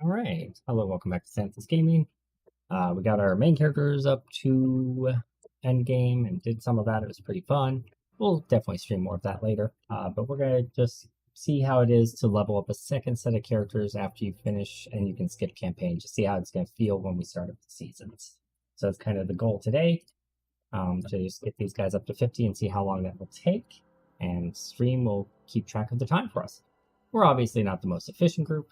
All right. Hello, welcome back to Santa's Gaming. We got our main characters up to endgame and did some of that. It was pretty fun. We'll definitely stream more of that later. But we're going to just see how it is to level up a second set of characters after you finish, and you can skip campaign to see how it's going to feel when we start up the seasons. So that's kind of the goal today, to just get these guys up to 50 and see how long that will take. And stream will keep track of the time for us. We're obviously not the most efficient group.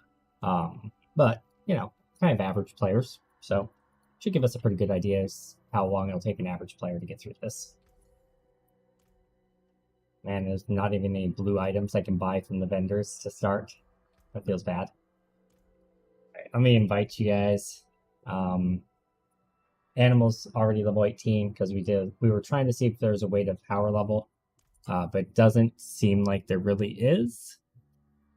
But, you know, kind of average players, so should give us a pretty good idea as how long it'll take an average player to get through this. Man, there's not even any blue items I can buy from the vendors to start. That feels bad. All right, let me invite you guys. Animals already level 18 because we were trying to see if there's a way to power level, but it doesn't seem like there really is.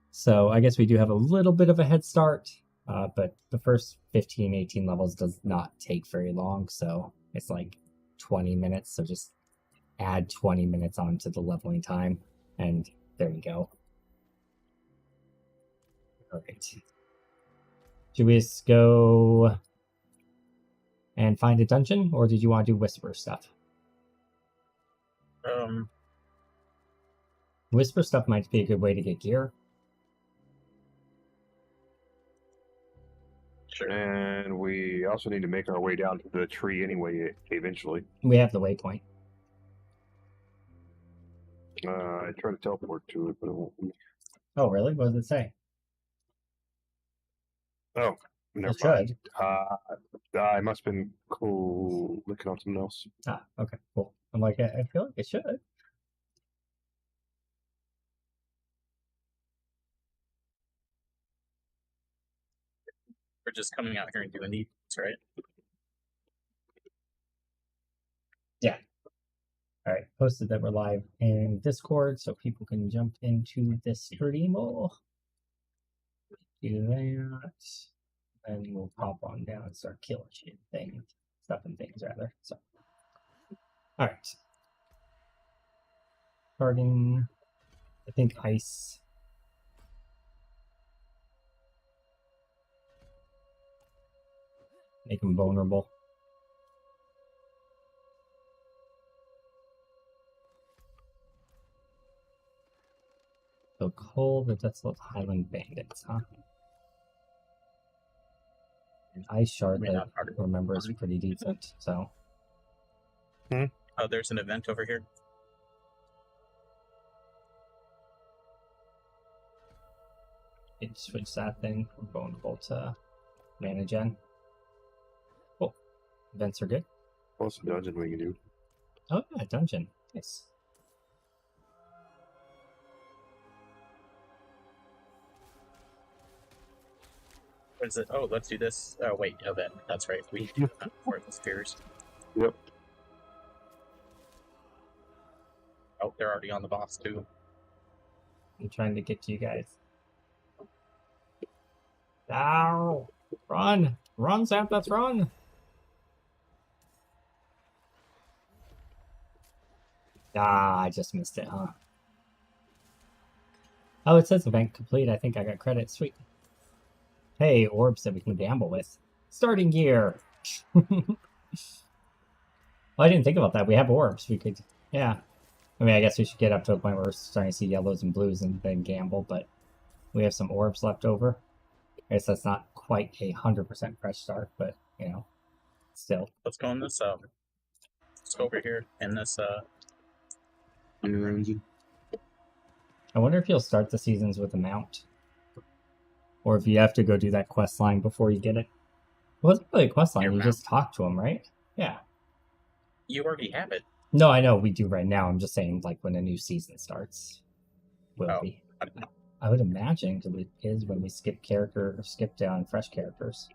So I guess we do have a little bit of a head start. But the first 15, 18 levels does not take very long, so it's like 20 minutes, so just add 20 minutes onto the leveling time, and there you go. Alright. Should we just go and find a dungeon, or did you want to do whisper stuff? Whisper stuff might be a good way to get gear. Sure. And we also need to make our way down to the tree anyway, eventually. We have the waypoint. I tried to teleport to it, but it won't. Oh, really? What does it say? Oh, never mind. I must have been cool looking on something else. Ah, okay, cool. I'm like, I feel like it should. We're just coming out here and doing these, right? Yeah. All right, posted that we're live in Discord so people can jump into the stream. Do that, and we'll pop on down and start killing stuff and things rather. So, all right, starting. I think ice. Make them vulnerable. So Cole, the Desolate Highland Bandits, huh? And Ice Shard, I remember, is pretty decent, so. Oh, there's an event over here. You can switch that thing from vulnerable to mana gen. Cool. Events are good. What's the dungeon we can do? Oh, yeah, dungeon. Nice. What is it? Oh, let's do this. Oh, wait, event. That's right. We do that before the spears. Yep. Oh, they're already on the boss, too. I'm trying to get to you guys. Ow! Run! Run, Sam, let's run! Ah, I just missed it, huh? Oh, it says event complete. I think I got credit. Sweet. Hey, orbs that we can gamble with. Starting gear! Well, I didn't think about that. We have orbs. We could... Yeah. I mean, I guess we should get up to a point where we're starting to see yellows and blues and then gamble, but we have some orbs left over. I guess that's not quite a 100% fresh start, but, you know, still. Let's go in this, let's go over here in this, I wonder if you'll start the seasons with a mount. Or if you have to go do that quest line before you get it. It wasn't really a quest line, you just talk to him, right? Yeah. You already have it. No, I know we do right now. I'm just saying, like, when a new season starts. Will be. I would imagine, because it is when we skip down fresh characters.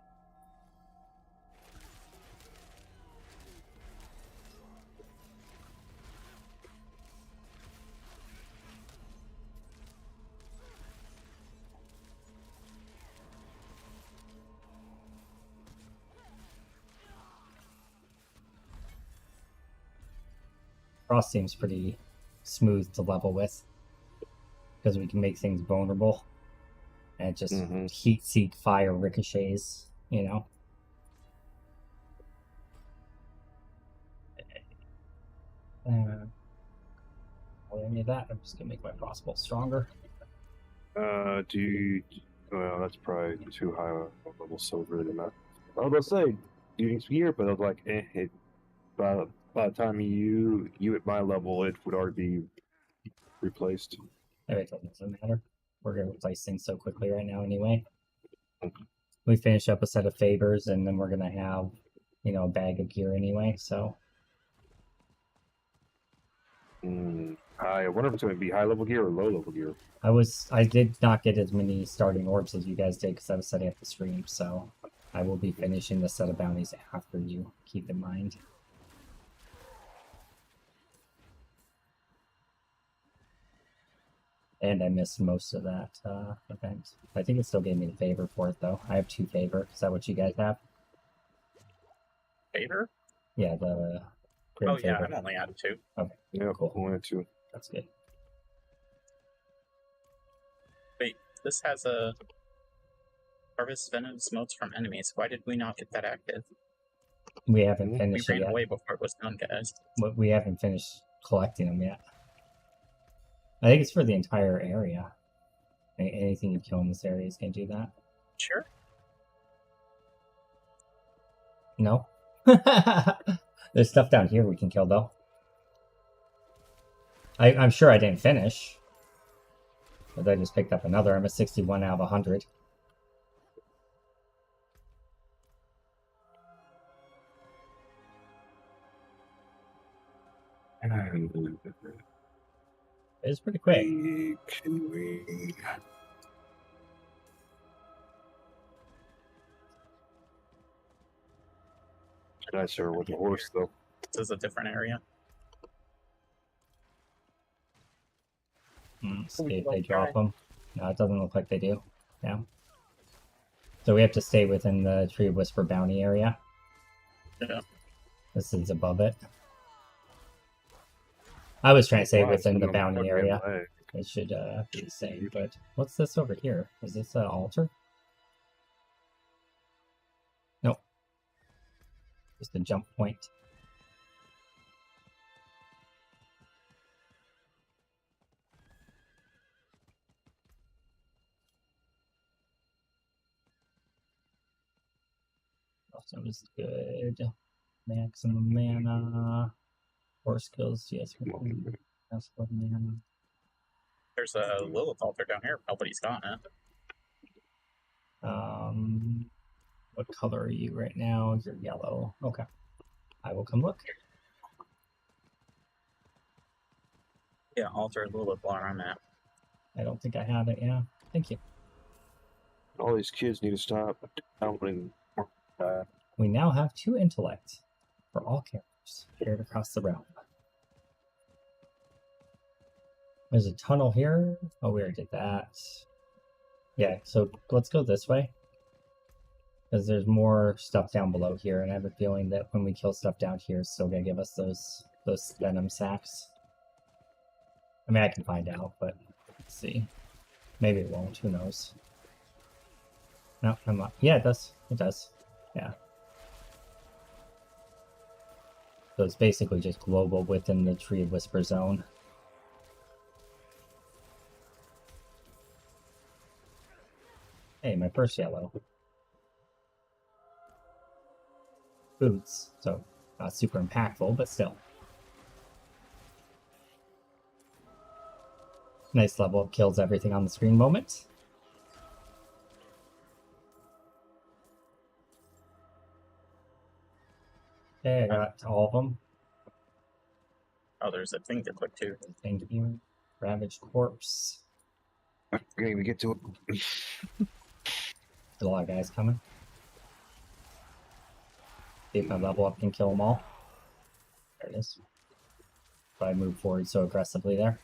Frost seems pretty smooth to level with, because we can make things vulnerable. And just heat seek fire ricochets, you know? Any of that, I'm just gonna make my crossbow stronger. Well, that's probably too high a level silver than that. I was about to say, you need gear, but I was like, by the time you at my level, it would already be replaced. It doesn't matter. We're gonna replace things so quickly right now anyway. We finish up a set of favors, and then we're gonna have, you know, a bag of gear anyway, so. I wonder if it's going to be high level gear or low level gear. I did not get as many starting orbs as you guys did because I was setting up the stream, so I will be finishing the set of bounties after you, keep in mind. And I missed most of that event. I think it still gave me the favor for it, though. I have 2 favor. Is that what you guys have? Favor? Yeah, the... Oh, yeah, I'm only at 2. Okay, yeah, cool. Only at 2. That's good. Wait, this has a harvest venomous motes from enemies. Why did we not get that active? We haven't We finished it ran yet. away before it was done, guys. We haven't finished collecting them yet. I think it's for the entire area. Anything you kill in this area is going to do that. Sure. No? There's stuff down here we can kill, though. I'm sure I didn't finish. But I just picked up another. I'm at 61 out of 100. It's pretty quick. Nicer with the horse, though. This is a different area. See if they drop them. No, it doesn't look like they do. Yeah. So we have to stay within the Tree of Whisper bounty area. Yeah. This is above it. I was trying to say within the bounty area. It should be the same, but what's this over here? Is this an altar? Nope. Just a jump point. Also is good. Maximum mana. 4 skills, yes. Mana. There's a Lilith altar down here. Nobody's gotten it. What color are you right now? You're yellow. Okay. I will come look. Yeah, altar Lilith while I'm at. I don't think I have it, yeah. Thank you. All these kids need to stop downloading. We now have 2 intellect for all characters shared across the realm. There's a tunnel here. Oh, we already did that. Yeah, so let's go this way. Because there's more stuff down below here, and I have a feeling that when we kill stuff down here, it's still going to give us those venom sacks. I mean, I can find out, but let's see. Maybe it won't. Who knows? No, I'm not. Yeah, it does. It does. Yeah. So it's basically just global within the Tree of Whisper zone. Hey, my first yellow. Boots. So, not super impactful, but still. Nice level of kills everything on the screen moment. Okay, I got all of them. Oh, there's a thing to click too. Thank you. Ravaged Corpse. I can't even get to it. There's a lot of guys coming. See if my level up can kill them all. There it is. But I moved forward so aggressively there.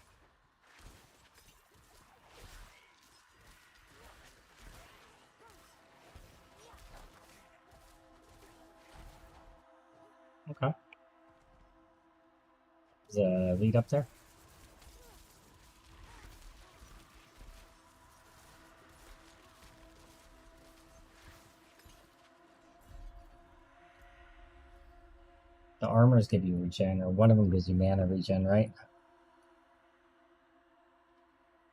Okay. There's a lead up there. The armors give you regen, or one of them gives you mana regen, right?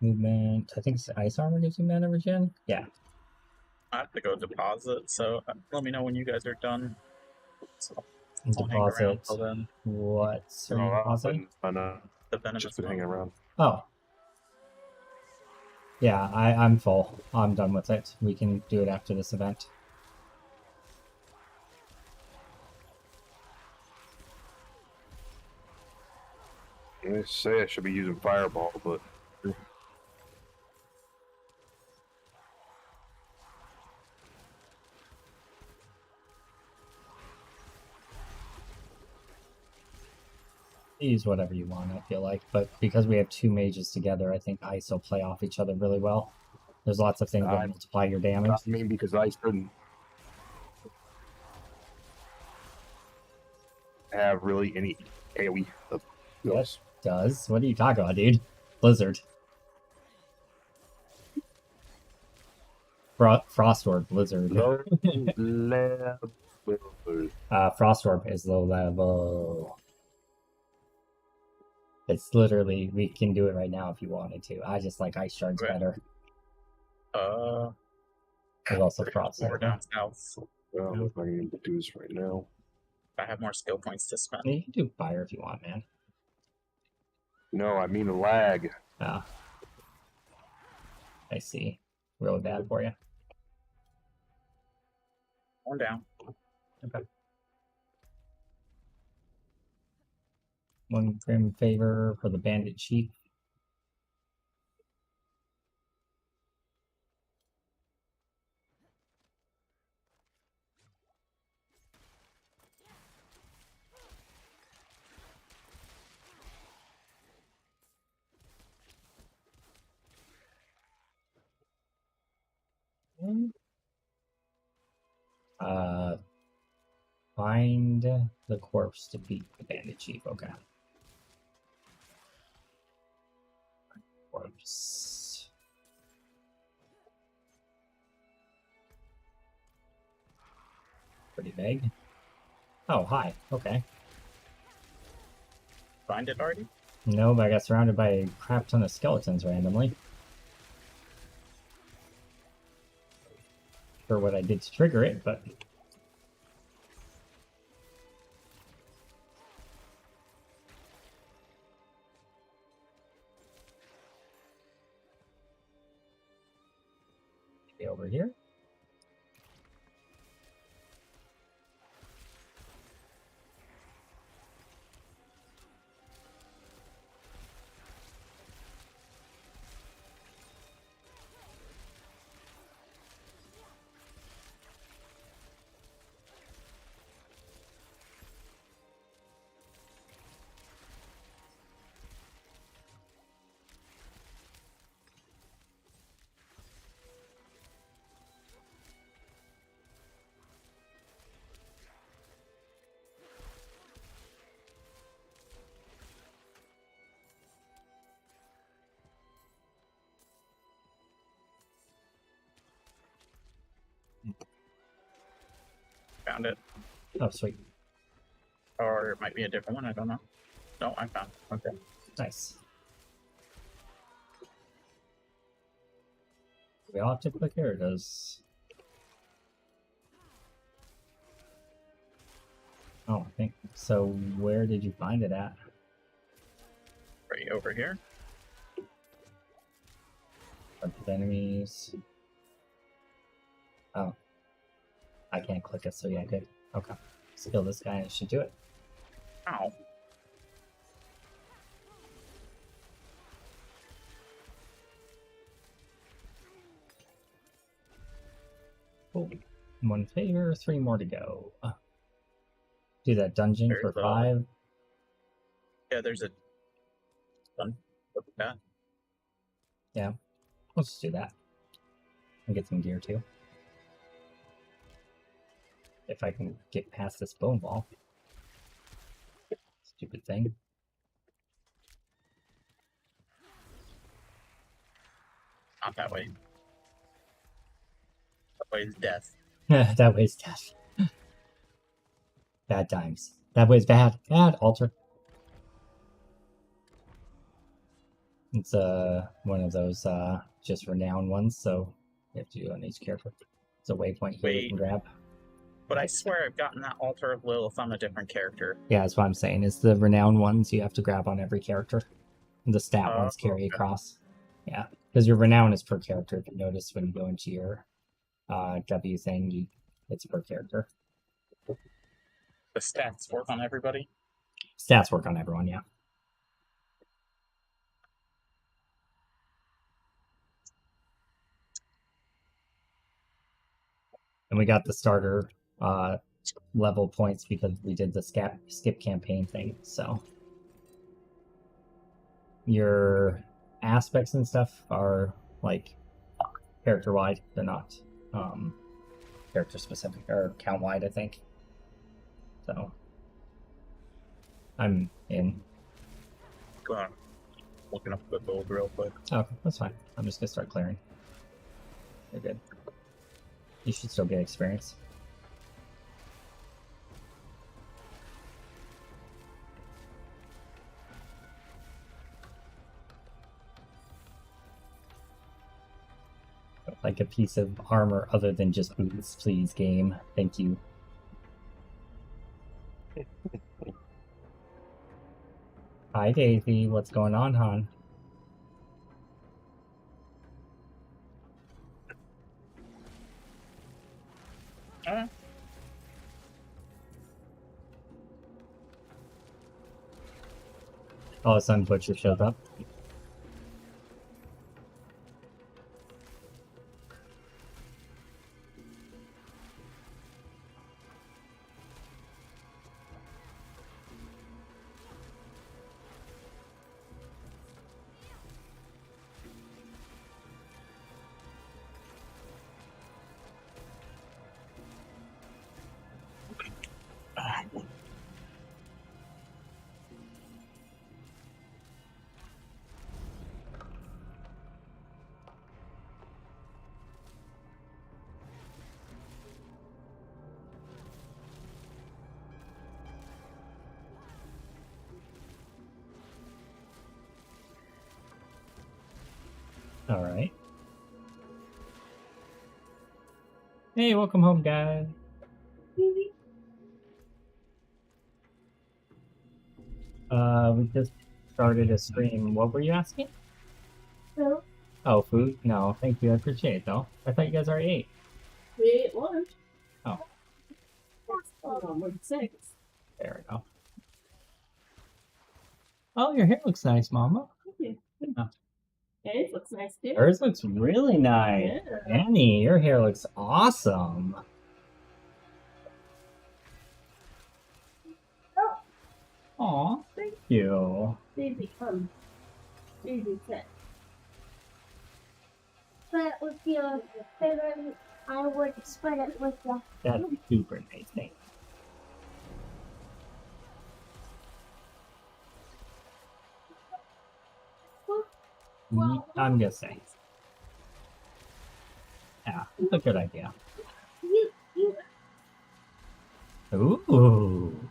Movement. I think ice armor gives you mana regen. Yeah. I have to go deposit, so let me know when you guys are done. So I'll hang around Deposit. till then. What's Oh, in I've deposit? been, The venomous just been hanging smoke. around. Oh. Yeah, I'm full. I'm done with it. We can do it after this event. They say I should be using Fireball, but Use whatever you want, I feel like. But because we have two mages together, I think ice will play off each other really well. There's lots of things that multiply your damage. I mean because I shouldn't have really any AoE of Yes, does. What are you talking about, dude? Blizzard. Frost Orb, Blizzard. low level. Frost Orb is low level. It's literally, we can do it right now if you wanted to. I just like Ice Shards Okay. better. There's also Frost More Orb. down south. Well, I'm not going to do this right now. I have more skill points to spend. You can do fire if you want, man. No, I mean lag. Ah. I see. Really bad for you. One down. Okay. One grim favor for the bandit chief. Find the corpse to beat the bandit chief. Okay. Corpse. Pretty vague. Oh, hi. Okay. Find it already? No, but I got surrounded by a crap ton of skeletons randomly. For what I did to trigger it, but maybe over here. Found it. Oh, sweet. Or it might be a different one, I don't know. No, I found it. Okay. Nice. Do we all have to click here, or does... Oh, I think... So, where did you find it at? Right over here. Bunch of enemies. Oh. I can't click it, so yeah, good. Okay. Let's kill this guy and it should do it. Ow. Cool. One favor, 3 more to go. Do that dungeon There's for a- 5. Yeah, there's a one. Yeah. Yeah. Let's just do that. And get some gear too. If I can get past this bone wall. Stupid thing. Not that way. That way is death. That way's death. Bad times. That was bad. Bad. Alter. It's one of those just renowned ones, so you have to do on each character. It's a waypoint here you can grab. But I swear I've gotten that altar of Lilith on a different character. Yeah, that's what I'm saying. It's the renowned ones you have to grab on every character. The stat ones carry across. Yeah, because your renown is per character. If you notice when you go into your W thing, it's per character. The stats work on everybody? Stats work on everyone, yeah. And we got the starter level points because we did the skip campaign thing, so your aspects and stuff are like character wide. They're not character specific or count wide, I think. So I'm in. Go on. Looking up the build real quick. Okay, that's fine. I'm just gonna start clearing. You're good. You should still get experience. Like a piece of armor other than just boots, please, game. Thank you. Hi, Daisy. What's going on, hon? All of a sudden, Butcher shows up. All right. Hey, welcome home, guys. We just started a stream. What were you asking? Food. Oh, food? No, thank you. I appreciate it, though. I thought you guys already ate. We ate lunch. Oh. We're 6. There we go. Oh, your hair looks nice, Mama. Thank you. Yeah. It looks nice too. Hers looks really nice. Yeah. Annie, your hair looks awesome. Aw, thank you. Baby, come. Baby, sit. But with your favorite, I would spread it with the. That's super nice. Thanks. I'm just saying. Yeah, it's a good idea. You. Ooh.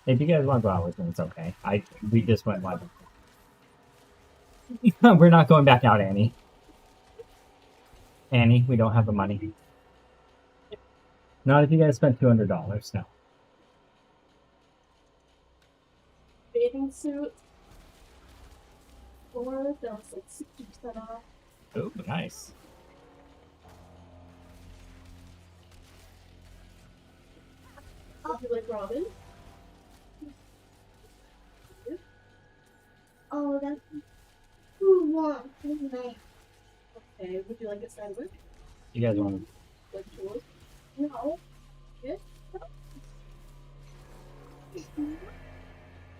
If you guys want to go out with me, it's okay. We just went live. We're not going back out, Annie. Annie, we don't have the money. Not if you guys spent $200, no. Bathing suit. Or that was like 60% off. Oh, nice. Would you like Robin? Oh, that's. Who wants tonight? Okay, would you like a sandwich? You guys want Like yours? No. Yes? to...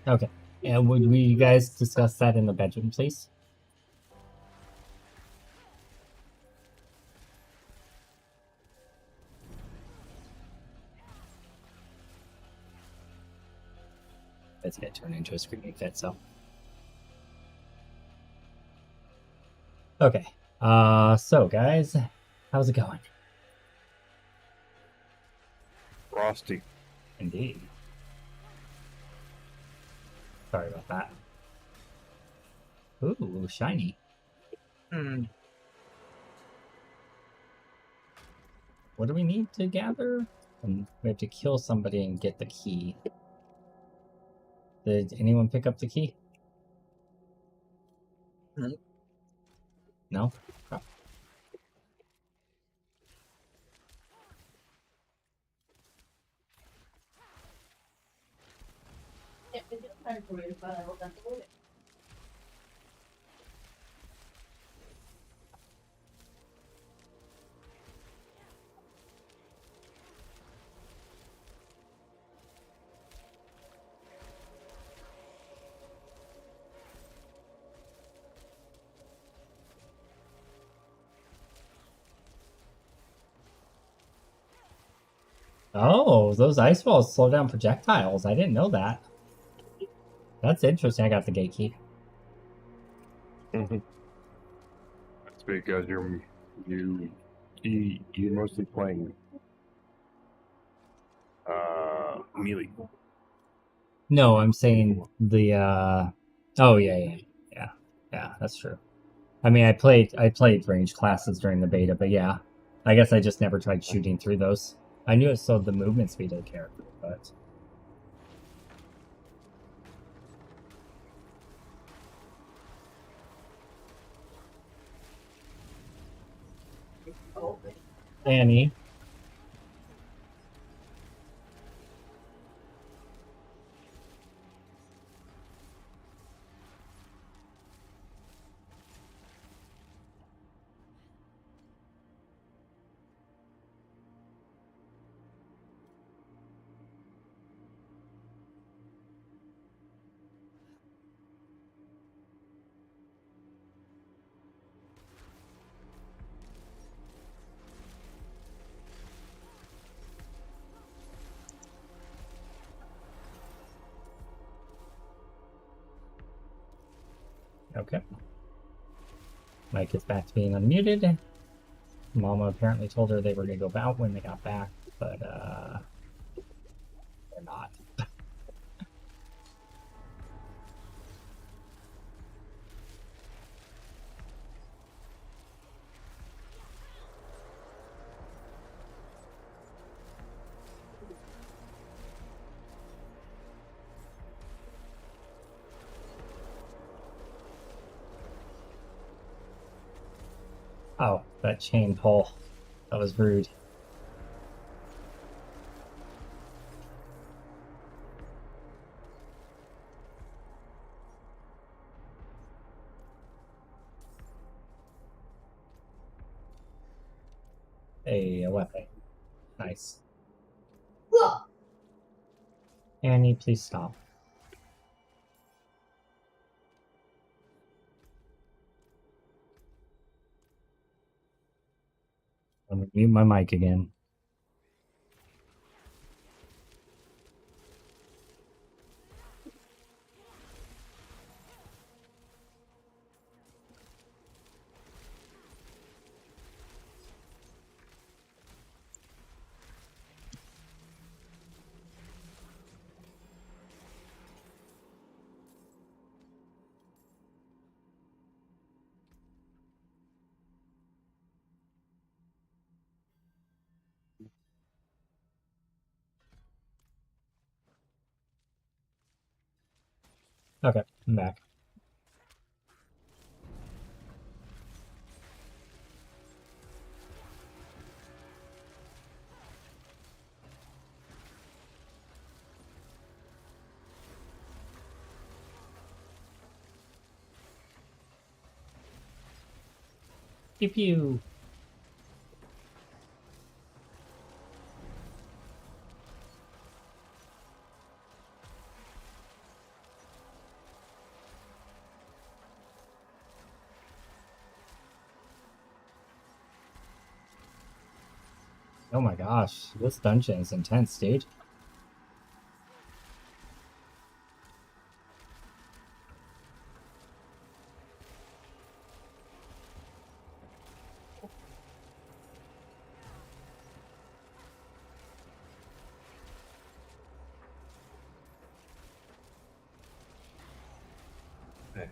Okay. And would we guys discuss that in the bedroom, please? It's gonna turn into a screaming fit, so. Okay. So guys, how's it going? frosty. Indeed. Sorry about that. Ooh, shiny. Hmm. What do we need to gather? We have to kill somebody and get the key. Did anyone pick up the key? No. No? Oh. Yeah, I feel tired for it, but I hope that's it. Oh, those ice balls slow down projectiles. I didn't know that. That's interesting. I got the gate key. That's because you're mostly playing melee. No, I'm saying the oh yeah, that's true. I mean I played range classes during the beta, but yeah. I guess I just never tried shooting through those. I knew it slowed the movement speed of the character, but Oh, Annie. Okay. Mike is back to being unmuted. Mama apparently told her they were gonna go out when they got back, but they're not. Oh, that chain pull. That was rude. Hey, a weapon. Nice. Annie, please stop. I'm gonna mute my mic again. Okay, I'm back. Pew pew. Oh my gosh, this dungeon is intense, dude.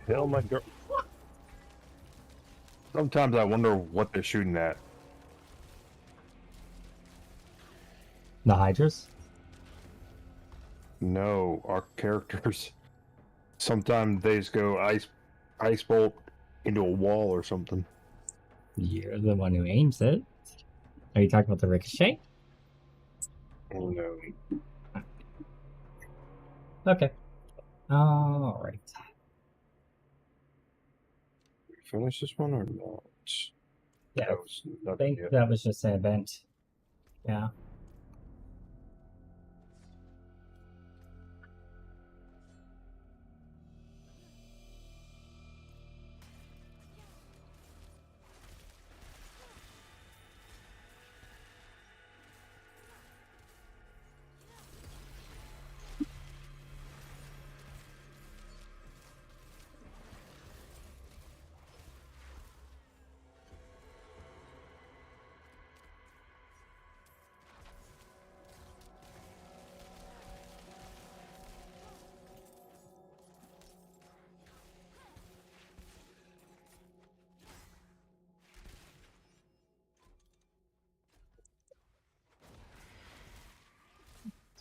the hell, my girl? Sometimes I wonder what they're shooting at. The Hydras? No, our characters. Sometimes they just go ice bolt into a wall or something. You're the one who aims it. Are you talking about the ricochet? Oh no. Okay. Alright. Finish this one or not? Yeah, That was I nothing think yet. that was just an event. Yeah.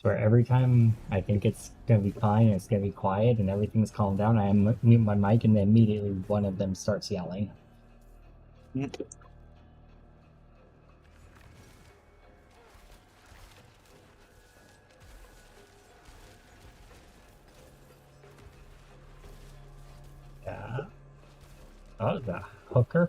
Where every time I think it's gonna be fine, it's gonna be quiet, and everything's calmed down, I mute my mic, and then immediately one of them starts yelling. Yeah. Oh, the hooker.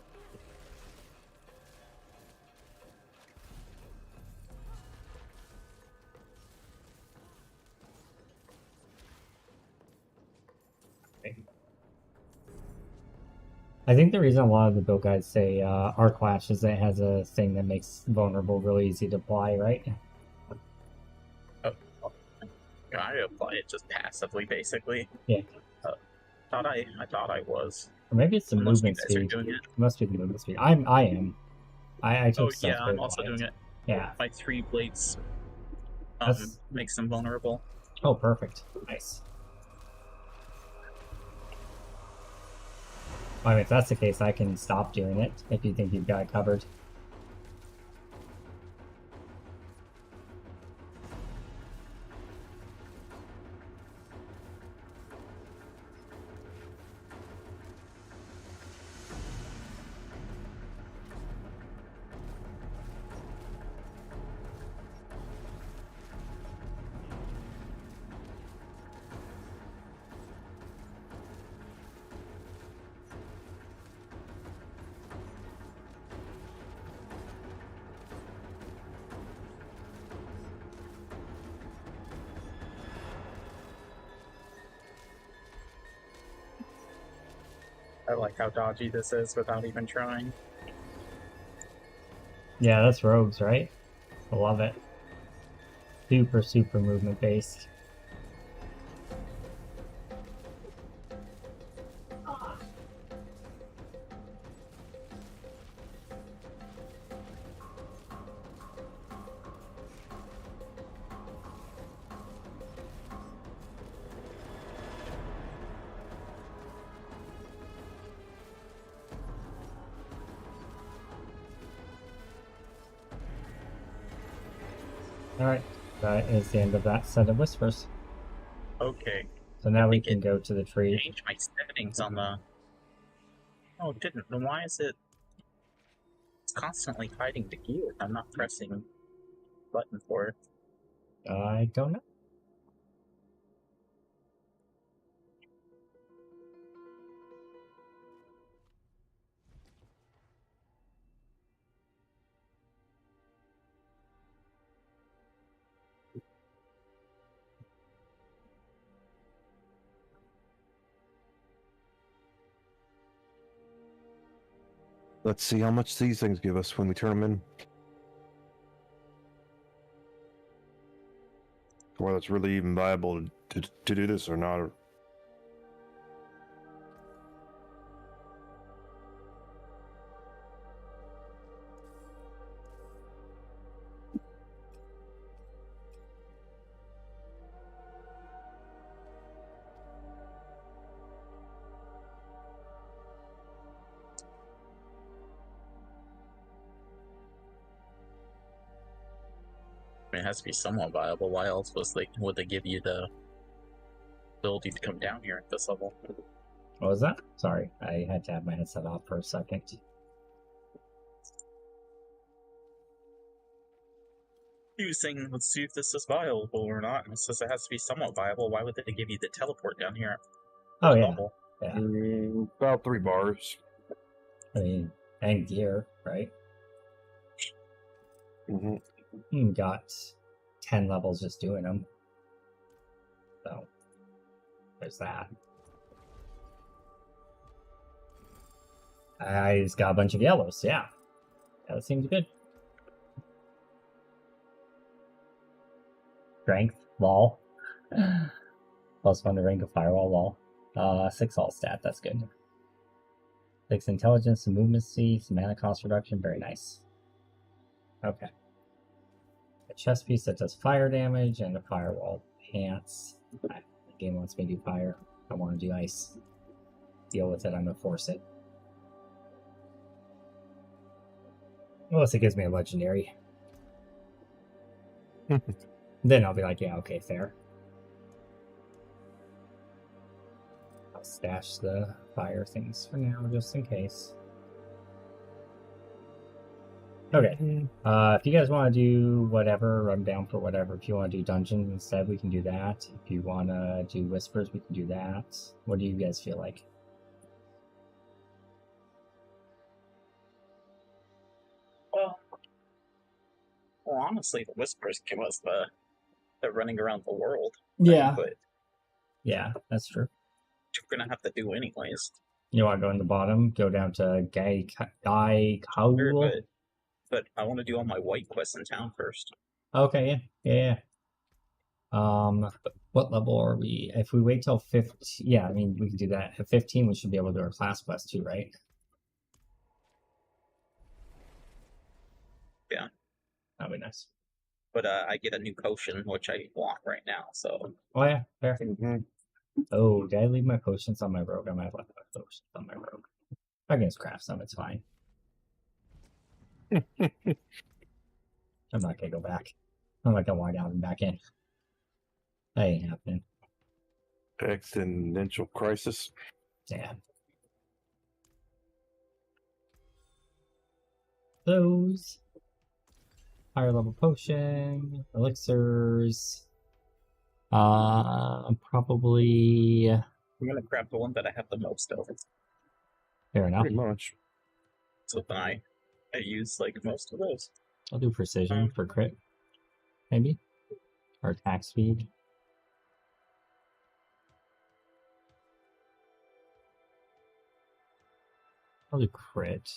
I think the reason a lot of the build guides say Arc Lash is that it has a thing that makes vulnerable really easy to apply, right? I apply it just passively, basically. Yeah. I thought I was. Or maybe it's the Unless you movement guys are speed. doing it. It must be the movement speed. I am. I took Oh stuff yeah, very I'm also quiet. doing it. Yeah. My 3 blades That's... makes them vulnerable. Oh, perfect. Nice. I mean, if that's the case, I can stop doing it if you think you've got it covered. I like how dodgy this is without even trying. Yeah, that's rogues, right? I love it. Super movement based. Alright, that is the end of that set of whispers. Okay. So now we think can it go to the tree. Change my settings on the. Oh, it didn't. Then why is it? It's constantly hiding the gear. I'm not pressing button for it. I don't know. Let's see how much these things give us when we turn them in. Whether it's really even viable to do this or not. mean, it has to be somewhat viable. Why else would they give you the ability to come down here at this level? What was that? Sorry, I had to have my headset off for a second. He was saying, let's see if this is viable or not. And it says it has to be somewhat viable. Why would they give you the teleport down here? Oh, yeah. Level? Yeah. About 3 bars. I mean, and gear, right? Mm-hmm. Got 10 levels just doing them. So, there's that. I just got a bunch of yellows, yeah. Yeah, that seems good. Strength, lol. +1 to rank of firewall, lol. 6 all stat, that's good. 6 intelligence, some movement speed, some mana cost reduction, very nice. Okay. A chest piece that does fire damage and a firewall pants. The game wants me to do fire. I want to do ice. Deal with it, I'm gonna force it. Unless it gives me a legendary. Then I'll be like, yeah, okay, fair. I'll stash the fire things for now, just in case. Okay. If you guys want to do whatever, I'm down for whatever. If you want to do dungeons instead, we can do that. If you want to do whispers, we can do that. What do you guys feel like? Well, honestly, the whispers give us the running around the world. Yeah. But Yeah, that's true. we're gonna have to do anyways. You want to go in the bottom, go down to Guy Cowl? But I want to do all my white quests in town first. Okay, yeah. What level are we? If we wait till 15, yeah, I mean, we can do that. At 15, we should be able to do our class quest too, right? Yeah. That'd be nice. But I get a new potion, which I want right now, so... Oh, yeah, fair. Mm-hmm. Oh, did I leave my potions on my rogue? I might have left my potions on my rogue. I can just craft some, it's fine. I'm not gonna go back. I'm not gonna walk out and back in. That ain't happening. Existential crisis. Yeah. Those. Higher level potion. Elixirs. Probably. I'm gonna grab the one that I have the most of. Fair enough. Pretty much. So then I use, like, most of those. I'll do precision for crit. Maybe. Or attack speed. I'll do crit.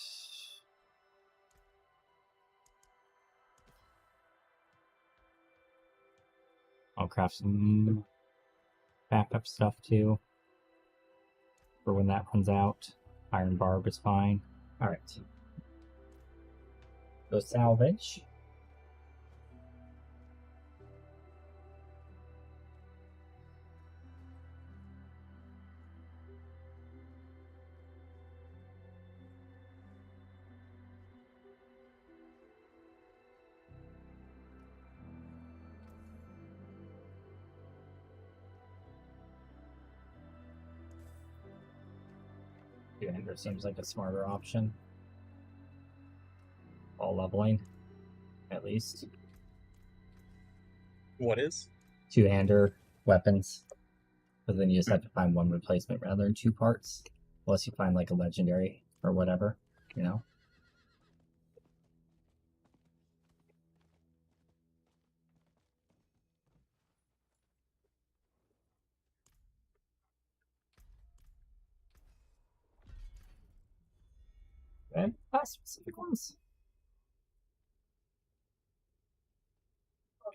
I'll craft some backup stuff too. For when that runs out. Iron Barb is fine. Alright. Go salvage. Two-hander seems like a smarter option. All leveling, at least. What is? Two-hander weapons. But then you just have to find one replacement rather than 2 parts. Unless you find like a legendary or whatever, you know? And specific ones.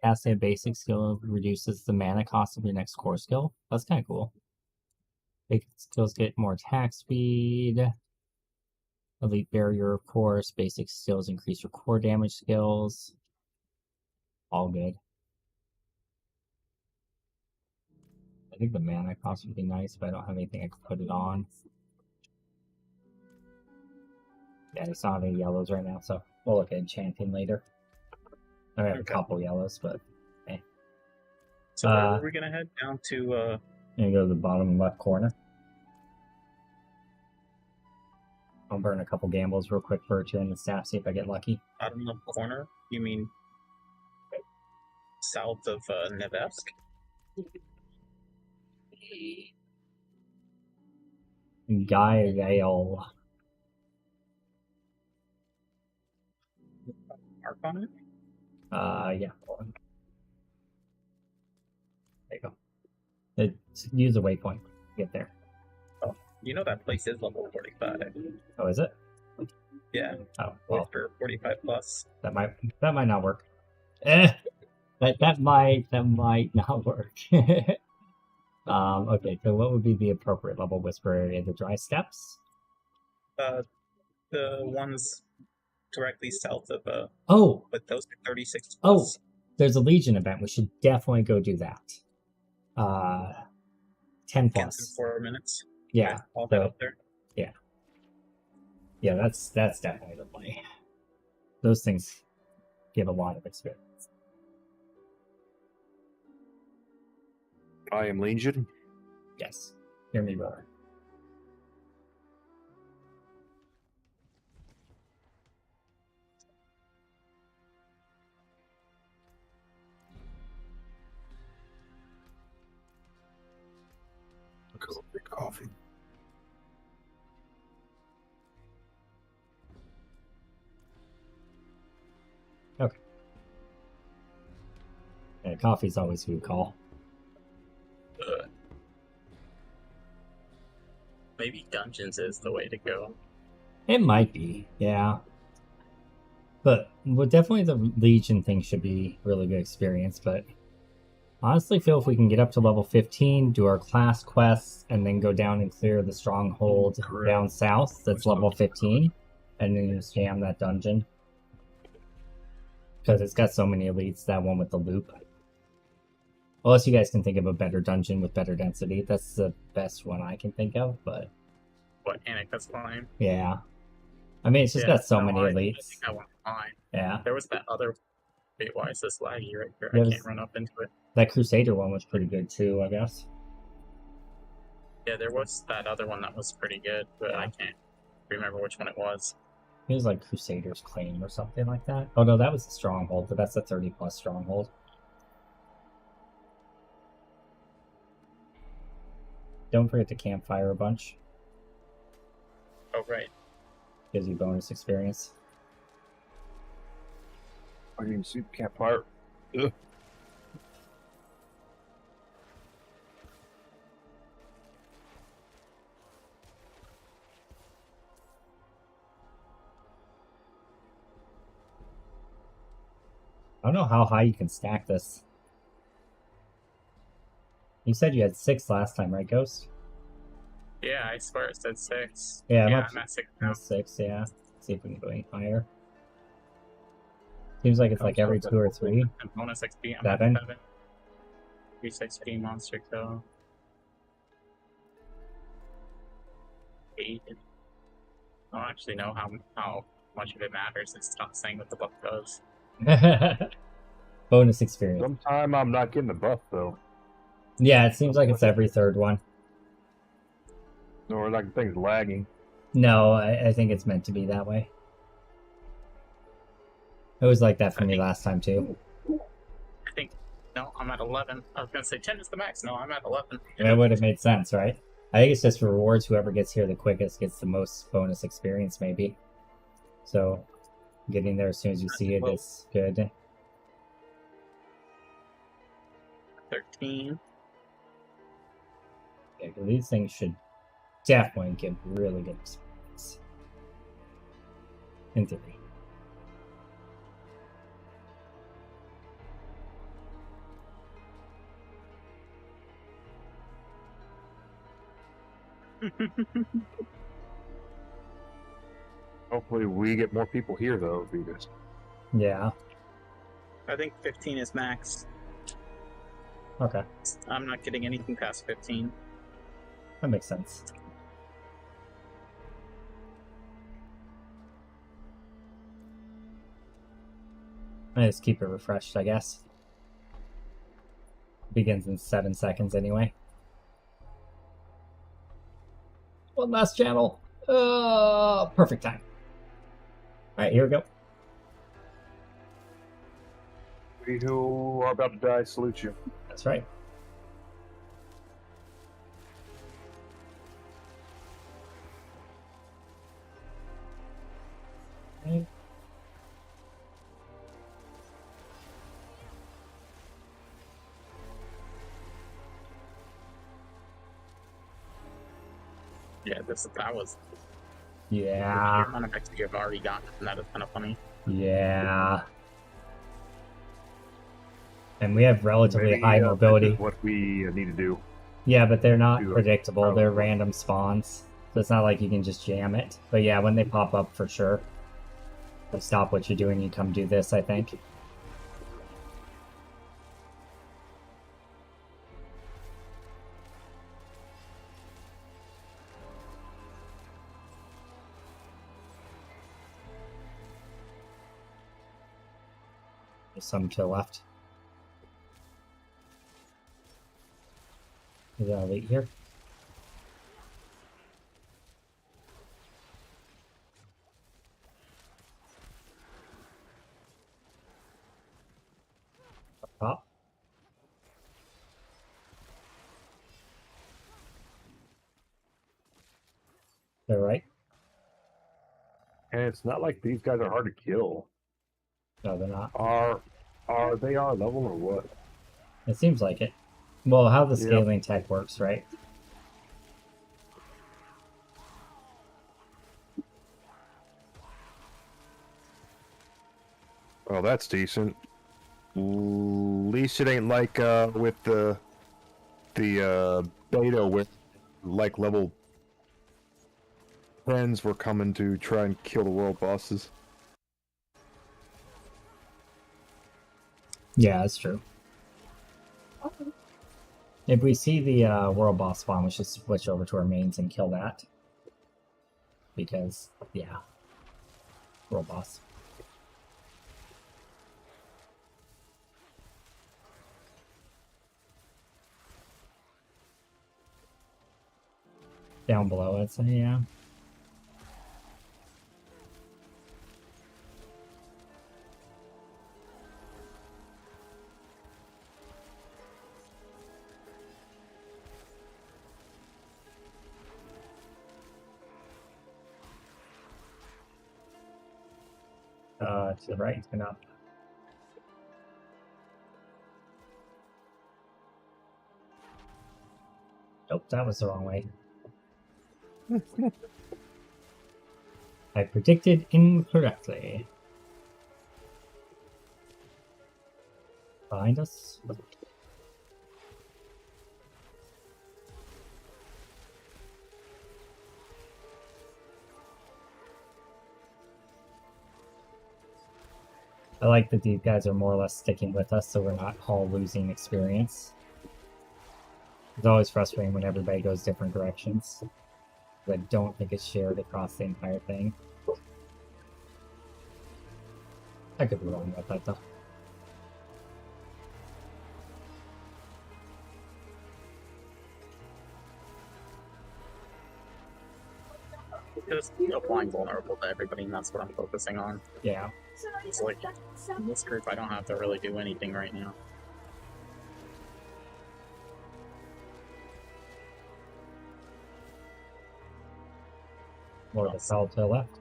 Casting a basic skill reduces the mana cost of your next core skill. That's kind of cool. Basic skills get more attack speed. Elite barrier, of course. Basic skills increase your core damage skills. All good. I think the mana cost would be nice, but I don't have anything I could put it on. Yeah, there's not any yellows right now, so we'll look at enchanting later. I have a Okay. couple yellows, but So where Uh, were we gonna head? Down to I'm gonna go to the bottom left corner. I'll burn a couple gambles real quick for it in the staff, see if I get lucky. bottom left corner? You mean south of Nevesk? Guy Vale. Mark on it? Yeah. Hold on. There you go. Use a waypoint to get there. Oh, you know that place is level 45. Oh, is it? Yeah, Oh, well, for 45 plus. that might not work. That might not work. Okay, so what would be the appropriate level whisper area? The dry steppes? The ones directly south of Oh, but those are 36 oh, plus. there's a Legion event. We should definitely go do that. 10 Against plus. 4 minutes. Yeah. Okay, I'll head So, up there. yeah, that's definitely the play. Those things give a lot of experience. I am Legion. Yes. Hear me roar. Cool. Coffee. Yeah, coffee's always a good call. Maybe dungeons is the way to go. It might be, yeah. But well, definitely the Legion thing should be really good experience, but honestly feel if we can get up to level 15, do our class quests, and then go down and clear the stronghold down south that's level 15, and then just jam that dungeon. Because it's got so many elites, that one with the loop. Unless you guys can think of a better dungeon with better density. That's the best one I can think of, but What, Anika's line? yeah. I mean, it's just got so many I elites. think I want mine. Yeah. There was that other. Wait, why is this laggy right here? Yeah, I can't run up into it. That Crusader one was pretty good too, I guess. Yeah, there was that other one that was pretty good, but I can't remember which one it was. It was like Crusader's Claim or something like that. Oh no, that was a stronghold, but that's a 30 plus stronghold. Don't forget to campfire a bunch. Oh, right. Gives you bonus experience. I didn't see the campfire. Ugh. I don't know how high you can stack this. You said you had 6 last time, right, Ghost? Yeah, I swear it said 6. Yeah, I'm at 6 now. 6, yeah. Let's see if we can go any higher. Seems like it's like every 2 or 3. And bonus XP, I'm 7. at 7. 360 monster kill. 8. I don't actually know how much of it matters. It's not saying what the buff does. Bonus experience. Sometime I'm not getting the buff though. Yeah, it seems like it's every 3rd one. Or like the thing's lagging. No, I think it's meant to be that way. It was like that for me last time too. I think, no, I'm at 11. I was going to say 10 is the max. No, I'm at 11. That would have made sense, right? I think it's just for rewards. Whoever gets here the quickest gets the most bonus experience, maybe. So, getting there as soon as you see it is good. 13. Yeah, 'cause these things should definitely give really good experience. In theory. Hopefully we get more people here though, because Yeah. I think 15 is max. Okay. I'm not getting anything past 15. That makes sense. I just keep it refreshed, I guess. Begins in 7 seconds anyway. One last channel. Perfect time. Alright, here we go. We who are about to die salute you. That's right. Okay. Yeah, that was Yeah. the amount of XP you've already gotten. That is kind of funny. Yeah. And we have relatively Maybe, high this mobility. is what we need to do. Yeah, but they're not Do it. predictable. They're Probably. random spawns. So it's not like you can just jam it. But yeah, when they pop up, for sure. You stop what you're doing, you come do this, I think. There's some kill left. We gotta wait here. Up top. They're right. And it's not like these guys are hard to kill. No, they're not. Are they our level or what? It seems like it. Well, how the Yep. scaling tech works, right? Oh, that's decent. At least it ain't like with the beta with like level 10s were coming to try and kill the world bosses. Yeah, that's true. If we see the world boss spawn, we should switch over to our mains and kill that. Because, yeah. World boss. Down below, I'd say, yeah. To the right and up. Nope, that was the wrong way. I predicted incorrectly. Behind us? I like that these guys are more or less sticking with us, so we're not all losing experience. It's always frustrating when everybody goes different directions. I don't think it's shared across the entire thing. I could be wrong about that, though. Just applying vulnerable to everybody, and that's what I'm focusing on. Yeah. It's like, in this group, I don't have to really do anything right now. More of the cell to the left.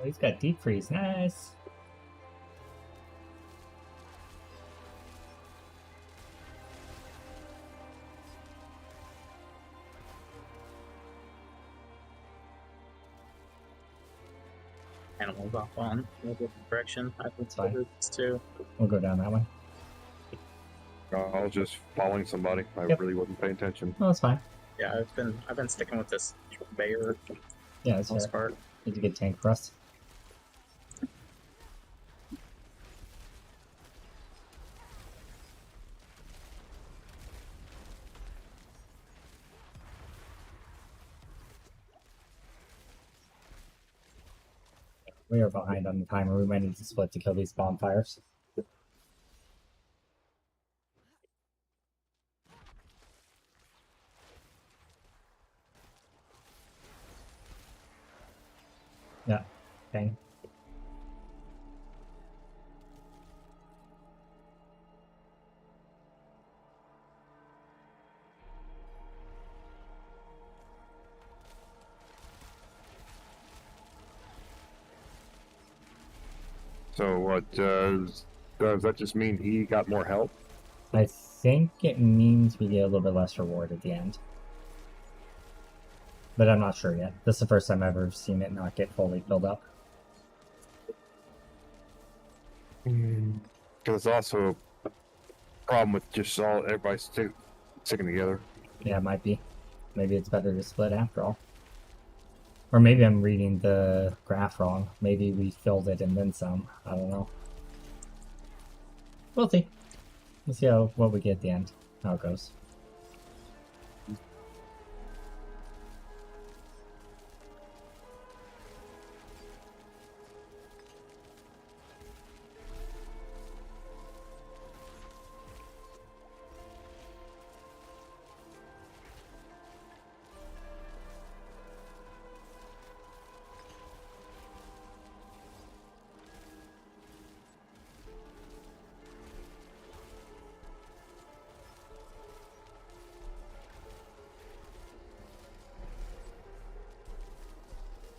he's got deep freeze. Nice. Animals off on a different direction. I think fine. it's too. We'll go down that way. I was just following somebody. I Yep. really wasn't paying attention. No, that's fine. Yeah, I've been sticking with this bear Yeah, that's most fair. part. It's a good tank for us. We are behind on the timer. We might need to split to kill these bonfires. Yeah, okay. So what does that just mean he got more help? I think it means we get a little bit less reward at the end. But I'm not sure yet. This is the first time I've ever seen it not get fully filled up. Because it's also a problem with just everybody sticking together. Yeah, it might be. Maybe it's better to split after all. Or maybe I'm reading the graph wrong. Maybe we filled it and then some. I don't know. We'll see. We'll see what we get at the end. How it goes.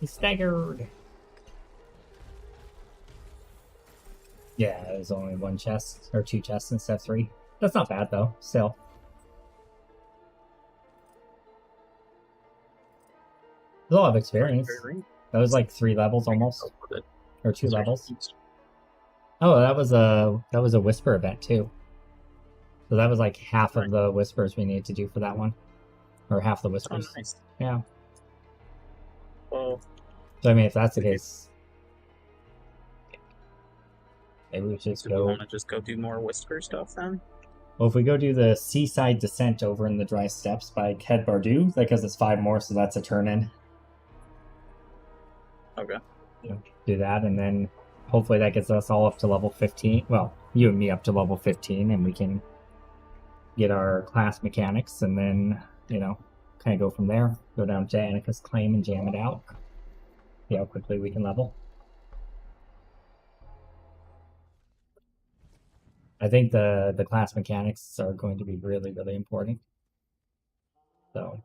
He's staggered. Yeah, there's only one chest, or two chests instead of three. That's not bad though, still. There's a lot of experience. That was like 3 levels almost. Or 2 levels. Oh, that was a whisper event too. So that was like half of the whispers we needed to do for that one. Or half the whispers. Oh, nice. Yeah. Well, So I mean, if that's the case, maybe we should just do we go. want to just go do more whisper stuff then? Well, if we go do the Seaside Descent over in the Dry Steppes by Ked Bardu, because it's 5 more, so that's a turn in. Okay. Do that, and then hopefully that gets us all up to level 15. Well, you and me up to level 15, and we can get our class mechanics, and then, kind of go from there. Go down to Annika's Claim and jam it out. See how quickly we can level. I think the class mechanics are going to be really, really important. So,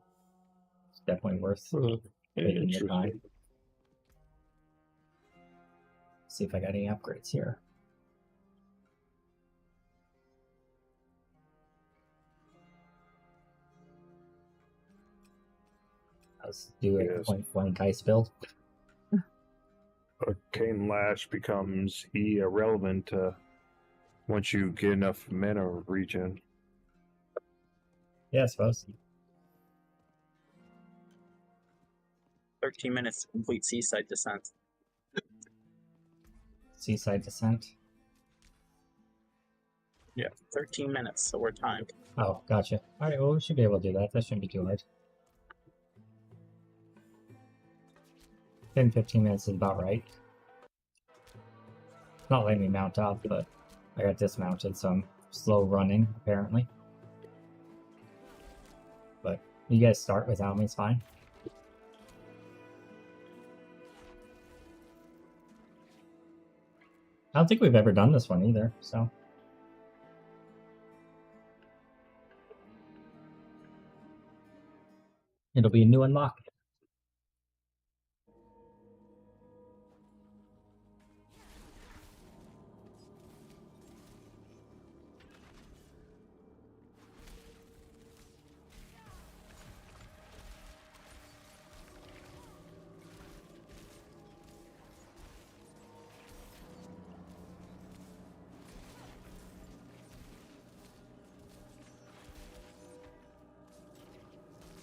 it's definitely worth taking your time. See if I got any upgrades here. Let's do a point blank ice build. Arcane Lash becomes irrelevant once you get enough mana regen. Yeah, I suppose. 13 minutes to complete Seaside Descent. Seaside Descent. Yeah, 13 minutes, so we're timed. Oh, gotcha. Alright, well, we should be able to do that. That shouldn't be too hard. 10-15 minutes is about right. Not letting me mount up, but I got dismounted, so I'm slow running, apparently. But you guys start without me, it's fine. I don't think we've ever done this one either, so. It'll be a new unlock.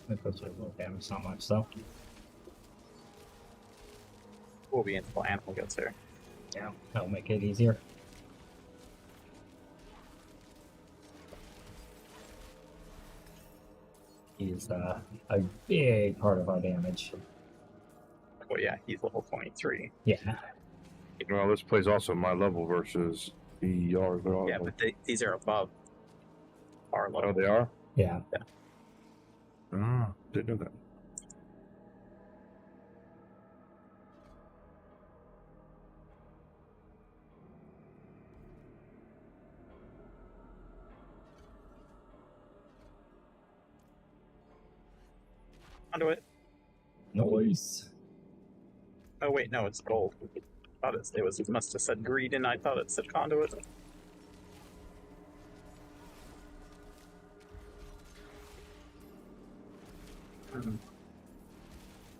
That goes with little damage, not much though. We'll be until animal gets here. Yeah, that'll make it easier. He's a big part of our damage. Well, yeah, he's level 23. Yeah. Well, this plays also my level versus the y'all. Yeah, but these are above our level. Oh, they are? Yeah. Ah, didn't know that. Conduit. Noise. Oh wait, no, it's gold. I thought it must have said greed, and I thought it said conduit.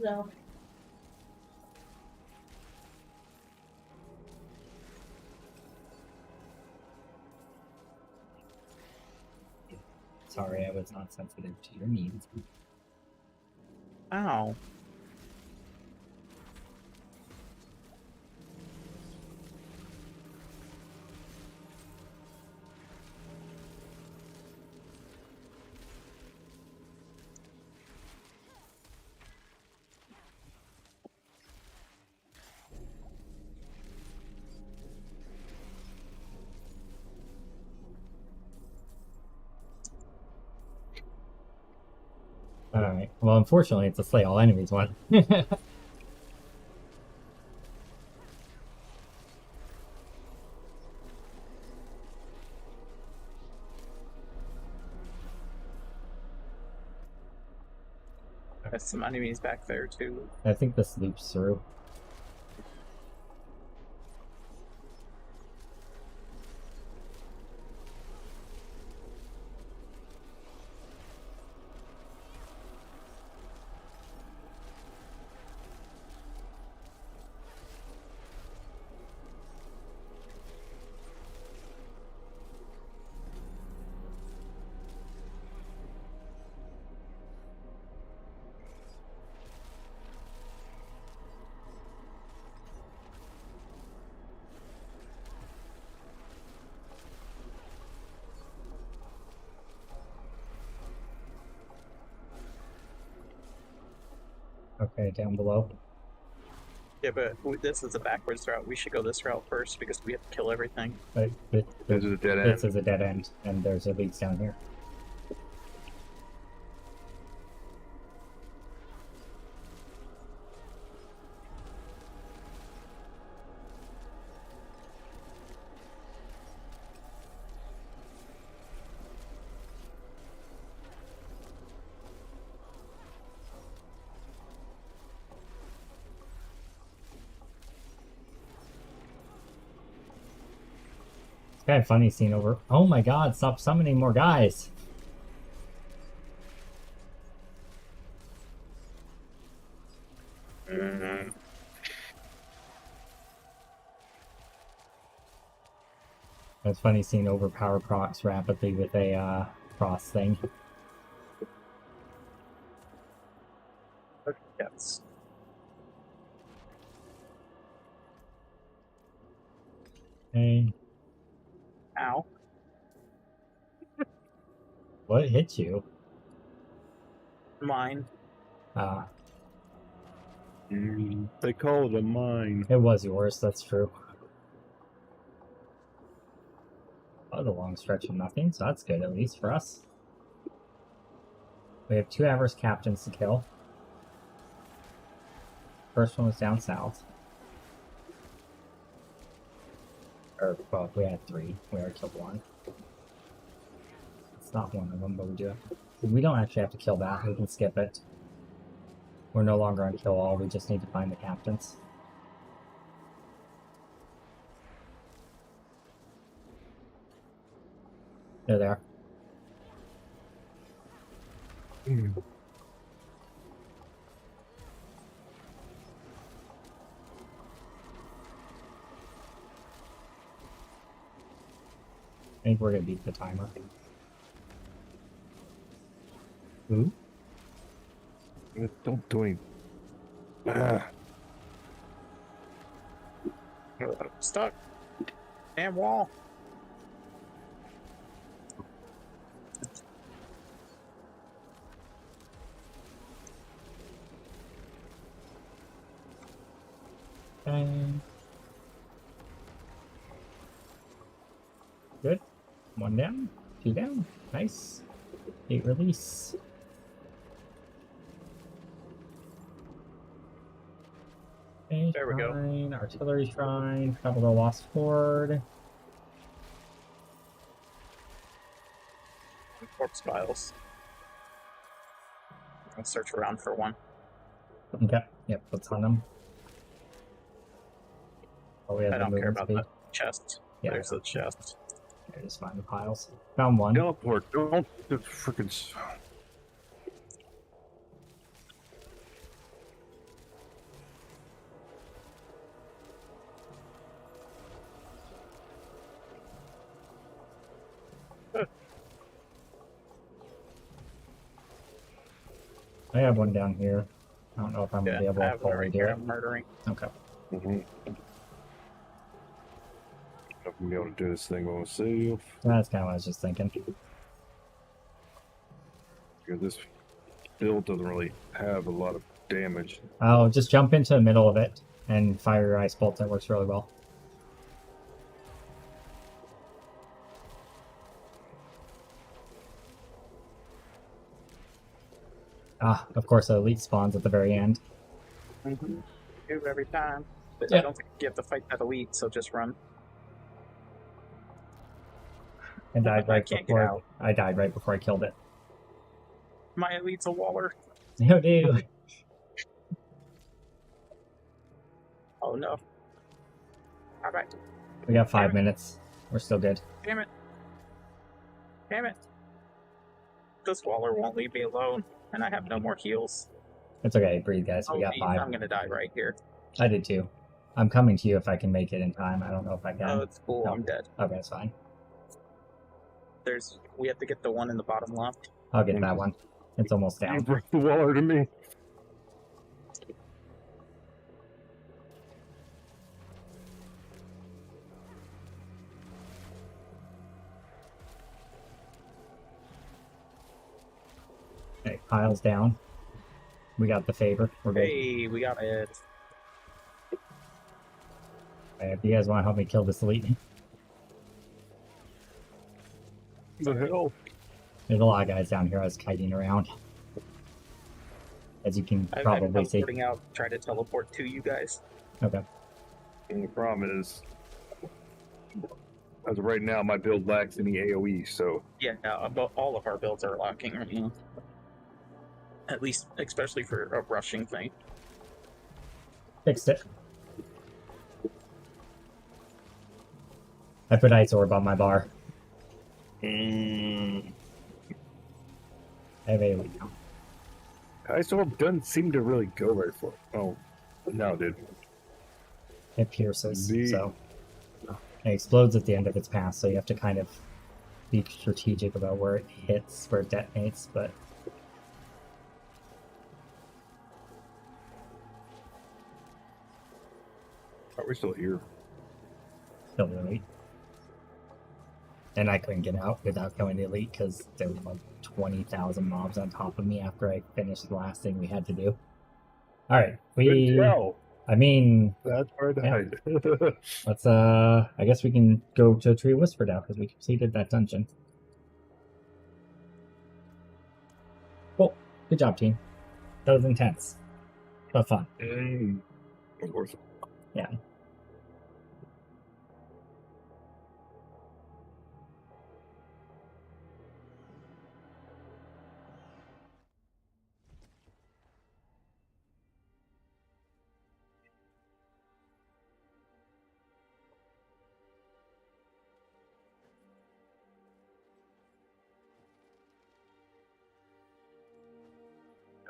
No. Sorry, I was not sensitive to your needs. Ow. Alright. Well, unfortunately, it's a slay all enemies one. There's some enemies back there too. I think this loops through. Okay, down below. Yeah, but this is a backwards route. We should go this route first because we have to kill everything. But This is a dead end. this is a dead end, and there's a leaks down here. It's kind of funny seeing over. Oh my god, stop summoning more guys! It's funny seeing overpower procs rapidly with a cross thing. Yes. Hey, Ow. what hit you? Mine. They call it a mine. It was yours, that's true. Oh, the long stretch of nothing, so that's good, at least for us. We have 2 Avarice captains to kill. First one was down south. Or, well, we had 3. We already killed 1. It's not one of them, but we do have to. We don't actually have to kill that, we can skip it. We're no longer on kill all, we just need to find the captains. They're there. I think we're gonna beat the timer. Ooh. Don't do any. Ah. Stuck. Damn wall. Okay. Good. 1 down, 2 down. Nice. 8 release. Okay, There we go. shrine, artillery shrine, travel the lost horde. Corpse files. I'll search around for one. Okay, yep, let's hunt them. Oh, we have I the don't care movement about speed. the chest. Yeah. There's the chest. Okay, just find the piles. Found one. Teleport. Don't the freaking. I have one down here. I don't know if I'm Yeah, gonna be able I to have it fully right do here. it. I'm murdering. Okay. I'm gonna be able to do this thing by myself. That's kind of what I was just thinking. Because this build doesn't really have a lot of damage. I'll just jump into the middle of it and fire your ice bolt. That works really well. Ah, of course, the elite spawns at the very end. Do every time. But Yeah. I don't think you have to fight that elite, so just run. I died I right can't get before out. I died right before I killed it. My elite's a waller. No, dude. Oh no. Alright. We got 5 minutes. We're still good. Damn it. Damn it. This waller won't leave me alone, and I have no more heals. It's okay. Breathe, guys. We Oh, got geez, 5. I'm gonna die right here. I did too. I'm coming to you if I can make it in time. I don't know if I can. Oh, it's cool. No. I'm dead. Okay, it's fine. We have to get the one in the bottom left. I'll get that one. It's almost You down. broke the waller to me. Okay, piles down. We got the favor. We're good. Hey, we got it. Okay, if you guys want to help me kill this elite, The hell? there's a lot of guys down here. I was kiting around. As you can I'm probably see. teleporting out, trying to teleport to you guys. Okay. And the problem is, as of right now, my build lacks any AoE, so Yeah, about all of our builds are locking right now. At least, especially for a rushing thing. Fixed it. I put ice orb on my bar. I have a elite now. Ice Orb doesn't seem to really go very far. Oh, no, dude. It pierces, The- so it explodes at the end of its pass. So you have to kind of be strategic about where it hits, where it detonates. But Are we still here? still the elite. And I couldn't get out without killing the elite because there were like 20,000 mobs on top of me after I finished the last thing we had to do. All right, Good tell. I mean, That's where I died. let's. I guess we can go to Tree Whisper now because we completed that dungeon. Cool. Good job, team. That was intense, but fun. Of course. Yeah.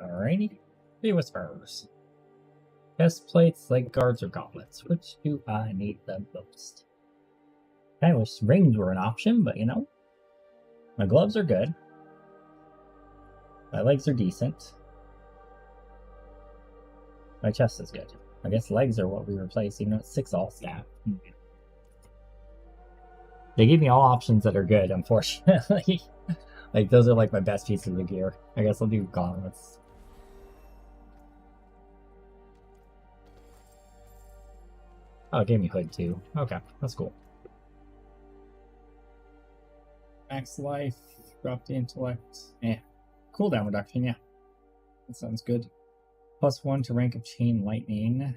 Alrighty. Tree Whispers. Chest plates, leg guards, or gauntlets. Which do I need the most? I wish rings were an option, but you know, my gloves are good. My legs are decent. My chest is good. I guess legs are what we replaced, even though it's 6 all stat. They gave me all options that are good, unfortunately. Like, those are like my best pieces of gear. I guess I'll do gauntlets. Oh, it gave me hood too. Okay, that's cool. Max life, drop the intellect. Yeah. Cooldown reduction, yeah. That sounds good. +1 to rank of chain lightning.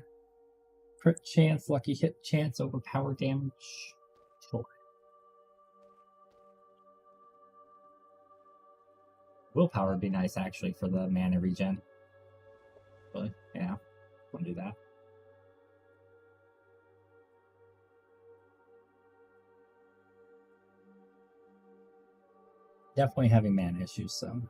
Crit chance, lucky hit chance, overpower damage. Sure. Willpower would be nice actually for the mana regen. Really? Yeah. Wanna do that. Definitely having mana issues, so.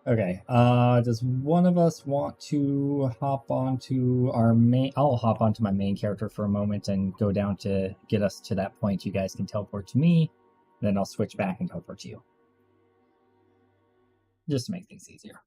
Okay, does one of us want to hop onto our main... I'll hop onto my main character for a moment and go down to get us to that point. You guys can teleport to me, then I'll switch back and teleport to you. Just to make things easier.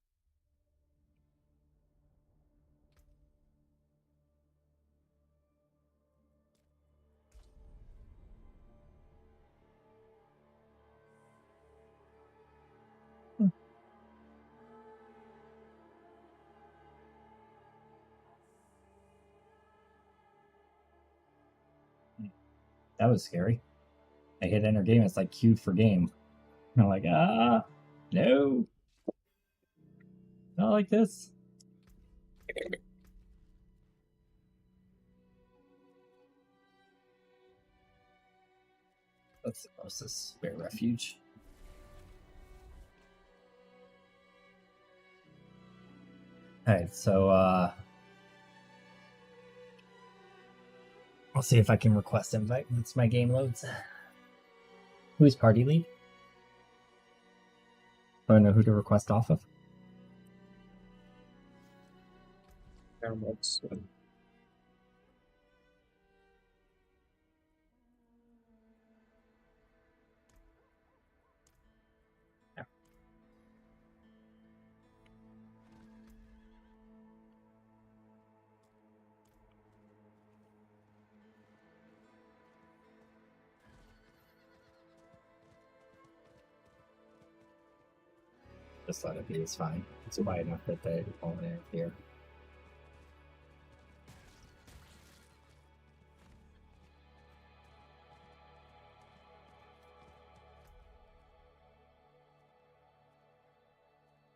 That was scary. I hit enter game, it's like queued for game. And I'm like, no. Not like this. That's the closest spare refuge. Alright, so I'll see if I can request invite once my game loads. Who's party lead? Do I know who to request off of? Just let it be, it's fine. It's wide enough that they won't interfere.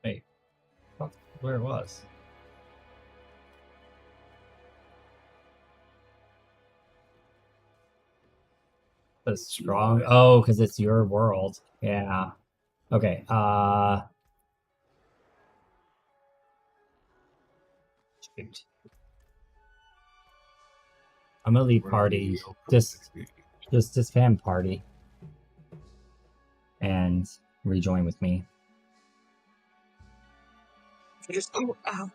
Wait, that's where it was. The strong. Oh, because it's your world. Yeah. Okay. Shoot. I'm gonna leave party. Just disband party. And rejoin with me. Just go out.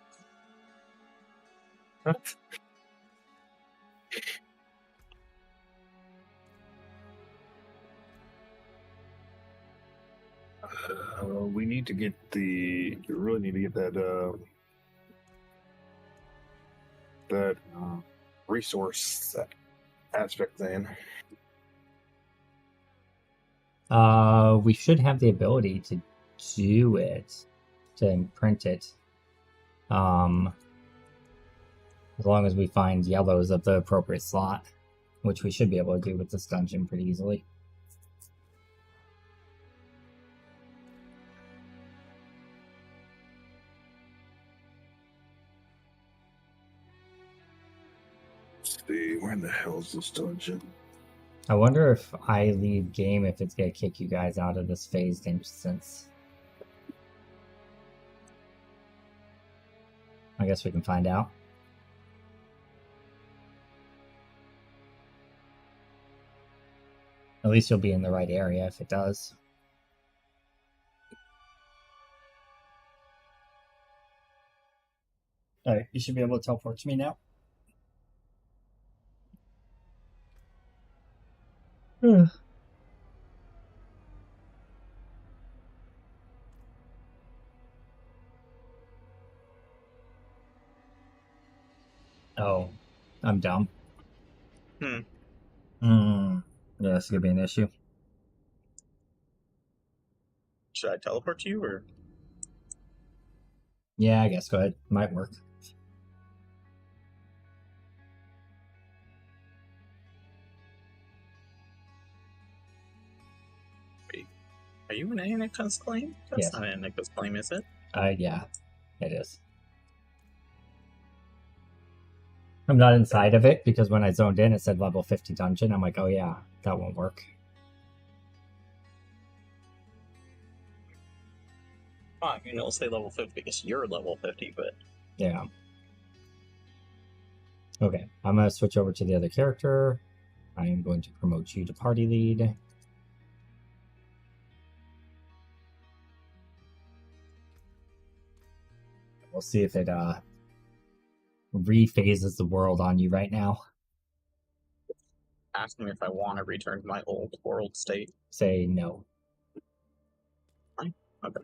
We need to get the. You really need to get that resource aspect thing. We should have the ability to do it, to imprint it. As long as we find yellows of the appropriate slot, which we should be able to do with this dungeon pretty easily. Let's see, where in the hell is this dungeon? I wonder if I leave game, if it's gonna kick you guys out of this phased instance. I guess we can find out. At least you'll be in the right area if it does. Alright, you should be able to teleport to me now. Oh, I'm dumb. Hmm. Yeah, this could be an issue. Should I teleport to you, or? Yeah, I guess go ahead. Might work. Wait, are you in Annika's claim? That's Yes. not Annika's claim, is it? Yeah, it is. I'm not inside of it because when I zoned in, it said level 50 dungeon. I'm like, oh yeah, that won't work. Fine, you know, it'll say level 50 because you're level 50, but Yeah. Okay, I'm going to switch over to the other character. I am going to promote you to party lead. We'll see if it rephases the world on you right now. ask me if I want to return to my old world state. Say no. Fine. Okay.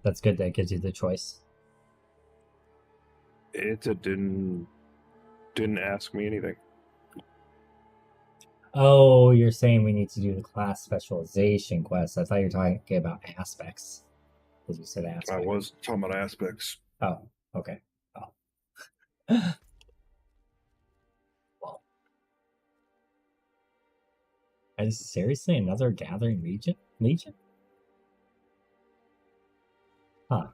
That's good. That gives you the choice. It didn't ask me anything. Oh, you're saying we need to do the class specialization quest. I thought you were talking about aspects. Because you said aspects. I was talking about aspects. Oh, okay. Oh. Well. Is seriously another gathering legion? Huh.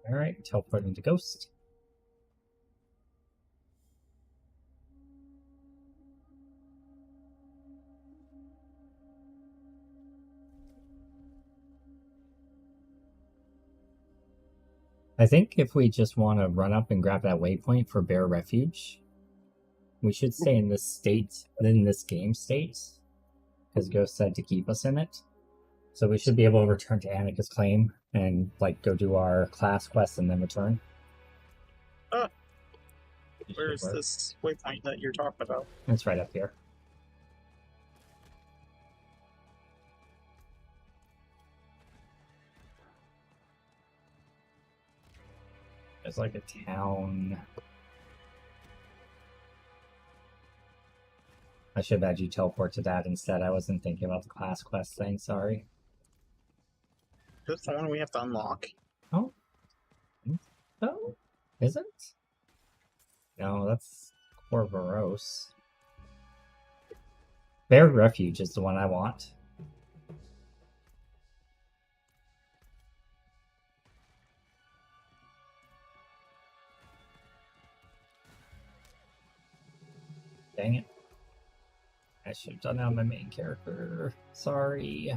Alright, teleporting to Ghost. I think if we just want to run up and grab that waypoint for Bear Refuge, we should stay in this state, in this game state, because Ghost said to keep us in it. So we should be able to return to Annika's claim and like go do our class quest and then return. Where's this waypoint that you're talking about? It's right up here. There's like a town. I should have had you teleport to that instead. I wasn't thinking about the class quest thing, sorry. Is this the one we have to unlock? Oh? Oh? Is it? No, that's Corvoros. Bear Refuge is the one I want. Dang it. I should have done that on my main character. Sorry.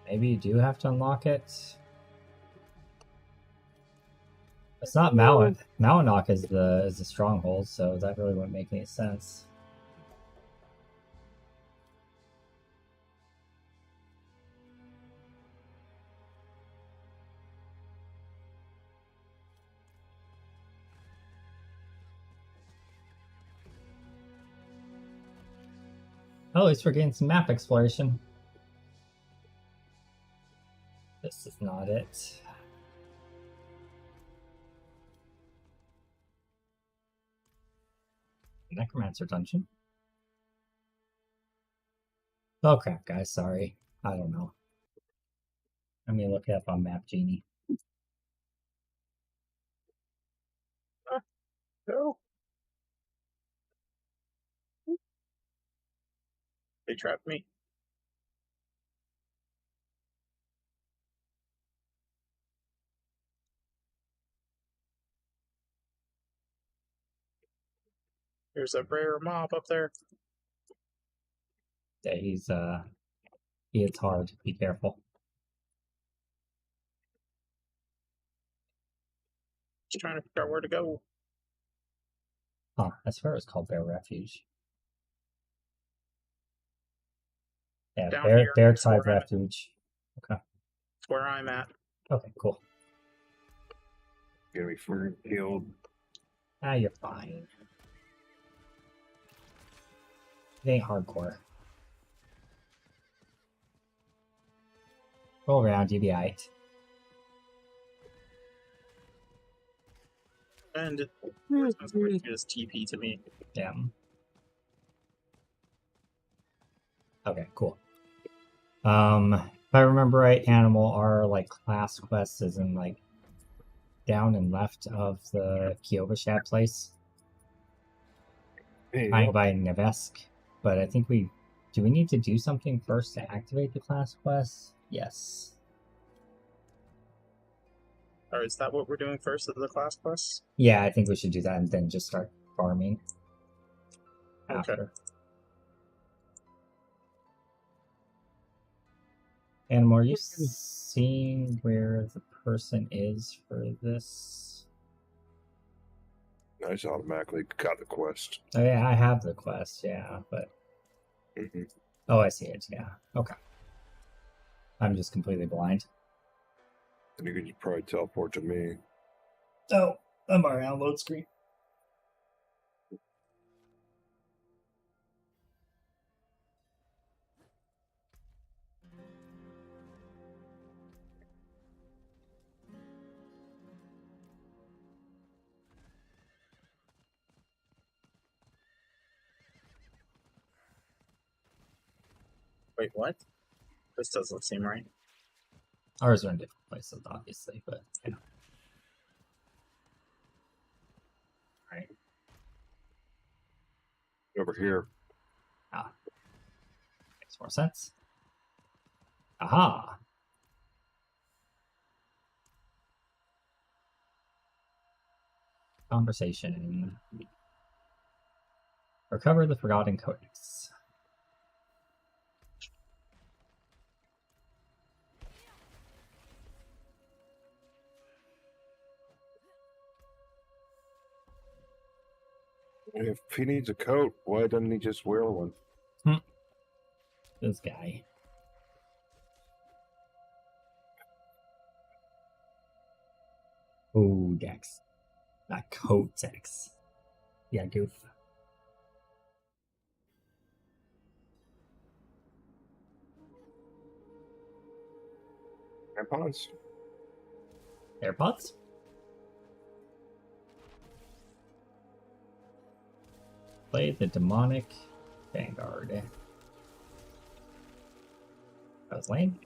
Maybe you do have to unlock it. It's not Malinock is the stronghold, so that really wouldn't make any sense. Oh, at least we're getting some map exploration. This is not it. Necromancer dungeon. Oh crap, guys, sorry. I don't know. Let me look it up on Map Genie. No. They trapped me. There's a rare mob up there. Yeah, he hits hard. Be careful. Just trying to figure out where to go. Huh, I swear it's called Bear Refuge. Yeah, Down here, Barracks that's where 5 I'm at. Refuge. Okay. That's where I'm at. Okay, cool. Gonna be freaking killed. Ah, you're fine. It ain't hardcore. Roll around, you'll be alright. And it's going to just TP to me. Damn. Okay, cool. If I remember right, Animal, our like class quest is in like down and left of the Kyovashad place. Hey, Kind by Nevesk. But I think do we need to do something first to activate the class quest? Yes. Or is that what we're doing first of the class quest? Yeah, I think we should do that and then just start farming after. Okay. Animal, are you seeing where the person is for this? I just automatically got the quest. Oh yeah, I have the quest, yeah, but Mm-hmm. oh, I see it, yeah. Okay. I'm just completely blind. And you can just probably teleport to me. Oh, I'm already on load screen. Wait, what? This doesn't seem right. Ours are in different places, obviously, but yeah. Right. Over here. Ah. Makes more sense. Aha! Conversation. Recover the Forgotten Codex. If he needs a coat, why doesn't he just wear one? This guy. Ooh, Dex. Not coat Dex. Yeah, goof. AirPods? AirPods? Play the demonic Vanguard. That was lame.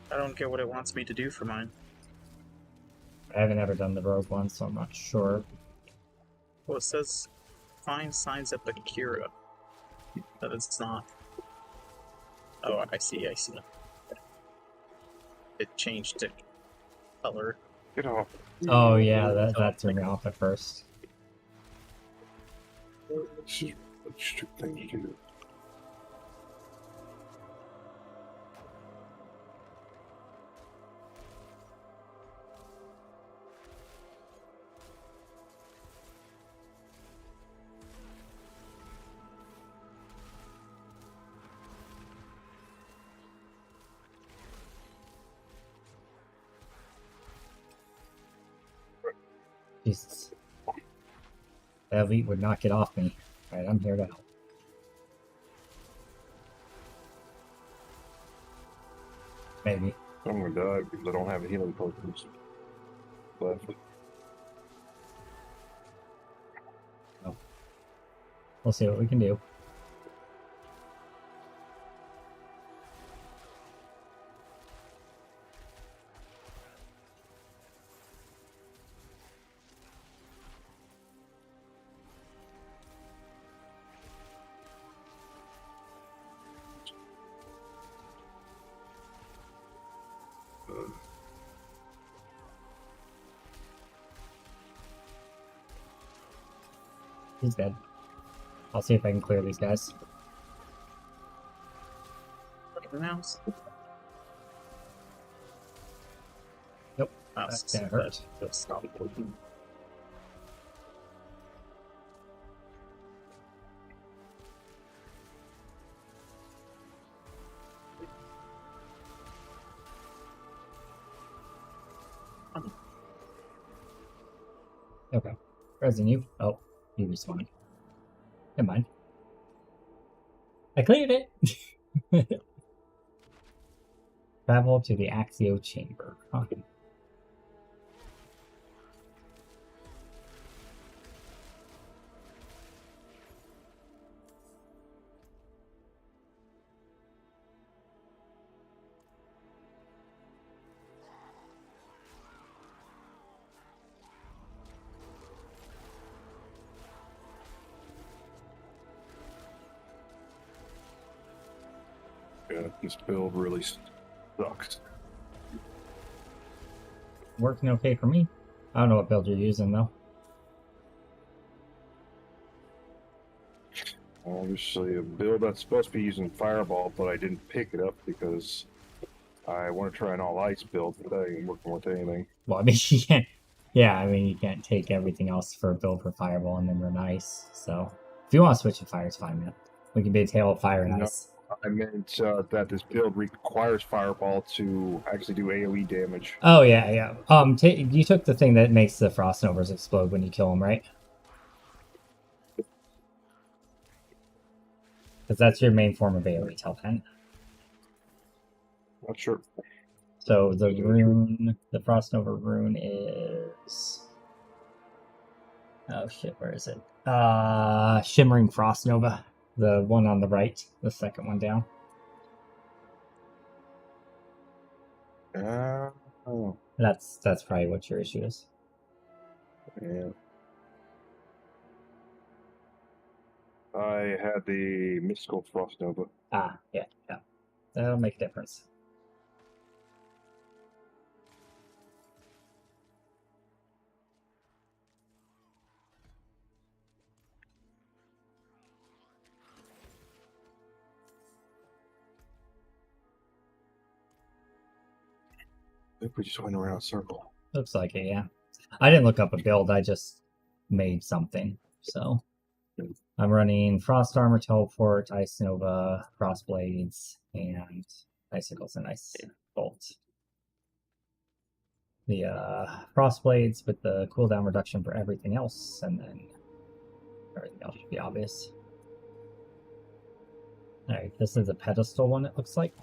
I don't get what it wants me to do for mine. I haven't ever done the rogue one, so I'm not sure. Well, it says find signs of Bakira. But it's not. Oh, I see. It changed to color. Get off. Oh yeah, that threw me off at first. This is a stupid thing to do. Jesus. That elite would not get off me. Alright, I'm here to help. Maybe. I'm gonna die because I don't have healing potions left. We'll see what we can do. He's dead. I'll see if I can clear these guys. Look at the mouse. Nope. Mouse That's gonna hurt. Stop. Okay. Resin, you. Oh, you respawned. Never mind. I cleared it! Travel to the Axio Chamber. Huh. Yeah, this build really sucks. Working okay for me. I don't know what build you're using, though. Obviously, a build that's supposed to be using Fireball, but I didn't pick it up because I want to try an all ice build, but that ain't working with anything. Well, I mean, you can't... Yeah, I mean, you can't take everything else for a build for Fireball and then run Ice, so... If you want to switch to Fire, it's fine, man. We can be a Tail of Fire and No. Ice. I meant that this build requires Fireball to actually do AoE damage. Oh, yeah, yeah. You took the thing that makes the Frost Novas explode when you kill them, right? Because that's your main form of AoE, Telpen. Not sure. So the rune, the Frost Nova rune is... Oh shit, where is it? Shimmering Frost Nova. The one on the right, the second one down. Oh, That's probably what your issue is. yeah. I had the Mystical Frost Nova. Ah, yeah, yeah. That'll make a difference. I think we just went around a circle. Looks like it, yeah. I didn't look up a build, I just made something. So I'm running Frost Armor, Teleport, Ice Nova, Frost Blades, and Icicles and Ice Bolt. The Frost Blades with the cooldown reduction for everything else, and then everything else should be obvious. Alright, this is a pedestal one, it looks like.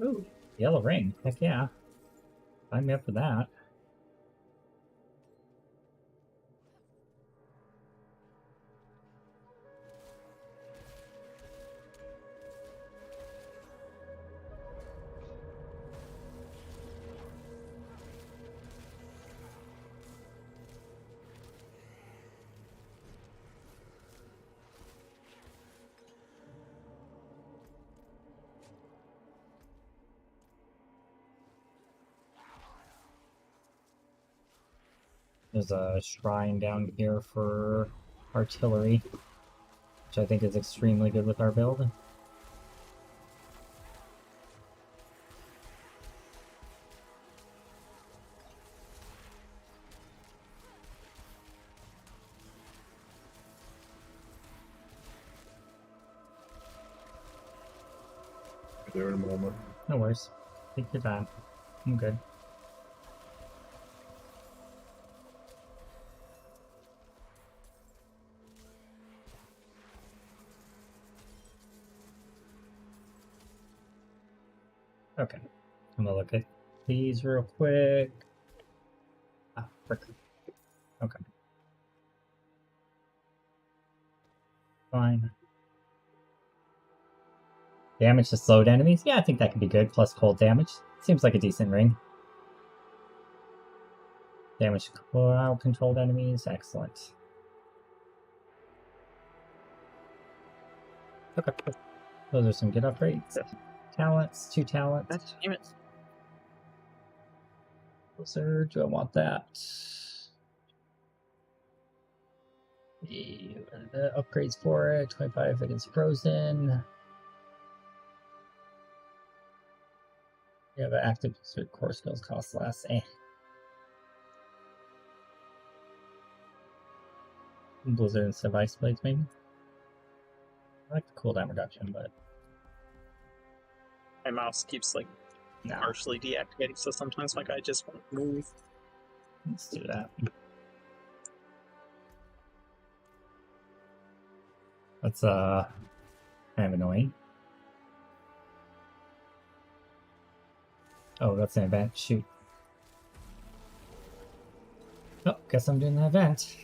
Ooh, yellow ring. Heck yeah. Sign me up for that. There's a shrine down here for artillery, which I think is extremely good with our build. there in a moment. No worries. Take your time. I'm good. Okay. I'm gonna look at these real quick. Ah, frick. Okay. Fine. Damage to slowed enemies? Yeah, I think that could be good. Plus cold damage. Seems like a decent ring. Damage to crowd controlled enemies. Excellent. Okay. Those are some good upgrades. Talents. 2 talents. God damn it. Closer. Do I want that? The upgrades for it. 25 against frozen. Yeah, the active core skills cost less. Blizzard instead of Ice Blades, maybe? I like the cooldown reduction, but My mouse keeps like no. partially deactivating, so sometimes my guy just won't move. Let's do that. That's kind of annoying. Oh, that's an event. Shoot. Oh, guess I'm doing the event.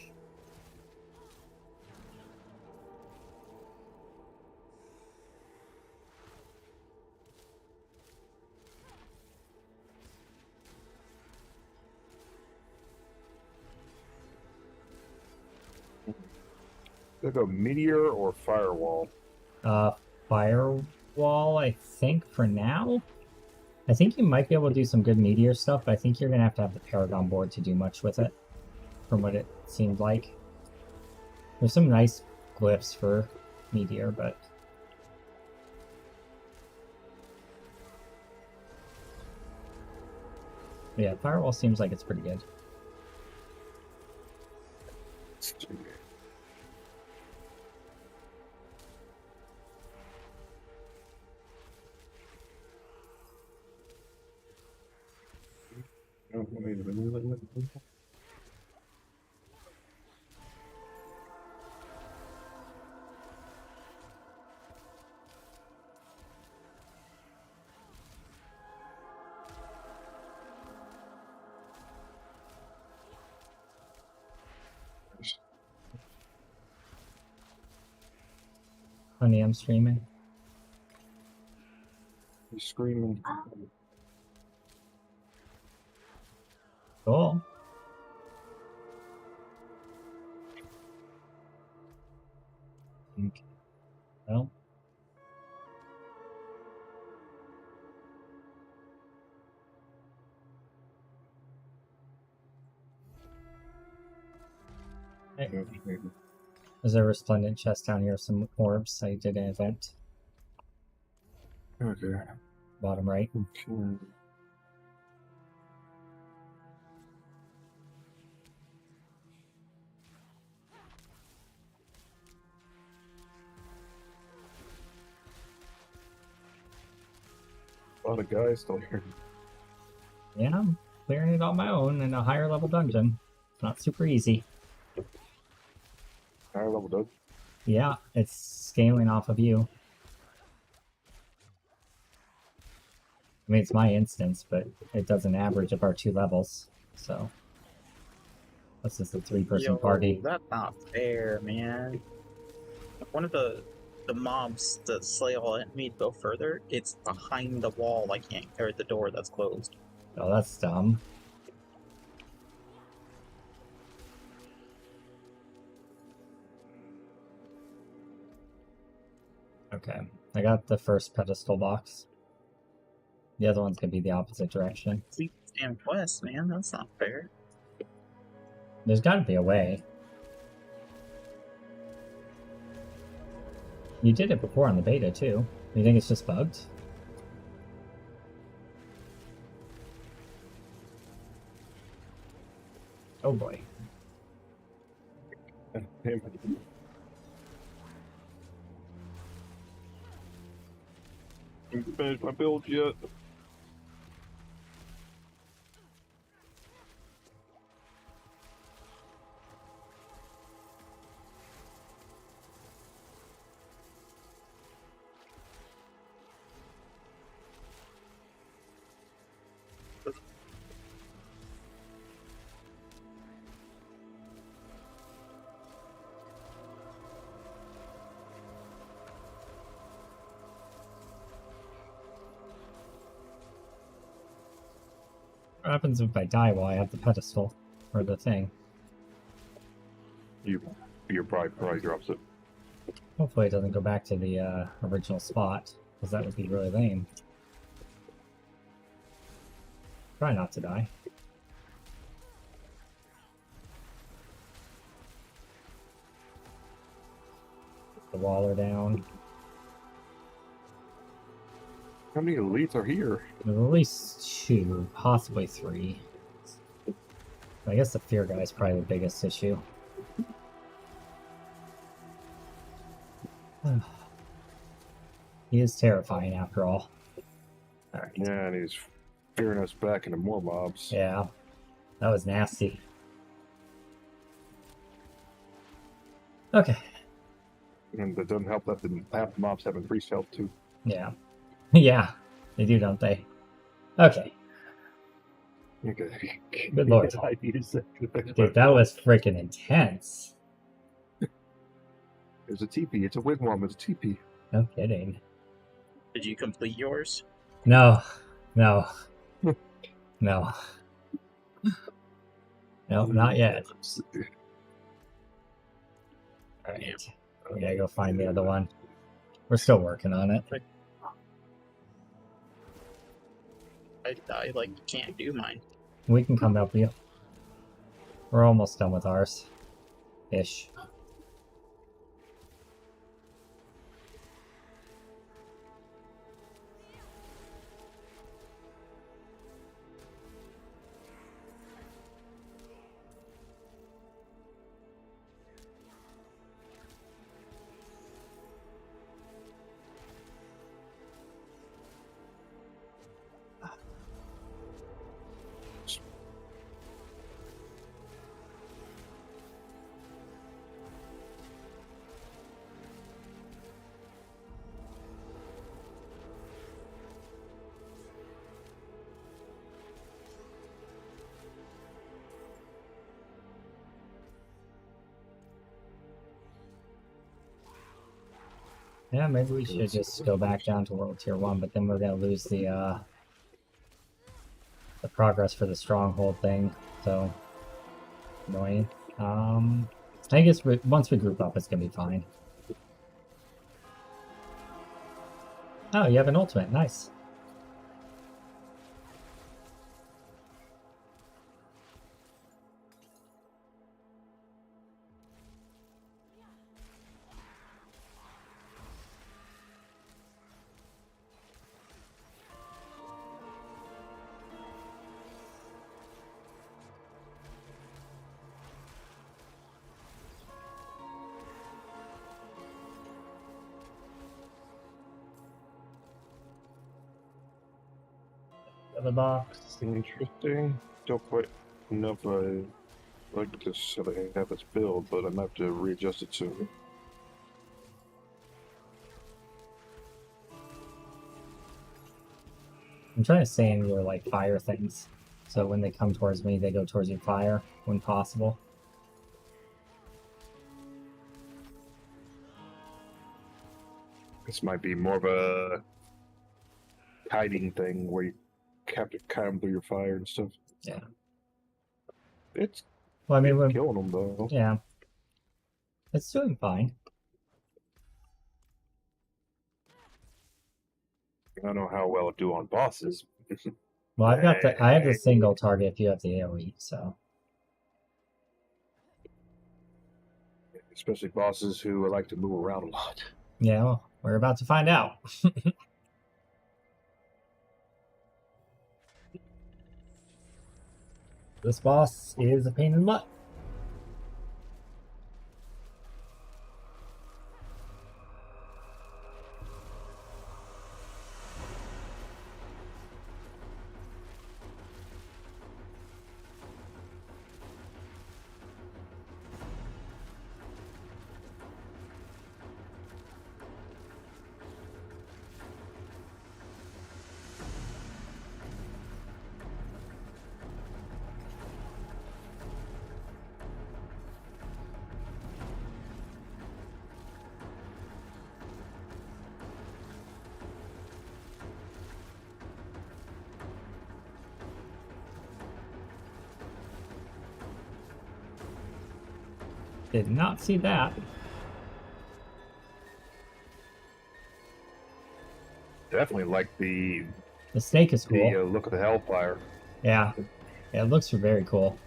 Like a meteor or firewall. Firewall, I think, for now. I think you might be able to do some good meteor stuff, but I think you're going to have the Paragon board to do much with it, from what it seemed like. There's some nice glyphs for meteor, but... yeah, firewall seems like it's pretty good. Oh, wait a minute. Honey, I'm streaming. You're screaming. Cool. Okay. Well. Hey. There's a resplendent chest down here, some orbs. I did an event. Okay. Bottom right. Okay. A lot of guys still here. Yeah, I'm clearing it on my own in a higher level dungeon. It's not super easy. Higher level dog. Yeah, it's scaling off of you. I mean, it's my instance, but it does an average of our 2 levels, so... This is a 3-person party. That's not fair, man. One of the mobs that slay all enemies go further, it's behind the wall. I can't carry the door that's closed. Oh, that's dumb. Okay, I got the first pedestal box. The other one's gonna be the opposite direction. Complete damn quest, man. That's not fair. There's gotta be a way. You did it before on the beta, too. You think it's just bugged? Oh boy. Haven't finished my build yet. What happens if I die while I have the pedestal or the thing? Your probably drops it. Hopefully it doesn't go back to the original spot, because that would be really lame. Try not to die. The waller down. How many elites are here? There's at least 2, possibly 3. I guess the fear guy is probably the biggest issue. He is terrifying after all. Alright. Yeah, and he's fearing us back into more mobs. Yeah. That was nasty. Okay. And it doesn't help that half the mobs have increased health too. Yeah. Yeah. They do, don't they? Okay. Okay. Good lord. Dude, that was freaking intense. It's a TP. It's a wigwam. It's a TP. No kidding. Did you complete yours? No. No. No. No, not yet. Alright. We gotta go find the other one. We're still working on it. I like can't do mine. We can come help you. We're almost done with ours. Ish. Yeah, maybe we should just go back down to World Tier 1, but then we're gonna lose the progress for the stronghold thing, so annoying. I guess once we group up, it's gonna be fine. Oh, you have an ultimate, nice. The box. Interesting. Don't quite know if I like this how they have this build, but I might have to readjust it soon. I'm trying to stay in your like fire things, so when they come towards me, they go towards your fire when possible. This might be more of a hiding thing where you have to kite them through your fire and stuff. Yeah. It's Well, I mean, when, killing them though. yeah, it's doing fine. I don't know how well it do on bosses. Well, I have the single target if you have the AoE, so Especially bosses who like to move around a lot. yeah, well, we're about to find out. This boss is a pain in the butt. Did not see that. Definitely like the The snake is cool. look of the Hellfire. Yeah, it looks very cool.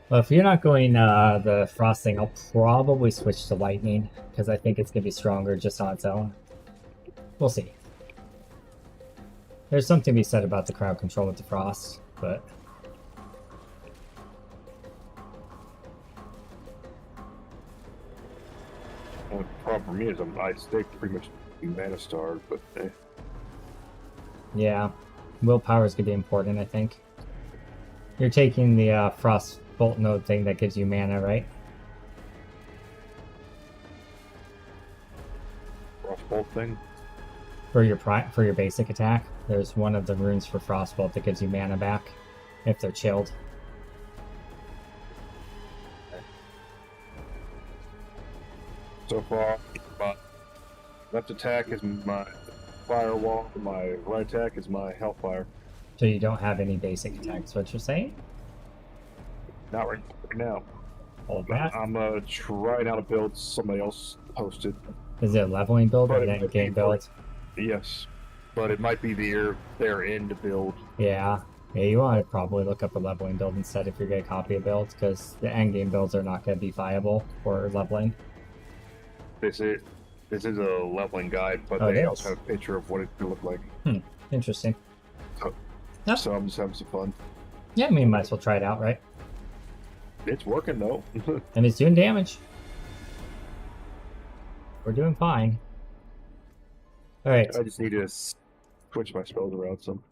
Well, if you're not going the frost thing, I'll probably switch to lightning because I think it's gonna be stronger just on its own. We'll see. There's something to be said about the crowd control with the frost, but Well, the problem for me is I stay pretty much mana starved, but yeah, willpower is gonna be important, I think. You're taking the frost bolt node thing that gives you mana, right? Frostbolt thing. For your basic attack, there's one of the runes for frostbolt that gives you mana back if they're chilled. So far, my left attack is my firewall, my right attack is my Hellfire. So you don't have any basic attacks, what you're saying? Not right now. Hold that. I'm trying out a build somebody else posted. Is it a leveling build or But an it end might game be build? Yes, but it might be their end build. Yeah. Yeah, you want to probably look up a leveling build instead if you're going to copy a build, because the end game builds are not going to be viable for leveling. This is a leveling guide, but Oh, they it also is? have a picture of what it could look like. Interesting. So, Yeah. so I'm just having some fun. Yeah, I mean, might as well try it out, right? It's working though. And it's doing damage. We're doing fine. Alright, I just need to switch my spells around some.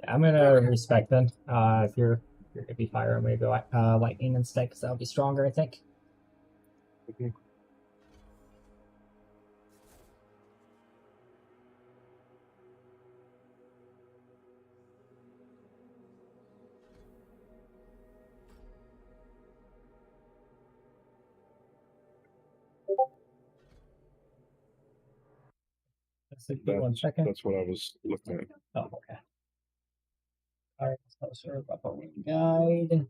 I'm going to respect then. If you're going to be fire, I'm going to go lightning instead, because that'll be stronger, I think. Mhm. Give me 1 second. That's what I was looking at. Oh, okay. Alright, so sort of a guide.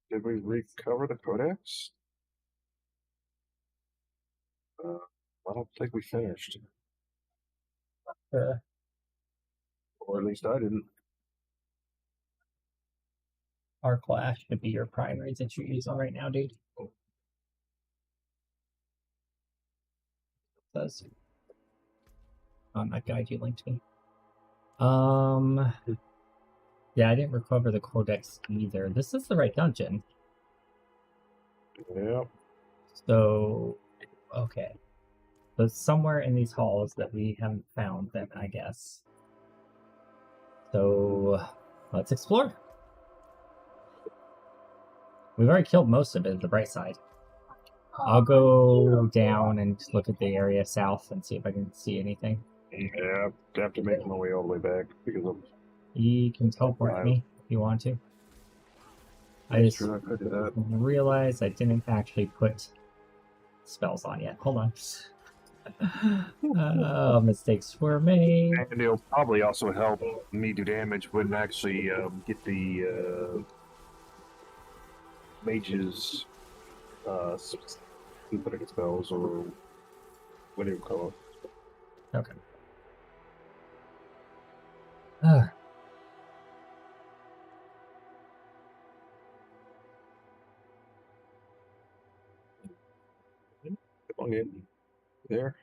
Did we recover the codex? I don't think we finished, Sure. or at least I didn't. Our class should be your primaries that you're using right now, dude. Says on that guide you linked me. Yeah, I didn't recover the codex either. This is the right dungeon. Yeah. So, okay. So it's somewhere in these halls that we haven't found then, I guess. So, let's explore. We've already killed most of it, the bright side. I'll go down and look at the area south and see if I can see anything. Yeah, I have to make my way all the way back because I'm You can teleport me if you want to. I just sure I could do that. realized I didn't actually put spells on yet. Hold on. Mistakes were made. And it'll probably also help me do damage when I actually get the mages putting spells or what do you call it? Okay. Come on in. There.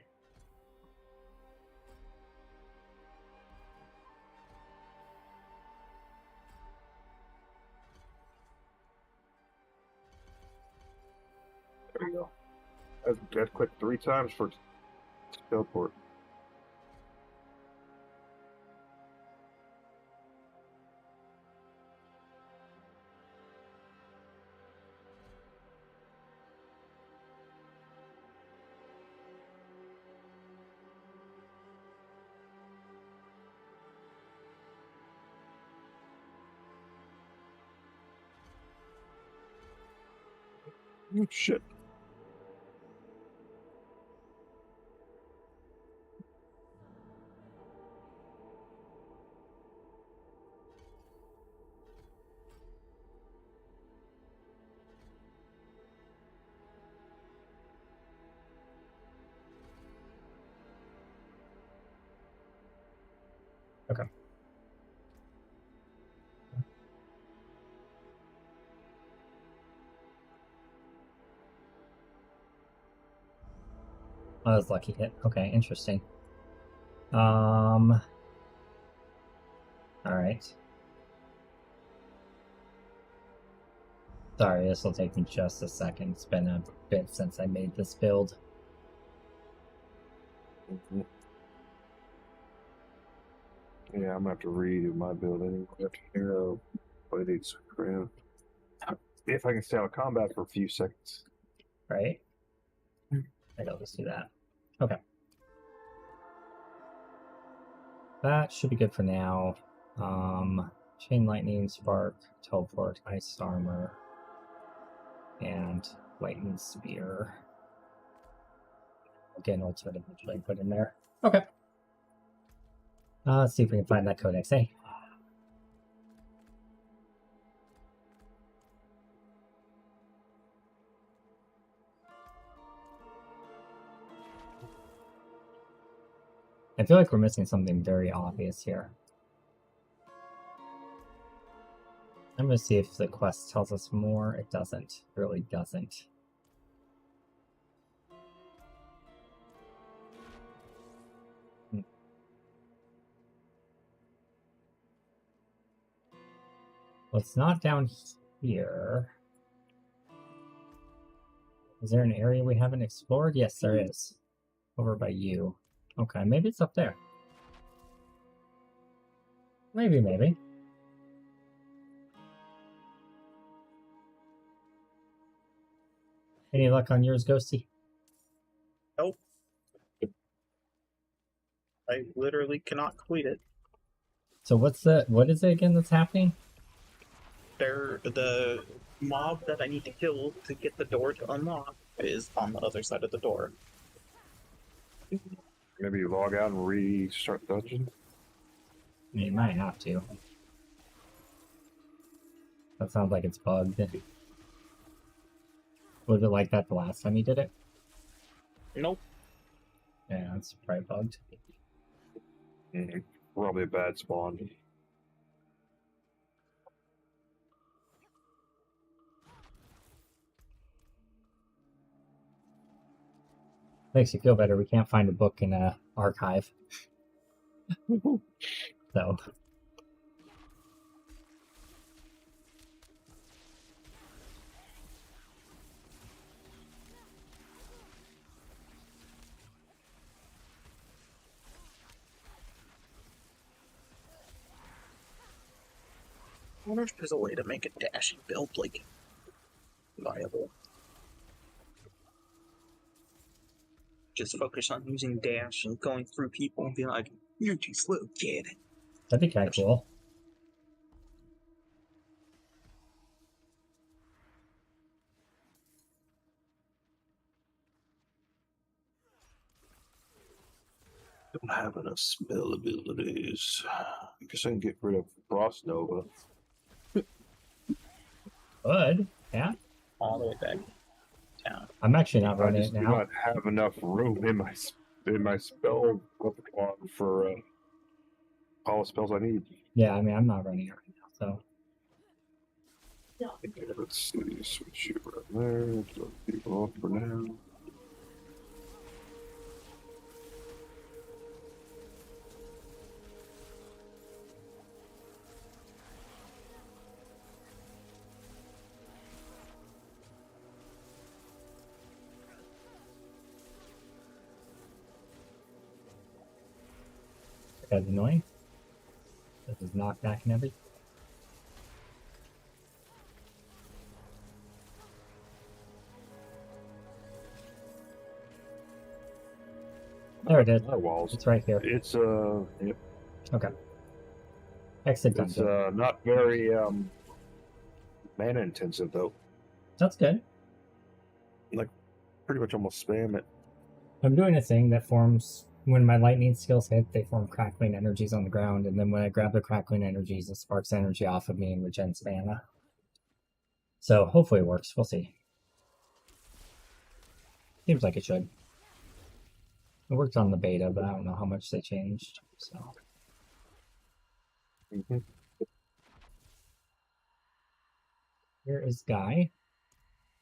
There we go. I've clicked 3 times for teleport. Oh, shit. Okay. Oh, that was a lucky hit. Okay, interesting. Alright. Sorry, this will take me just a second. It's been a bit since I made this build. Yeah, I'm gonna have to redo my build anyway. Hero, but it's crap. If I can stay out of combat for a few seconds. Right? I think I'll just do that. Okay. That should be good for now. Chain Lightning, Spark, Teleport, Ice Armor, and Lightning Spear. Again, ultimate eventually put in there. Okay. Let's see if we can find that Codex A. I feel like we're missing something very obvious here. I'm going to see if the quest tells us more. It doesn't. It really doesn't. Well, it's not down here. Is there an area we haven't explored? Yes, there is. Over by you. Okay, maybe it's up there. Maybe. Any luck on yours, Ghosty? Nope. I literally cannot complete it. So what is it again that's happening? The mob that I need to kill to get the door to unlock is on the other side of the door. Maybe you log out and restart the dungeon. I mean, you might have to. That sounds like it's bugged. Was it like that the last time you did it? Nope. Yeah, it's probably bugged. Probably a bad spawn. Makes you feel better. We can't find a book in a archive. So. I wonder if there's a way to make a dashing build, like, viable. Just focus on using dash and going through people and be like, you're too slow, kid. That'd be kind of cool. Don't have enough spell abilities. I guess I can get rid of Frost Nova. Good. Yeah. All the way back down. I'm actually not running I it just do now. not have enough room in my spell repertoire for all the spells I need. Yeah, I mean, I'm not running it right now, so. Okay, let's see. Switch you right there. Throw people off for now. That's annoying. This is knockback and everything. There it is. Walls. It's right here. It's yep. Okay. Exit It's dungeon. not very mana intensive though. That's good. Pretty much almost spam it. I'm doing a thing that forms when my lightning skills hit, they form crackling energies on the ground, and then when I grab the crackling energies, it sparks energy off of me and regens mana. So hopefully it works. We'll see. Seems like it should. It worked on the beta, but I don't know how much they changed. So Mm-hmm. Here is Guy.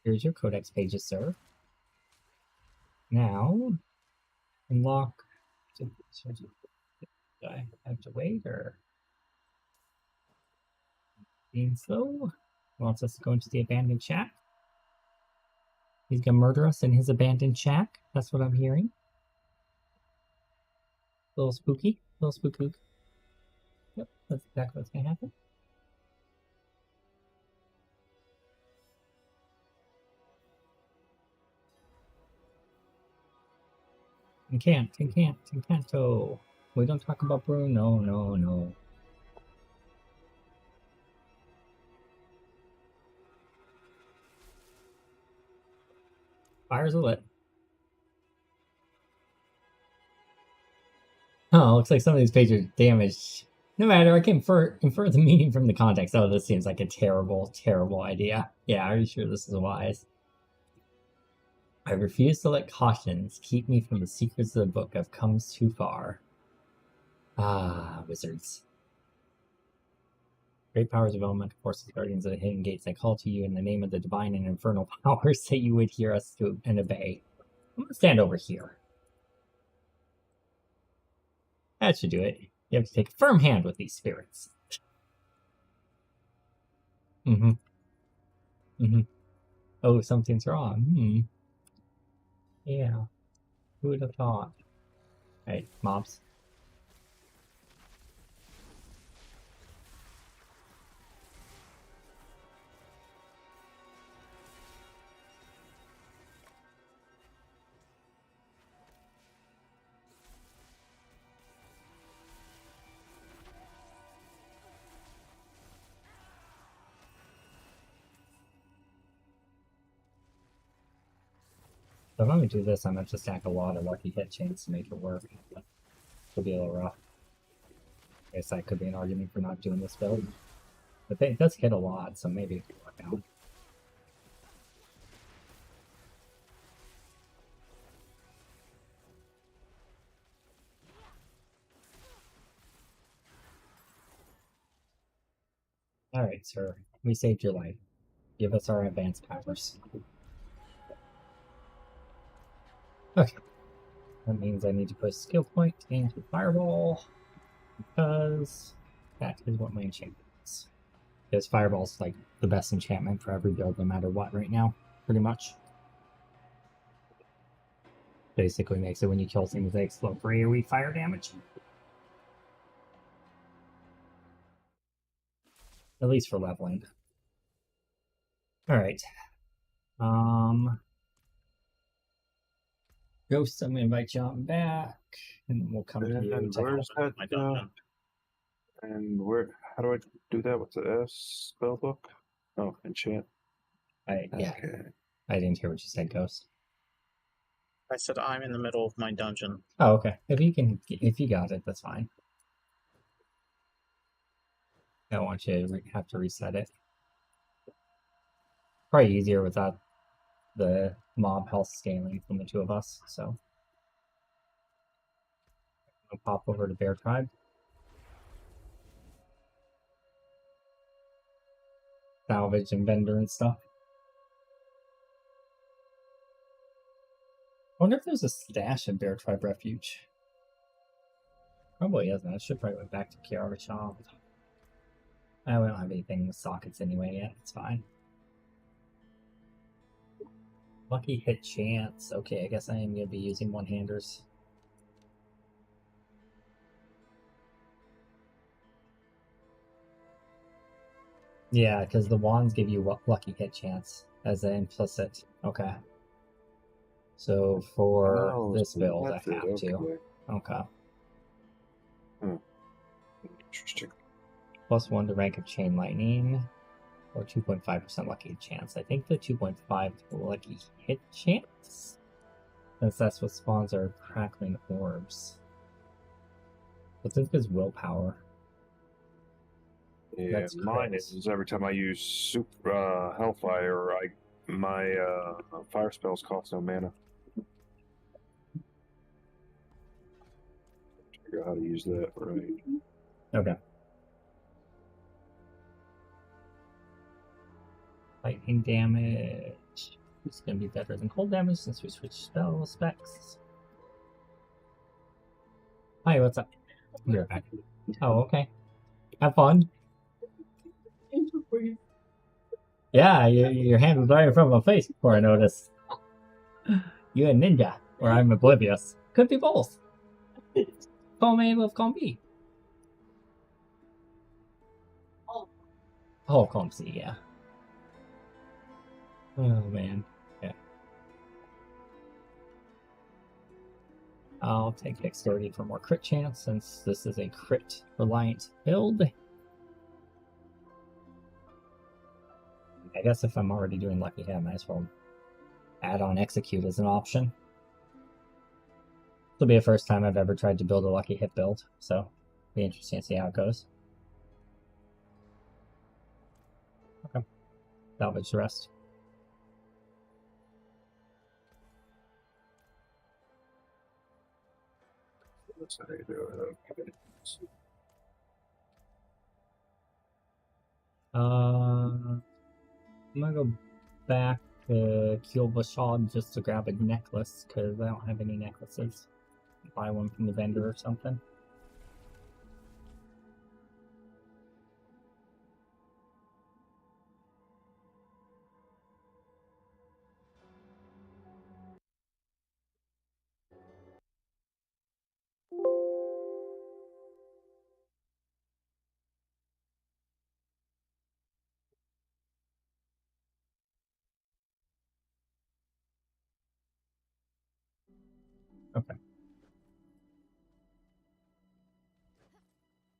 Here's your codex pages, sir. Now, unlock. Do I have to wait or? Being slow. Wants us to go into the abandoned shack. He's gonna murder us in his abandoned shack. That's what I'm hearing. A little spooky. A little spook. Yep, that's exactly what's gonna happen. Encanto. We don't talk about Bruno. No. Fires are lit. Oh, looks like some of these pages are damaged. No matter, I can infer the meaning from the context. Oh, this seems like a terrible, terrible idea. Yeah, are you sure this is wise? I refuse to let cautions keep me from the secrets of the book. I've come too far. Ah, wizards. Great powers of elemental forces, guardians of the hidden gates, I call to you in the name of the divine and infernal powers that you would hear us to and obey. I'm gonna stand over here. That should do it. You have to take a firm hand with these spirits. Oh, something's wrong. Yeah. Who would have thought? Right, mobs. So if I'm gonna do this, I'm gonna have to stack a lot of lucky hit chains to make it work. It'll be a little rough. I guess that could be an argument for not doing this build. But it does hit a lot, so maybe it could work out. Alright, sir. We saved your life. Give us our advanced powers. Okay. That means I need to put a skill point into Fireball, because that is what my enchantment is. Because Fireball's like the best enchantment for every build, no matter what right now, pretty much. Basically makes it when you kill things, they explode for AoE fire damage. At least for leveling. Alright. Ghost, I'm gonna invite you on back, and then we'll come to you. And where's that? And where? How do I do that with the S spell book? Oh, enchant. Yeah. Okay. I didn't hear what you said, Ghost. I said I'm in the middle of my dungeon. Oh, okay. If you got it, that's fine. I don't want you to have to reset it. Probably easier without the mob health scaling from the two of us, so. I'll pop over to Bear Tribe. Salvage and vendor and stuff. I wonder if there's a stash in Bear Tribe Refuge. Probably isn't. I should probably go back to Kiara Shop. I don't have anything with sockets anyway yet. It's fine. Lucky hit chance. Okay, I guess I am going to be using one-handers. Yeah, because the wands give you lucky hit chance as an implicit. Okay. So for this build, I have to. Okay. Interesting. +1 to rank of Chain Lightning, or 2.5% lucky hit chance. I think the 2.5 lucky hit chance, since that's what spawns our crackling orbs. But this is willpower. Yeah, That's mine close. is every time I use super Hellfire, my fire spells cost no mana. Figure out how to use that right. Okay. Lightning damage. It's gonna be better than cold damage since we switched spell specs. Hi, what's up? You're back. Oh, okay. Have fun. Yeah, your hand was right in front of my face before I noticed. You a ninja, or I'm oblivious. Could be both. Call me with call me. Oh, call C, yeah. Oh man. Yeah. I'll take dexterity for more crit chance since this is a crit reliant build. I guess if I'm already doing lucky hit, I might as well add on execute as an option. This will be the first time I've ever tried to build a lucky hit build, so it'll be interesting to see how it goes. Okay. Salvage the rest. That's how you do it. Okay. I'm gonna go back to Kyobashad just to grab a necklace, because I don't have any necklaces. Buy one from the vendor or something. Okay.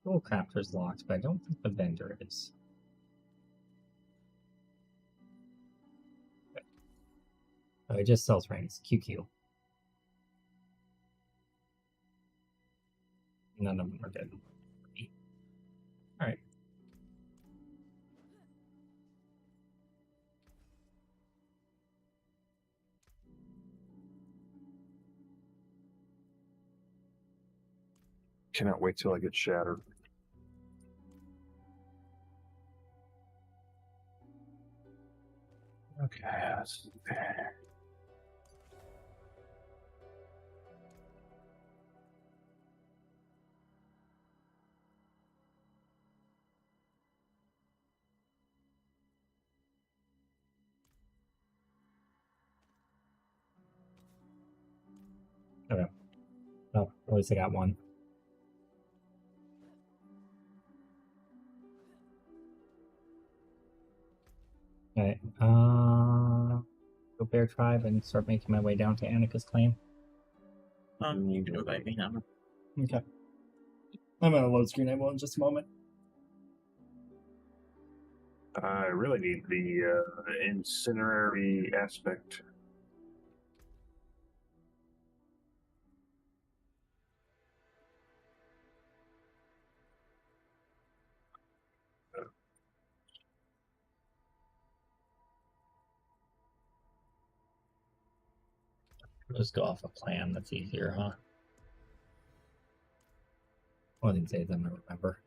Tool crafter's locked, but I don't think the vendor is. Okay. Oh, it just sells rings. QQ. None of them are good. Alright. Cannot wait till I get shattered. Okay, that's there. Okay. Oh, at least I got one. Alright, go Bear Tribe and start making my way down to Annika's claim. You can invite me now. Okay. I'm gonna load screen able in just a moment. I really need the incinerary aspect. Just go off a plan, that's easier, huh? One of these days I'm gonna remember.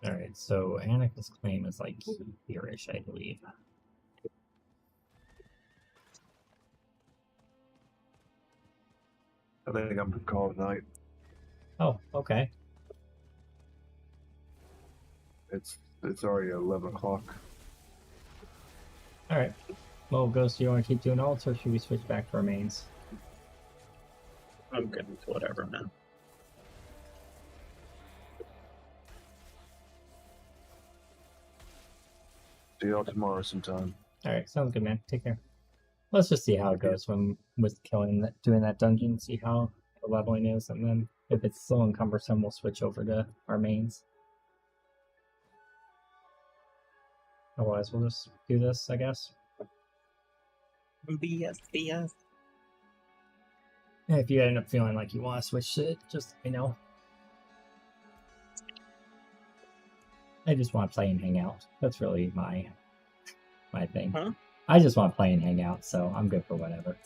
Alright, so Annika's claim is like here-ish, I believe. I think I'm gonna call it a night. Oh, okay. It's already 11 o'clock. Alright. Well, Ghost, do you want to keep doing alts, or should we switch back to our mains? I'm good with whatever, man. See y'all tomorrow sometime. Alright, sounds good, man. Take care. Let's just see how it goes when with doing that dungeon, see how the leveling is, and then if it's slow and cumbersome, we'll switch over to our mains. Otherwise, we'll just do this, I guess. BS. Yeah, if you end up feeling like you want to switch it, just let me know. I just want to play and hang out. That's really my thing. Huh? I just want to play and hang out, so I'm good for whatever.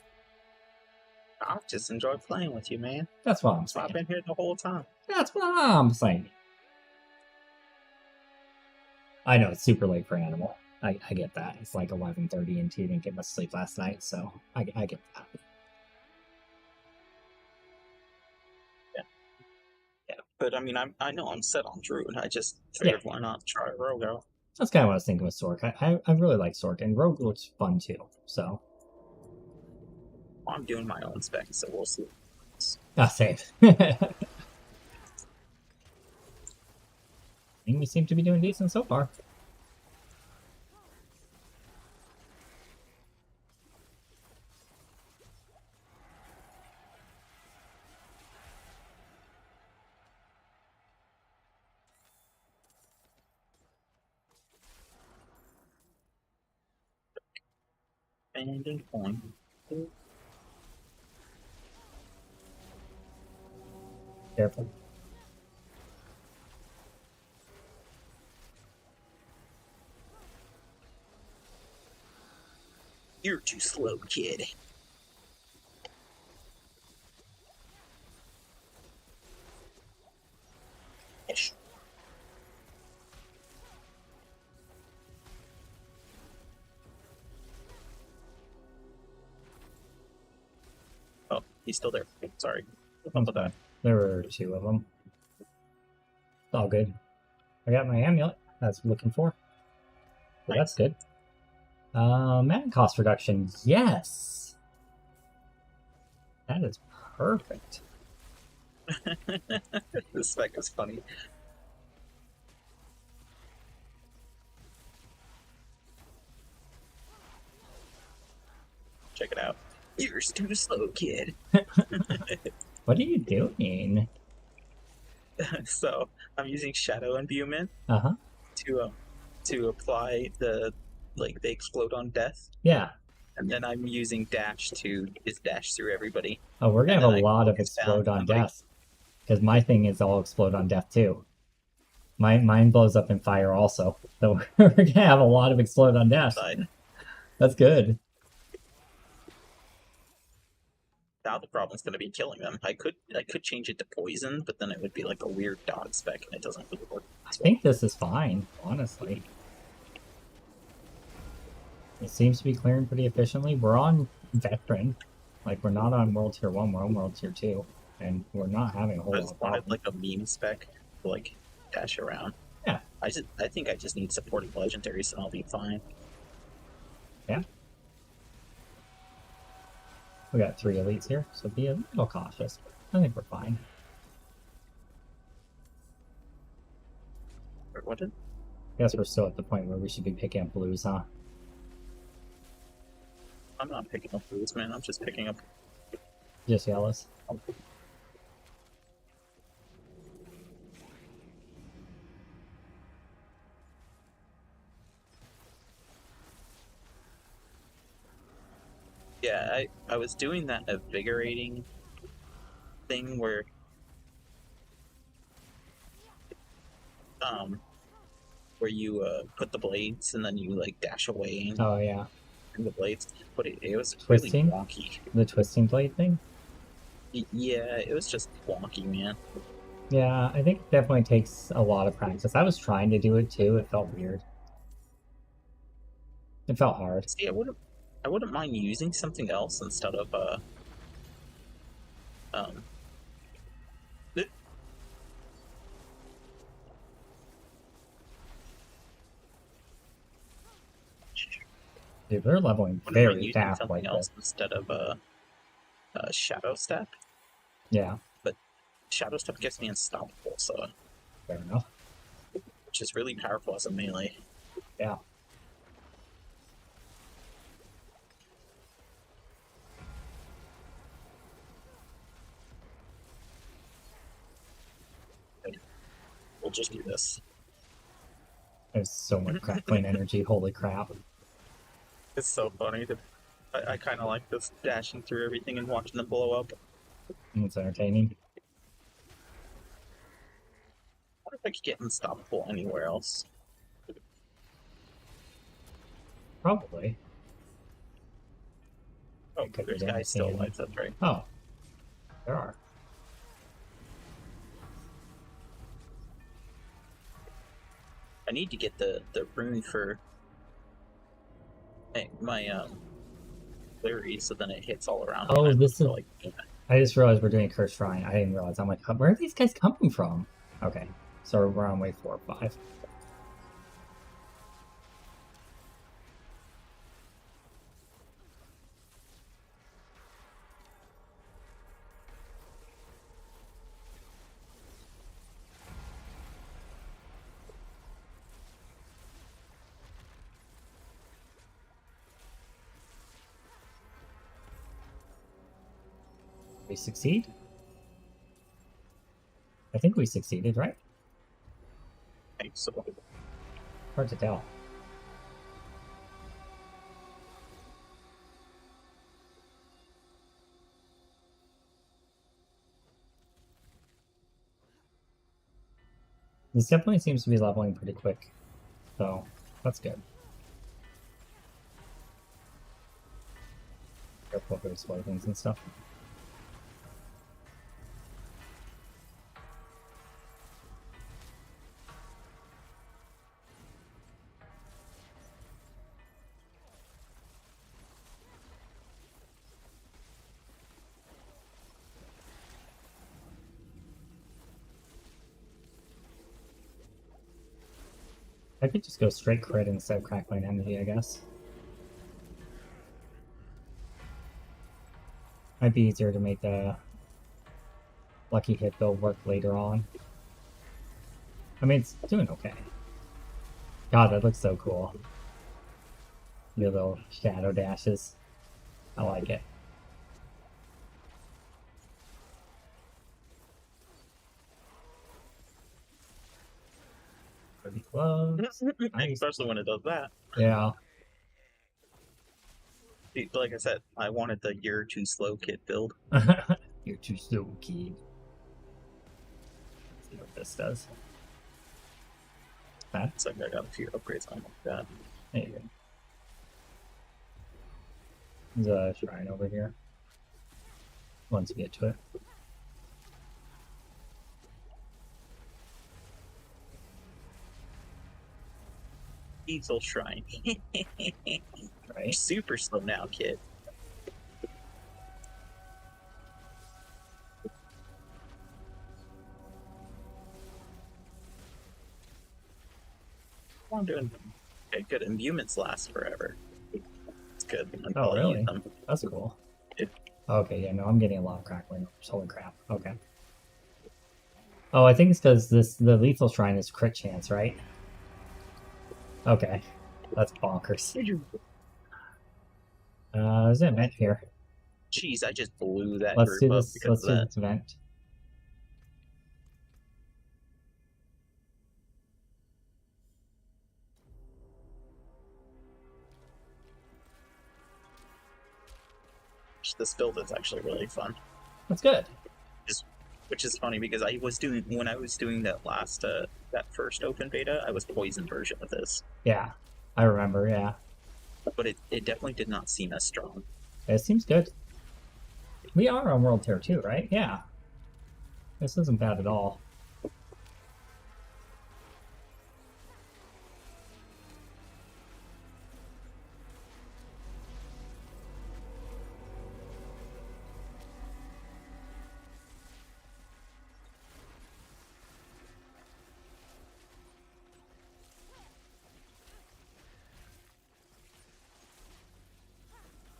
I just enjoy playing with you, man. That's what I'm That's why I've saying. been here the whole time. That's what I'm saying. I know it's super late for Animal. I get that. It's like 11:30 and you didn't get much sleep last night, so I get that. Yeah, but I mean, I know I'm set on Druid. I just figured why not try Rogue out. That's kind of what I was thinking with Sork. I really like Sork, and Rogue looks fun too. So I'm doing my own spec, so we'll see. same. I think we seem to be doing decent so far. Ending point. Careful. You're too slow, kid. Ish. Oh, he's still there. Sorry. What's up with that? There were 2 of them. It's all good. I got my amulet. That's what I'm looking for. So Nice. that's good. Mana cost reduction. Yes! That is perfect. This spec is funny. Check it out. You're too slow, kid. What are you doing? So I'm using Shadow Imbuement Uh-huh. to apply the they explode on death, Yeah. and then I'm using Dash to just dash through everybody. Oh, we're gonna And have then a I lot of focus down explode on somebody. death. Because my thing is all explode on death too. Mine blows up in fire also. So we're gonna have a lot of explode on death. Side. That's good. Now the problem's going to be killing them. I could change it to poison, but then it would be like a weird dodge spec, and it doesn't really work. I think this is fine, honestly. It seems to be clearing pretty efficiently. We're on veteran. Like, we're not on World Tier 1, we're on World Tier 2. And we're not having a whole I lot just of wanted problems. like a meme spec to like dash around. Yeah. I think I just need supporting legendaries, and I'll be fine. Yeah. We got 3 elites here, so be a little cautious. I think we're fine. Or what did? Guess we're still at the point where we should be picking up blues, huh? I'm not picking up blues, man. I'm just picking up. Just yellows. Yeah, I was doing that invigorating thing where you put the blades and then you like dash away and Oh yeah. the blades, but it was Twisting? really wonky. The twisting blade thing? Yeah, it was just wonky, man. Yeah, I think it definitely takes a lot of practice. I was trying to do it too, it felt weird. It felt hard. See, I wouldn't mind using something else instead of Dude, they're leveling wouldn't mind very using fast something like else this. instead of Shadow Step. Yeah, Shadow Step gets me unstoppable, so fair enough. which is really powerful as a melee. Yeah. We'll just do this. There's so much crackling energy, holy crap. It's so funny. I kind of like this dashing through everything and watching them blow up. It's entertaining. I wonder if I could get unstoppable anywhere else. Probably. Oh, Could be there's down guys still here. alive, that's right. Oh, there are. I need to get the rune for my Larry, so then it hits all around. Oh, me. this is. Like, I just realized we're doing Cursed Shrine. I didn't realize. I'm like, where are these guys coming from? Okay, so we're on wave 4 or 5. We succeed? I think we succeeded, right? so Hard to tell. This definitely seems to be leveling pretty quick, so that's good. Careful for explosions and stuff. I could just go straight crit instead of crackling energy, I guess. Might be easier to make the lucky hit build work later on. I mean, it's doing okay. God, that looks so cool. Your little shadow dashes. I like it. Pretty close. Nice. especially when it does that. Yeah. Like I said, I wanted the "you're too slow" kit build. You're too slow, kid. Let's see what this does. That. It's like I got a few upgrades on like that. There you go. There's a shrine over here. Once you get to it. Easel Shrine. Right? Super slow now, kid. I'm doing okay. Good. Imbuements last forever. It's good. Oh, I really? use them. That's cool. Yeah. Okay, yeah, no, I'm getting a lot of crackling. Holy crap. Okay. Oh, I think it's because the lethal shrine is crit chance, right? Okay. That's bonkers. There's an event here. Jeez, I just blew that Let's group do up this. because Let's of do that. this event. This build is actually really fun. That's good. Which is funny because I was doing when I was doing that last that first open beta, I was poison version of this. Yeah, I remember. Yeah, But it definitely did not seem as strong. it seems good. We are on World Tier 2, right? Yeah. This isn't bad at all.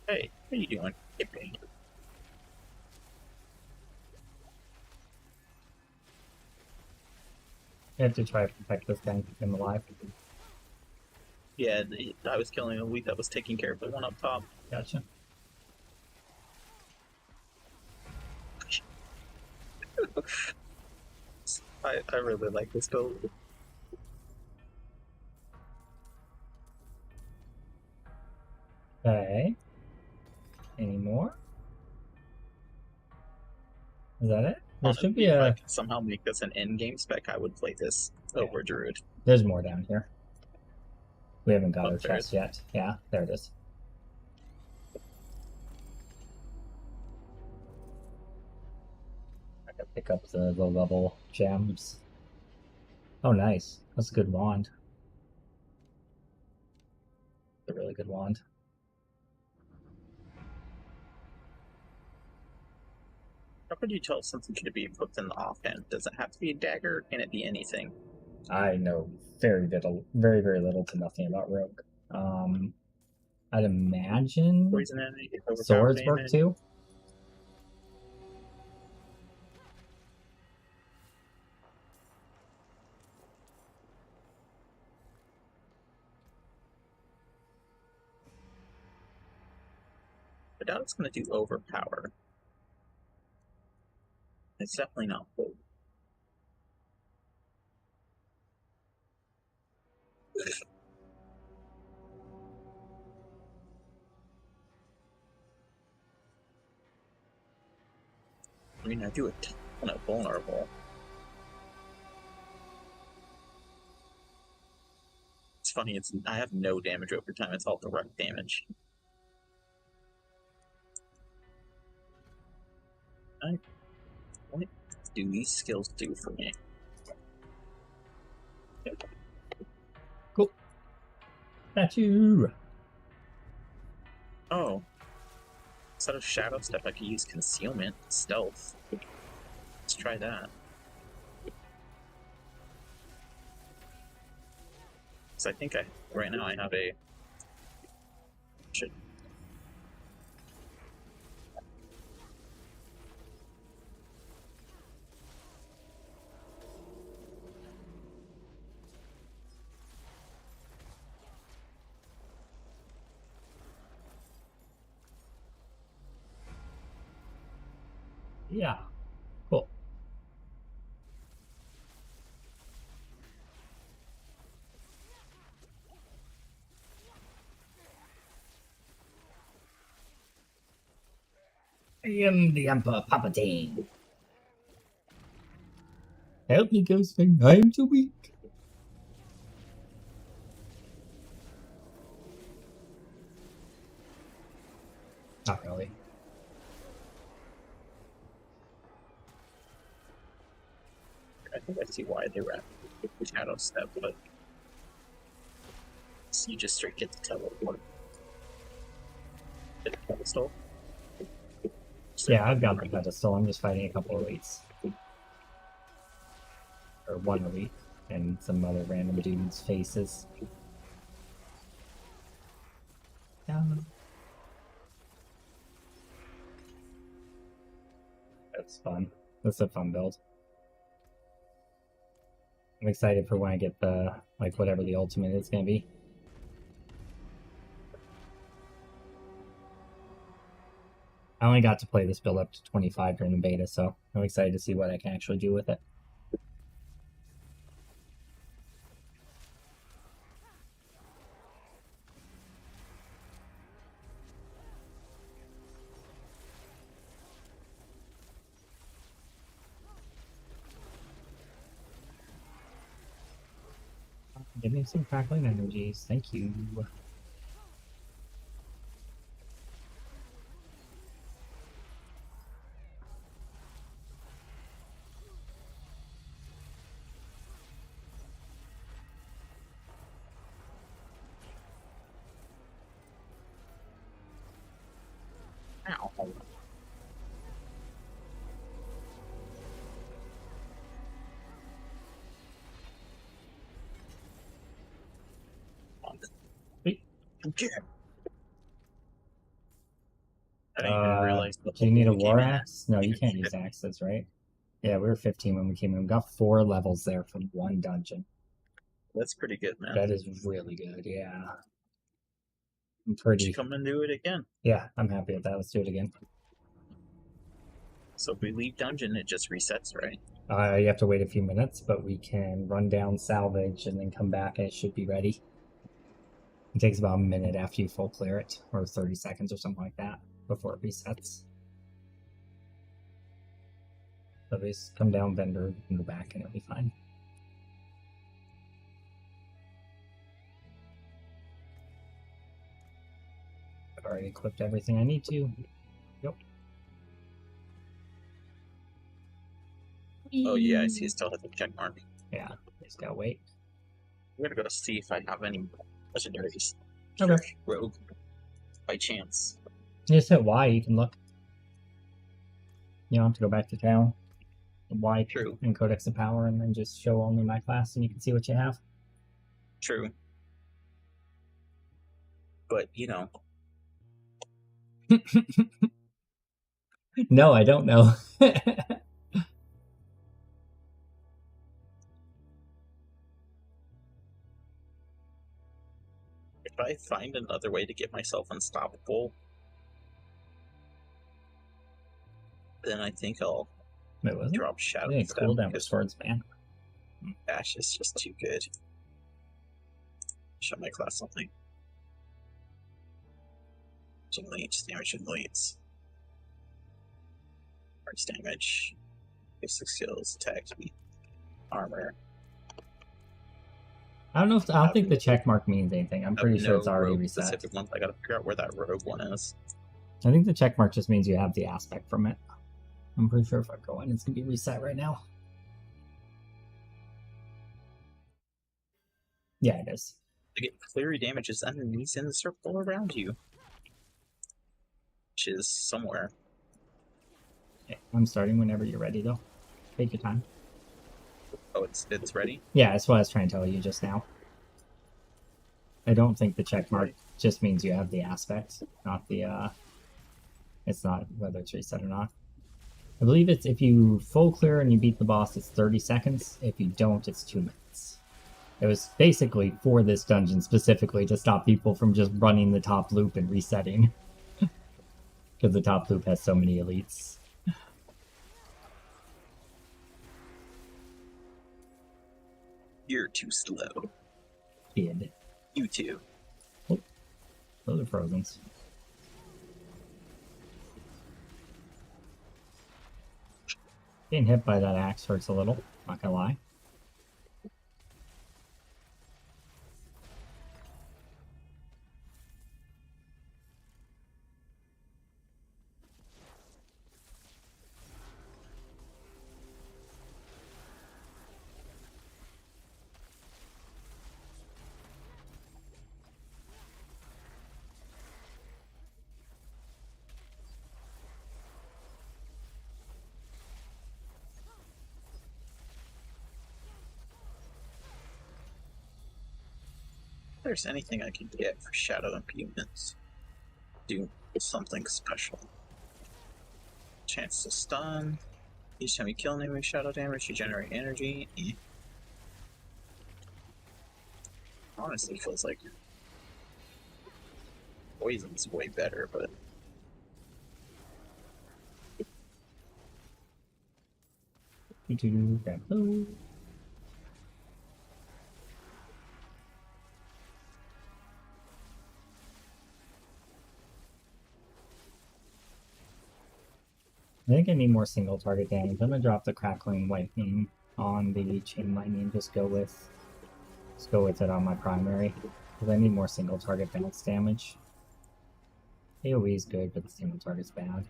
Hey, how you doing? Yippee. We have to try to protect this guy in the live. Yeah, I was killing a week that was taking care of the one up top. Gotcha. I really like this build. Okay. Any more? Is that it? There should be If I a... could somehow make this an end-game spec, I would play this over Druid. There's more down here. We haven't got Oh, our there chest yet. Yeah, there it is. I pick up the low level gems. Oh, nice. That's a good wand. A really good wand. How could you tell if something should be equipped in the offhand? Does it have to be a dagger, or can it be anything? I know very very little to nothing about rogue. I'd imagine Poison enemy, overpower swords work damage. too. I doubt it's going to do overpower. It's definitely not full. I mean, I do a ton of vulnerable. It's funny, I have no damage over time, it's all direct damage. What do these skills do for me? Cool. That's you. Oh. Instead of shadow step, I could use concealment, stealth. Let's try that. Because I think right now I have a... Should... Yeah. Cool. I am the Emperor Palpatine. Help me, Ghostman. I am too weak. Not really. I think I see why they were at shadow step, but... So you just straight get the teleport. Get the pedestal. Yeah, I've got the pedestal. I'm just fighting a couple of elites. Or one elite. And some other random dudes' faces. Yeah. That's fun. That's a fun build. I'm excited for when I get the, like, whatever the ultimate is gonna be. I only got to play this build up to 25 during the beta, so I'm excited to see what I can actually do with it. Give me some crackling energies, thank you. Ow. Wait. Yeah. I didn't even realize the Do you need a whole war game in. axe? No, you can't use axes, right? Yeah, we were 15 when we came in. We got 4 levels there from one dungeon. That's pretty good, man. That is really good, yeah. I'm You pretty... come and do it again. Yeah, I'm happy with that. Let's do it again. So if we leave dungeon, it just resets, right? You have to wait a few minutes, but we can run down salvage and then come back and it should be ready. It takes about a minute after you full clear it, or 30 seconds or something like that, before it resets. So just come down, vendor, and go back, and it'll be fine. I've already equipped everything I need to. Yep. Oh yeah, I see. I still have the check mark. Yeah, just gotta wait. I'm gonna go see if I have any legendaries. Okay. Rogue. By chance. Just hit Y, you can look. You don't have to go back to town. Y True. and Codex of Power, and then just show only my class, and you can see what you have. True. But, you know. No, I don't know. If I find another way to get myself unstoppable, then I think I'll Wait, was it? drop Shadow Yeah, Step, cooldown with because swords, man. Ash is just too good. Show my class something. Leech, damage and leads. Arts damage. Basic skills, attack speed, armor. I don't think the check mark means anything. I'm pretty sure it's already rogue reset. Specific ones. I gotta figure out where that rogue one is. I think the check mark just means you have the aspect from it. I'm pretty sure if I go in, it's gonna be reset right now. Yeah, it is. To get flurry damages enemies in the circle around you. Which is somewhere. Okay, I'm starting whenever you're ready, though. Take your time. Oh, it's ready? Yeah, that's what I was trying to tell you just now. I don't think the check mark just means you have the aspect, not the, it's not whether it's reset or not. I believe it's if you full clear and you beat the boss, it's 30 seconds. If you don't, it's 2 minutes. It was basically for this dungeon specifically to stop people from just running the top loop and resetting. Because the top loop has so many elites. You're too slow. Kid. You too. Oh, those are frozens. Getting hit by that axe hurts a little, not gonna lie. If there's anything I can get for shadow impediments, do something special. Chance to stun. Each time you kill an enemy with shadow damage, you generate energy. Honestly, feels like poison's way better, but Grab those. I think I need more single target damage. I'm gonna drop the crackling lightning on the chain lightning and just go with it on my primary. Because I need more single target bounce damage. AoE is good, but the single target's bad.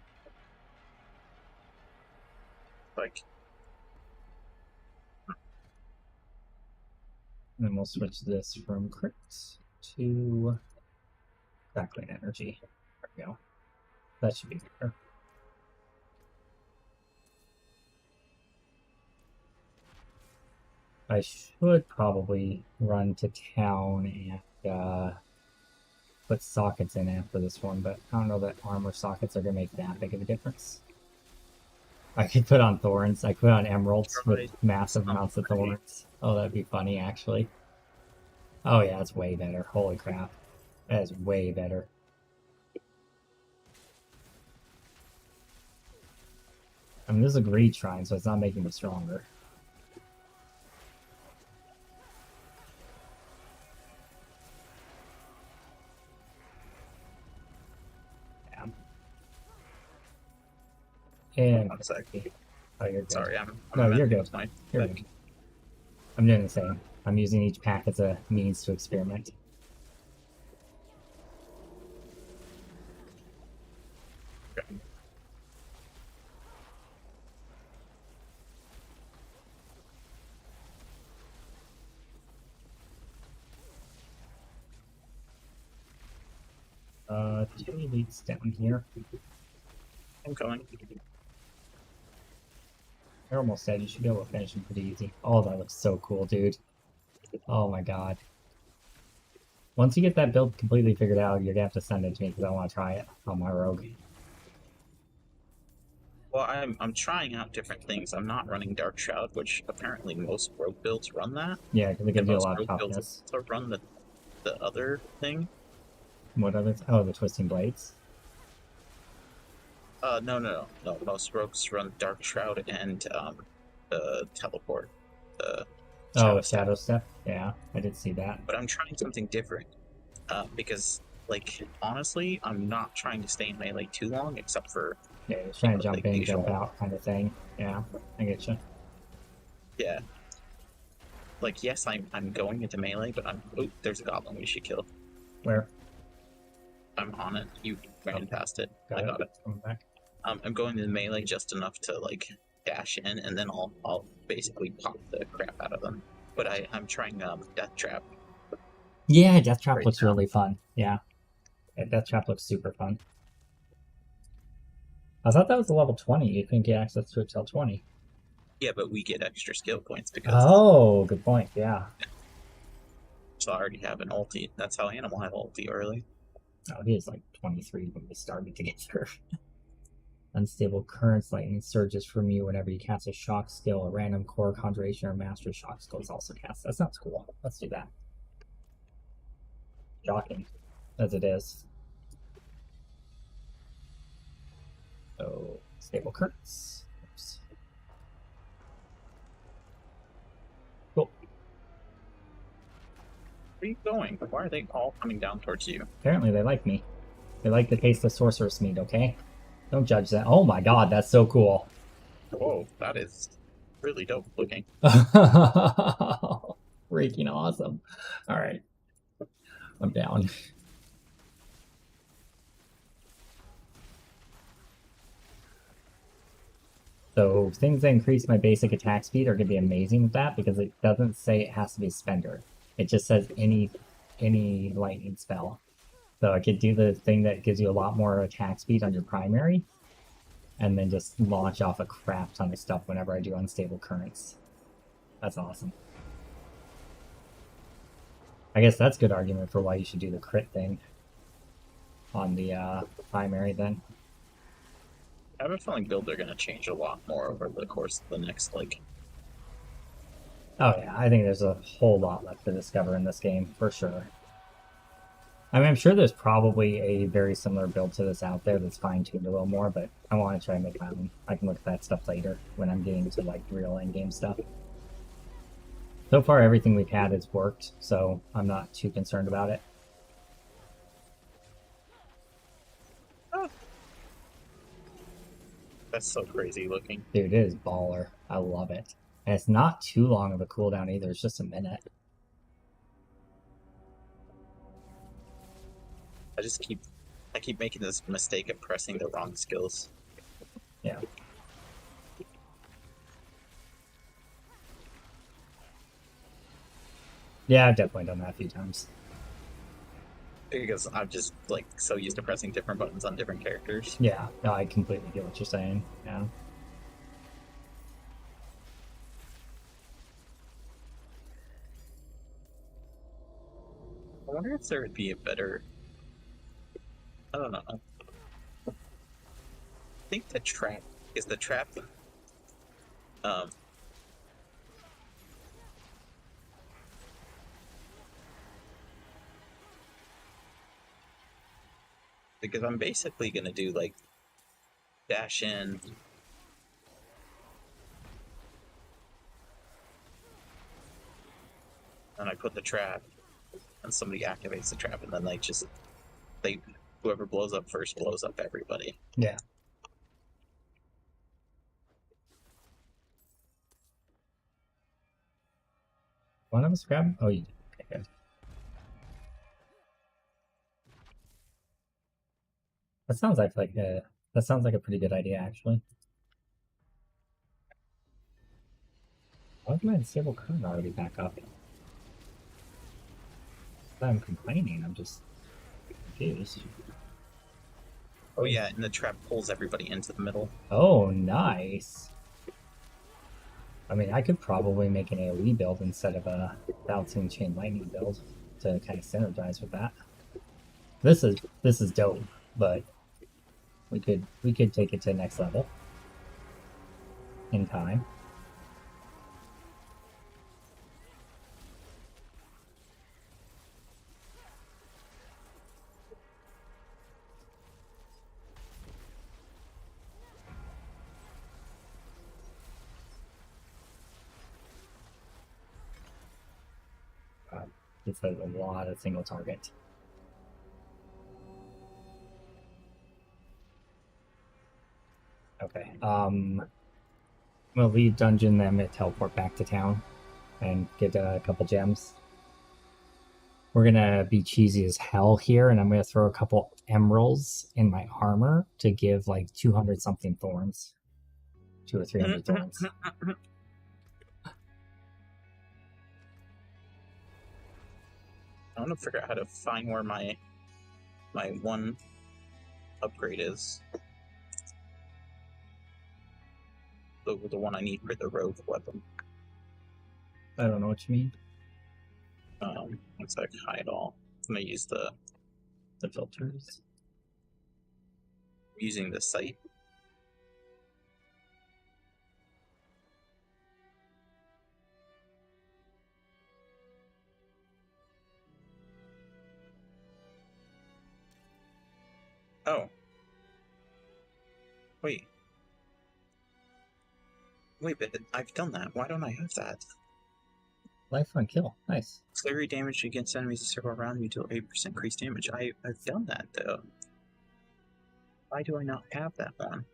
like And then we'll switch this from crit to crackling energy. There we go. That should be better. I should probably run to town and put sockets in after this one, but I don't know that armor sockets are going to make that big of a difference. I could put on thorns. I could put on emeralds with massive amounts of thorns. Oh, that'd be funny, actually. Oh yeah, that's way better. Holy crap. That is way better. I mean, this is a greed shrine, so it's not making me stronger. And one second. oh, you're good. Sorry, I'm No, you're good. My You're good. I'm doing the same. I'm using each pack as a means to experiment. 2 elites down here. I'm coming. They're almost dead. You should be able to finish them pretty easy. Oh, that looks so cool, dude. Oh my god. Once you get that build completely figured out, you're gonna have to send it to me because I want to try it on my rogue. Well, I'm trying out different things. I'm not running Dark Shroud, which apparently most rogue builds run that. Yeah, because it gives And you a most lot of rogue builds toughness. also run the other thing. What other? Oh, the twisting blades. No. Most rogues run Dark Shroud and teleport. Oh, Shadow Step. Yeah, I did see that. But I'm trying something different. Because, like, honestly, I'm not trying to stay in melee too long, except for... Yeah, just trying to jump like, in, usual. jump out kind of thing. Yeah, I get you. Yeah. Like, yes, I'm going into melee, but I'm... Oh, there's a goblin we should kill. Where? I'm on it. You ran past it. I got it. Coming back. I'm going into melee just enough to, like, dash in, and then I'll basically pop the crap out of them. But I'm trying Death Trap. Yeah, Death Trap Right looks now. really fun. Yeah, Death Trap looks super fun. I thought that was a level 20. You couldn't get access to it till 20. Yeah, but we get extra skill points because... Oh, good point. Yeah. So I already have an ulti. That's how Animal had ulti early. Oh, he is like 23 when we started together. Unstable currents, lightning surges from you whenever you cast a shock skill. A random core conjuration or master shock skill is also cast. That sounds cool. Let's do that. Shocking, as it is. So, stable currents. Oops. Cool. Where are you going? Why are they all coming down towards you? Apparently they like me. They like the taste of sorceress meat, okay? Don't judge that. Oh my god, that's so cool. Whoa, that is really dope looking. Freaking awesome. Alright. I'm down. So things that increase my basic attack speed are going to be amazing with that because it doesn't say it has to be a spender. It just says any lightning spell. So I could do the thing that gives you a lot more attack speed on your primary, and then just launch off a crap ton of stuff whenever I do unstable currents. That's awesome. I guess that's good argument for why you should do the crit thing on the primary then. I have a feeling builds are going to change a lot more over the course of the next, like... Oh yeah, I think there's a whole lot left to discover in this game, for sure. I mean, I'm sure there's probably a very similar build to this out there that's fine-tuned a little more, but I want to try and make my own. I can look at that stuff later when I'm getting to, like, real endgame stuff. So far, everything we've had has worked, so I'm not too concerned about it. That's so crazy looking. Dude, it is baller. I love it. And it's not too long of a cooldown either. It's just a minute. I keep making this mistake of pressing the wrong skills. Yeah. Yeah, I've definitely done that a few times. Because I'm just, like, so used to pressing different buttons on different characters. Yeah, no, I completely get what you're saying. Yeah. I wonder if there would be a better... I don't know. I think the trap is the trap. Because I'm basically gonna do like dash in, and I put the trap, and somebody activates the trap, and then whoever blows up first blows up everybody. Yeah. One of us grab? Oh, you did. Okay, good. That sounds like a pretty good idea, actually. Why is my unstable current already back up? I'm complaining. I'm just confused. Oh yeah, and the trap pulls everybody into the middle. Oh, nice. I mean, I could probably make an AoE build instead of a bouncing chain lightning build to kind of synergize with that. This is dope, but we could take it to the next level in time. This has a lot of single target. Okay. I'm gonna leave dungeon, then I'm gonna teleport back to town and get a couple gems. We're gonna be cheesy as hell here, and I'm gonna throw a couple emeralds in my armor to give like 200 something thorns. 200 or 300 thorns. I want to figure out how to find where my one upgrade is. The one I need for the rogue weapon. I don't know what you mean. One sec, hide all. I'm gonna use the filters. Using the site. Oh. Wait, but I've done that. Why don't I have that? Life on kill. Nice. Flurry damage against enemies that circle around you deal 8% increased damage. I've done that though. Why do I not have that one?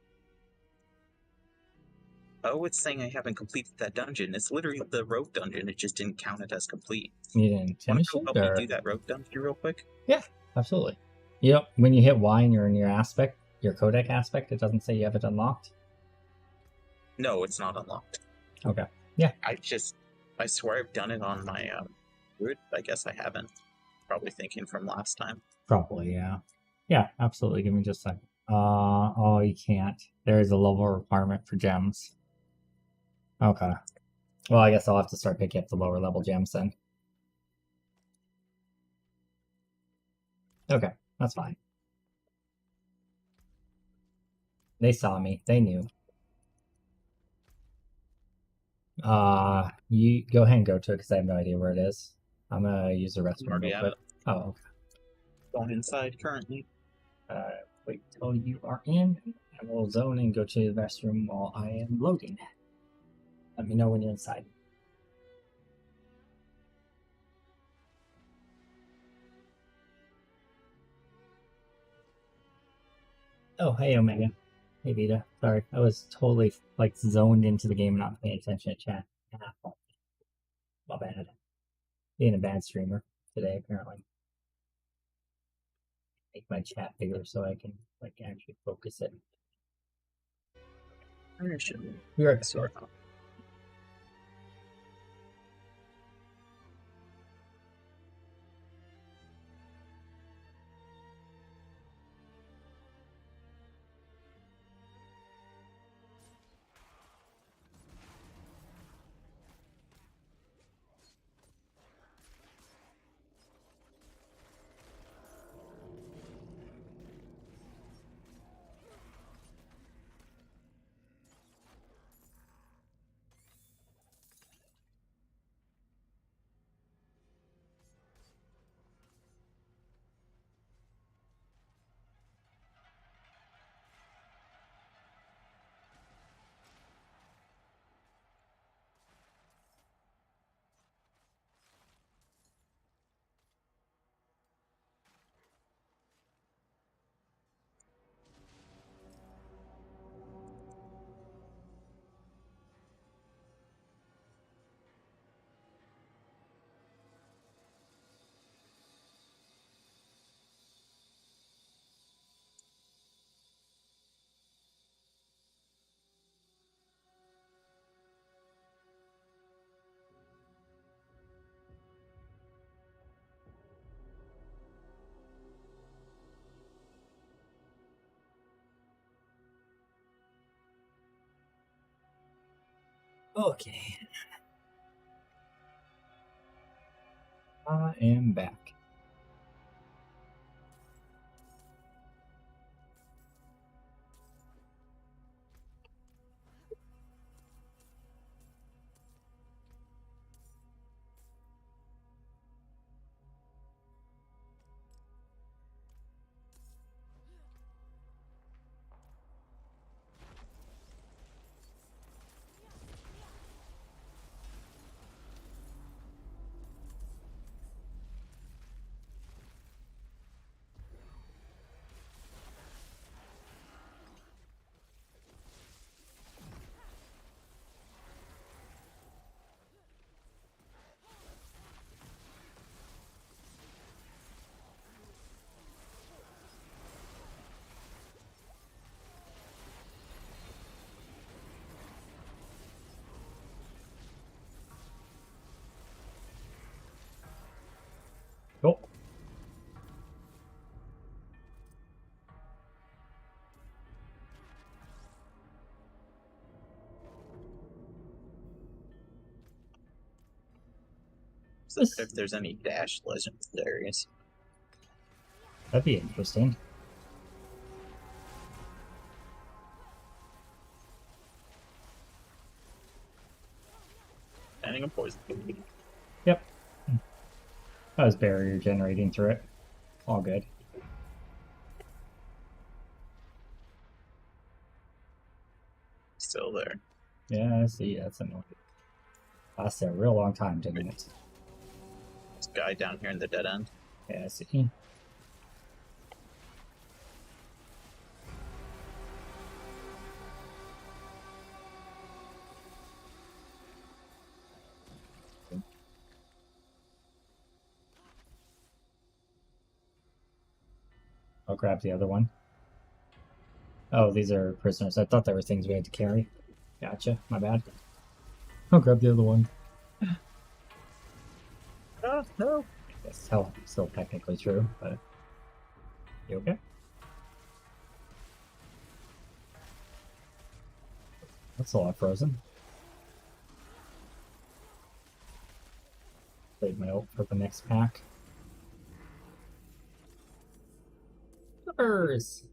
Oh, it's saying I haven't completed that dungeon. It's literally the rogue dungeon. It just didn't count it as complete. You didn't Want finish to it? help Or... me do that rogue dungeon real quick? Yeah, absolutely. Yep. When you hit Y and you're in your aspect, your codec aspect, it doesn't say you have it unlocked. No, it's not unlocked. Okay. Yeah. I swear I've done it on my Druid. I guess I haven't. Probably thinking from last time. Probably, yeah. Yeah, absolutely. Give me just a second. Oh, you can't. There is a level requirement for gems. Okay. Well, I guess I'll have to start picking up the lower level gems then. Okay, that's fine. They saw me. They knew. You go ahead and go to it because I have no idea where it is. I'm gonna use the restroom real quick. Oh, okay. Going inside currently. Wait till you are in. I will zone and go to the restroom while I am loading. Let me know when you're inside. Oh, hey Omega. Hey Vita. Sorry, I was totally like zoned into the game and not paying attention to chat. My bad. Being a bad streamer today, apparently. Make my chat bigger so I can like actually focus it. We are sorry. Okay. I am back. Cool. So if there's any dash legendaries. That'd be interesting. Banning a poison. Yep. That was barrier generating through it. All good. Still there. Yeah, I see. That's annoying. Lasted a real long time, didn't it? This guy down here in the dead end. Yeah, I see. I'll grab the other one. Oh, these are prisoners. I thought they were things we had to carry. Gotcha. My bad. I'll grab the other one. Oh, no. Yes, hell, still technically true, but... You okay? That's a lot frozen. Save my ult for the next pack. Flippers!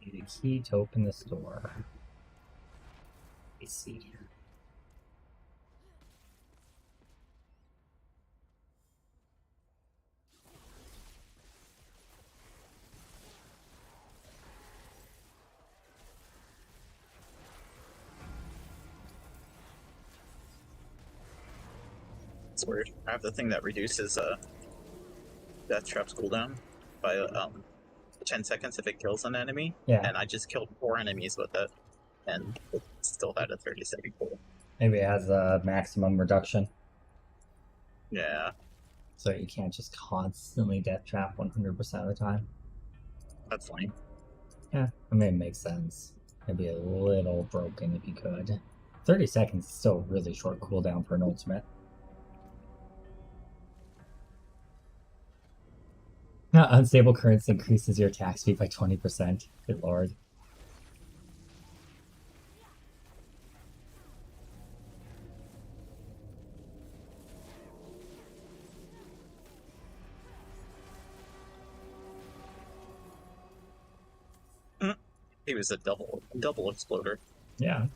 Need a key to open this door. Let's see. It's weird. I have the thing that reduces death trap's cooldown by 10 seconds if it kills an enemy. Yeah. And I just killed 4 enemies with it. And it still had a 30-second cooldown. Maybe it has a maximum reduction, Yeah, so you can't just constantly death trap 100% of the time. that's fine. Yeah, I mean, it makes sense. It'd be a little broken if you could. 30 seconds is still a really short cooldown for an ultimate. Unstable currents increases your attack speed by 20%. Good lord. He was a double exploder. Yeah.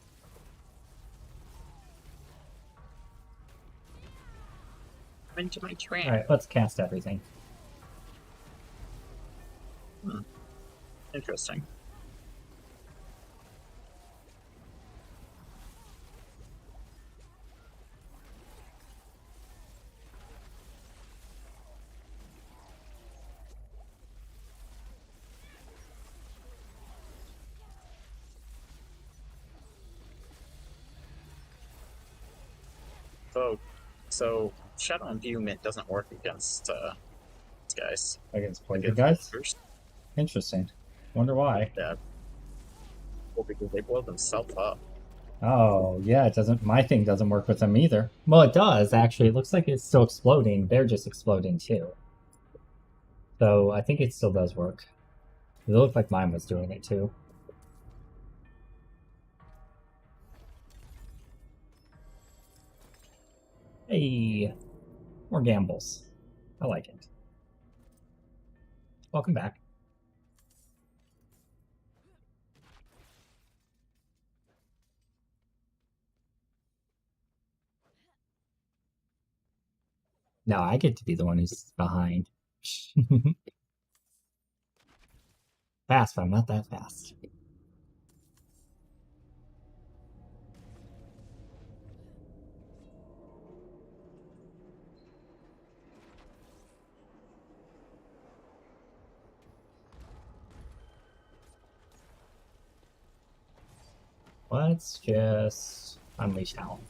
Into my trap. Alright, let's cast everything. Interesting. So Shadow Imbuement doesn't work against these guys. Against poison Against guys? First. Interesting. Wonder why. Yeah. Well, because they blow themselves up. Oh, yeah, it doesn't. My thing doesn't work with them either. Well, it does, actually. It looks like it's still exploding. They're just exploding, too. So I think it still does work. It looked like mine was doing it, too. Hey, more gambles. I like it. Welcome back. Now I get to be the one who's behind. Fast, but I'm not that fast. Let's just unleash Hell.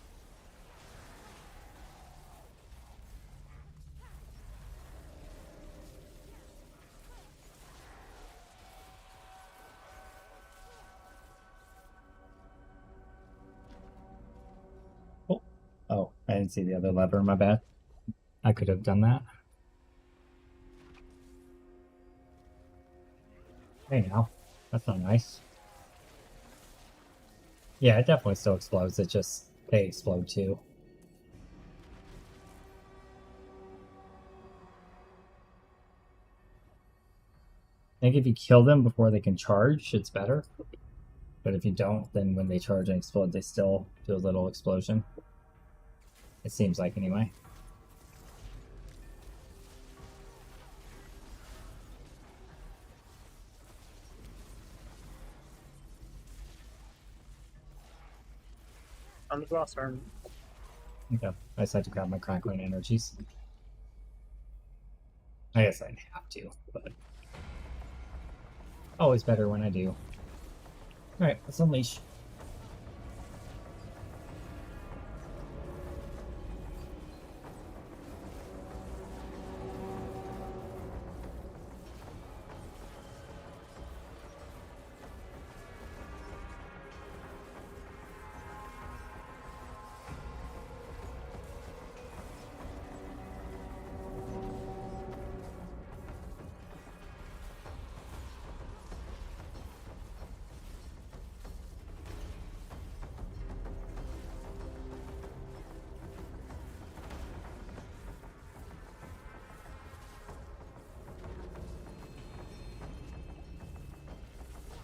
Oh, I didn't see the other lever, my bad. I could have done that. Hey now, that's not nice. Yeah, it definitely still explodes, it just, they explode too. I think if you kill them before they can charge, it's better. But if you don't, then when they charge and explode, they still do a little explosion. It seems like, anyway. On the boss arm. Okay, I just had to grab my crackling energies. I guess I have to, but always better when I do. Alright, let's unleash.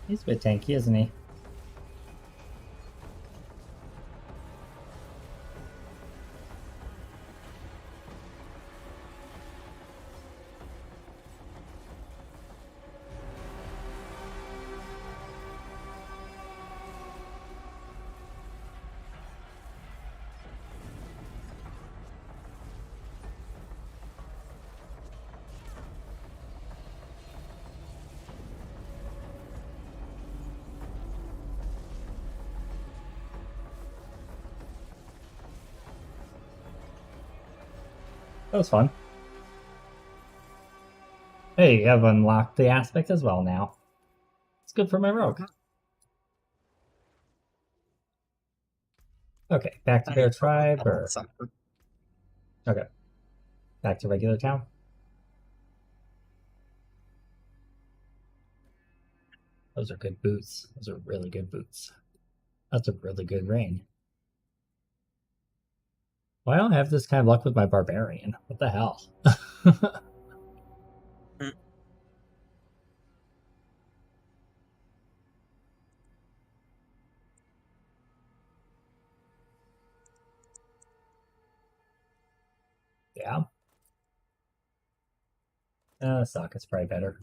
He's a bit tanky, isn't he? That was fun. Hey, I've unlocked the aspect as well now. It's good for my rogue. Okay, back to Bear Tribe, or... Something. Okay. Back to regular town? Those are good boots. Those are really good boots. That's a really good rain. Why don't I have this kind of luck with my Barbarian? What the hell? Yeah. Socket's probably better.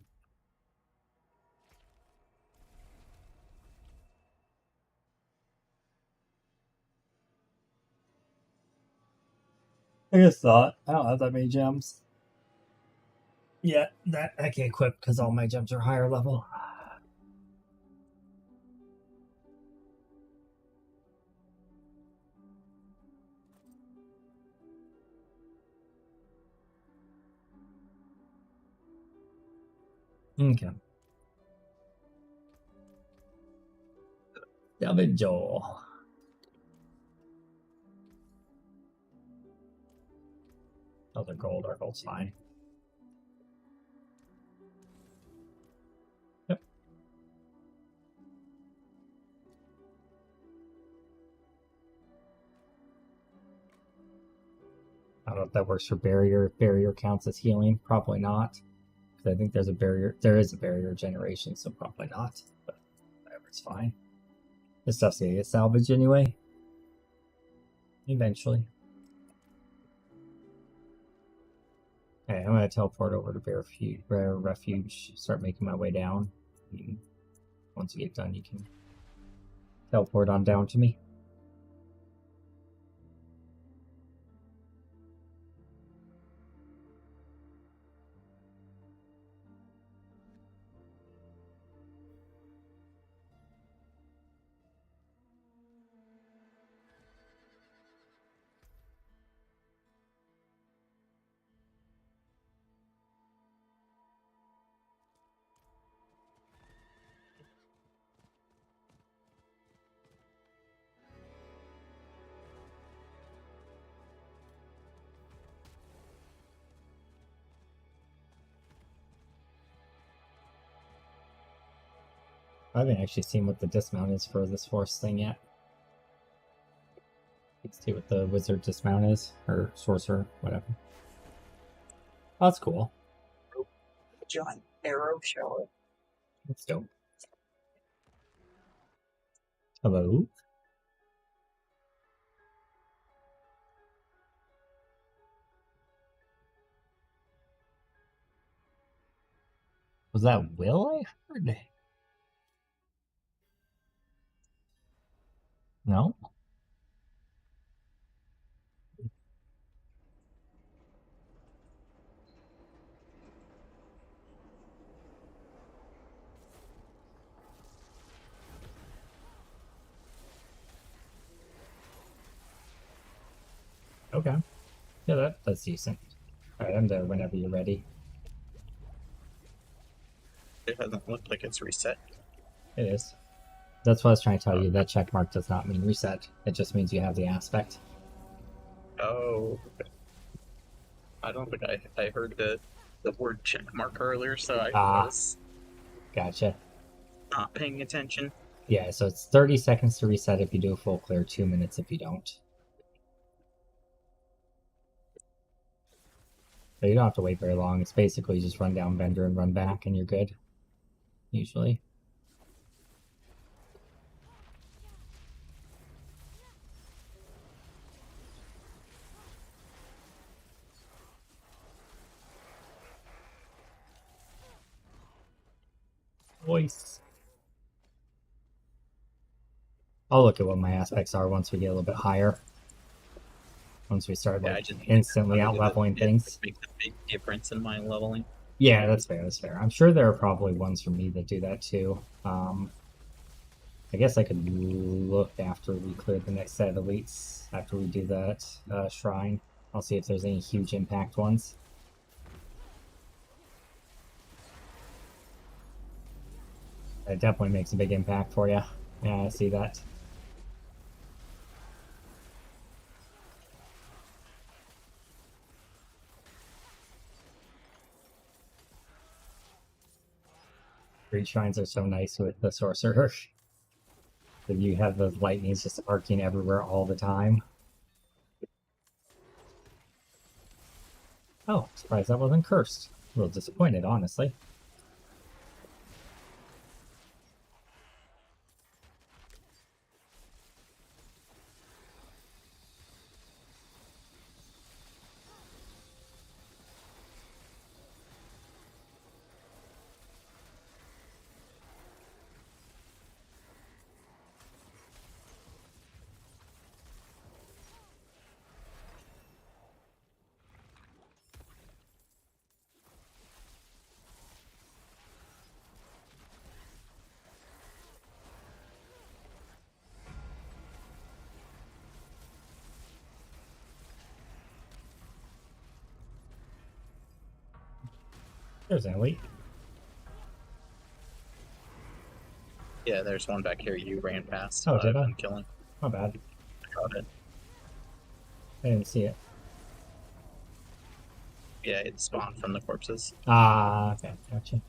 I just thought. I don't have that many gems. Yeah, that I can't equip because all my gems are higher level. Okay. Delvin Joel. Oh, they're gold. Our gold's fine. Yep. I don't know if that works for barrier. Barrier counts as healing. Probably not. Because I think there's a barrier. There is a barrier generation, so probably not. But whatever, it's fine. This stuff's gonna get salvaged anyway. Eventually. Okay, I'm gonna teleport over to Bear Refuge. Start making my way down. Once you get done, you can teleport on down to me. I haven't actually seen what the dismount is for this horse thing yet. Let's see what the wizard dismount is, or sorcerer, whatever. Oh, that's cool. Giant arrow shower. That's dope. Hello? Was that Will I heard? No? Okay. Yeah, that's decent. Alright, I'm there whenever you're ready. It doesn't look like it's reset. It is. That's what I was trying to tell you. That check mark does not mean reset. It just means you have the aspect. Oh. I don't think I heard the word check mark earlier, so I was Gotcha. not paying attention. Yeah, so it's 30 seconds to reset if you do a full clear, 2 minutes if you don't. But you don't have to wait very long. It's basically just run down Vendor and run back and you're good. Usually. Voice. I'll look at what my aspects are once we get a little bit higher. Once we start like instantly out leveling things. Makes a big difference in my leveling. Yeah, that's fair. That's fair. I'm sure there are probably ones for me that do that too. I guess I could look after we clear the next set of elites after we do that shrine. I'll see if there's any huge impact ones. It definitely makes a big impact for you. Yeah, I see that. Great shrines are so nice with the sorcerer. That you have the lightnings just arcing everywhere all the time. Oh, surprised that wasn't cursed. A little disappointed, honestly. There's an elite. Yeah, there's one back here you ran past. Oh, did I? I'm killing. Not bad. Got it. I didn't see it. Yeah, it spawned from the corpses. Ah, okay, gotcha.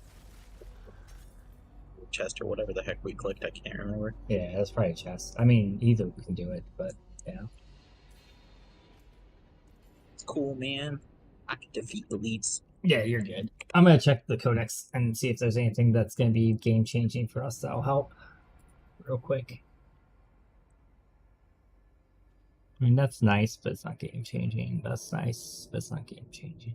Chest or whatever the heck we clicked, I can't remember. Yeah, that's probably a chest. I mean, either can do it, but yeah. It's cool, man. I can defeat elites. Yeah, you're good. I'm gonna check the codex and see if there's anything that's gonna be game changing for us that'll help real quick. I mean, that's nice, but it's not game changing. That's nice, but it's not game changing.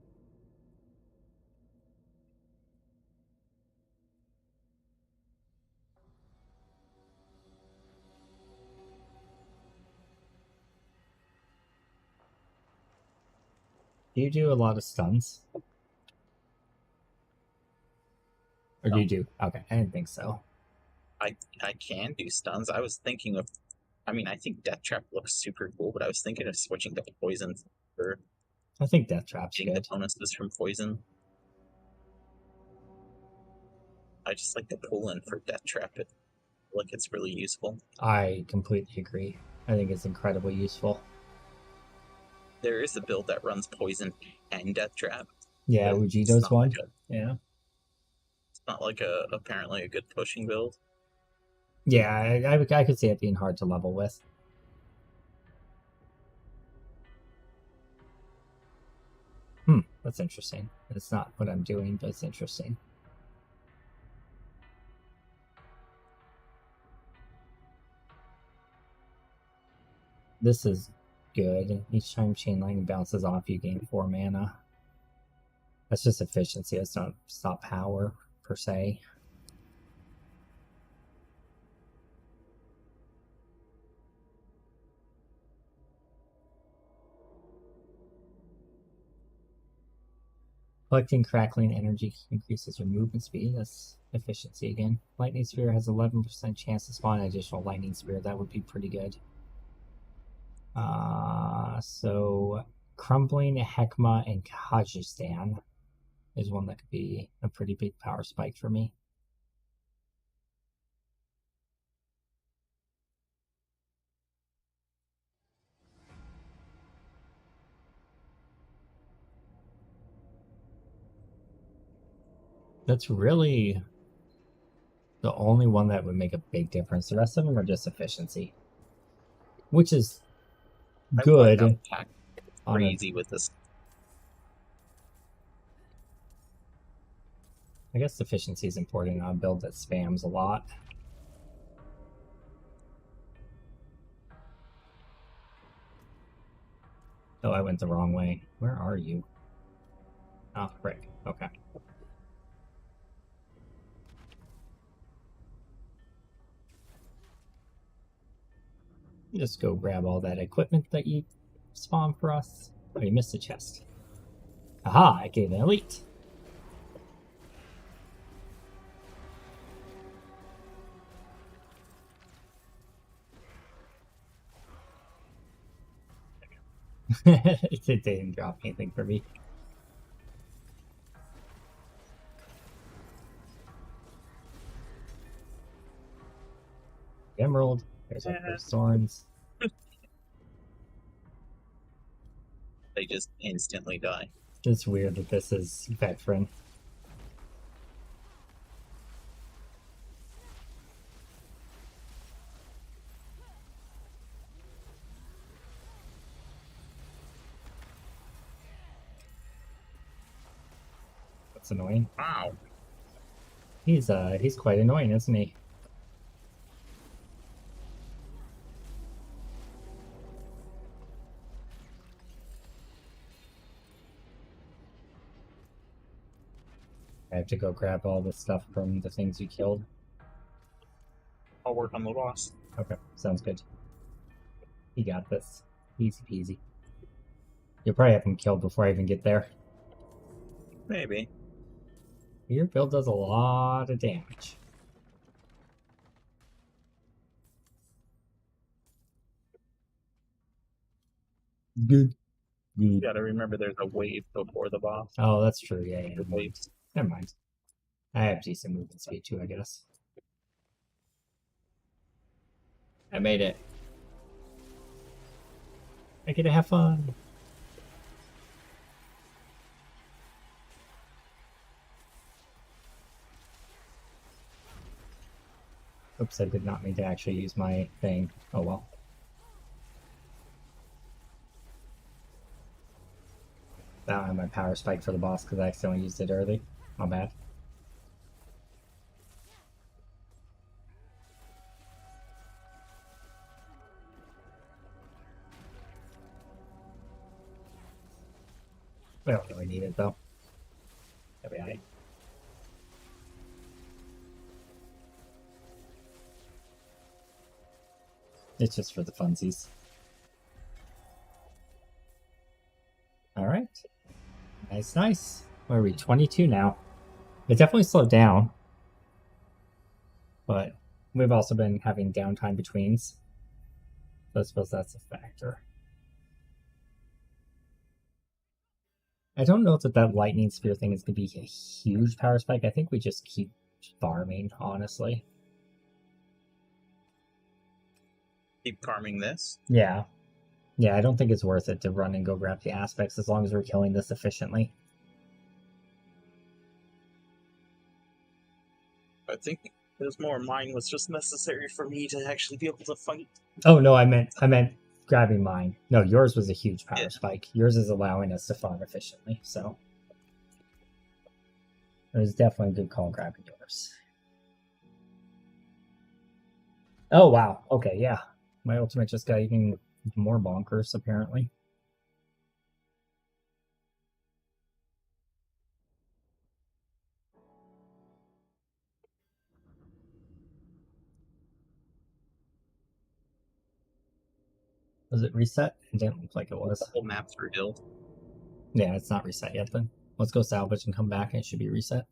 Do you do a lot of stuns? Or do you do? Okay, I didn't think so. I can do stuns. I was thinking of. I mean, I think Death Trap looks super cool, but I was thinking of switching to poison for I think Death Trap's getting the good. bonuses from poison. I just like the pull in for Death Trap. It like it's really useful. I completely agree. I think it's incredibly useful. There is a build that runs poison and Death Trap. Yeah, but Uji it's does not one. like Yeah. It's not like apparently a good pushing build. Yeah, I could see it being hard to level with. That's interesting. It's not what I'm doing, but it's interesting. This is good. Each time Chain Lightning bounces off, you gain 4 mana. That's just efficiency. It's not power, per se. Collecting crackling energy increases your movement speed. That's efficiency again. Lightning Spear has 11% chance to spawn an additional Lightning Spear. That would be pretty good. So Crumbling, Hekma, and Kajistan is one that could be a pretty big power spike for me. That's really the only one that would make a big difference. The rest of them are just efficiency, which is good. I'm crazy with this. I guess efficiency is important on a build that spams a lot. Oh, I went the wrong way. Where are you? Oh, frick. Okay. Just go grab all that equipment that you spawned for us. Oh, you missed the chest. Aha, I gave an elite. It didn't drop anything for me. Emerald. There's our first thorns. They just instantly die. It's weird that this is veteran. That's annoying. Wow. He's quite annoying, isn't he? I have to go grab all the stuff from the things you killed. I'll work on the boss. Okay, sounds good. You got this. Easy peasy. You'll probably have him killed before I even get there. Maybe. Your build does a lot of damage. Good. You gotta remember there's a wave before the boss. Oh, that's true. Yeah. The waves. Never mind. I have decent movement speed too, I guess. I made it. I get to have fun. Oops, I did not mean to actually use my thing. Oh well. I don't have my power spike for the boss because I accidentally used it early. My bad. We don't really need it though. That'll be alright. It's just for the funsies. Alright. Nice, nice. Where are we? 22 now. It definitely slowed down. But we've also been having downtime betweens. So I suppose that's a factor. I don't know that that lightning spear thing is going to be a huge power spike. I think we just keep farming, honestly. Keep farming this. Yeah. Yeah, I don't think it's worth it to run and go grab the aspects as long as we're killing this efficiently. I think there's more mine was just necessary for me to actually be able to fight. Oh no, I meant grabbing mine. No, yours was a huge power Yeah. spike. Yours is allowing us to farm efficiently, so it was definitely a good call grabbing yours. Oh wow. Okay, yeah. My ultimate just got even more bonkers, apparently. Was it reset? It didn't look like it was. The whole map's rebuilt. Yeah, it's not reset yet then. Let's go salvage and come back and it should be reset.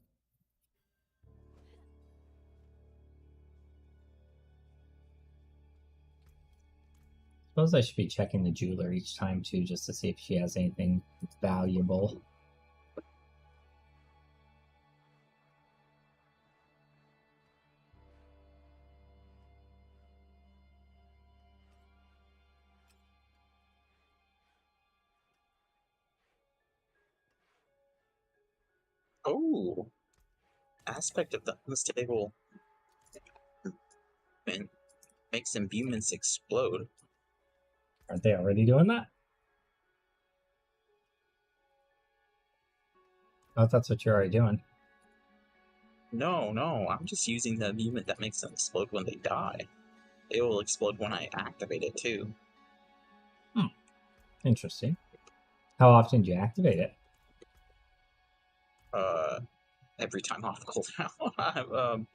Suppose I should be checking the jeweler each time too, just to see if she has anything valuable. Oh, aspect of the unstable and makes imbuements explode. Aren't they already doing that? Oh, that's what you're already doing. No, I'm just using the imbuement that makes them explode when they die. They will explode when I activate it too. Interesting. How often do you activate it? Every time off cooldown.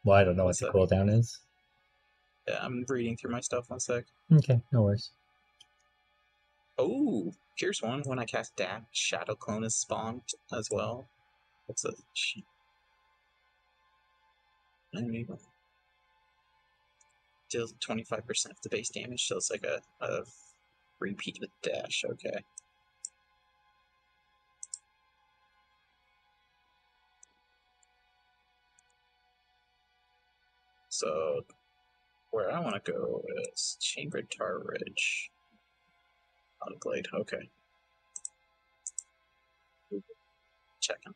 Well, I don't know what What's the that? cooldown is. Yeah, I'm reading through my stuff 1 sec. Okay, no worries. Oh, here's one. When I cast Dash, Shadow Clone is spawned as well. What's a enemy? Deals 25% of the base damage, so it's like a repeat with Dash. Okay. So, where I want to go is Chamber Tar Ridge. Glade, okay. Checking.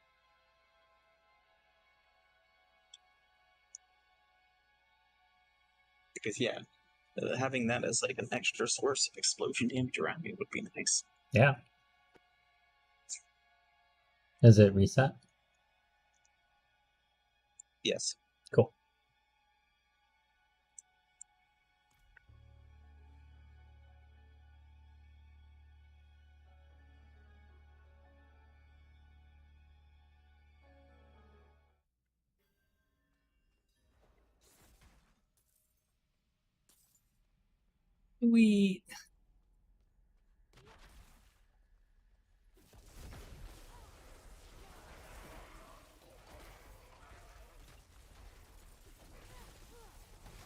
Because, yeah, having that as like an extra source of explosion damage around me would be nice. Yeah. Is it reset? Yes. Cool. Sweet.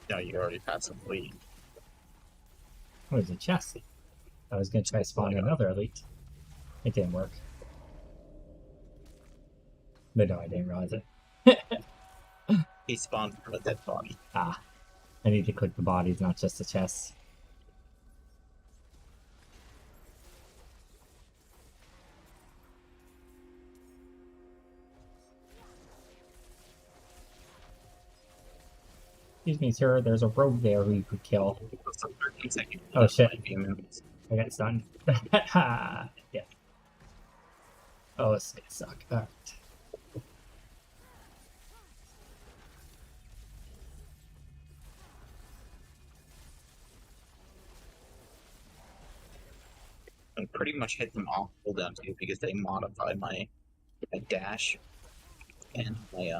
No, you already passed some lead. Oh, there's a chest. I was going to try spawning another elite. It didn't work. But no, I didn't realize it. He spawned from a dead body. Ah. I need to click the bodies, not just the chests. Excuse me, sir. There's a rogue there who you could kill. Oh shit! I got stunned. Yeah. Oh, this could suck. Alright. I pretty much hit them off cooldown too because they modified my dash and my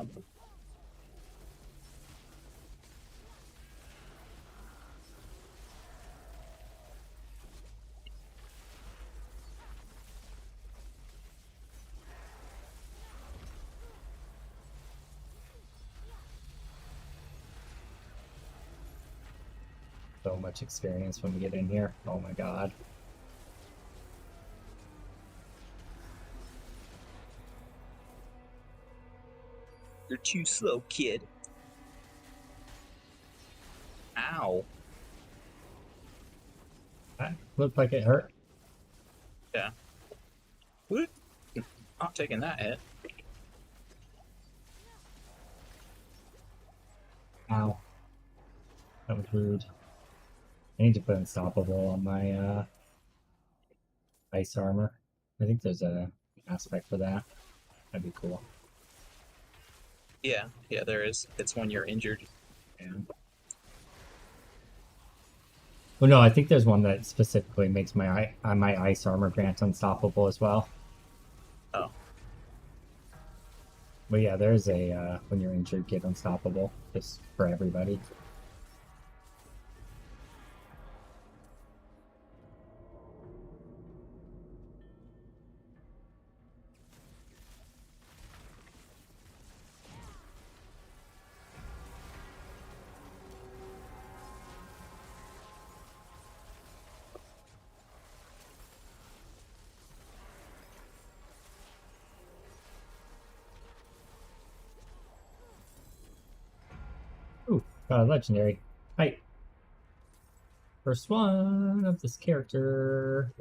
So much experience when we get in here. Oh my god. You're too slow, kid. Ow. That looked like it hurt. Yeah. Whoop. Not taking that hit. Ow. That was rude. I need to put unstoppable on my ice armor. I think there's a aspect for that. That'd be cool. Yeah, there is. It's when you're injured. Yeah. Well, no, I think there's one that specifically makes my ice armor grant unstoppable as well. Oh. But yeah, there's a when you're injured, get unstoppable, just for everybody. Ooh, got a legendary. Hi. First one of this character.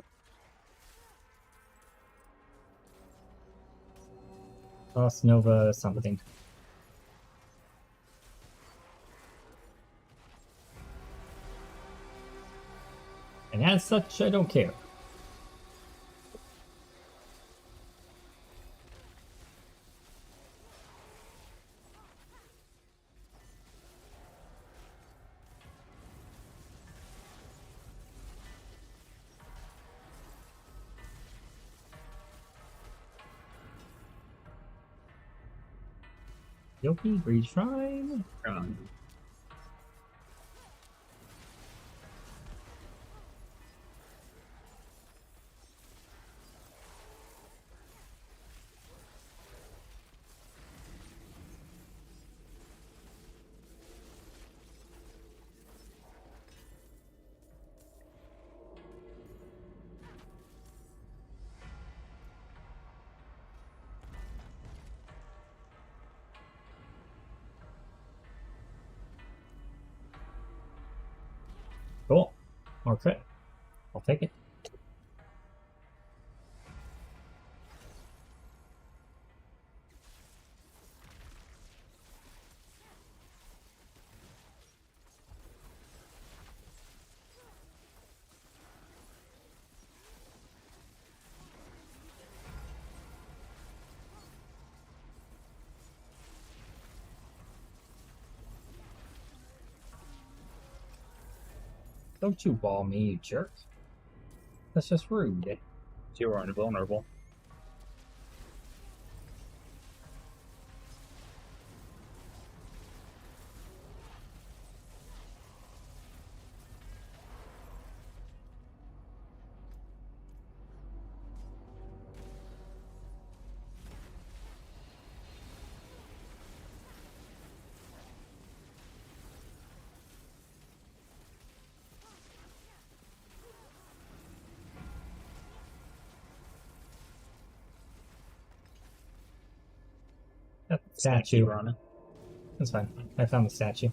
Lost Nova something. And as such, I don't care. Yoki, breed shrine. Cool. More crit. I'll take it. Don't you wall me, you jerk. That's just rude. You are invulnerable. That statue. Running. That's fine. I found the statue.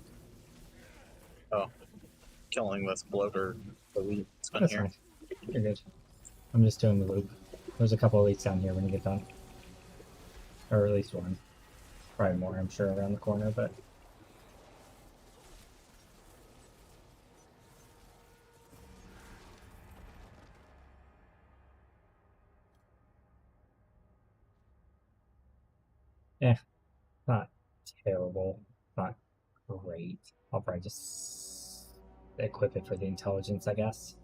killing this bloater elite that's been That's here. fine. You're good. I'm just doing the loop. There's a couple elites down here when you get done. Or at least one. Probably more, I'm sure, around the corner, but... not terrible. Not great. I'll probably just equip it for the intelligence, I guess.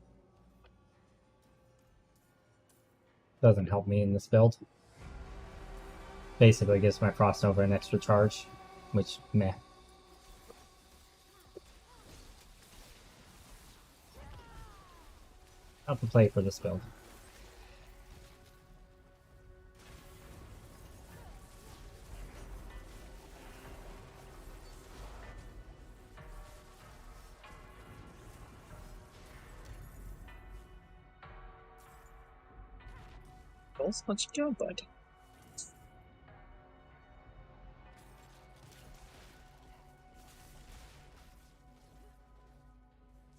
Doesn't help me in this build. Basically gives my Frost Nova an extra charge, which, meh. Not the play for this build. Well, let's go, bud.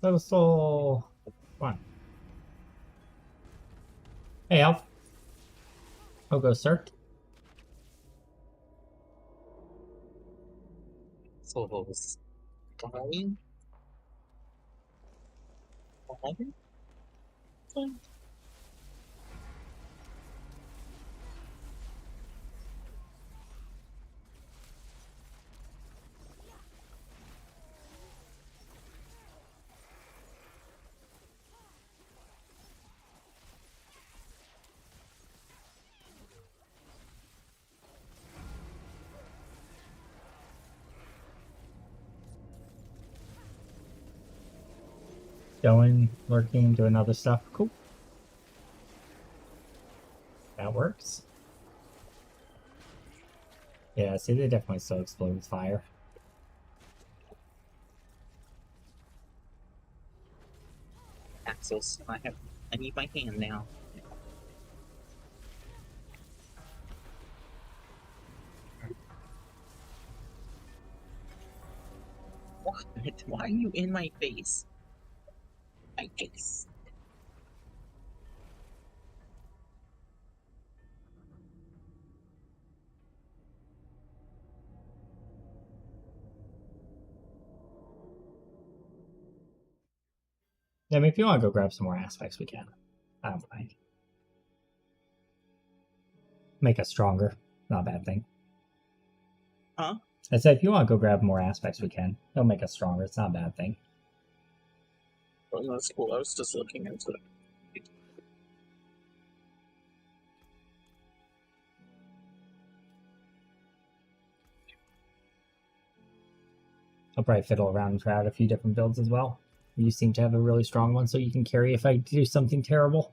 Coastal... Come on. Hey, Elf. Oh, go, sir. So those dying. Going, lurking, doing other stuff. Cool. That works. Yeah, see, they definitely still explode with fire. Axels, I need my hand now. What? Why are you in my face? My face. Yeah, I mean, if you want to go grab some more aspects, we can. I don't mind. Make us stronger. Not a bad thing. Huh? I said, if you want to go grab more aspects, we can. It'll make us stronger. It's not a bad thing. Well, that's cool. I was just looking into it. I'll probably fiddle around and try out a few different builds as well. You seem to have a really strong one, so you can carry if I do something terrible.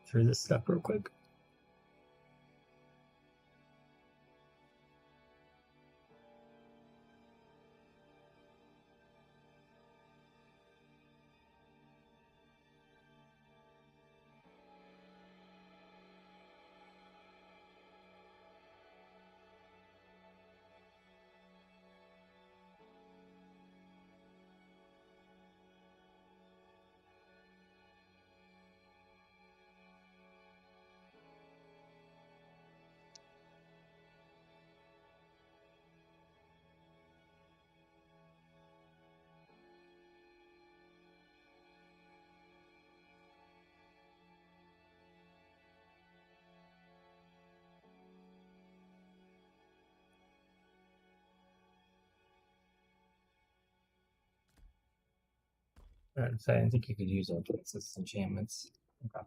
Through this stuff real quick. So I think you could use our places enchantments. Okay.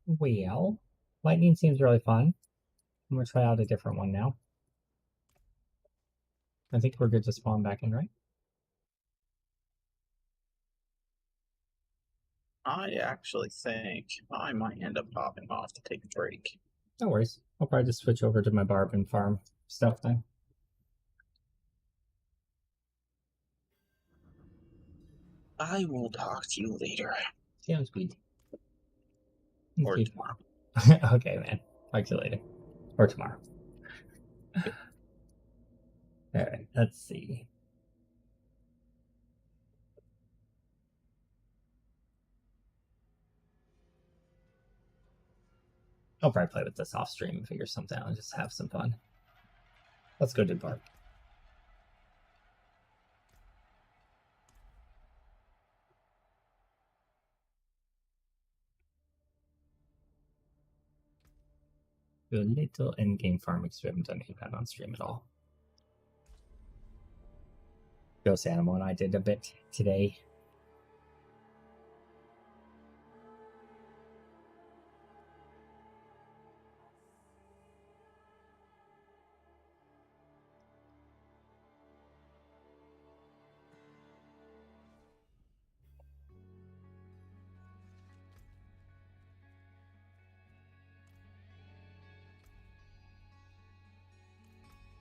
Well, lightning seems really fun. I'm gonna try out a different one now. I think we're good to spawn back in, right? I actually think I might end up popping off to take a break. No worries. I'll probably just switch over to my Barbarian farm stuff then. I will talk to you later. Sounds good. Or Okay. tomorrow. Okay, man. Talk to you later. Or tomorrow. Alright, let's see. I'll probably play with this off stream and figure something out and just have some fun. Let's go to the park. Do a little in-game farming, so we haven't done any of that on stream at all. Ghost Animal and I did a bit today.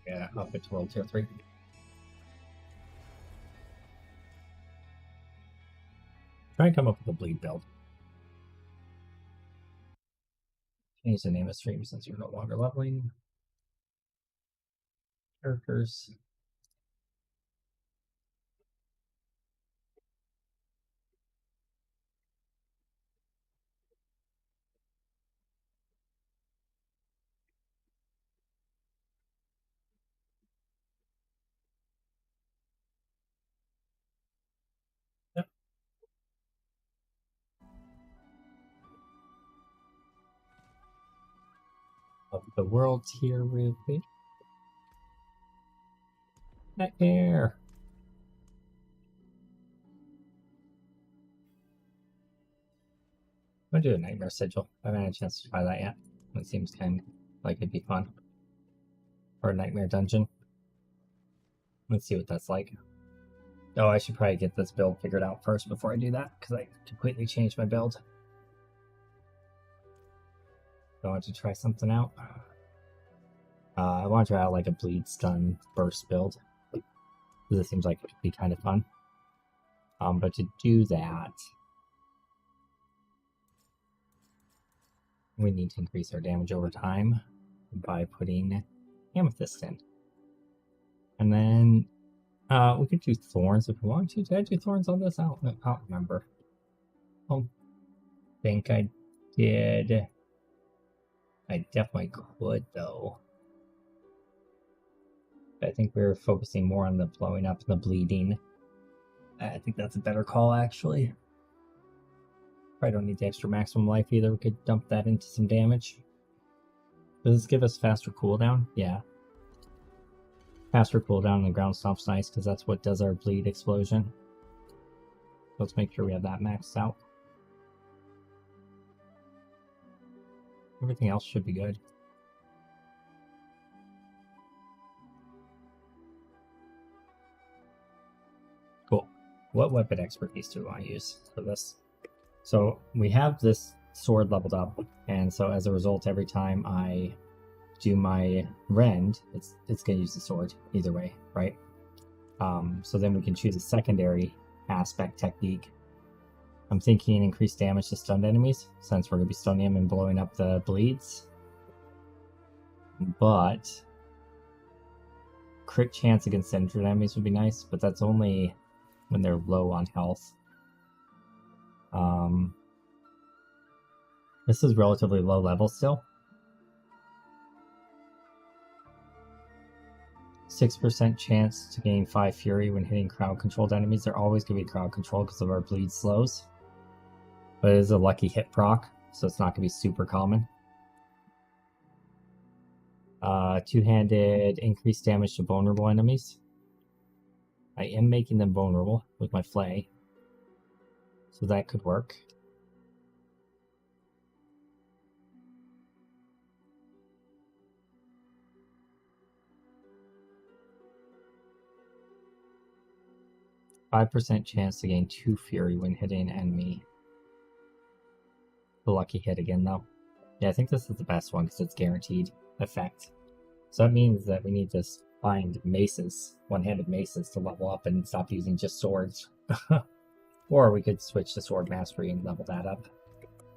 Yeah, up at World Tier 3. Try and come up with a bleed build. Change the name of stream since you're no longer leveling. Characters. Yep. Of the World Tier real quick. Nightmare. I'm gonna do a Nightmare Sigil. I haven't had a chance to try that yet. It seems kind of like it'd be fun. Or a Nightmare Dungeon. Let's see what that's like. Oh, I should probably get this build figured out first before I do that, because I completely changed my build. I want to try something out. I want to try out like a bleed stun burst build. This seems like it could be kind of fun. But to do that, we need to increase our damage over time by putting Amethyst in. And then we could do Thorns if we want to. Did I do Thorns on this? I don't remember. I don't think I did. I definitely could, though. I think we were focusing more on the blowing up and the bleeding. I think that's a better call, actually. Probably don't need the extra maximum life either. We could dump that into some damage. Does this give us faster cooldown? Yeah. Faster cooldown and ground stomp's nice because that's what does our bleed explosion. Let's make sure we have that maxed out. Everything else should be good. Cool. What weapon expertise do we want to use for this? So we have this sword leveled up, and so as a result, every time I do my rend, it's going to use the sword either way, right? So then we can choose a secondary aspect technique. I'm thinking increased damage to stunned enemies, since we're going to be stunning them and blowing up the bleeds. But crit chance against injured enemies would be nice, but that's only when they're low on health. This is relatively low level still. 6% chance to gain 5 fury when hitting crowd controlled enemies. They're always going to be crowd controlled because of our bleed slows. But it is a lucky hit proc, so it's not going to be super common. Two-handed increased damage to vulnerable enemies. I am making them vulnerable with my flay, so that could work. 5% chance to gain 2 fury when hitting an enemy. The lucky hit again, though. Yeah, I think this is the best one because it's guaranteed effect. So that means that we need to find maces, one-handed maces, to level up and stop using just swords. Or we could switch to sword mastery and level that up,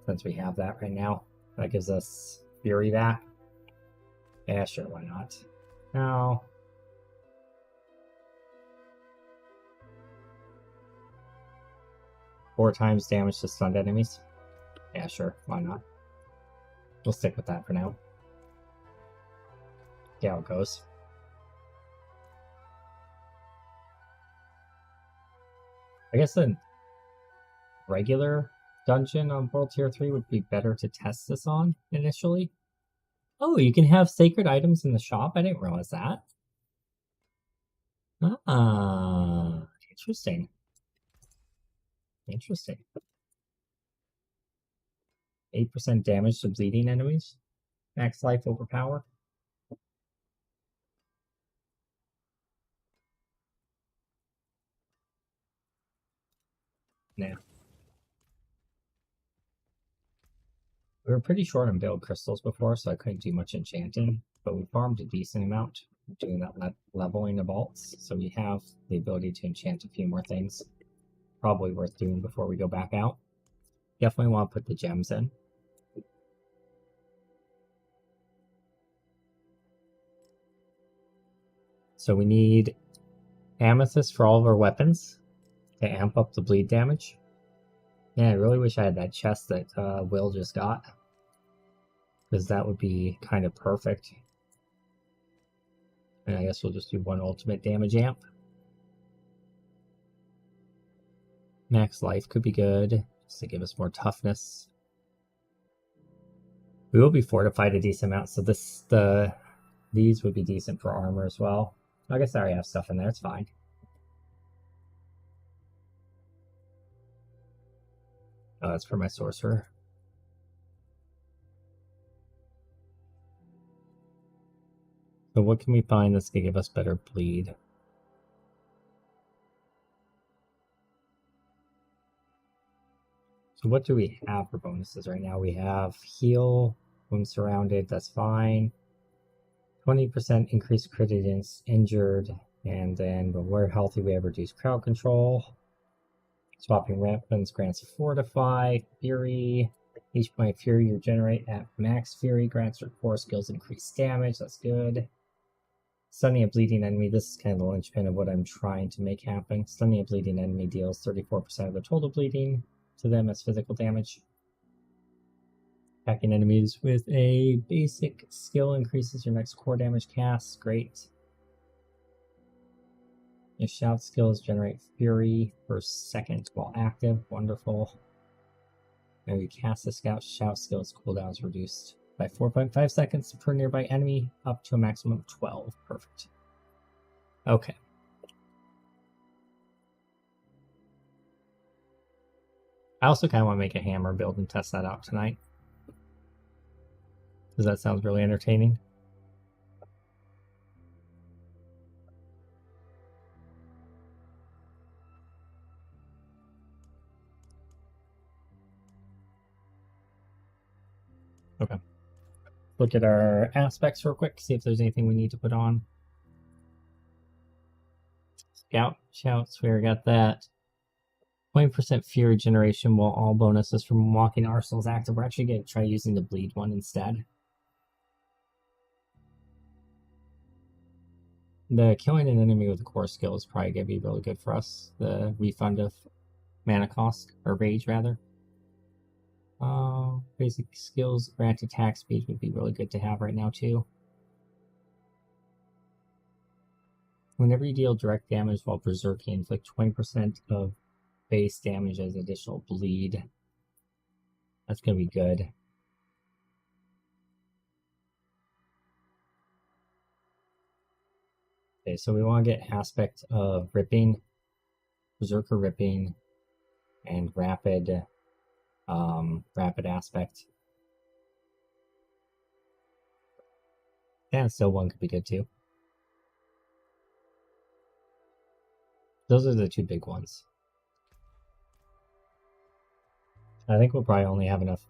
since we have that right now. That gives us fury back. Yeah, sure, why not? Now, 4 times damage to stunned enemies. Yeah, sure, why not? We'll stick with that for now. See how it goes. I guess a regular dungeon on World Tier 3 would be better to test this on initially. Oh, you can have sacred items in the shop? I didn't realize that. Ah, interesting. Interesting. 8% damage to bleeding enemies. Max life overpower. Nah. We were pretty short on build crystals before, so I couldn't do much enchanting, but we farmed a decent amount doing that leveling of vaults, so we have the ability to enchant a few more things. Probably worth doing before we go back out. Definitely want to put the gems in. So we need amethyst for all of our weapons to amp up the bleed damage. Yeah, I really wish I had that chest that Will just got, because that would be kind of perfect. And I guess we'll just do 1 ultimate damage amp. Max life could be good, just to give us more toughness. We will be fortified a decent amount, so these would be decent for armor as well. I guess I already have stuff in there, it's fine. Oh, that's for my sorcerer. So what can we find that's going to give us better bleed? So what do we have for bonuses right now? We have heal, wound surrounded, that's fine. 20% increased crit against injured, and then when we're healthy, we have reduced crowd control. Swapping weapons grants a fortify, fury. Each point of fury you generate at max fury grants your core skills increased damage. That's good. Stunning a bleeding enemy. This is kind of the linchpin of what I'm trying to make happen. Stunning a bleeding enemy deals 34% of the total bleeding to them as physical damage. Attacking enemies with a basic skill increases your next core damage cast. Great. Your shout skills generate fury per second while active. Wonderful. And you cast the shout skills cooldown is reduced by 4.5 seconds per nearby enemy, up to a maximum of 12. Perfect. Okay. I also kind of want to make a hammer build and test that out tonight. Does that sound really entertaining? Okay. Look at our aspects real quick, see if there's anything we need to put on. Scout, shouts, we already got that. 20% fury generation while all bonuses from walking arsenal is active. We're actually going to try using the bleed one instead. The killing an enemy with a core skill is probably going to be really good for us. The refund of mana cost, or rage rather. Basic skills, grant attack speed would be really good to have right now too. Whenever you deal direct damage while berserking, inflict 20% of base damage as additional bleed. That's going to be good. Okay, so we want to get aspect of ripping, berserker ripping, and rapid aspect. And still one could be good too. Those are the two big ones. I think we'll probably only have enough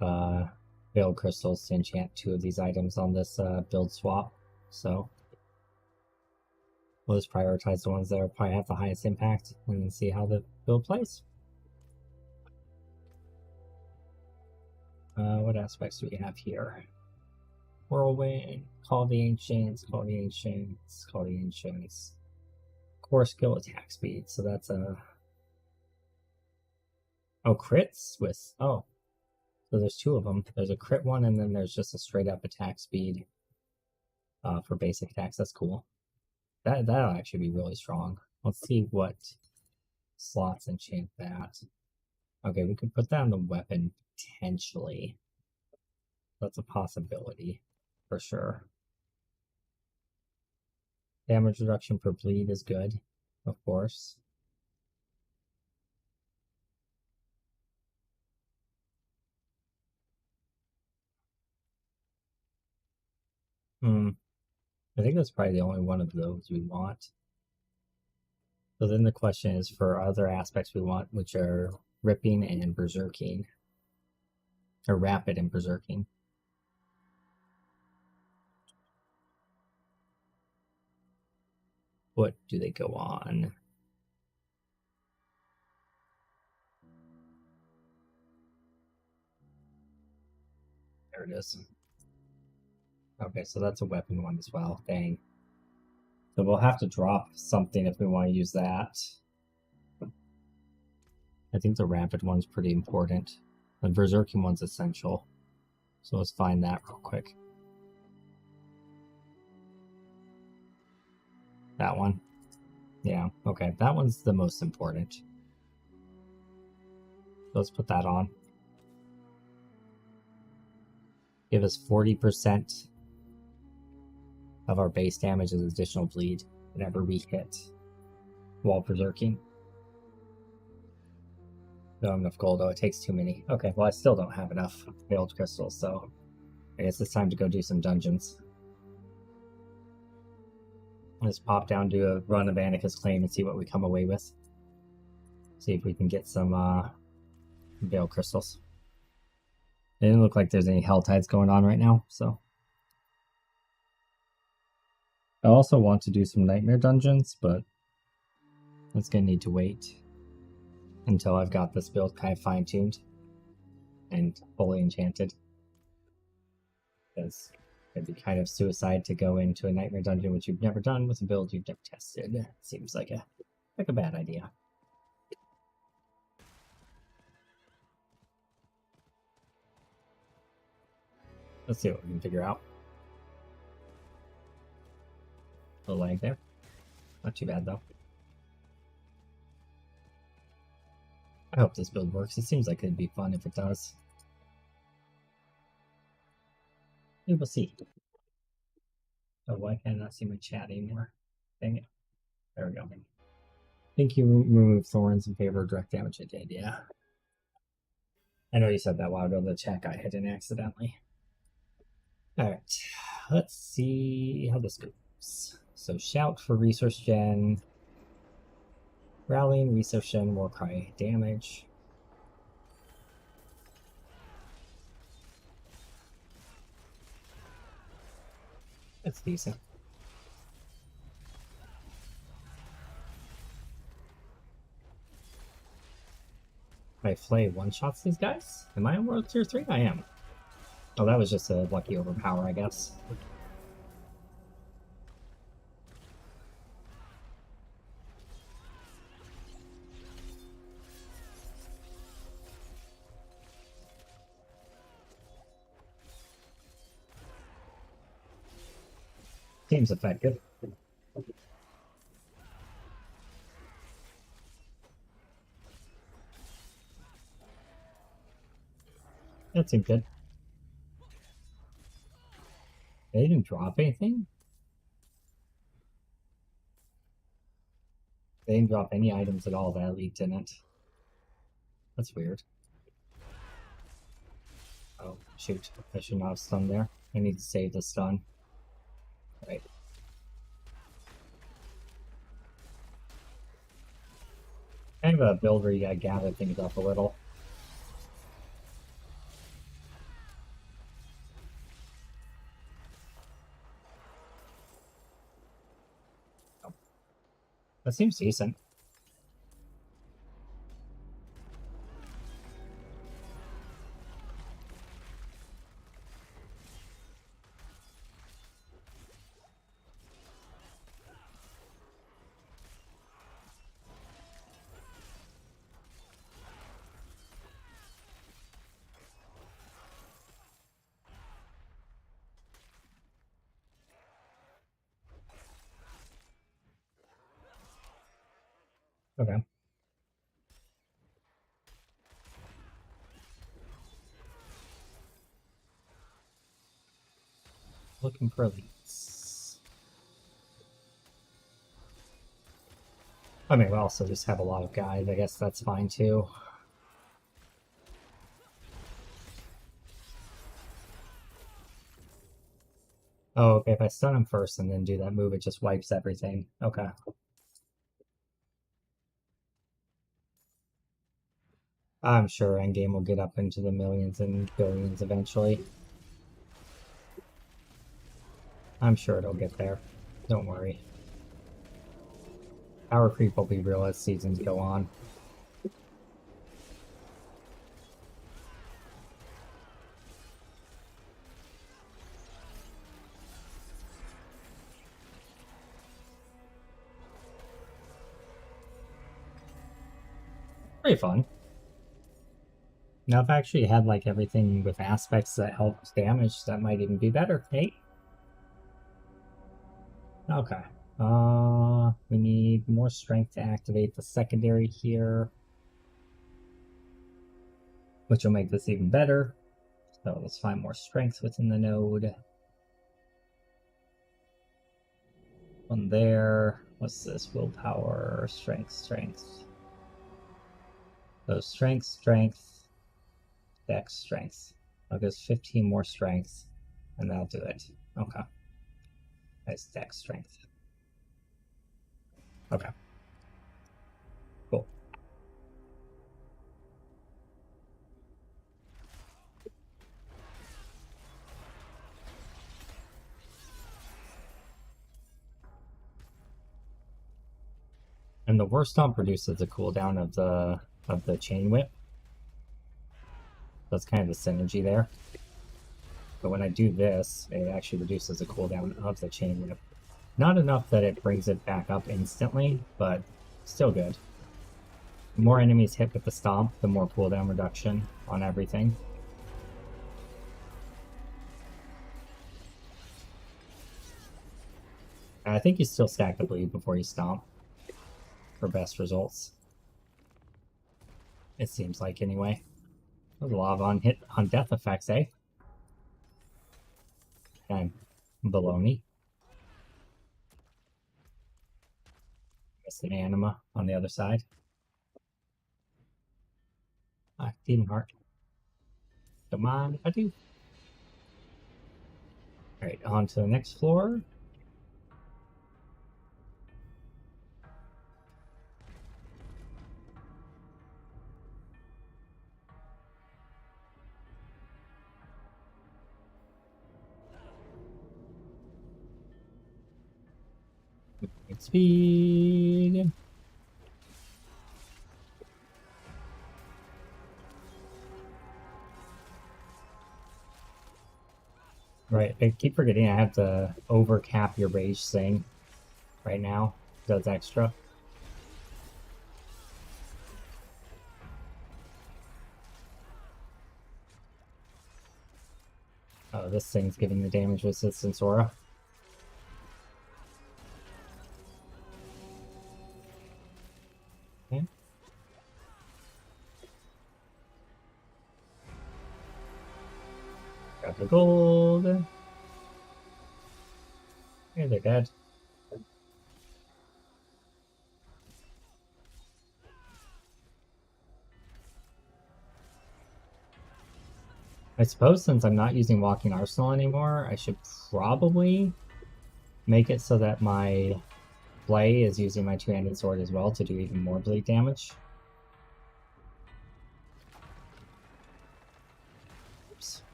veiled crystals to enchant 2 of these items on this build swap. So we'll just prioritize the ones that are probably have the highest impact and then see how the build plays. What aspects do we have here? Whirlwind, Call the Ancients, Call the Ancients, Call the Ancients. Core skill, attack speed. So that's a... Oh, crits with... Oh. So there's 2 of them. There's a crit one, and then there's just a straight up attack speed for basic attacks. That's cool. That'll actually be really strong. Let's see what slots enchant that. Okay, we could put that on the weapon, potentially. That's a possibility, for sure. Damage reduction per bleed is good, of course. I think that's probably the only one of those we want. So then the question is for other aspects we want, which are ripping and berserking. Or rapid and berserking. What do they go on? There it is. Okay, so that's a weapon one as well. Dang. So we'll have to drop something if we want to use that. I think the rapid one's pretty important. The berserking one's essential. So let's find that real quick. That one. Yeah, okay. That one's the most important. Let's put that on. Give us 40% of our base damage as additional bleed whenever we hit while berserking. Don't have enough gold, it takes too many. Okay, well I still don't have enough veiled crystals, so I guess it's time to go do some dungeons. Let's pop down, do a run of Annika's Claim and see what we come away with. See if we can get some veiled crystals. It didn't look like there's any hell tides going on right now, so. I also want to do some nightmare dungeons, but that's gonna need to wait until I've got this build kind of fine-tuned and fully enchanted. Because it'd be kind of suicide to go into a nightmare dungeon which you've never done with a build you've never tested. Seems like a bad idea. Let's see what we can figure out. A little lag there. Not too bad though. I hope this build works. It seems like it'd be fun if it does. We will see. Oh, why can't I not see my chat anymore? Dang it. There we go. I think you removed thorns in favor of direct damage. I did, yeah. I know you said that a while ago. The chat got hidden accidentally. Alright. Let's see how this goes. So shout for resource gen. Rallying, resource gen, warcry, damage. That's decent. My Flay one-shots these guys? Am I on World Tier 3? I am. Oh, that was just a lucky overpower, I guess. Seems effective. That seemed good. They didn't drop anything? They didn't drop any items at all that leaked in it. That's weird. Oh, shoot. I should not have stunned there. I need to save the stun. Right. kind of a build where you gotta gather things up a little. That seems decent. Okay. Looking for elites. I mean, we also just have a lot of guys. I guess that's fine too. Oh, okay. If I stun him first and then do that move, it just wipes everything. Okay. I'm sure endgame will get up into the millions and billions eventually. I'm sure it'll get there. Don't worry. Power creep will be real as seasons go on. Pretty fun. Now, if I actually had like everything with aspects that helps damage, that might even be better. Hey? Okay. We need more strength to activate the secondary here, which will make this even better. So let's find more strength within the node. One there. What's this? Willpower, strength, strength. So strength, strength, dex, strength. I'll give 15 more strength, and that'll do it. Okay. Nice dex, strength. Okay. Cool. And the worst stomp produces a cooldown of the chain whip. That's kind of the synergy there. But when I do this, it actually reduces the cooldown of the chain whip. Not enough that it brings it back up instantly, but still good. The more enemies hit with the stomp, the more cooldown reduction on everything. And I think you still stack the bleed before you stomp for best results. It seems like, anyway. There's a lot of on death effects, eh? And baloney. Missed an anima on the other side. Ah, Demon Heart. Don't mind if I do. Alright, on to the next floor. Speed. Right, I keep forgetting I have to overcap your rage thing right now. Does extra. Oh, this thing's giving the damage resistance aura. Okay. Got the gold. Hey, they're dead. I suppose since I'm not using Walking Arsenal anymore, I should probably make it so that my play is using my two-handed sword as well to do even more bleed damage.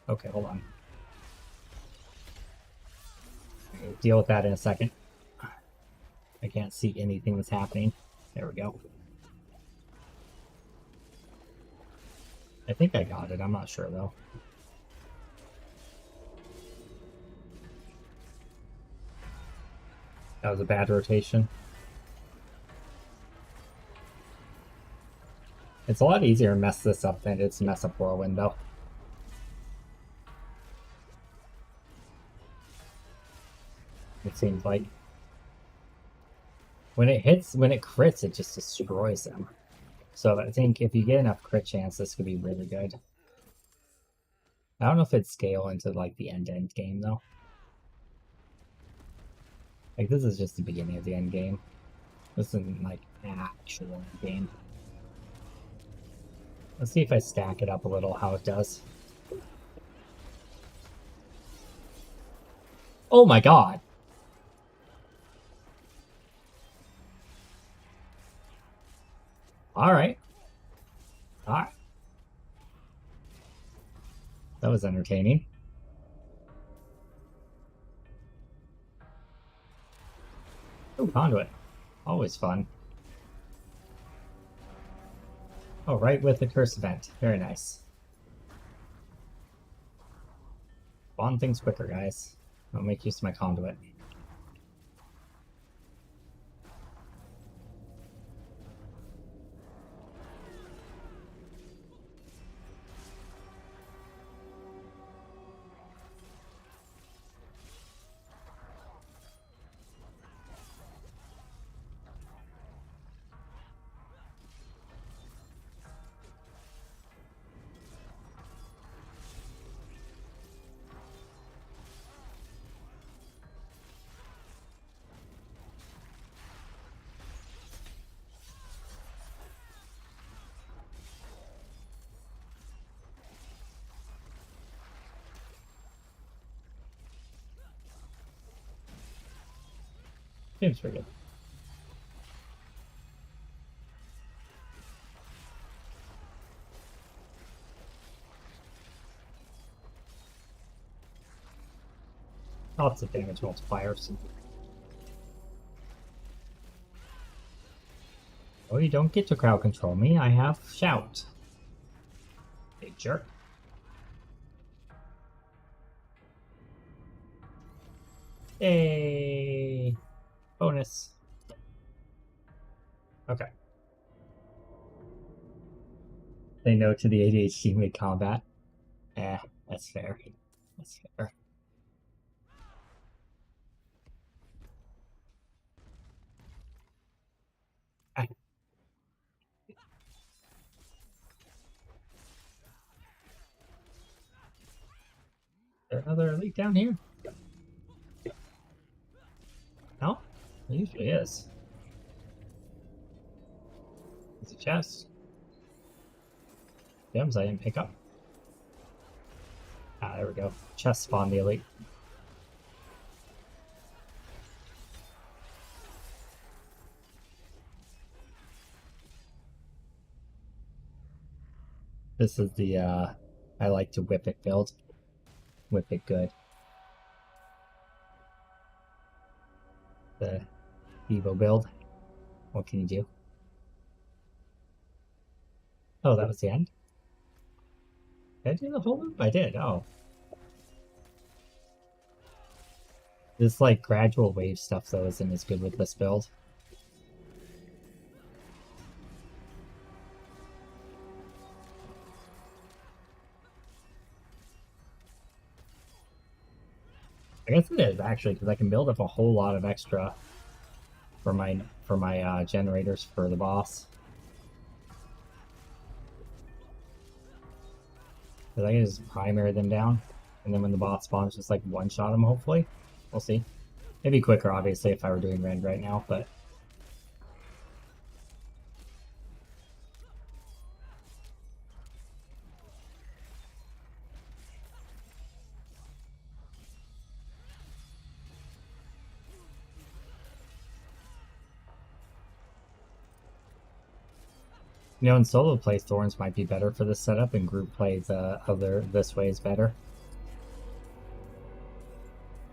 Okay, hold on. I'll deal with that in a second. I can't see anything that's happening. There we go. I think I got it. I'm not sure, though. That was a bad rotation. It's a lot easier to mess this up than it is to mess up Whirlwind, though. It seems like. When it crits, it just destroys them. So I think if you get enough crit chance, this could be really good. I don't know if it'd scale into, like, the end-to-end game, though. Like, this is just the beginning of the end game. This isn't, like, actual end game. Let's see if I stack it up a little, how it does. Oh my god! Alright. Alright. That was entertaining. Oh, conduit. Always fun. Oh, right with the curse event. Very nice. Spawn things quicker, guys. I'll make use of my conduit. Seems pretty good. Lots of damage multipliers. Oh, you don't get to crowd control me. I have shout. Big jerk. Hey. Bonus. Okay. Say no to the ADHD mid-combat. That's fair. That's fair. Is there another elite down here? No? There usually is. There's a chest. Gems I didn't pick up. Ah, there we go. Chest spawn the elite. This is the, I like to whip it build. Whip it good. The Evo build. What can you do? Oh, that was the end? Did I do the whole loop? I did, oh. This, like, gradual wave stuff, though, isn't as good with this build. I guess it is, actually, because I can build up a whole lot of extra for my generators for the boss. Because I can just primary them down, and then when the boss spawns, just like one-shot them, hopefully. We'll see. It'd be quicker, obviously, if I were doing rend right now, but... You know, in solo play, Thorns might be better for this setup, and group play this way is better.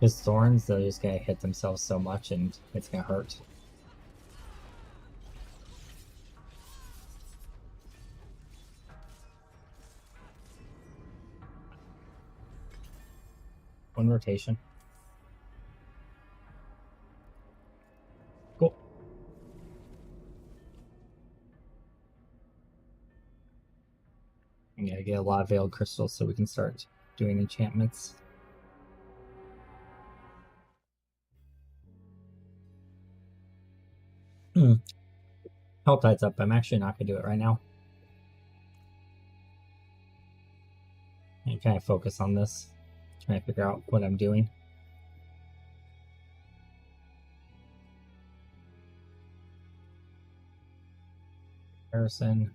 His thorns, they're just gonna hit themselves so much and it's gonna hurt. One rotation. Cool. Yeah, get a lot of veiled crystals so we can start doing enchantments. Health tide's up. I'm actually not gonna do it right now. And kind of focus on this. Trying to figure out what I'm doing. Comparison.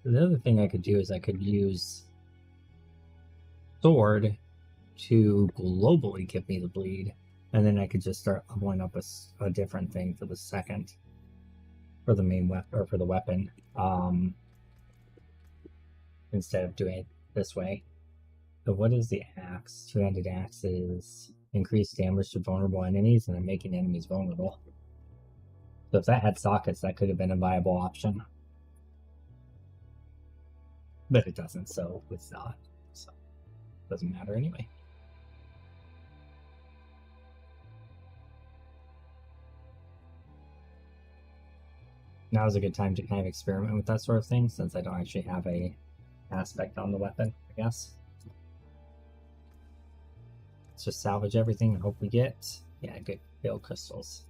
The other thing I could do is I could use Sword to globally give me the bleed, and then I could just start leveling up a different thing for the second, for the main weapon, or for the weapon, instead of doing it this way. So what is the axe? Two-handed axe is increased damage to vulnerable enemies, and then making enemies vulnerable. So if that had sockets, that could have been a viable option. But it doesn't, so it's not. So it doesn't matter anyway. Now is a good time to kind of experiment with that sort of thing, since I don't actually have a aspect on the weapon, I guess. Let's just salvage everything and hope we get, yeah, good veiled crystals.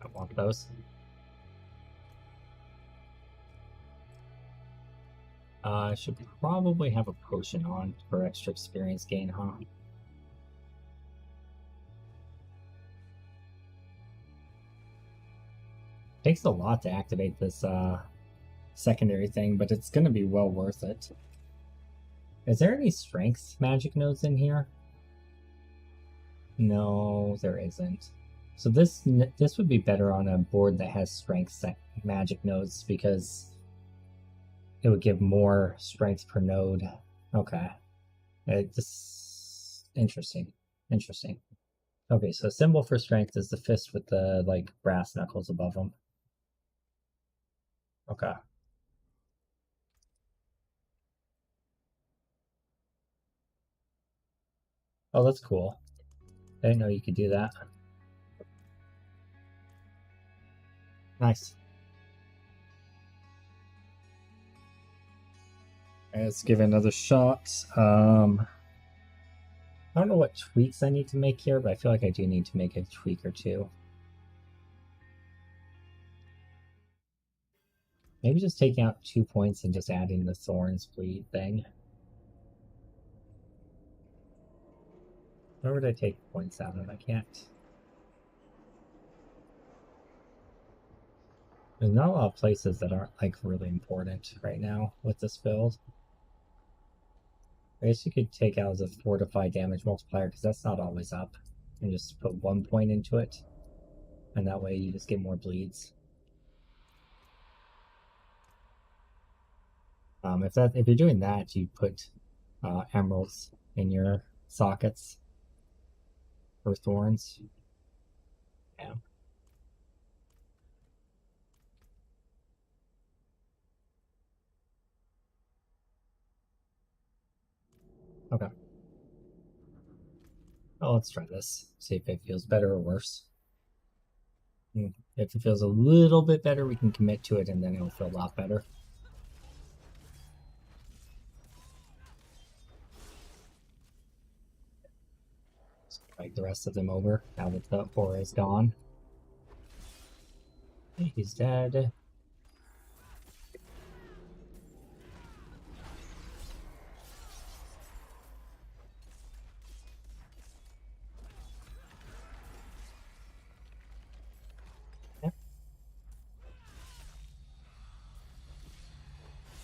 I want those. I should probably have a potion on for extra experience gain, huh? Takes a lot to activate this secondary thing, but it's going to be well worth it. Is there any strength magic nodes in here? No, there isn't. So this would be better on a board that has strength magic nodes, because it would give more strength per node. Okay. This interesting. Interesting. Okay, so symbol for strength is the fist with the like brass knuckles above them. Okay. Oh, that's cool. I didn't know you could do that. Nice. Let's give it another shot. I don't know what tweaks I need to make here, but I feel like I do need to make a tweak or two. Maybe just taking out 2 points and just adding the thorns bleed thing. Where would I take points out of? I can't. There's not a lot of places that aren't like really important right now with this build. I guess you could take out the fortified damage multiplier, because that's not always up. And just put 1 point into it. And that way you just get more bleeds. If you're doing that, you put emeralds in your sockets for thorns. Yeah. Okay. Oh, let's try this. See if it feels better or worse. If it feels a little bit better, we can commit to it, and then it'll feel a lot better. Like the rest of them over now that the aura is gone. He's dead.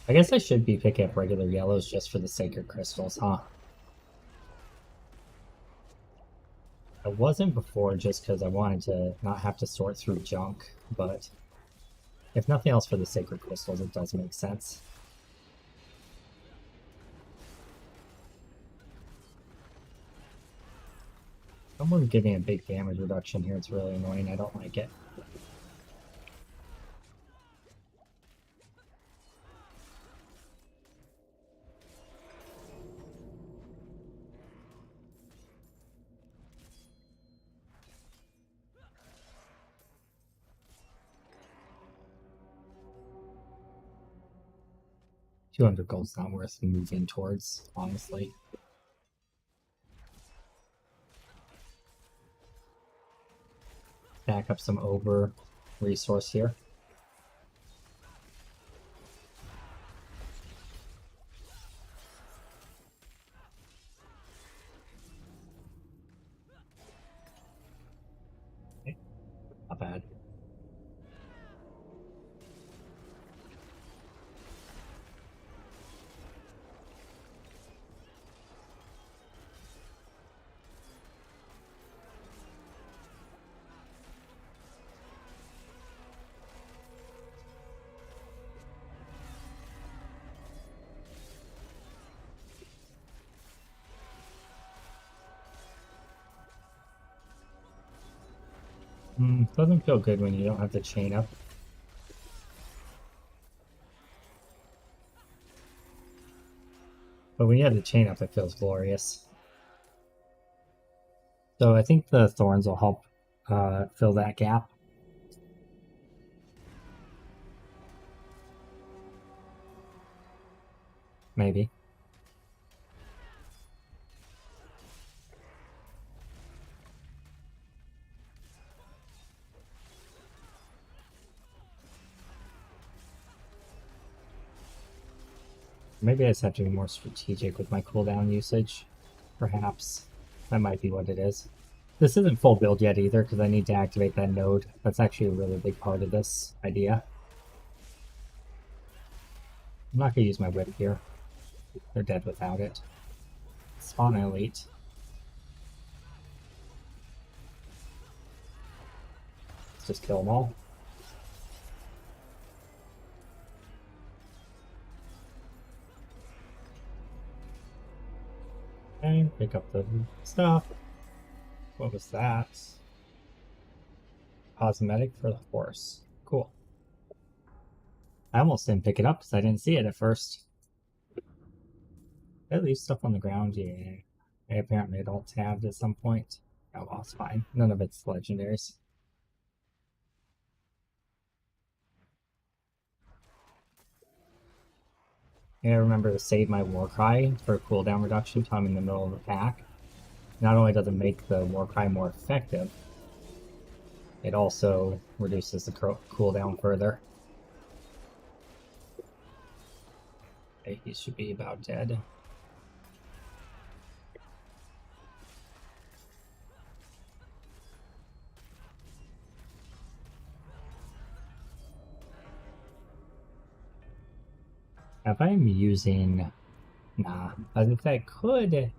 I guess I should be picking up regular yellows just for the sacred crystals, huh? I wasn't before just because I wanted to not have to sort through junk, but if nothing else for the sacred crystals, it does make sense. Someone's giving a big damage reduction here. It's really annoying. I don't like it. $200 gold's not worth moving towards, honestly. Stack up some over resource here. Okay. Not bad. Doesn't feel good when you don't have the chain up. But when you have the chain up, it feels glorious. So I think the thorns will help fill that gap. Maybe. Maybe I just have to be more strategic with my cooldown usage. Perhaps. That might be what it is. This isn't full build yet either, because I need to activate that node. That's actually a really big part of this idea. I'm not going to use my whip here. They're dead without it. Spawn an elite. Let's just kill them all. Okay, pick up the stuff. What was that? Cosmetic for the horse. Cool. I almost didn't pick it up because I didn't see it at first. Did I leave stuff on the ground? Yeah. Apparently it all tabbed at some point. Oh well, it's fine. None of it's legendaries. And I remember to save my Warcry for cooldown reduction time in the middle of the pack. Not only does it make the Warcry more effective, it also reduces the cooldown further. Okay, he should be about dead. If I'm using... Nah, I think that could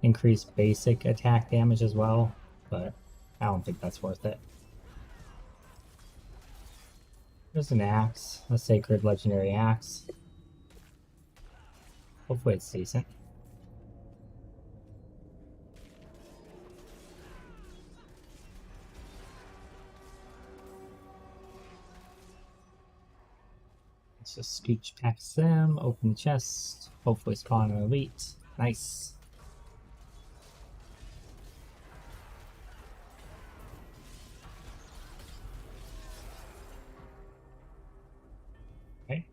increase basic attack damage as well, but I don't think that's worth it. There's an axe, a sacred legendary axe. Hopefully it's decent. Let's just scooch past them, open the chest, hopefully spawn an elite. Nice. Okay.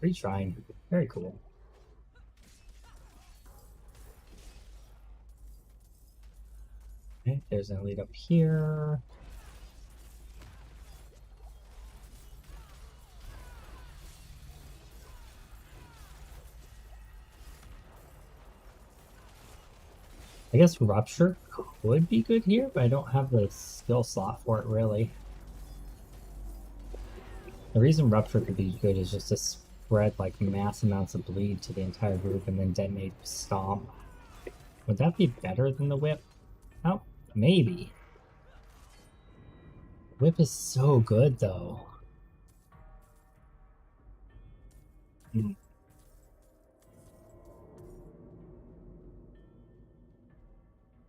Retrying. Very cool. Okay, there's an elite up here. I guess Rupture could be good here, but I don't have the skill slot for it, really. The reason Rupture could be good is just to spread, like, mass amounts of bleed to the entire group and then detonate Stomp. Would that be better than the Whip? Oh, maybe. Whip is so good, though.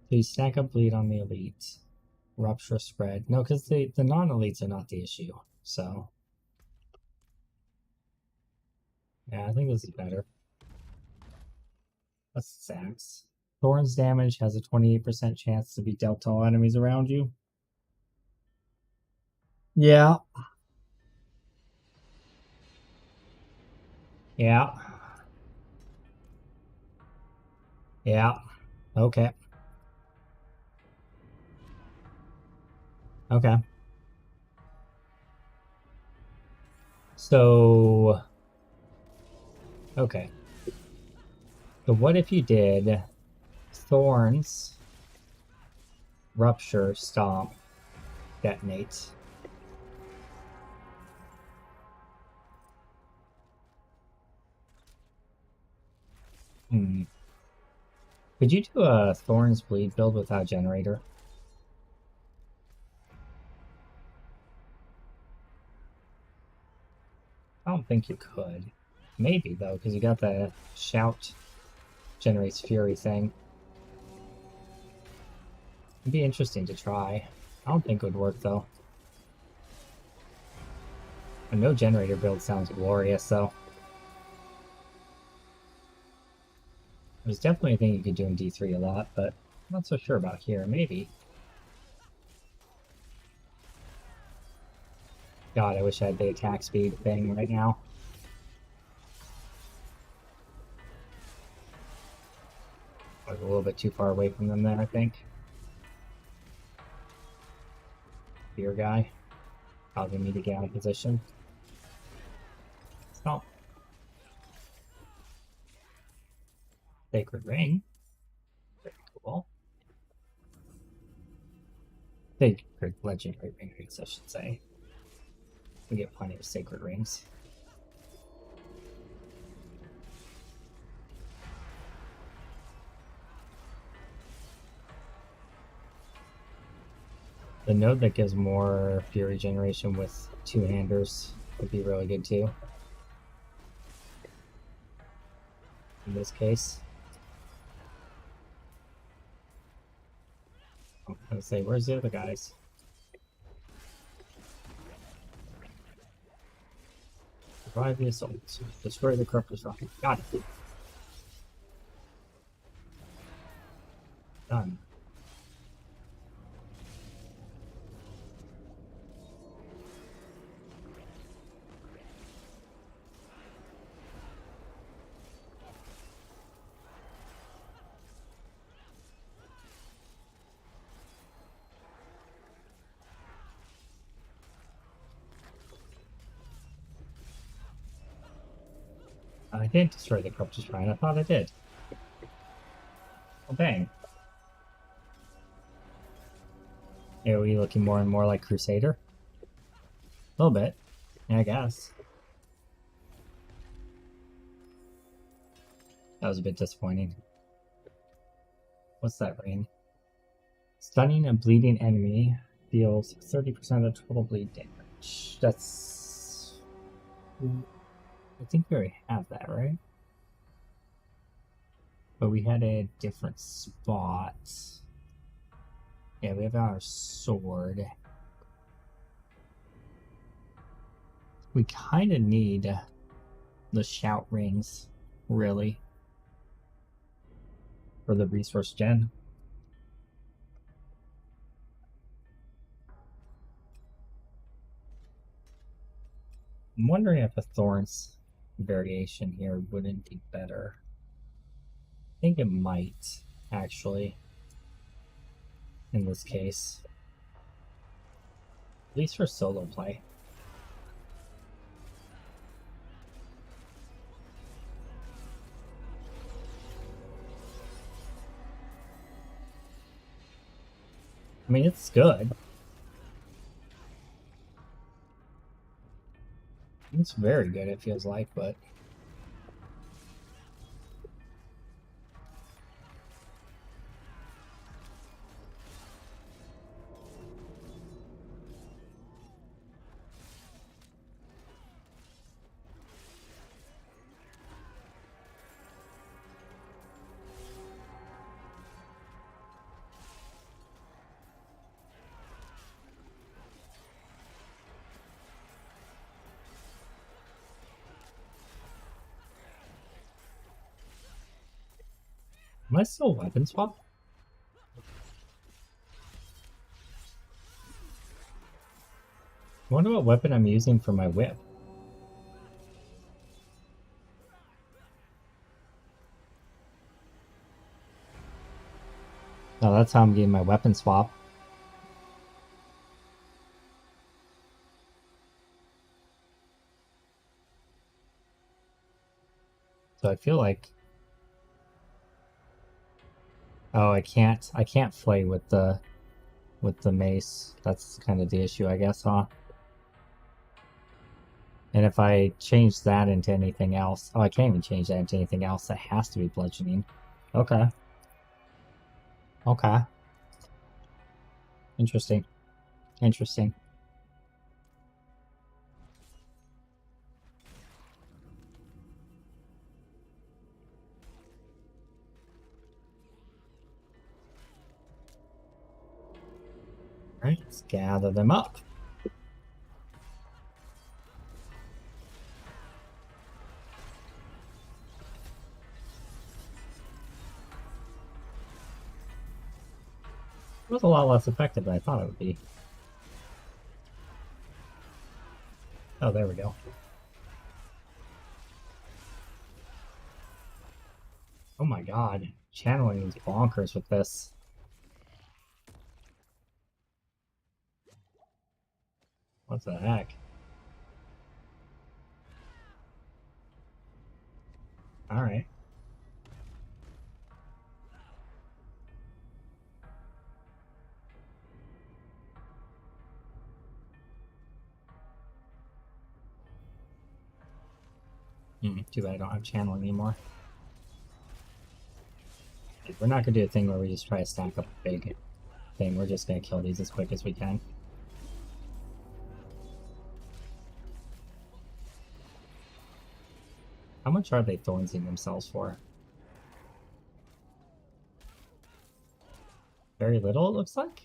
So you stack up bleed on the elite. Rupture spread. No, because the non-elites are not the issue. So yeah, I think this is better. What's Sax? Thorns damage has a 28% chance to be dealt to all enemies around you. Yeah. Yeah. Yeah. Okay. Okay. So okay. So what if you did Thorns, Rupture, Stomp, Detonate? Could you do a Thorns Bleed build without Generator? I don't think you could. Maybe, though, because you got the Shout generates Fury thing. It'd be interesting to try. I don't think it would work, though. A no Generator build sounds glorious, though. There's definitely a thing you could do in D3 a lot, but I'm not so sure about here. Maybe. God, I wish I had the attack speed thing right now. I was a little bit too far away from them there, I think. Fear guy. Causing me to get out of position. Stomp. Sacred Ring. Very cool. Sacred Legendary Rings, I should say. We get plenty of Sacred Rings. The node that gives more Fury generation with two-handers would be really good too. In this case. I'm gonna say, where's the other guys? Survive the assault. Destroy the corruptor's rocket. Got it. Done. I didn't destroy the corruptor's shrine. I thought I did. Oh, bang. Are we looking more and more like Crusader? A little bit, I guess. That was a bit disappointing. What's that ring? Stunning a bleeding enemy deals 30% of total bleed damage. That's... I think we already have that, right? But we had a different spot. Yeah, we have our sword. We kind of need the shout rings, really, for the resource gen. I'm wondering if a Thorns variation here wouldn't be better. I think it might, actually, in this case. At least for solo play. I mean, it's good. It's very good, it feels like, but... Am I still weapon swap? I wonder what weapon I'm using for my whip. Oh, that's how I'm getting my weapon swap. So I feel like... Oh, I can't flay with the mace. That's kind of the issue, I guess, huh? And if I change that into anything else... Oh, I can't even change that into anything else. That has to be bludgeoning. Okay. Okay. Interesting. Interesting. Alright, let's gather them up. It was a lot less effective than I thought it would be. Oh, there we go. Oh my god. Channeling is bonkers with this. What the heck? Alright. Too bad I don't have channeling anymore. We're not gonna do a thing where we just try to stack up a big thing. We're just gonna kill these as quick as we can. How much are they thornsing themselves for? Very little, it looks like.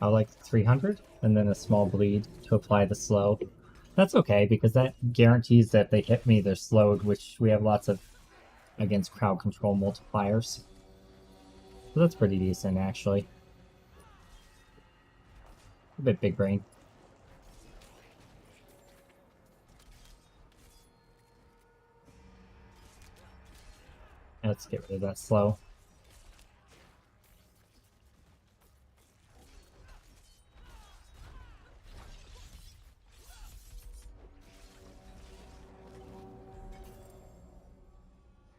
I like 300, and then a small bleed to apply the slow. That's okay, because that guarantees that if they hit me, they're slowed, which we have lots of against crowd control multipliers. So that's pretty decent, actually. A bit big brain. Let's get rid of that slow.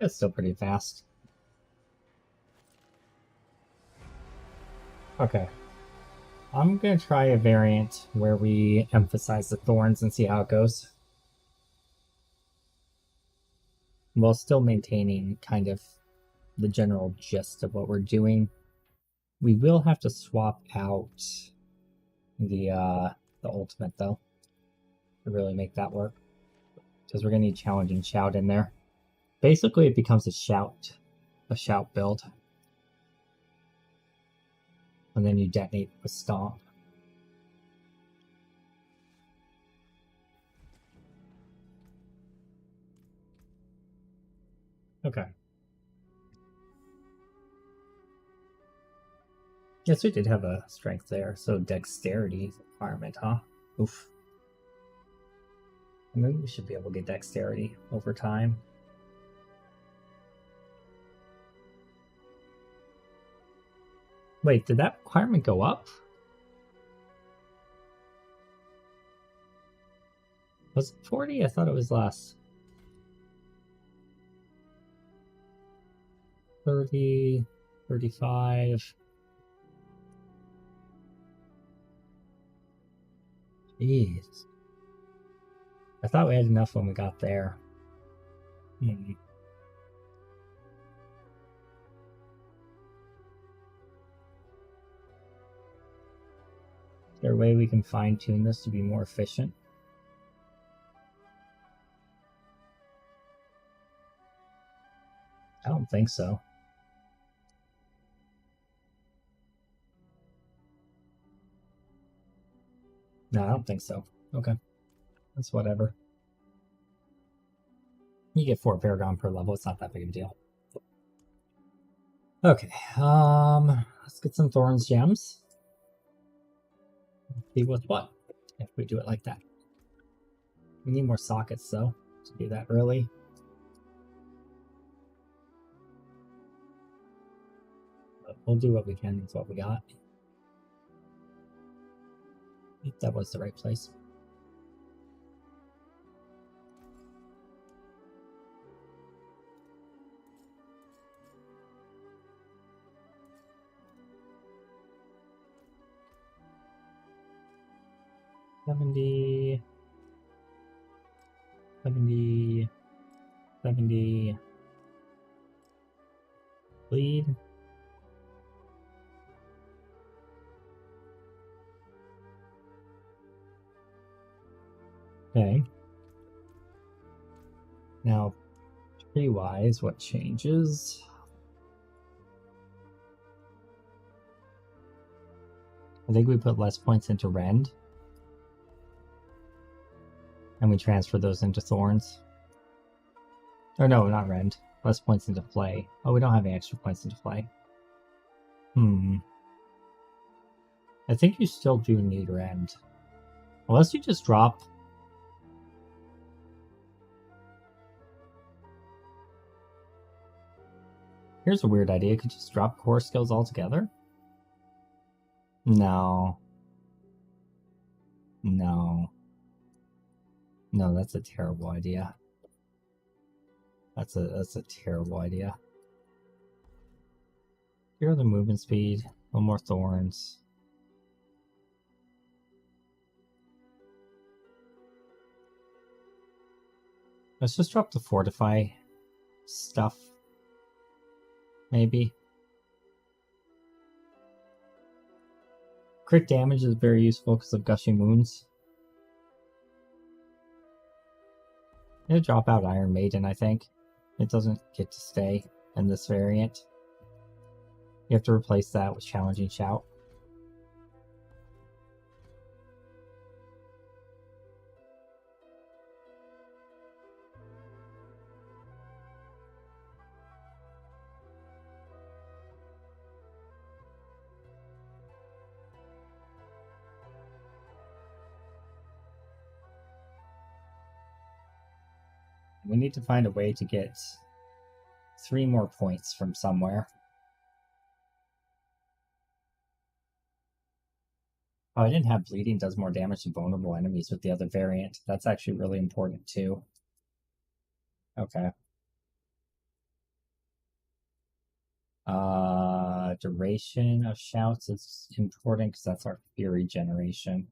It's still pretty fast. Okay. I'm going to try a variant where we emphasize the thorns and see how it goes. While still maintaining kind of the general gist of what we're doing. We will have to swap out the ultimate, though, to really make that work. Because we're going to need challenge and shout in there. Basically, it becomes a shout build. And then you detonate with stomp. Okay. Yes, we did have a strength there, so dexterity requirement, huh? Oof. Maybe we should be able to get dexterity over time. Wait, did that requirement go up? Was it 40? I thought it was less. 30, 35. Jeez. I thought we had enough when we got there. Is there a way we can fine-tune this to be more efficient? I don't think so. No, I don't think so. Okay. That's whatever. You get 4 Paragon per level, it's not that big of a deal. Okay, let's get some Thorns gems. See what's what, if we do it like that. We need more sockets, though, to do that early. But we'll do what we can with what we got. I think that was the right place. $70, $70, $70, bleed. Okay. Now, tree-wise, what changes? I think we put less points into Rend. And we transfer those into Thorns. Or no, not Rend. Less points into Flay. Oh, we don't have any extra points into Flay. I think you still do need Rend. Unless you just drop... Here's a weird idea. Could you just drop core skills altogether? No. No. No, that's a terrible idea. That's a terrible idea. Here are the movement speed. A little more Thorns. Let's just drop the Fortify stuff. Maybe. Crit damage is very useful because of Gushing Wounds. I'm gonna drop out Iron Maiden, I think. It doesn't get to stay in this variant. You have to replace that with Challenging Shout. We need to find a way to get 3 more points from somewhere. Oh, I didn't have bleeding does more damage to vulnerable enemies with the other variant. That's actually really important too. Okay. Duration of shouts is important because that's our fury generation.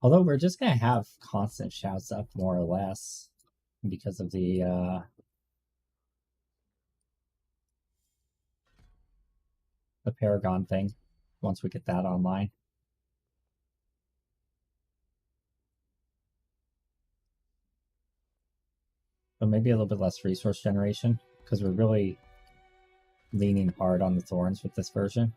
Although we're just going to have constant shouts up, more or less, because of the Paragon thing, once we get that online. But maybe a little bit less resource generation, because we're really leaning hard on the Thorns with this version.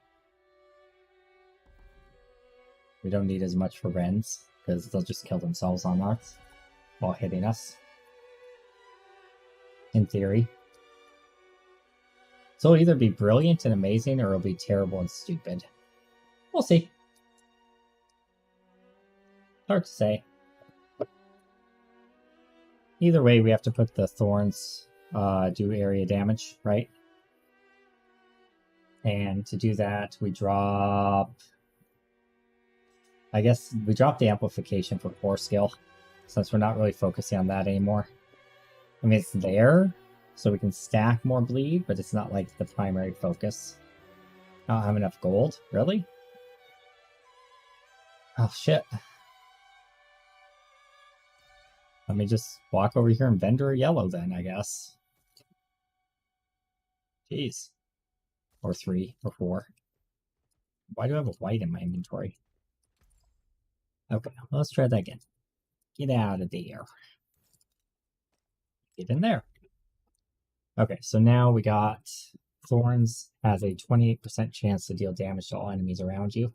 We don't need as much for Rends, because they'll just kill themselves on us while hitting us. In theory. So it'll either be brilliant and amazing, or it'll be terrible and stupid. We'll see. Hard to say. Either way, we have to put the Thorns do area damage, right? And to do that, we drop... I guess we drop the amplification for core skill, since we're not really focusing on that anymore. I mean, it's there, so we can stack more bleed, but it's not like the primary focus. I don't have enough gold, really? Oh, shit. Let me just walk over here and vendor a yellow then, I guess. Jeez. Or 3, or 4. Why do I have a white in my inventory? Okay, let's try that again. Get out of there. Get in there. Okay, so now we got Thorns has a 28% chance to deal damage to all enemies around you.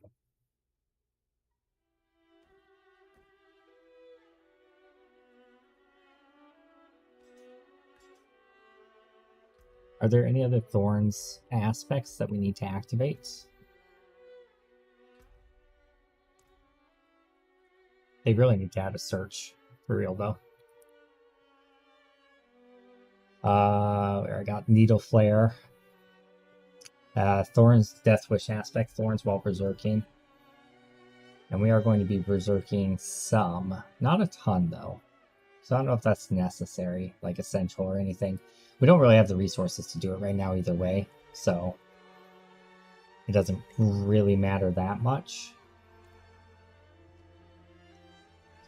Are there any other Thorns aspects that we need to activate? They really need to add a search, for real though. I got Needle Flare. Thorns Death Wish aspect, Thorns while berserking. And we are going to be berserking some. Not a ton though. So I don't know if that's necessary, like essential or anything. We don't really have the resources to do it right now either way, so it doesn't really matter that much.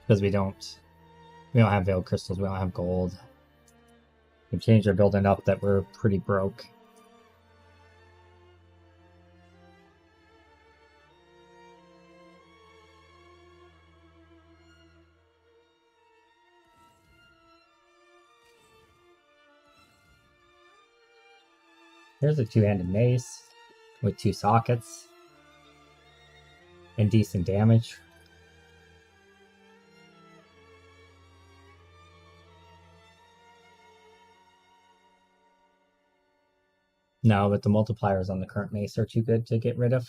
Because we don't have veiled crystals, we don't have gold. We've changed our build enough that we're pretty broke. Here's a two-handed mace with 2 sockets and decent damage. No, but the multipliers on the current mace are too good to get rid of.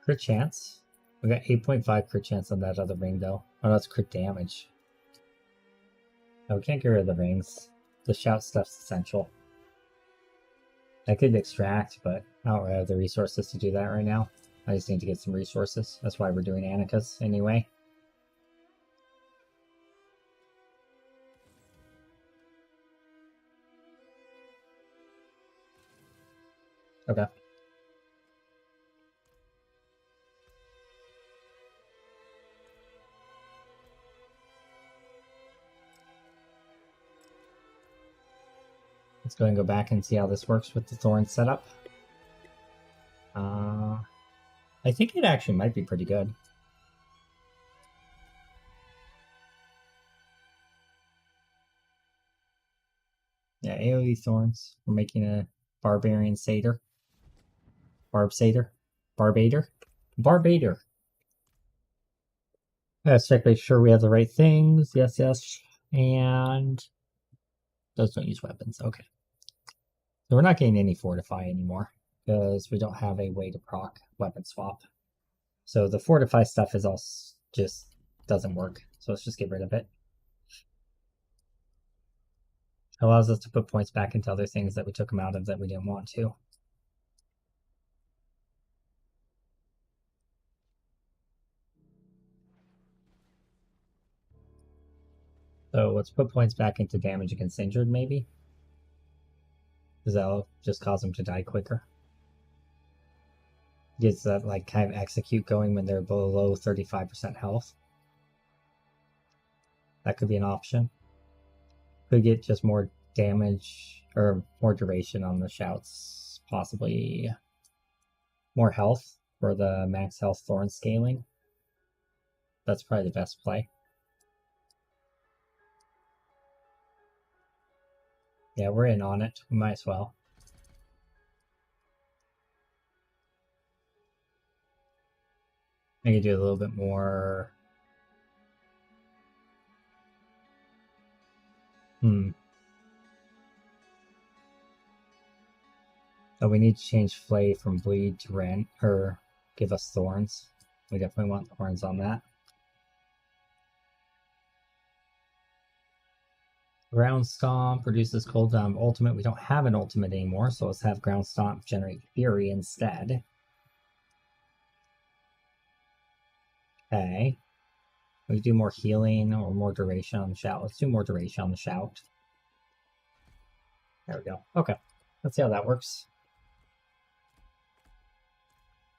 Crit chance. We got 8.5 crit chance on that other ring though. Oh, that's crit damage. No, we can't get rid of the rings. The shout stuff's essential. I could extract, but I don't really have the resources to do that right now. I just need to get some resources. That's why we're doing Anika's anyway. Okay. Let's go and go back and see how this works with the Thorn setup. I think it actually might be pretty good. Yeah, AoE Thorns. We're making a Barbarian Satyr. Barb Satyr. Barbator. Barbator. Let's check, make sure we have the right things. Yes, yes. And those don't use weapons. Okay. So we're not getting any Fortify anymore because we don't have a way to proc weapon swap. So the Fortify stuff is all just doesn't work. So let's just get rid of it. Allows us to put points back into other things that we took them out of that we didn't want to. So let's put points back into damage against injured, maybe. Because that'll just cause them to die quicker. Gets that like kind of execute going when they're below 35% health. That could be an option. Could get just more damage or more duration on the shouts. Possibly more health for the max health thorn scaling. That's probably the best play. Yeah, we're in on it. We might as well. I could do a little bit more. Oh, we need to change Flay from Bleed to Rend, or give us Thorns. We definitely want Thorns on that. Ground Stomp reduces cooldown ultimate. We don't have an ultimate anymore, so let's have Ground Stomp generate Fury instead. Okay. We do more healing or more duration on the shout. Let's do more duration on the shout. There we go. Okay. Let's see how that works.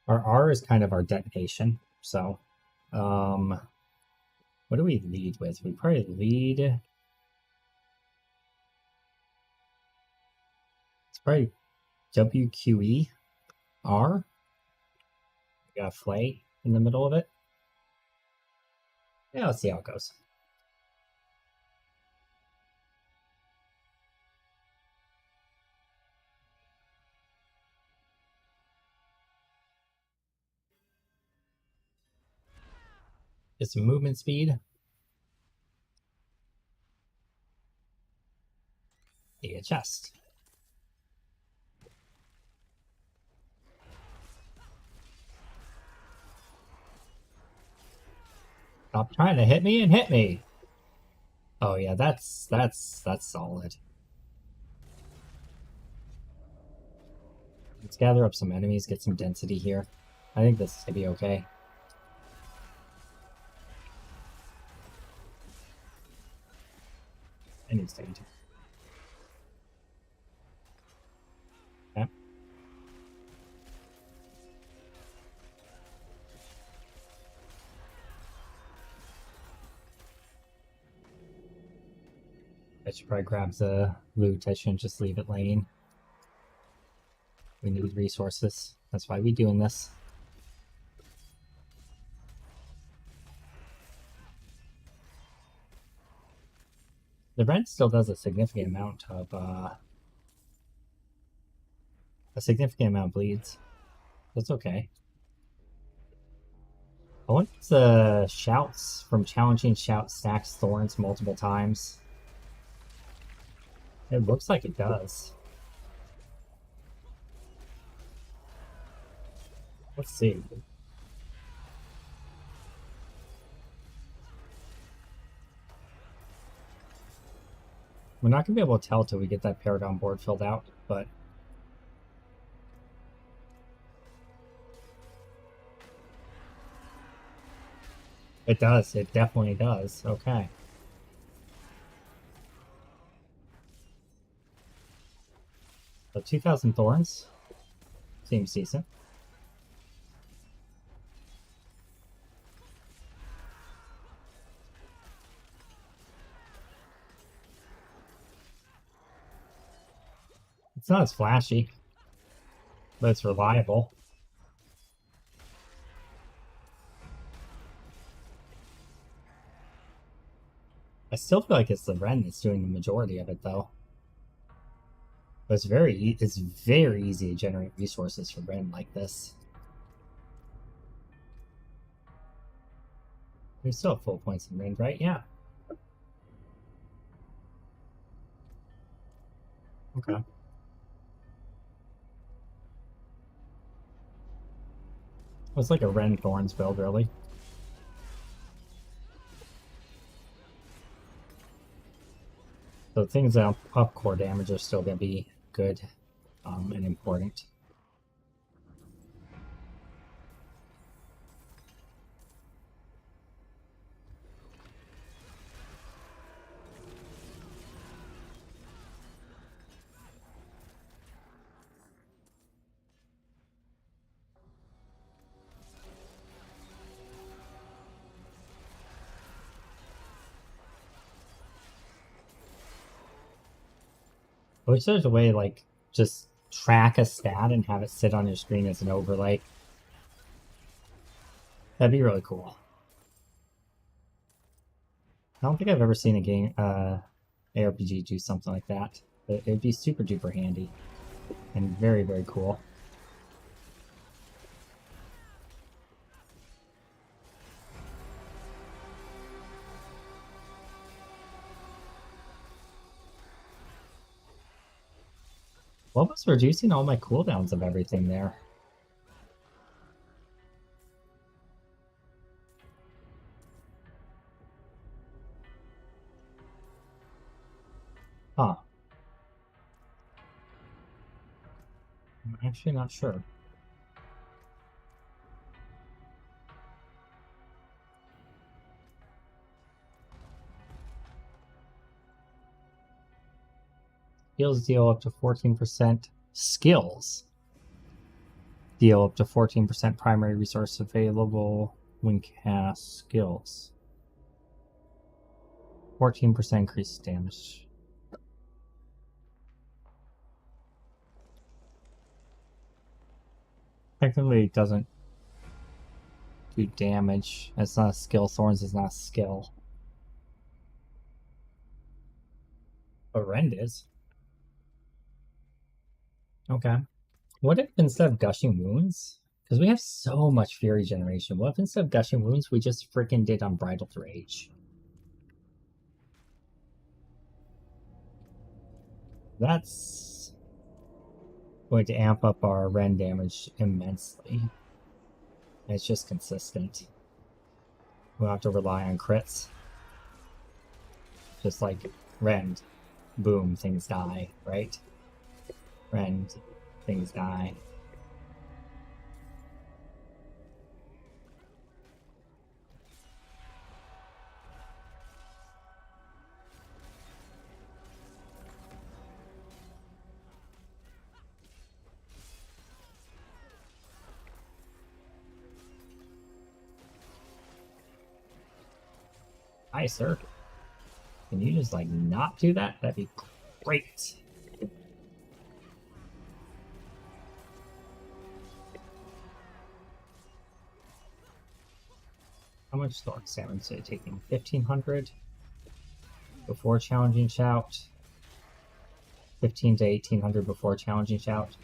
Our R is kind of our detonation. So, what do we lead with? We probably lead. It's probably WQE R. We got Flay in the middle of it. Yeah, let's see how it goes. Get some movement speed. A chest. Stop trying to hit me and hit me. Oh yeah, that's solid. Let's gather up some enemies, get some density here. I think this is gonna be okay. I need stage. Okay. I should probably grab the loot. I shouldn't just leave it laying. We need resources. That's why we're doing this. The rent still does a significant amount of bleeds. That's okay. I wonder if the shouts from challenging shout stacks thorns multiple times. It looks like it does. Let's see. We're not going to be able to tell till we get that Paragon board filled out, but it does. It definitely does. Okay. So 2,000 thorns. Seems decent. It's not as flashy, but it's reliable. I still feel like it's the Ren that's doing the majority of it, though. But it's very easy to generate resources for Ren like this. We still have full points in Ren, right? Yeah. Okay. It's like a Ren Thorns build, really. So things that up core damage are still going to be good and important. I wish there's a way to, like, just track a stat and have it sit on your screen as an overlay. That'd be really cool. I don't think I've ever seen a game, ARPG do something like that. It'd be super duper handy and very, very cool. What was reducing all my cooldowns of everything there? Huh. I'm actually not sure. Skills deal up to 14%. Skills deal up to 14% primary resource available when cast skills. 14% increased damage. Technically, it doesn't do damage. It's not a skill. Thorns is not a skill. But Rend is. Okay. What if instead of gushing wounds, Because we have so much Fury generation. What if instead of Gushing Wounds, we just freaking did Unbridled Rage? That's going to amp up our Rend damage immensely. And it's just consistent. We'll have to rely on crits. Just like Rend. Boom, things die, right? Rend, things die. Hi, sir. Can you just, like, not do that? That'd be great. How much Stork Salmon is it taking? 1,500 before Challenging Shout. 15 to 1,800 before Challenging Shout.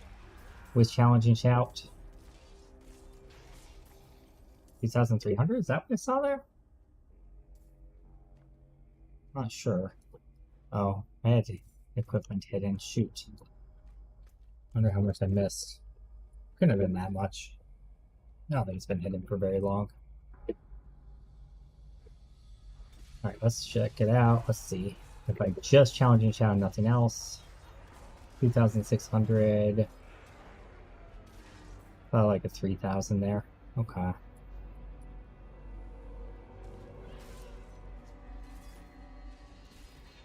With Challenging Shout. 2,300? Is that what I saw there? Not sure. Oh, I had the equipment hidden. Shoot. Wonder how much I missed. Couldn't have been that much. I don't think it's been hidden for very long. Alright, let's check it out. Let's see. If I just Challenging Shout and nothing else. 2,600. About like a 3,000 there. Okay.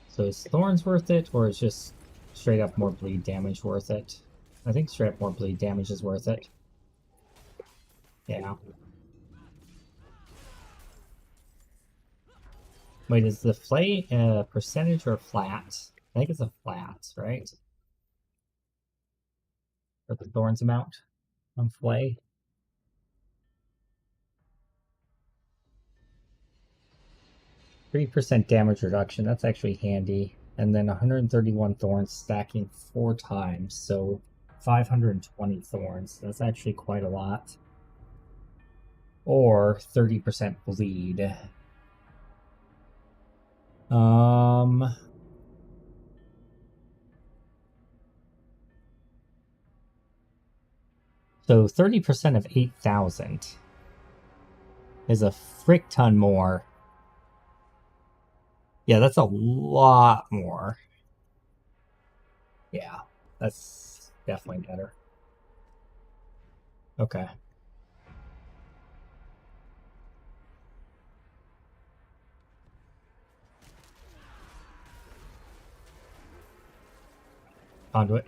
So is Thorns worth it, or is just straight up more bleed damage worth it? I think straight up more bleed damage is worth it. Yeah. Wait, is the flay a percentage or flat? I think it's a flat, right? For the Thorns amount on flay. %3 damage reduction, that's actually handy. And then 131 thorns stacking 4 times, so 520 thorns. That's actually quite a lot. Or 30% bleed. So 30% of 8,000 is a frick ton more. Yeah, that's a lot more. Yeah, that's definitely better. Okay. Conduit.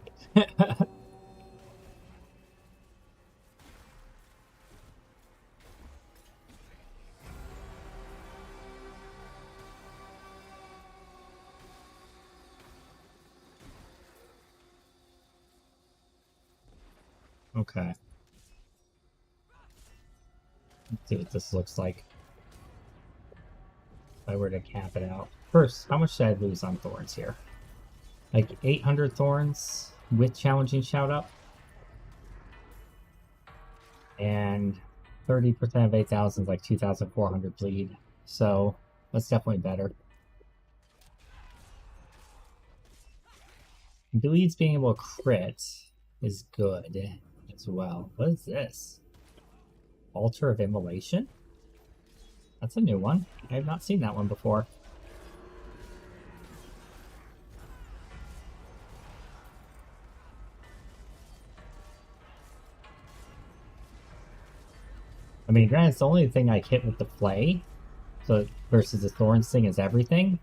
Okay. Let's see what this looks like. If I were to cap it out. First, how much did I lose on thorns here? Like 800 thorns with Challenging Shout up. And 30% of 8,000 is like 2,400 bleed. So that's definitely better. Bleeds being able to crit is good as well. What is this? Altar of Immolation? That's a new one. I have not seen that one before. I mean, granted, it's the only thing I hit with the flay. So versus the thorns thing is everything.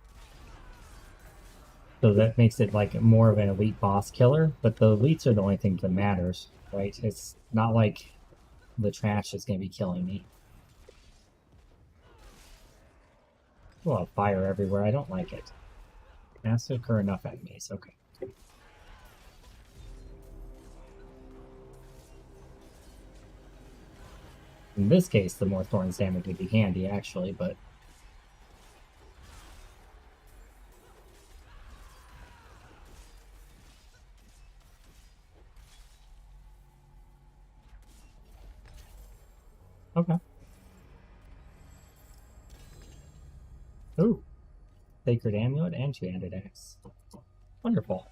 So that makes it like more of an elite boss killer. But the elites are the only thing that matters, right? It's not like the trash is going to be killing me. Well, fire everywhere. I don't like it. It has to occur enough enemies. Okay. In this case, the more thorns damage would be handy, actually, but... Ooh. Sacred Amulet and two-handed axe. Wonderful.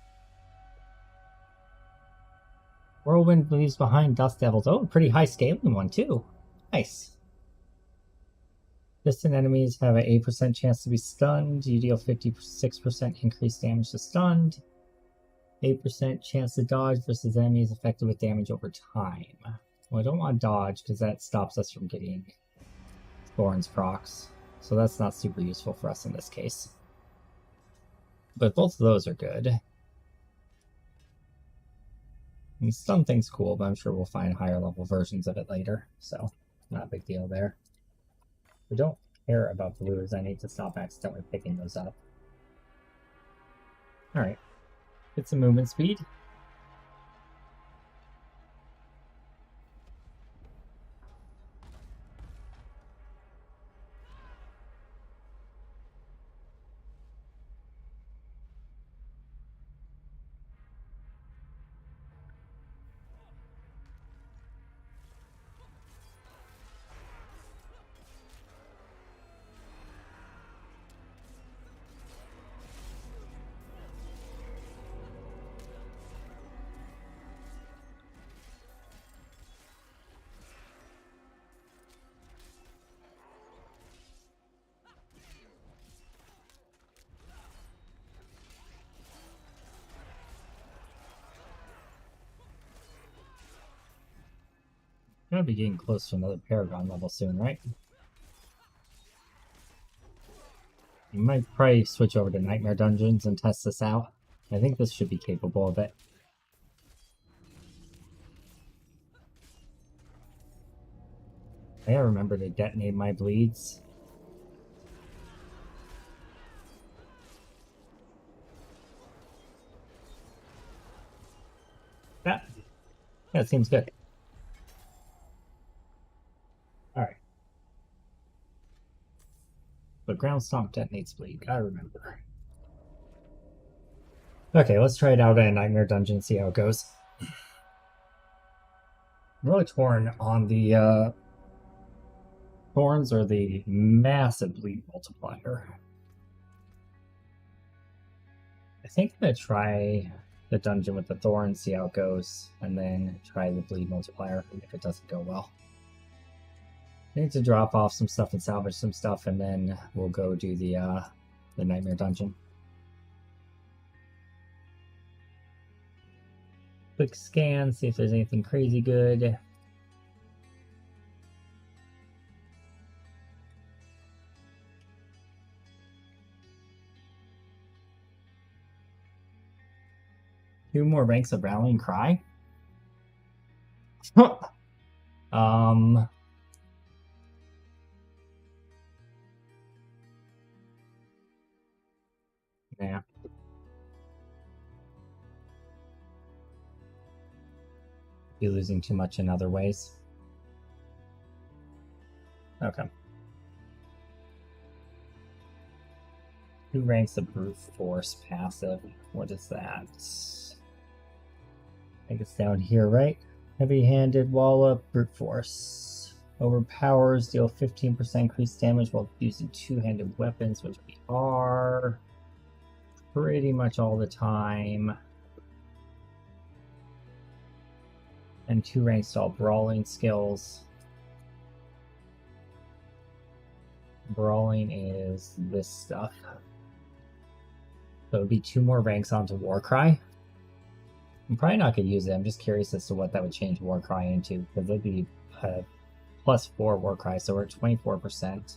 Whirlwind leaves behind Dust Devils. Oh, pretty high scaling one too. Nice. Distant enemies have an 8% chance to be stunned. You deal 56% increased damage to stunned. 8% chance to dodge versus enemies affected with damage over time. Well, I don't want dodge because that stops us from getting Thorns procs. So that's not super useful for us in this case. But both of those are good. And stun thing's cool, but I'm sure we'll find higher level versions of it later. So, not a big deal there. We don't care about blues. I need to stop accidentally picking those up. Alright. Get some movement speed. Gotta be getting close to another Paragon level soon, right? You might probably switch over to Nightmare Dungeons and test this out. I think this should be capable of it. I gotta remember to detonate my bleeds. That seems good. Alright. But Ground Stomp detonates bleed, gotta remember. Okay, let's try it out in a Nightmare Dungeon, see how it goes. I'm really torn on the Thorns or the massive bleed multiplier. I think I'm gonna try the dungeon with the Thorns, see how it goes, and then try the bleed multiplier if it doesn't go well. I need to drop off some stuff and salvage some stuff, and then we'll go do the Nightmare Dungeon. Quick scan, see if there's anything crazy good. Two more ranks of Rallying Cry? Yeah. Be losing too much in other ways. Okay. 2 ranks of Brute Force passive. What is that? I think it's down here, right? Heavy-handed Wallop, Brute Force. Overpowers, deal 15% increased damage while using two-handed weapons, which we are pretty much all the time. And 2 ranks all brawling skills. Brawling is this stuff. So it would be 2 more ranks onto Warcry. I'm probably not going to use it. I'm just curious as to what that would change Warcry into, because it'd be plus 4 Warcry, so we're at 24%.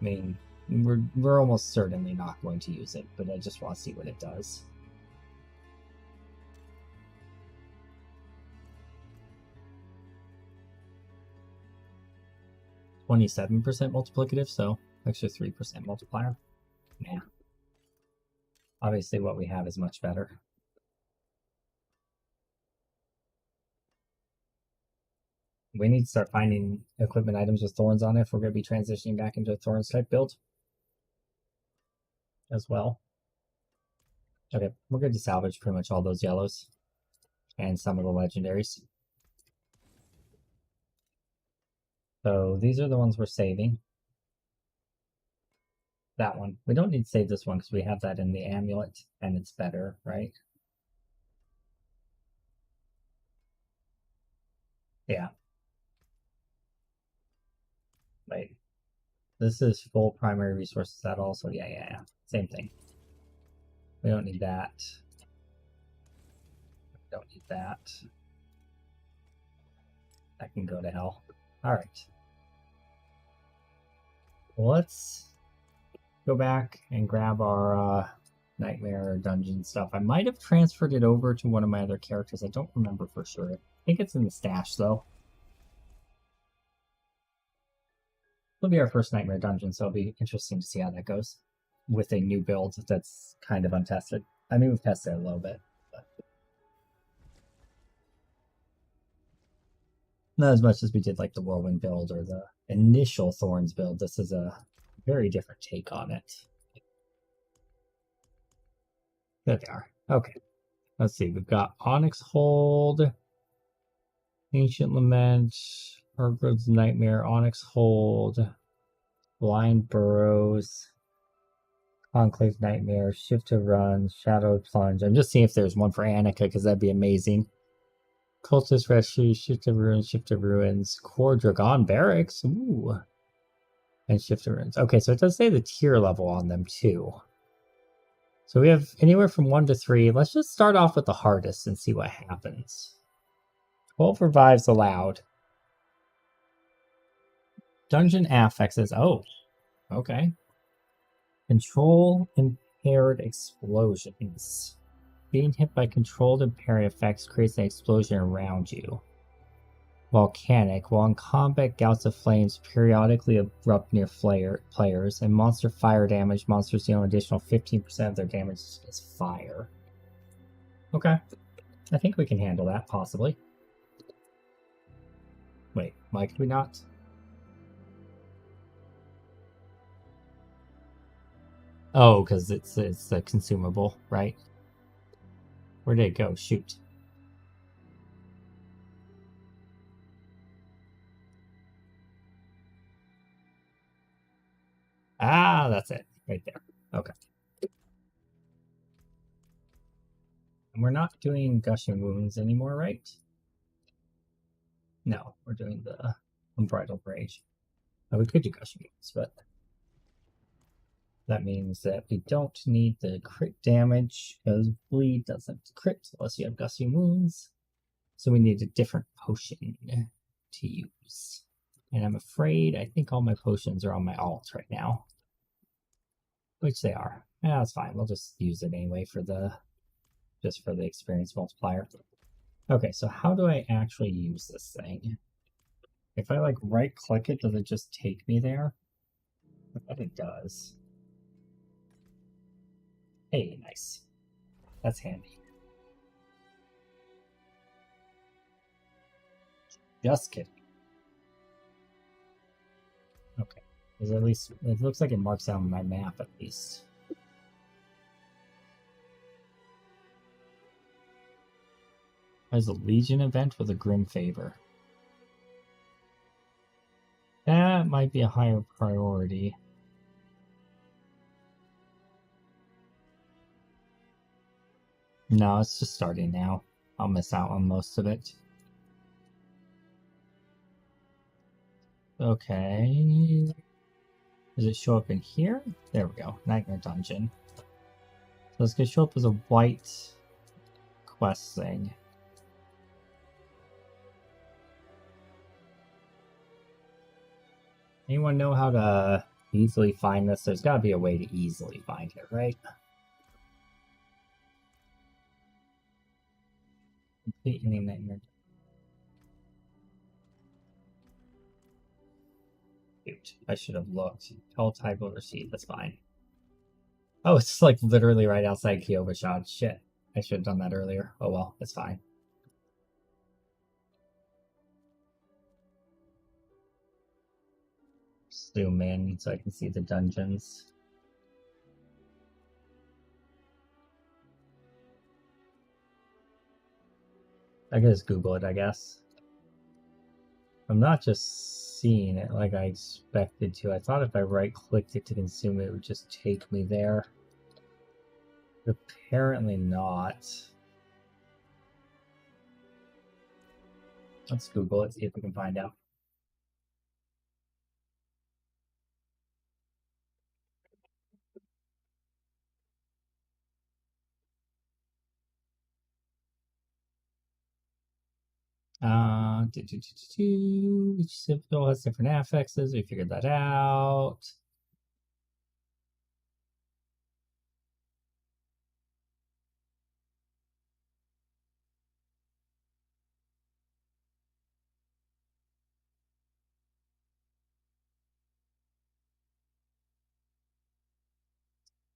I mean, we're almost certainly not going to use it, but I just want to see what it does. (27% multiplicative, so extra 3% multiplier. Yeah. Obviously what we have is much better. We need to start finding equipment items with thorns on it if we're going to be transitioning back into a thorns type build as well. Okay, we're going to salvage pretty much all those yellows and some of the legendaries. So these are the ones we're saving. that one. We don't need to save this one because we have that in the amulet and it's better, right? Yeah. Wait. This is full primary resources. That also, yeah. Same thing. We don't need that. Don't need that. That can go to hell. Alright. Let's go back and grab our nightmare dungeon stuff. I might have transferred it over to one of my other characters. I don't remember for sure. I think it's in the stash, though. It'll be our first nightmare dungeon, so it'll be interesting to see how that goes with a new build that's kind of untested. I mean, we've tested it a little bit, but not as much as we did like the Whirlwind build or the initial Thorns build. This is a very different take on it. There they are. Okay. Let's see. We've got Onyx Hold, Ancient Lament, Hargrod's Nightmare, Onyx Hold, Blind Burrows, Conclave Nightmare, Shift to Run, Shadowed Plunge. I'm just seeing if there's one for Annika, because that'd be amazing. Cultist Rescue, Shift to Ruins, Core Dragon Barracks, ooh, and Shift to Ruins. Okay, so it does say the tier level on them, too. So we have anywhere from 1 to 3. Let's just start off with the hardest and see what happens. 12 revives allowed. Dungeon affixes. Oh, okay. Control impaired explosions. Being hit by controlled impaired effects creates an explosion around you. Volcanic. While in combat, gouts of flames periodically erupt near players, and monster fire damage. Monsters deal an additional 15% of their damage as fire. Okay. I think we can handle that, possibly. Wait, why could we not? Oh, because it's a consumable, right? Where did it go? Shoot. Ah, that's it. Right there. Okay. And we're not doing gushing wounds anymore, right? No, we're doing the unbridled rage. Oh, we could do gushing wounds, but that means that we don't need the crit damage because bleed doesn't crit unless you have gushing wounds. So we need a different potion to use. And I'm afraid I think all my potions are on my alt right now. Which they are. Yeah, that's fine. We'll just use it anyway for the experience multiplier. Okay, so how do I actually use this thing? If I like right click it, does it just take me there? I bet it does. Hey, nice. That's handy. Just kidding. Okay. Because at least it looks like it marks out on my map at least. There's a Legion event with a Grim Favor. That might be a higher priority. No, it's just starting now. I'll miss out on most of it. Okay. Does it show up in here? There we go. Nightmare Dungeon. So it's going to show up as a white quest thing. Anyone know how to easily find this? There's got to be a way to easily find it, right? Complete any nightmare. Shoot, I should have looked. All type of receipt, that's fine. Oh, it's like literally right outside Kyovashad. Shit. I should have done that earlier. Oh well, it's fine. Zoom in so I can see the dungeons. I can just Google it, I guess. I'm not just seeing it like I expected to. I thought if I right-clicked it to consume it, it would just take me there. But apparently not. Let's Google it, see if we can find out. Each symbol has different affixes. We figured that out.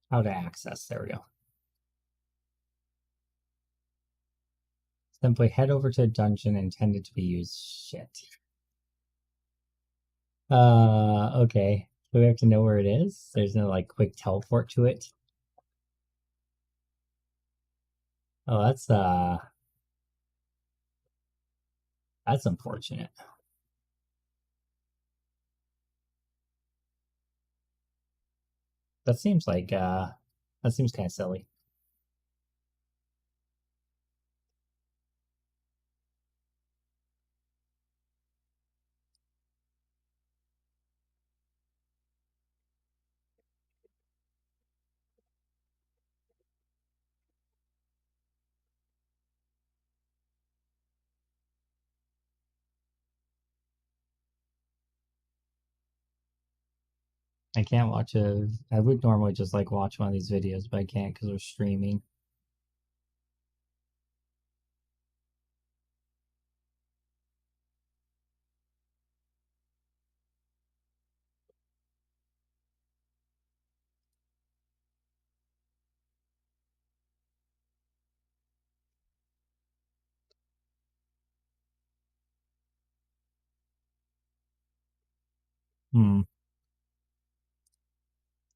How to access, there we go. Simply head over to a dungeon intended to be used. Shit. Okay. Do we have to know where it is? There's no, like, quick teleport to it? Oh, that's unfortunate. That seems like, that seems kind of silly. I can't watch I would normally just like watch one of these videos, but I can't because we're streaming.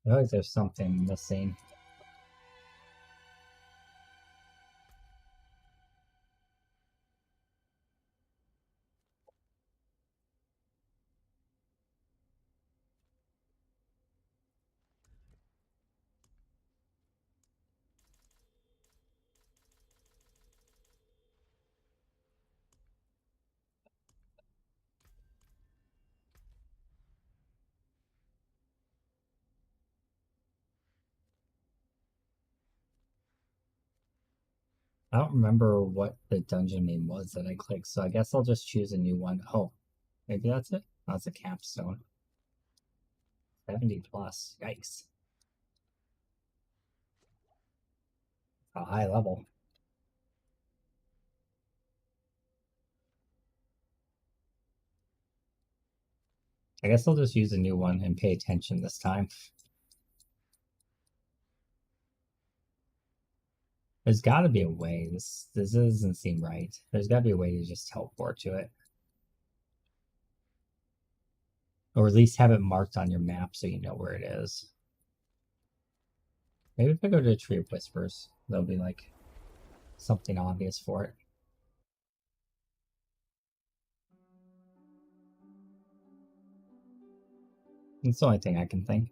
I feel like there's something missing. I don't remember what the dungeon name was that I clicked, so I guess I'll just choose a new one. Oh, maybe that's it? Oh, that's a capstone. 70 plus. Yikes. A high level. I guess I'll just use a new one and pay attention this time. There's got to be a way. This doesn't seem right. There's got to be a way to just teleport to it. Or at least have it marked on your map so you know where it is. Maybe if I go to a Tree of Whispers, there'll be like something obvious for it. It's the only thing I can think.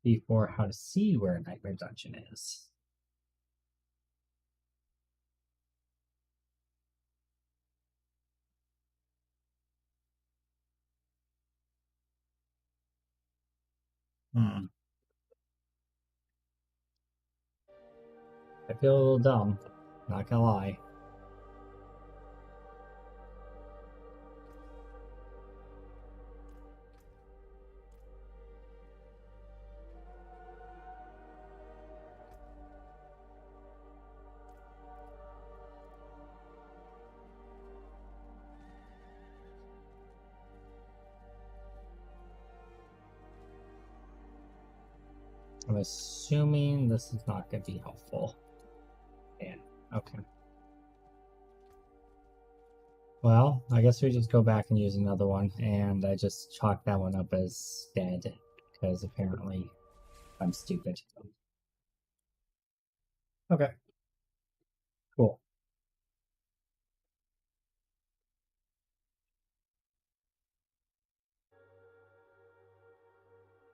Before how to see where a Nightmare Dungeon is. I feel a little dumb, not gonna lie. I'm assuming this is not going to be helpful. Yeah, okay. Well, I guess we just go back and use another one, and I just chalk that one up as dead, because apparently I'm stupid. Okay. Cool.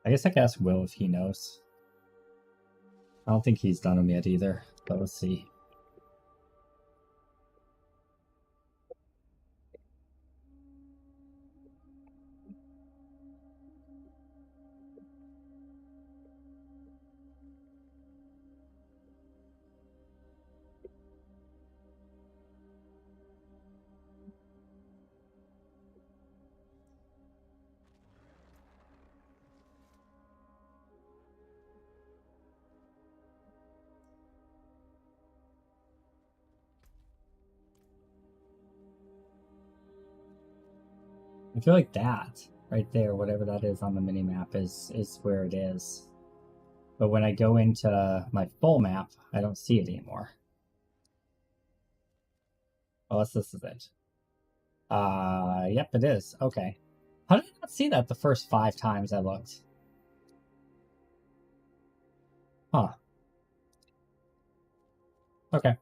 I guess I can ask Will if he knows. I don't think he's done them yet either, but let's see. I feel like that right there, whatever that is on the mini map, is where it is. But when I go into my full map, I don't see it anymore. Unless this is it. Yep, it is. Okay. How did I not see that the first 5 times I looked? Huh. Okay.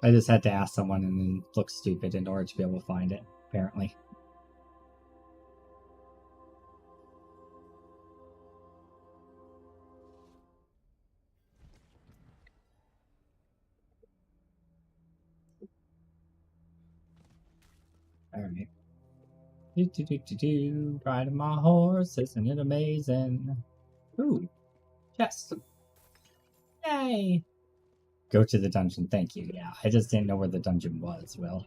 I just had to ask someone and then look stupid in order to be able to find it, apparently. Alright. Riding my horse, isn't it amazing? Ooh. Chest. Yay! Go to the dungeon, thank you. Yeah, I just didn't know where the dungeon was, Will.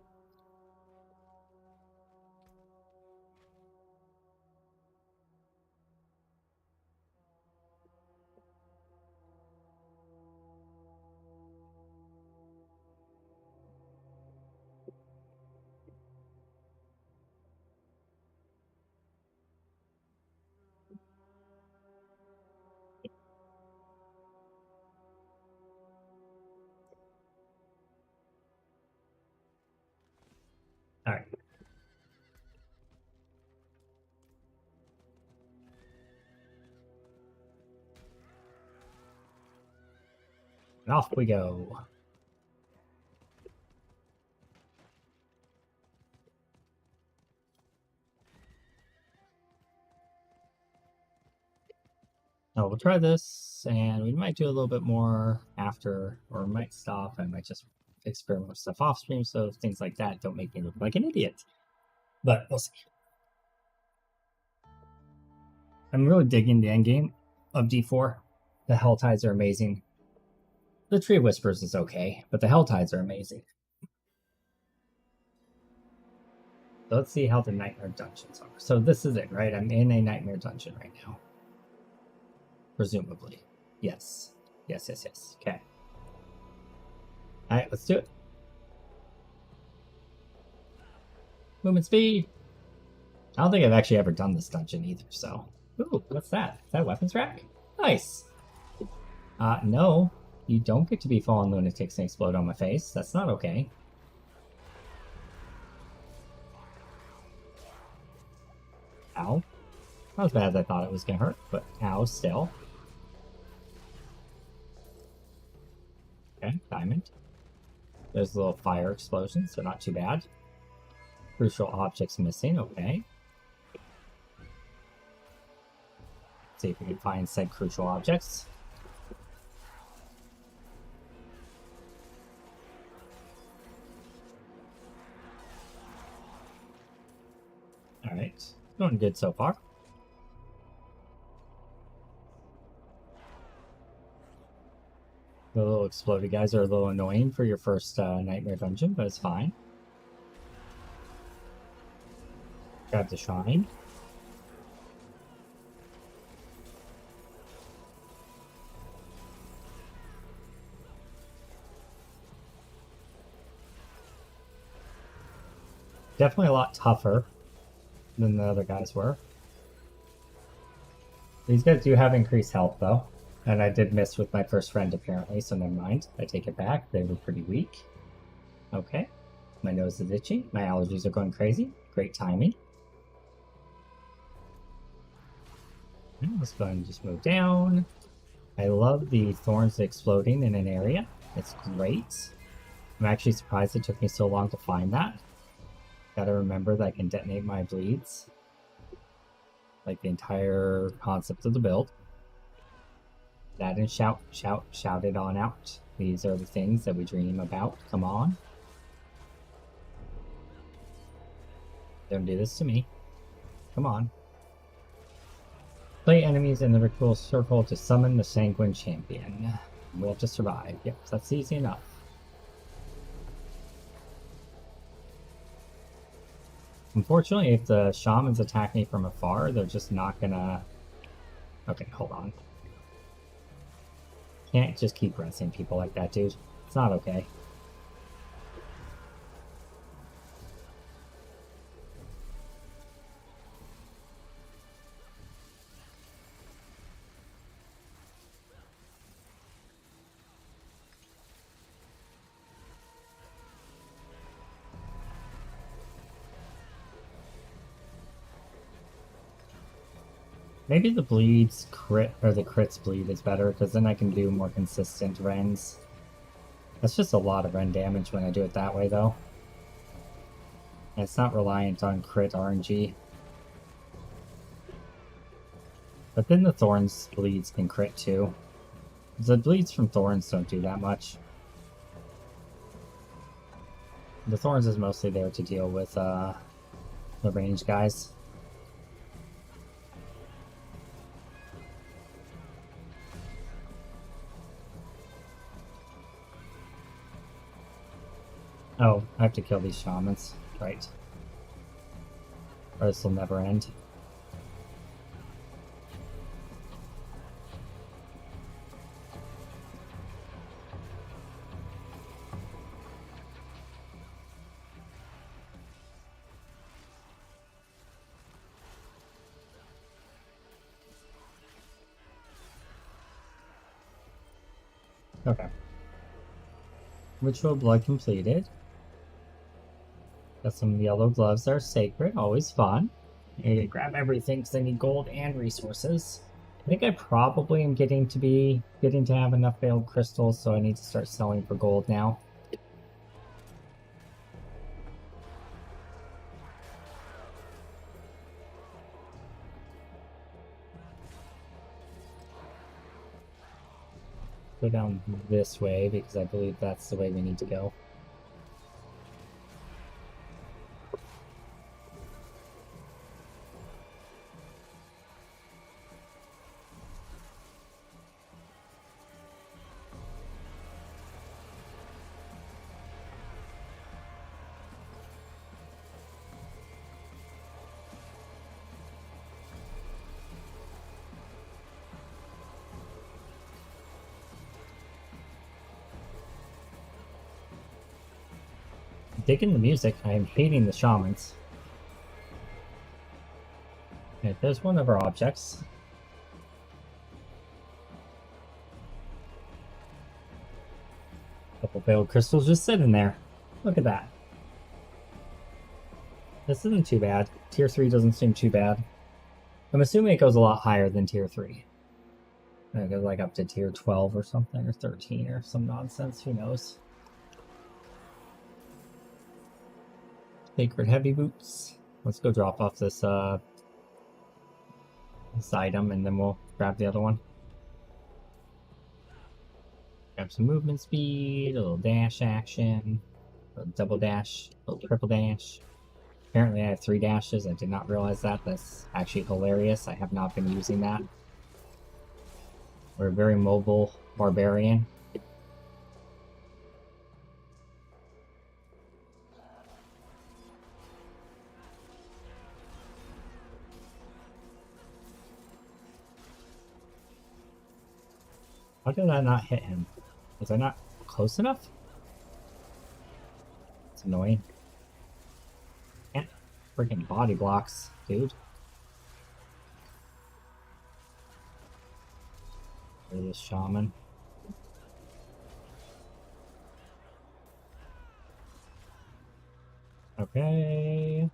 Alright. And off we go. Oh, we'll try this, and we might do a little bit more after, or we might stop, and might just experiment with stuff off stream, so things like that don't make me look like an idiot. But we'll see. I'm really digging the endgame of D4. The Hell Tides are amazing. The Tree of Whispers is okay, but the Hell Tides are amazing. So let's see how the Nightmare Dungeons are. So this is it, right? I'm in a Nightmare Dungeon right now. Presumably. Yes. Yes. Okay. Alright, let's do it. Movement speed. I don't think I've actually ever done this dungeon either, so. Ooh, what's that? Is that a weapons rack? Nice. No. You don't get to be fallen lunatics and explode on my face. That's not okay. Ow. Not as bad as I thought it was gonna hurt, but ow still. Okay, diamond. There's a little fire explosion, so not too bad. Crucial objects missing, okay. Let's see if we can find said crucial objects. Alright, going good so far. The little exploded guys are a little annoying for your first Nightmare Dungeon, but it's fine. Grab the shrine. Definitely a lot tougher than the other guys were. These guys do have increased health though. And I did miss with my first friend apparently, so never mind. I take it back. They were pretty weak. Okay. My nose is itchy. My allergies are going crazy. Great timing. Let's go ahead and just move down. I love the thorns exploding in an area. It's great. I'm actually surprised it took me so long to find that. Gotta remember that I can detonate my bleeds. Like the entire concept of the build. That and shout it on out. These are the things that we dream about. Come on. Don't do this to me. Come on. Play enemies in the ritual circle to summon the Sanguine Champion. We have to survive. Yep, that's easy enough. Unfortunately, if the shamans attack me from afar, they're just not gonna... Okay, hold on. Can't just keep pressing people like that, dude. It's not okay. Maybe the bleeds crit, or the crits bleed is better, because then I can do more consistent rends. That's just a lot of rend damage when I do it that way, though. And it's not reliant on crit RNG. But then the Thorns bleeds can crit too. The bleeds from Thorns don't do that much. The Thorns is mostly there to deal with the range guys. Oh, I have to kill these shamans. Right. Or this will never end. Okay. Ritual blood completed. Got some yellow gloves that are sacred, always fun. I need to grab everything because I need gold and resources. I think I probably am getting to have enough veiled crystals, so I need to start selling for gold now. Go down this way because I believe that's the way we need to go. Digging the music, I am hating the shamans. Okay, there's one of our objects. Couple veiled crystals just sitting there. Look at that. This isn't too bad. Tier 3 doesn't seem too bad. I'm assuming it goes a lot higher than Tier 3. It goes like up to Tier 12 or something, or 13 or some nonsense, who knows. Sacred heavy boots. Let's go drop off this item and then we'll grab the other one. Grab some movement speed, a little dash action, a little double dash, a little triple dash. Apparently I have 3 dashes. I did not realize that. That's actually hilarious. I have not been using that. We're a very mobile barbarian. How did I not hit him? Was I not close enough? It's annoying. Can't freaking body blocks, dude. There's this shaman. Okay.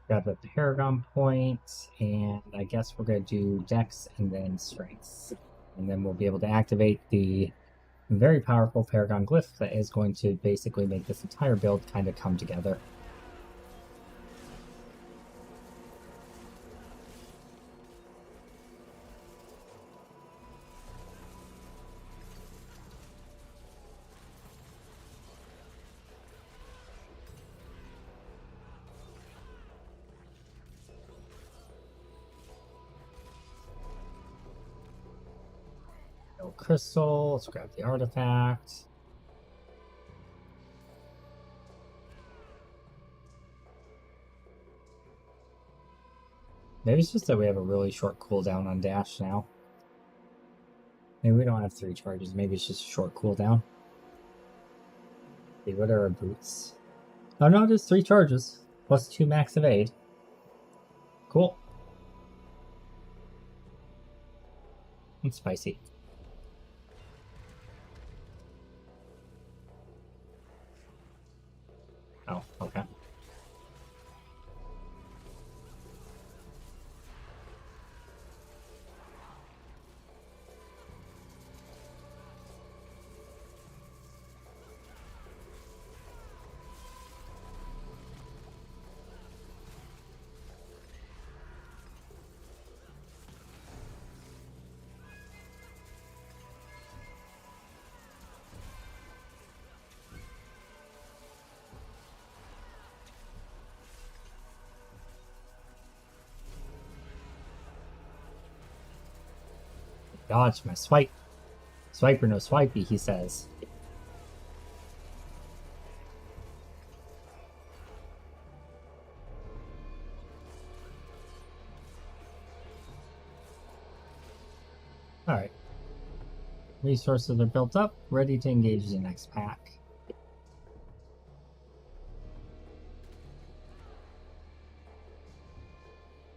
Grab the Paragon point, and I guess we're going to do Dex and then Strengths. And then we'll be able to activate the very powerful Paragon Glyph that is going to basically make this entire build kind of come together. No crystal, let's grab the artifact. Maybe it's just that we have a really short cooldown on dash now. Maybe we don't have 3 charges, maybe it's just a short cooldown. Okay, what are our boots? Oh no, just 3 charges, plus 2 max evade. Cool. It's spicy. Oh, okay. Dodge my swipe. Swiper no swipey, he says. Alright. Resources are built up, ready to engage the next pack.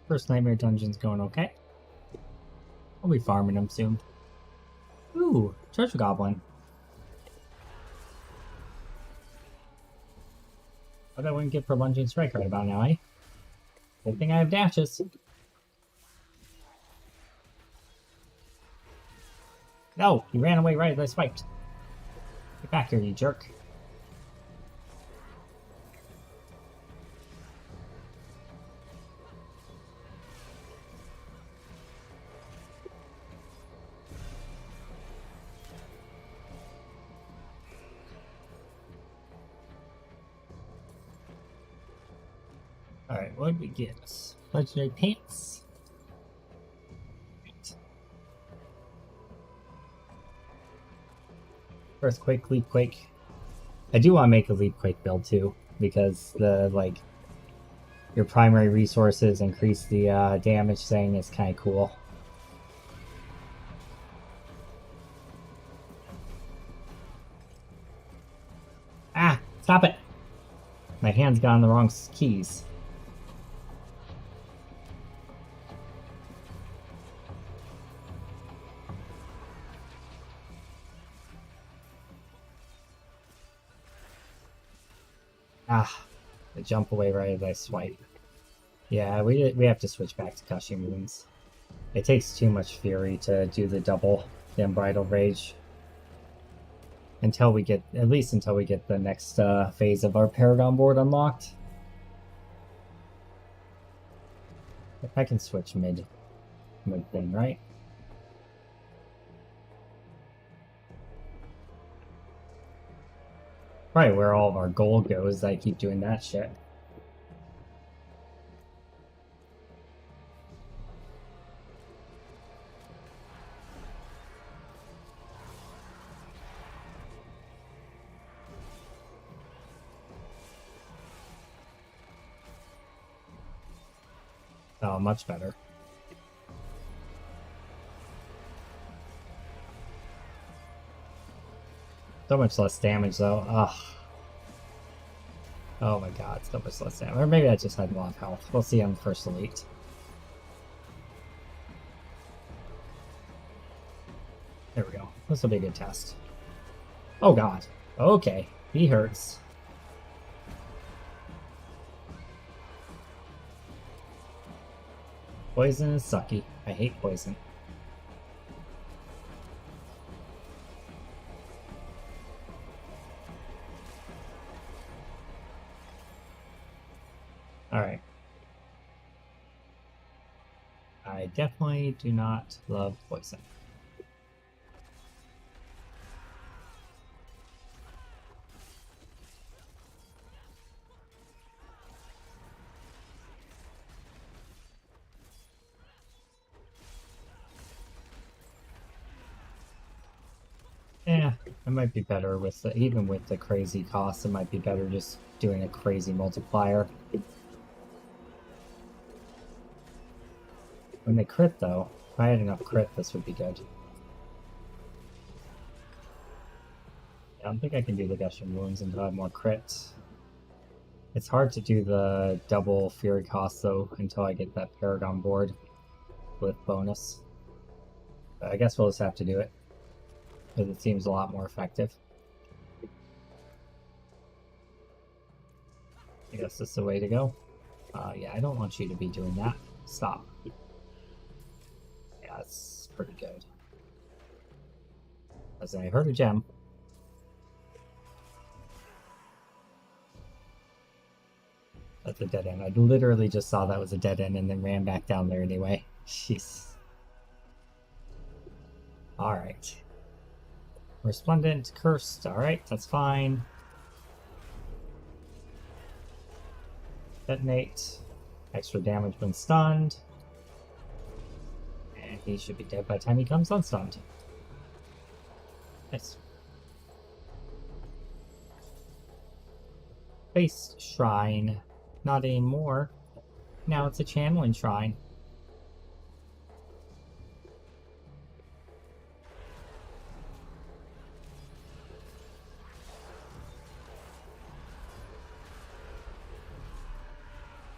First Nightmare Dungeon's going okay. I'll be farming them soon. Ooh, Treasure Goblin. What I wouldn't get for Lunging Strike right about now, eh? Good thing I have dashes. No, he ran away right as I swiped. Get back here, you jerk. Alright, what did we get? Legendary Pants. Right. Earthquake, Leapquake. I do want to make a Leapquake build too, because the, your primary resources increase the damage thing is kind of cool. Ah! Stop it! My hand's got on the wrong keys. Ah, I jump away right as I swipe. Yeah, we have to switch back to Gushing Wounds. It takes too much fury to do the double, the Unbridled Rage. Until we get, at least until we get the next phase of our Paragon board unlocked. If I can switch mid thing, right? Probably where all of our gold goes, I keep doing that shit. Oh, much better. So much less damage, though. Ugh. Oh my god, so much less damage. Or maybe I just had a lot of health. We'll see on the first elite. There we go. This will be a good test. Oh god. Okay. He hurts. Poison is sucky. I hate poison. Alright. I definitely do not love poison. Yeah, it might be better with the, even with the crazy costs, it might be better just doing a crazy multiplier. When they crit though, if I had enough crit, this would be good. I don't think I can do the Gushing Wounds until I have more crit. It's hard to do the double Fury cost though until I get that Paragon board with bonus. But I guess we'll just have to do it, because it seems a lot more effective. I guess this is the way to go. Yeah, I don't want you to be doing that. Stop. Yeah, that's pretty good. As I heard a gem. That's a dead end. I literally just saw that was a dead end and then ran back down there anyway. Jeez. Alright. Resplendent, cursed. Alright, that's fine. Detonate. Extra damage when stunned. And he should be dead by the time he comes unstunned. Nice. Base Shrine. Not anymore. Now it's a channeling shrine.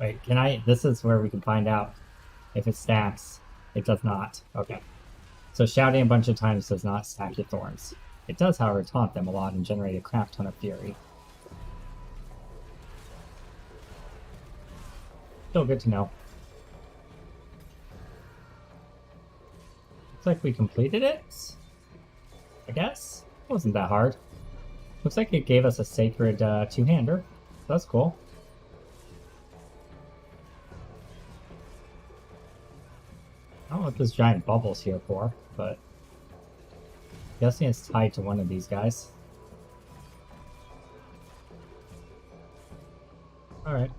Wait, can I? This is where we can find out if it stacks. It does not. Okay. So shouting a bunch of times does not stack your thorns. It does, however, taunt them a lot and generate a crap ton of fury. Still good to know. Looks like we completed it. I guess. It wasn't that hard. Looks like it gave us a sacred two-hander. That's cool. I don't know what this giant bubble's here for, but I'm guessing it's tied to one of these guys. Alright.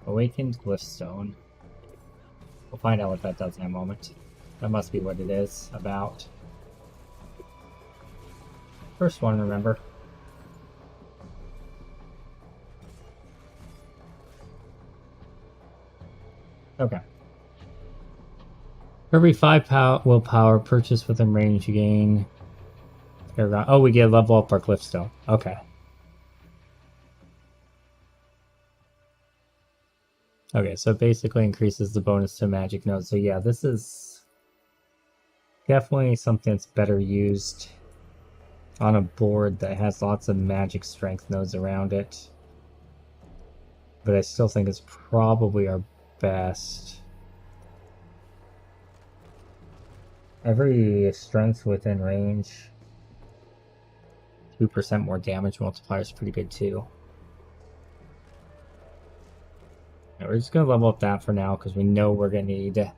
Awakened Glyphstone. We'll find out what that does in a moment. That must be what it is about. First one, remember. Okay. Every 5 willpower purchase within range, you gain. Oh, we get level up our Glyphstone. Okay. Okay, so it basically increases the bonus to magic nodes. So yeah, this is definitely something that's better used on a board that has lots of magic strength nodes around it. But I still think it's probably our best. Every strength within range, 2% more damage multiplier is pretty good too. We're just going to level up that for now, because we know we're going to need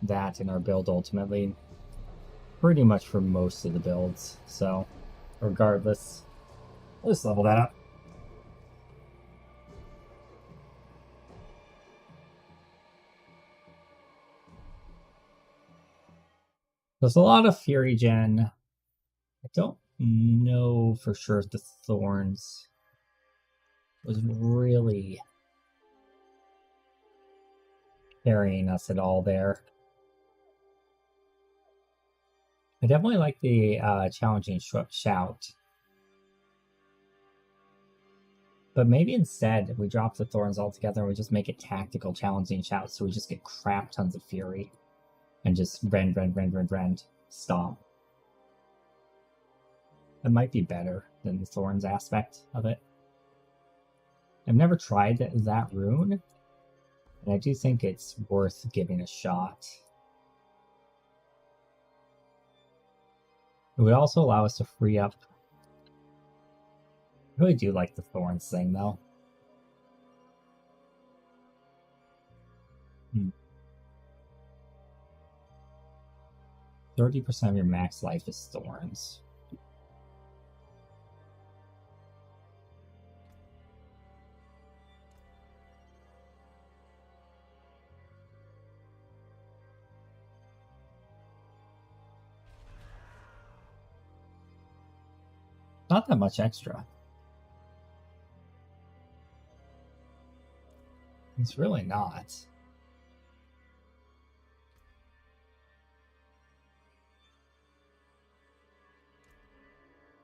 that in our build ultimately. Pretty much for most of the builds. So, regardless, we'll just level that up. There's a lot of Fury Gen. I don't know for sure if the Thorns was really carrying us at all there. I definitely like the challenging shout. But maybe instead we drop the Thorns altogether and we just make it tactical challenging shout, so we just get crap tons of fury. And just rend, stomp. That might be better than the Thorns aspect of it. I've never tried that rune, And I do think it's worth giving a shot. It would also allow us to free up. I really do like the Thorns thing, though. 30% of your max life is Thorns. Not that much extra. It's really not.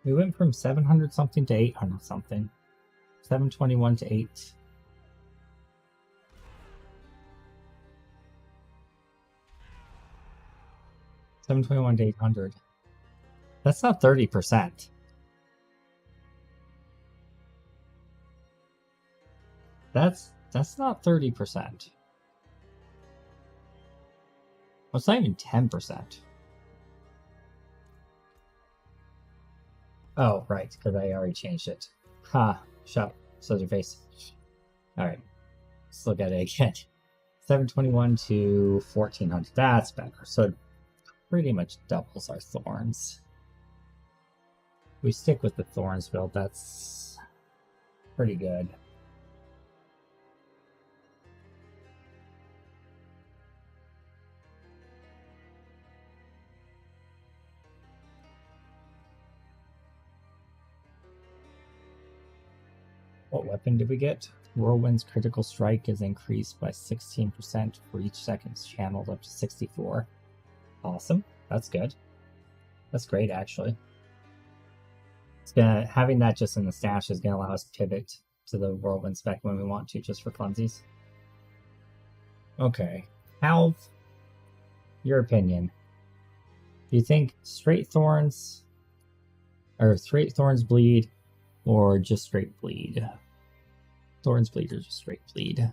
We went from 700 something to 800 something. 721 to 8. $721 to 800. That's not 30%. That's not 30%. Well, it's not even 10%. Oh, right, because I already changed it. Ha, shut up. Shut your face. Alright. Let's look at it again. 721 to 1400. That's better. So it pretty much doubles our Thorns. We stick with the Thorns build. That's pretty good. What weapon did we get? Whirlwind's critical strike is increased by 16% for each second channeled up to 64. Awesome. That's good. That's great, actually. It's gonna having that just in the stash is gonna allow us to pivot to the Whirlwind spec when we want to, just for funsies. Okay. Halv, your opinion. Do you think straight Thorns bleed, or just straight bleed? Thorns bleed or just straight bleed?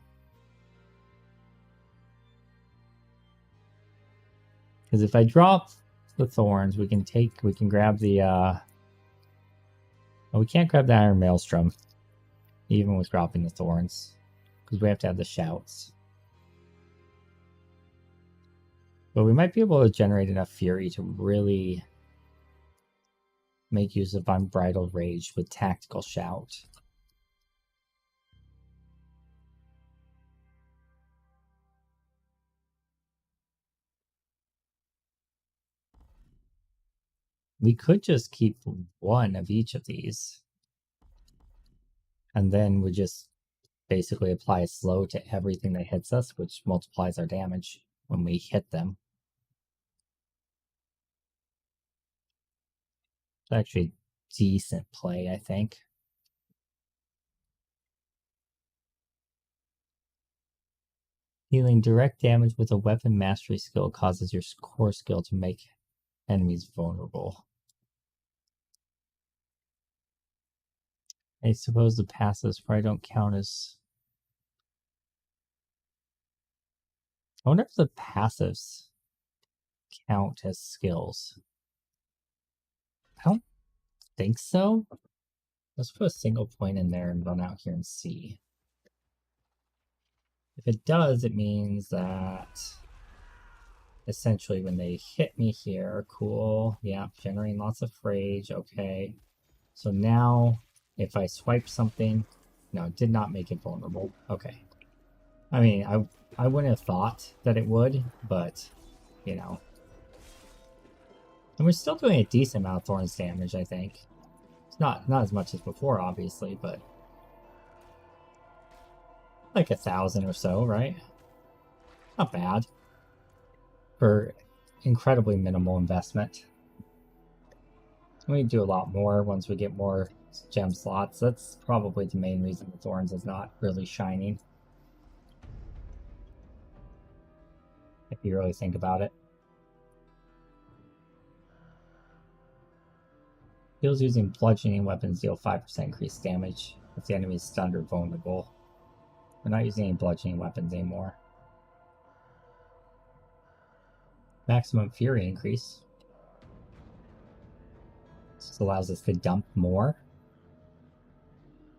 Because if I drop the Thorns, we can grab the oh, we can't grab the Iron Maelstrom, even with dropping the Thorns, because we have to have the shouts. But we might be able to generate enough fury to really make use of Unbridled Rage with Tactical Shout. We could just keep one of each of these. And then we just basically apply a slow to everything that hits us, which multiplies our damage when we hit them. It's actually a decent play, I think. Dealing direct damage with a weapon mastery skill causes your core skill to make enemies vulnerable. I suppose the passives probably don't count as... I wonder if the passives count as skills. I don't think so. Let's put a single point in there and run out here and see. If it does, it means that essentially when they hit me here, cool, yeah, generating lots of rage, okay. So now, if I swipe something, no, it did not make it vulnerable, okay. I mean, I wouldn't have thought that it would, but, you know. And we're still doing a decent amount of Thorns damage, I think. It's not as much as before, obviously, but like 1,000 or so, right? Not bad. For incredibly minimal investment. We do a lot more once we get more gem slots. That's probably the main reason the Thorns is not really shining. If you really think about it. Skills using bludgeoning weapons deal 5% increased damage if the enemy is stunned or vulnerable. We're not using any bludgeoning weapons anymore. Maximum fury increase. This allows us to dump more.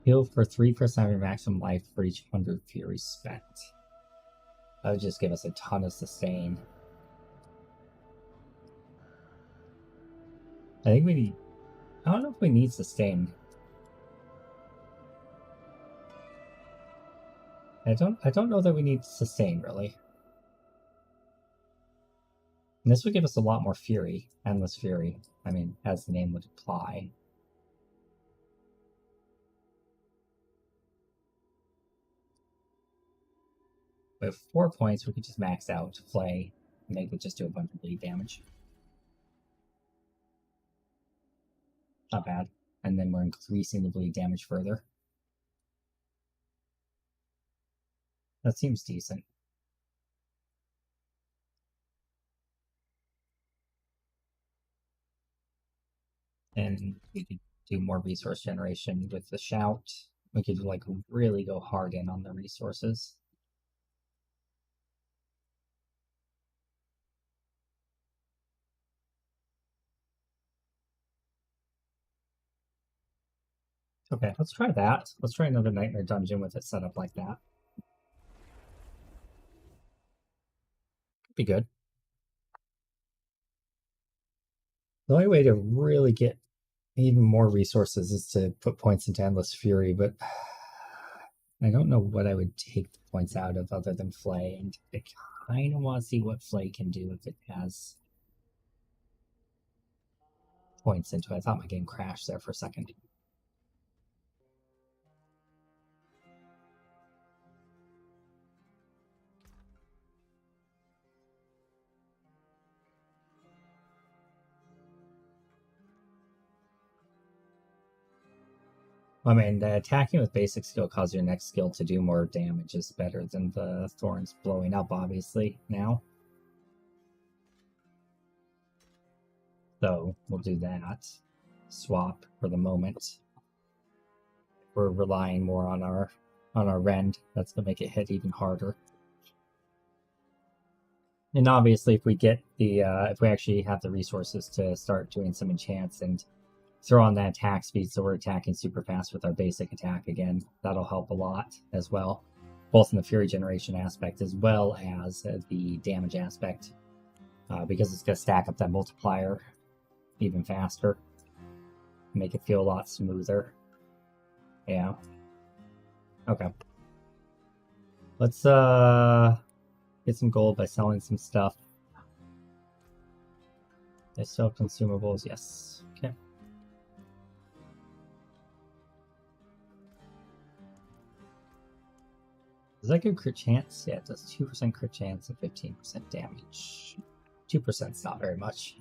Heal for 3% of your maximum life for each 100 fury spent. That would just give us a ton of sustain. I think we need... I don't know if we need sustain. I don't know that we need sustain, really. And this would give us a lot more fury. Endless fury. I mean, as the name would imply. With 4 points, we could just max out Flay and make it just do a bunch of bleed damage. Not bad. And then we're increasing the bleed damage further. That seems decent. And we could do more resource generation with the shout. We could like really go hard in on the resources. Okay, let's try that. Let's try another Nightmare Dungeon with it set up like that. Could be good. The only way to really get even more resources is to put points into Endless Fury, but I don't know what I would take the points out of other than Flay, and I kind of want to see what Flay can do if it has points into it. I thought my game crashed there for a second. I mean, the attacking with basic skill causes your next skill to do more damage is better than the thorns blowing up, obviously, now. So, we'll do that. Swap for the moment. We're relying more on our rend. That's going to make it hit even harder. And obviously, if we get the, if we actually have the resources to start doing some enchants and throw on that attack speed so we're attacking super fast with our basic attack again, that'll help a lot as well, both in the fury generation aspect as well as the damage aspect, because it's going to stack up that multiplier even faster, make it feel a lot smoother. Yeah. Okay. Let's get some gold by selling some stuff. They sell consumables, yes. Okay. Does that give crit chance? Yeah, it does 2% crit chance and 15% damage. 2% is not very much.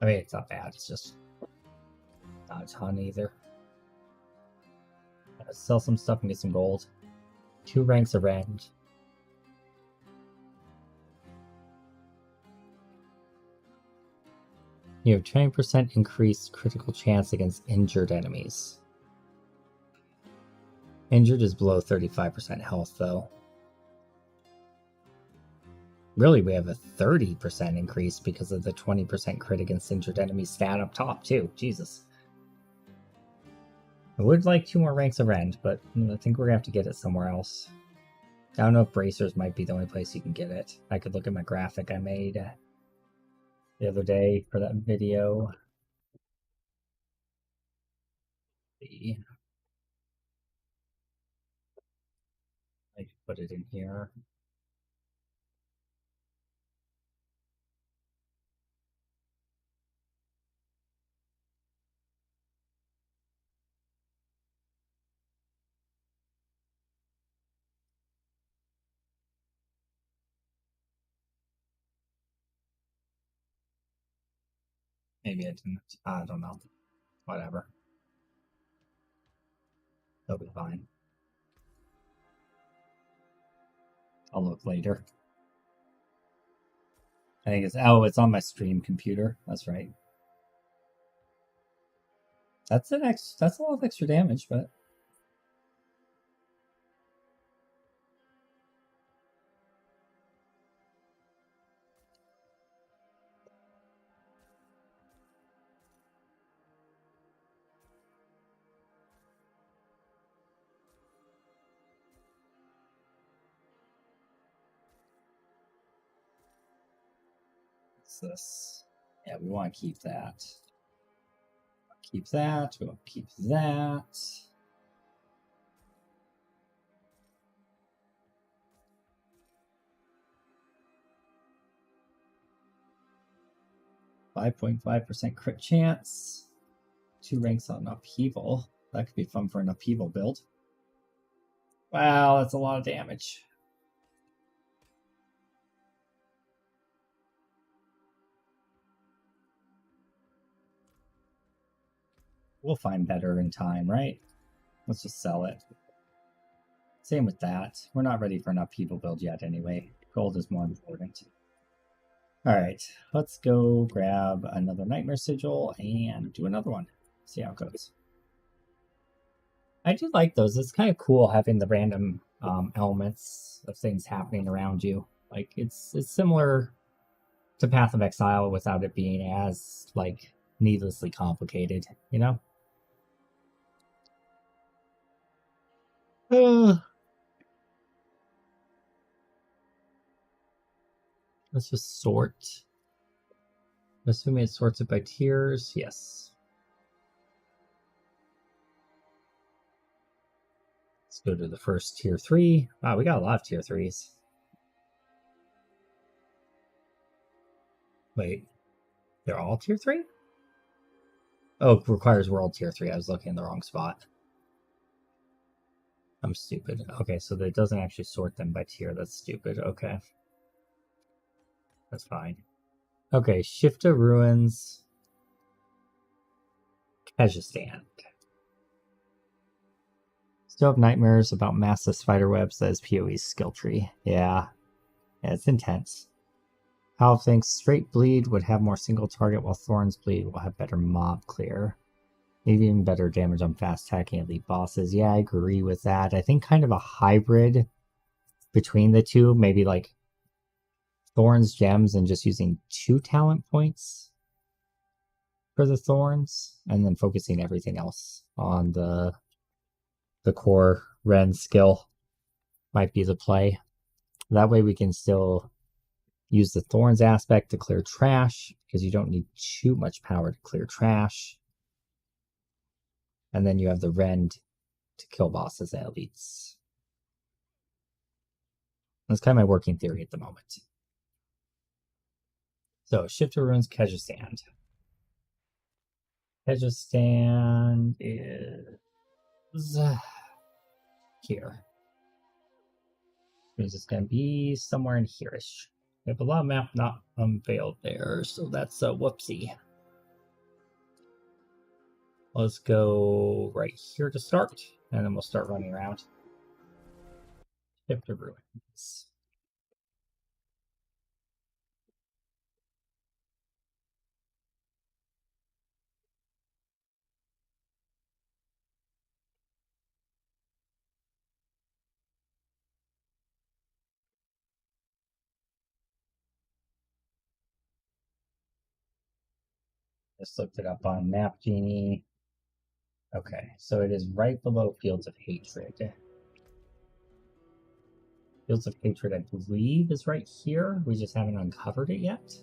I mean, it's not bad, it's just not a ton either. Sell some stuff and get some gold. 2 ranks of rend. You have 20% increased critical chance against injured enemies. Injured is below 35% health, though. Really, we have a 30% increase because of the 20% crit against injured enemies stat up top, too. Jesus. I would like 2 more ranks of rend, but I think we're going to have to get it somewhere else. I don't know if bracers might be the only place you can get it. I could look at my graphic I made the other day for that video. I could put it in here. Maybe I didn't. I don't know. Whatever. It'll be fine. I'll look later. I think it's... Oh, it's on my stream computer. That's right. That's that's a lot of extra damage, but what's this? Yeah, we want to keep that. Keep that. We want to keep that. 5.5% crit chance. 2 ranks on upheaval. That could be fun for an upheaval build. Wow, that's a lot of damage. We'll find better in time, right? Let's just sell it. Same with that. We're not ready for an upheaval build yet anyway. Gold is more important. Alright, let's go grab another Nightmare Sigil and do another one. See how it goes. I do like those. It's kind of cool having the random elements of things happening around you. Like, it's similar to Path of Exile without it being as, like, needlessly complicated, you know? Let's just sort. Assuming it sorts it by tiers, yes. Let's go to the first tier 3. Wow, we got a lot of tier 3s. Wait, they're all tier 3? Oh, requires world tier 3. I was looking in the wrong spot. I'm stupid. Okay, so that doesn't actually sort them by tier. That's stupid. Okay. That's fine. Okay, Shift to Ruins. Kyrgyzstan. Still have nightmares about massive spiderwebs as PoE's skill tree. Yeah, it's intense. How thinks Straight Bleed would have more single target, while Thorns Bleed will have better mob clear. Maybe even better damage on fast attacking elite bosses. Yeah, I agree with that. I think kind of a hybrid between the two. Maybe like Thorns, Gems, and just using 2 talent points for the Thorns, and then focusing everything else on the core Ren skill might be the play. That way we can still use the Thorns aspect to clear trash, because you don't need too much power to clear trash. And then you have the Rend to kill bosses and elites. That's kind of my working theory at the moment. So, Shift to Ruins, Kyrgyzstan. Kyrgyzstan is here. It's going to be somewhere in here-ish. We have a lot of map not unveiled there, so that's a whoopsie. Let's go right here to start, and then we'll start running around. Shift to Ruins. Just looked it up on Map Genie. Okay, so it is right below Fields of Hatred. Fields of Hatred, I believe, is right here. We just haven't uncovered it yet.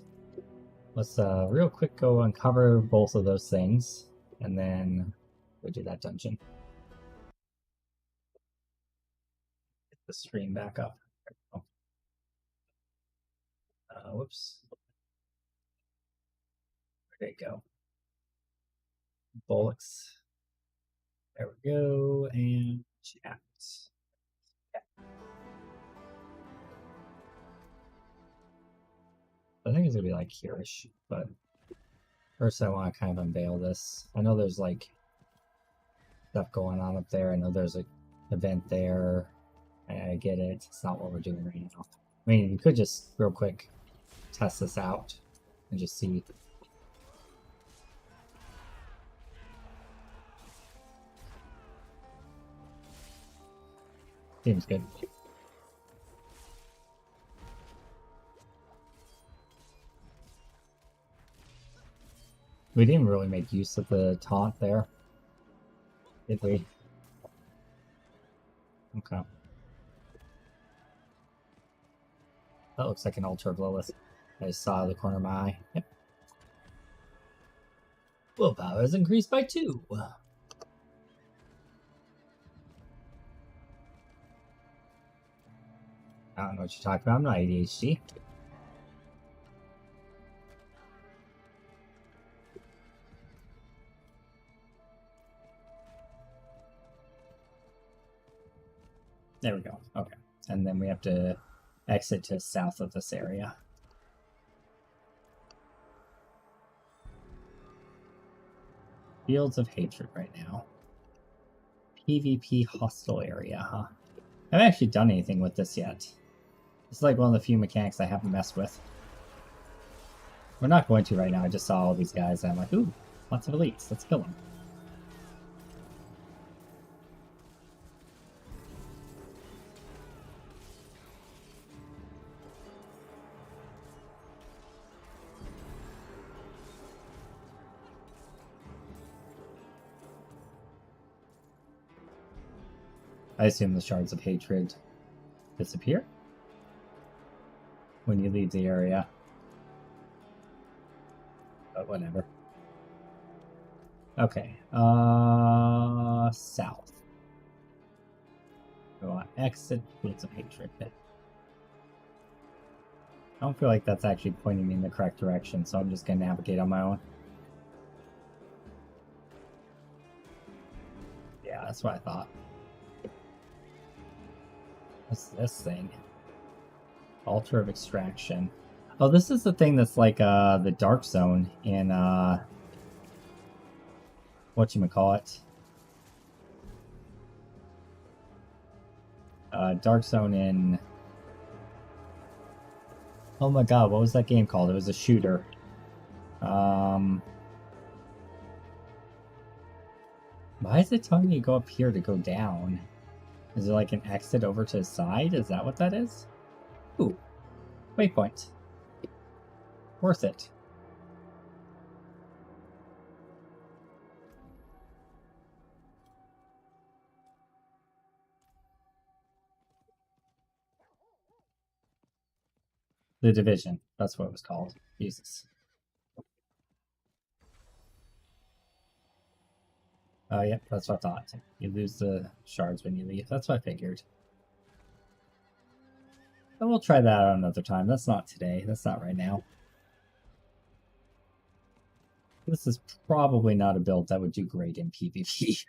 Let's real quick go uncover both of those things, and then go do that dungeon. Get the stream back up. Whoops. There you go. Bullocks. There we go, and chat. I think it's gonna be like here-ish, but first I want to kind of unveil this. I know there's like stuff going on up there. I know there's an event there. I get it. It's not what we're doing right now. I mean, you could just real quick test this out and just see. Seems good. We didn't really make use of the taunt there, did we? Okay. That looks like an altar of Lilith. I just saw the corner of my eye. Yep. Willpower is increased by 2. I don't know what you're talking about. I'm not ADHD. There we go. Okay. And then we have to exit to south of this area. Fields of Hatred right now. PvP hostile area, huh? I haven't actually done anything with this yet. It's like one of the few mechanics I haven't messed with. We're not going to right now. I just saw all these guys and I'm like, ooh, lots of elites. Let's kill them. I assume the Shards of Hatred disappear when you leave the area. But whatever. Okay. South. We want exit Fields of Hatred. I don't feel like that's actually pointing me in the correct direction, so I'm just going to navigate on my own. Yeah, that's what I thought. What's this thing? Altar of Extraction. Oh, this is the thing that's like the Dark Zone in whatchamacallit? Dark Zone in... Oh my god, what was that game called? It was a shooter. Why is it telling me to go up here to go down? Is there like an exit over to the side? Is that what that is? Ooh. Waypoint. Worth it. The Division. That's what it was called. Jesus. Oh, yep, that's what I thought. You lose the shards when you leave. That's what I figured. But we'll try that out another time. That's not today. That's not right now. This is probably not a build that would do great in PvP.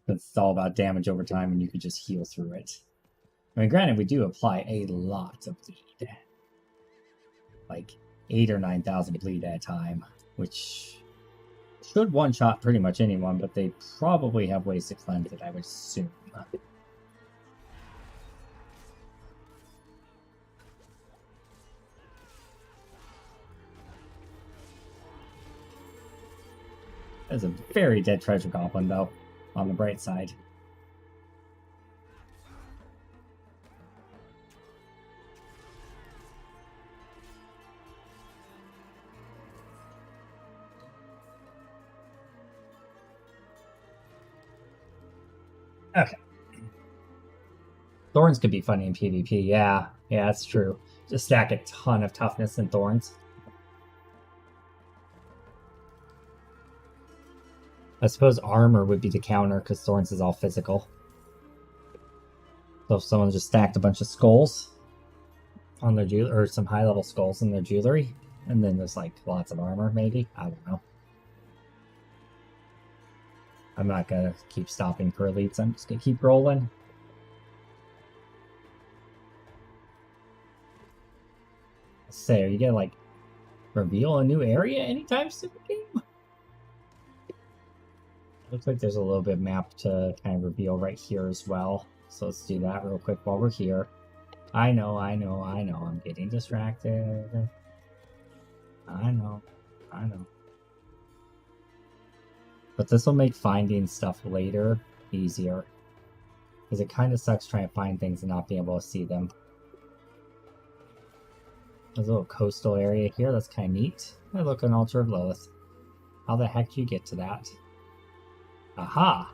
It's all about damage over time and you could just heal through it. I mean, granted, we do apply a lot of bleed. Like 8,000 or 9,000 bleed at a time, which should one-shot pretty much anyone, but they probably have ways to cleanse it, I would assume. There's a very dead treasure goblin, though, on the bright side. Okay. Thorns could be funny in PvP, yeah. Yeah, that's true. Just stack a ton of toughness in Thorns. I suppose armor would be the counter, because Thorns is all physical. So if someone just stacked a bunch of skulls on their jewelry, or some high-level skulls in their jewelry, and then there's like lots of armor, maybe? I don't know. I'm not gonna keep stopping for elites, I'm just gonna keep rolling. Say, are you gonna like reveal a new area anytime soon, game? Looks like there's a little bit of map to kind of reveal right here as well. So let's do that real quick while we're here. I know, I'm getting distracted. I know. But this will make finding stuff later easier. Because it kind of sucks trying to find things and not being able to see them. There's a little coastal area here. That's kind of neat. Hey, look, an altar of Lilith. How the heck do you get to that? Aha!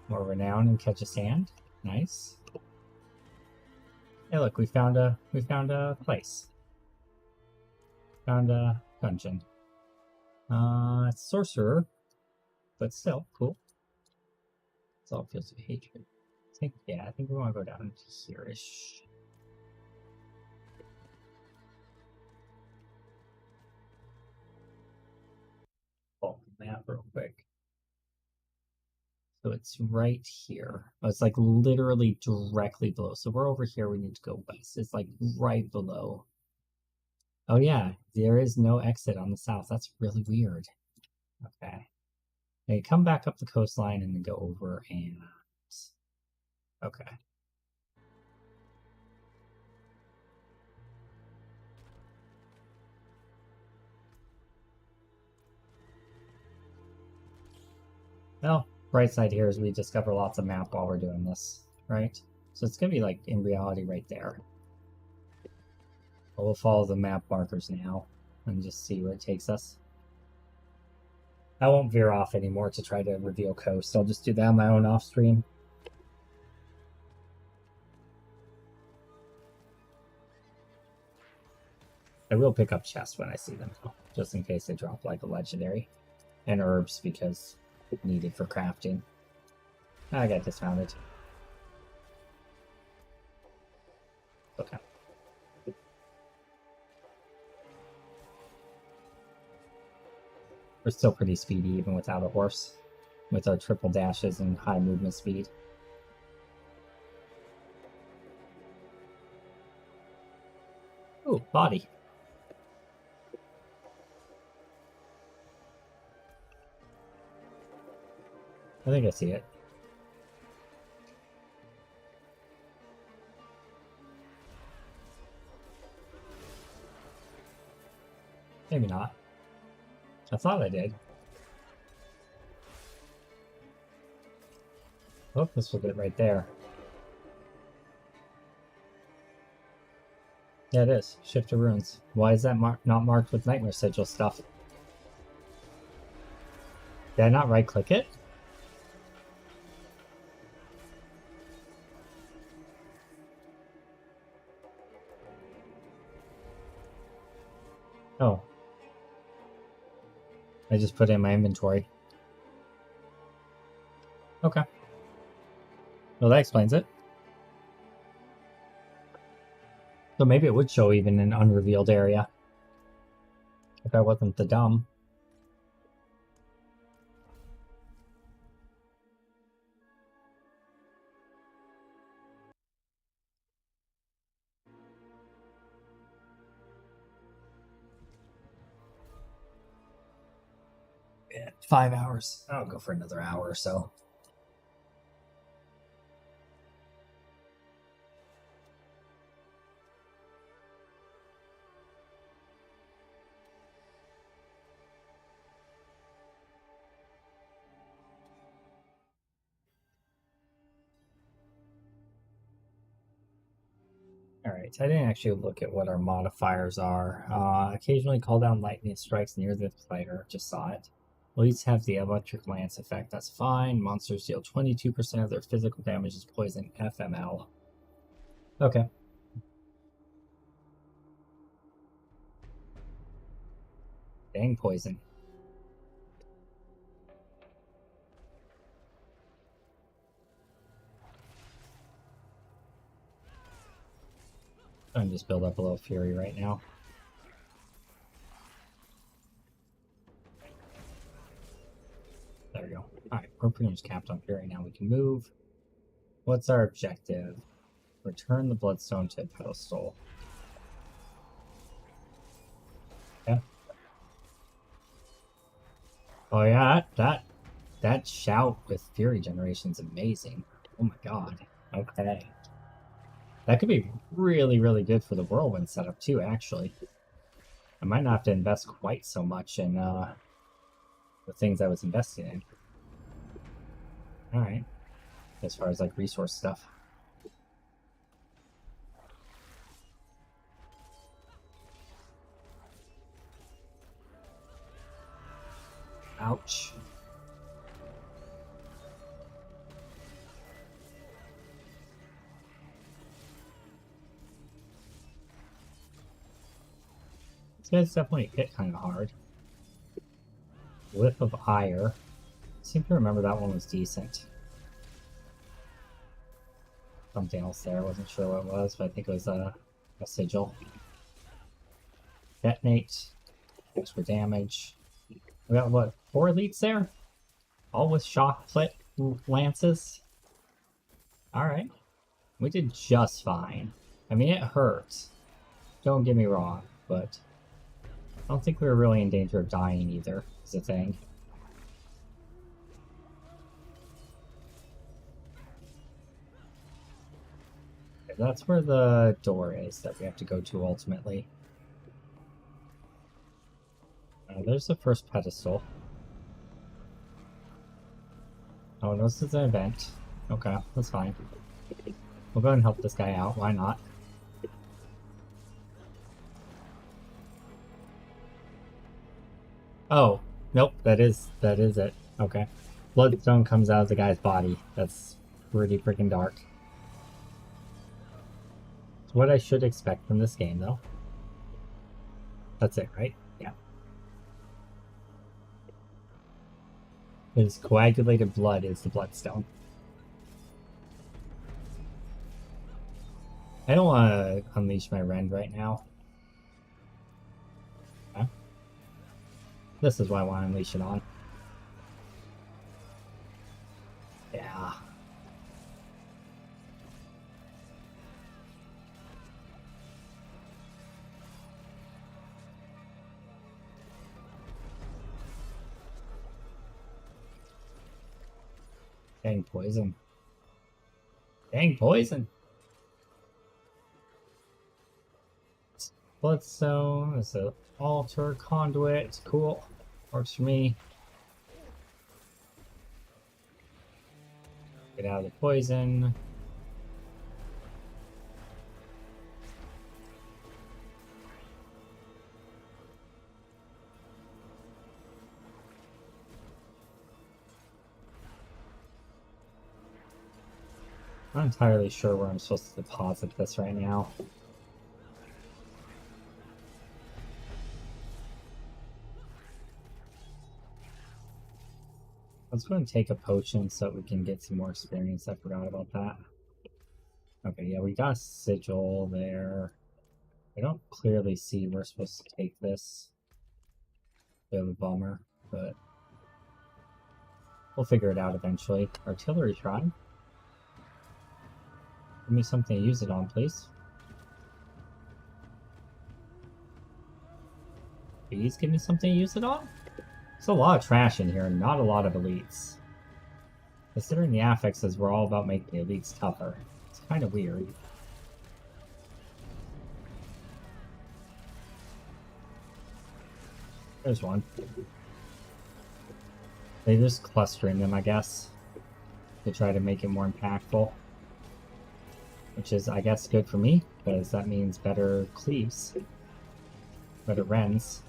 More renown and catch a sand. Nice. Hey, look, we found a place. Found a dungeon. Sorcerer, but still cool. It's all feels of hatred. I think we want to go down to here-ish. Oh, map real quick. So it's right here. Oh, it's like literally directly below. So we're over here. We need to go west. It's like right below. Oh yeah, there is no exit on the south. That's really weird. Okay. Hey, come back up the coastline and then go over and... Okay. Well, bright side here is we discover lots of map while we're doing this, right? So it's gonna be like in reality right there. But we'll follow the map markers now and just see where it takes us. I won't veer off anymore to try to reveal coast. I'll just do that on my own off stream. I will pick up chests when I see them, though, just in case they drop like a legendary. And herbs because needed for crafting. I got dismounted. Okay. We're still pretty speedy even without a horse, with our triple dashes and high movement speed. Ooh, body. I think I see it. Maybe not. I thought I did. Oh, this was it right there. Yeah, it is. Shift to runes. Why is that not marked with Nightmare Sigil stuff? Did I not right-click it? Oh. I just put it in my inventory. Okay. Well, that explains it. So maybe it would show even an unrevealed area. If I wasn't the dumb. Yeah, 5 hours. I'll go for another hour or so. Alright, I didn't actually look at what our modifiers are. Occasionally call down lightning strikes near the player. Just saw it. Elites have the electric lance effect. That's fine. Monsters deal 22% of their physical damage as poison FML. Okay. Dang poison. I'm just build up a little fury right now. There we go. Alright, we're pretty much capped on fury now. We can move. What's our objective? Return the bloodstone to a pedestal. Yeah. Oh yeah, that shout with fury generation is amazing. Oh my god. Okay. That could be really, really good for the whirlwind setup too, actually. I might not have to invest quite so much in the things I was investing in. Alright. As far as like resource stuff. Ouch. This guy's definitely hit kind of hard. Whiff of Ire. I seem to remember that one was decent. Something else there, I wasn't sure what it was, but I think it was a sigil. Detonate. Extra damage. We got, what, 4 elites there? All with shock lances? Alright. We did just fine. I mean, it hurts. Don't get me wrong, but I don't think we were really in danger of dying either, is the thing. Okay, that's where the door is that we have to go to ultimately. There's the first pedestal. Oh, no, this is an event. Okay, that's fine. We'll go ahead and help this guy out, why not? Oh, nope, that is it. Okay. Bloodstone comes out of the guy's body. That's pretty freaking dark. It's what I should expect from this game, though. That's it, right? Yeah. His coagulated blood is the bloodstone. I don't want to unleash my rend right now. Okay. This is what I want to unleash it on. Yeah. Dang poison. Dang poison! Bloodstone, it's an altar, conduit, it's cool. Works for me. Get out of the poison. I'm not entirely sure where I'm supposed to deposit this right now. Let's go and take a potion so that we can get some more experience. I forgot about that. Okay, yeah, we got a sigil there. I don't clearly see where we're supposed to take this. Bit of a bummer, but we'll figure it out eventually. Artillery shrine. Give me something to use it on, please. Please give me something to use it on? There's a lot of trash in here and not a lot of elites. Considering the affixes were all about making the elites tougher. It's kind of weird. There's one. They're just clustering them, I guess, to try to make it more impactful. Which is, I guess, good for me, because that means better cleaves. Better rends.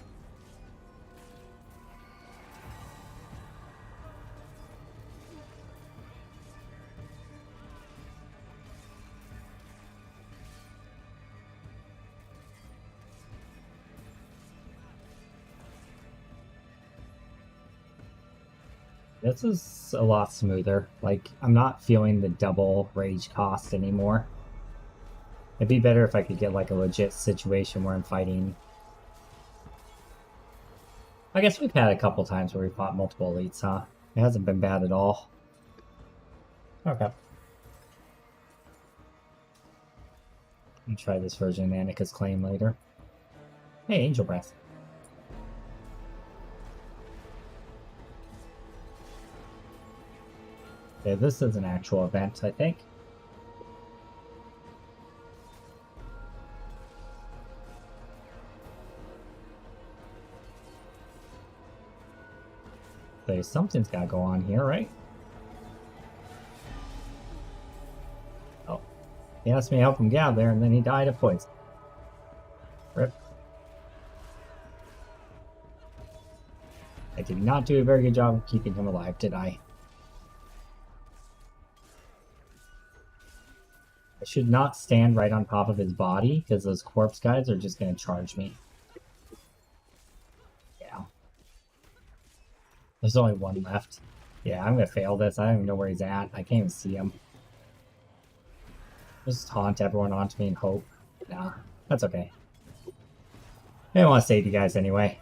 This is a lot smoother. Like, I'm not feeling the double rage cost anymore. It'd be better if I could get, like, a legit situation where I'm fighting. I guess we've had a couple times where we fought multiple elites, huh? It hasn't been bad at all. Okay. I'll try this version of Annika's Claim later. Hey, Angel Breath. Okay, this is an actual event, I think. Okay, something's gotta go on here, right? He asked me to help him get out of there, and then he died of poison. Rip. I did not do a very good job of keeping him alive, did I? I should not stand right on top of his body, because those corpse guys are just going to charge me. Yeah. There's only one left. Yeah, I'm going to fail this. I don't even know where he's at. I can't even see him. Just taunt everyone onto me and hope. Nah, that's okay. I didn't want to save you guys anyway.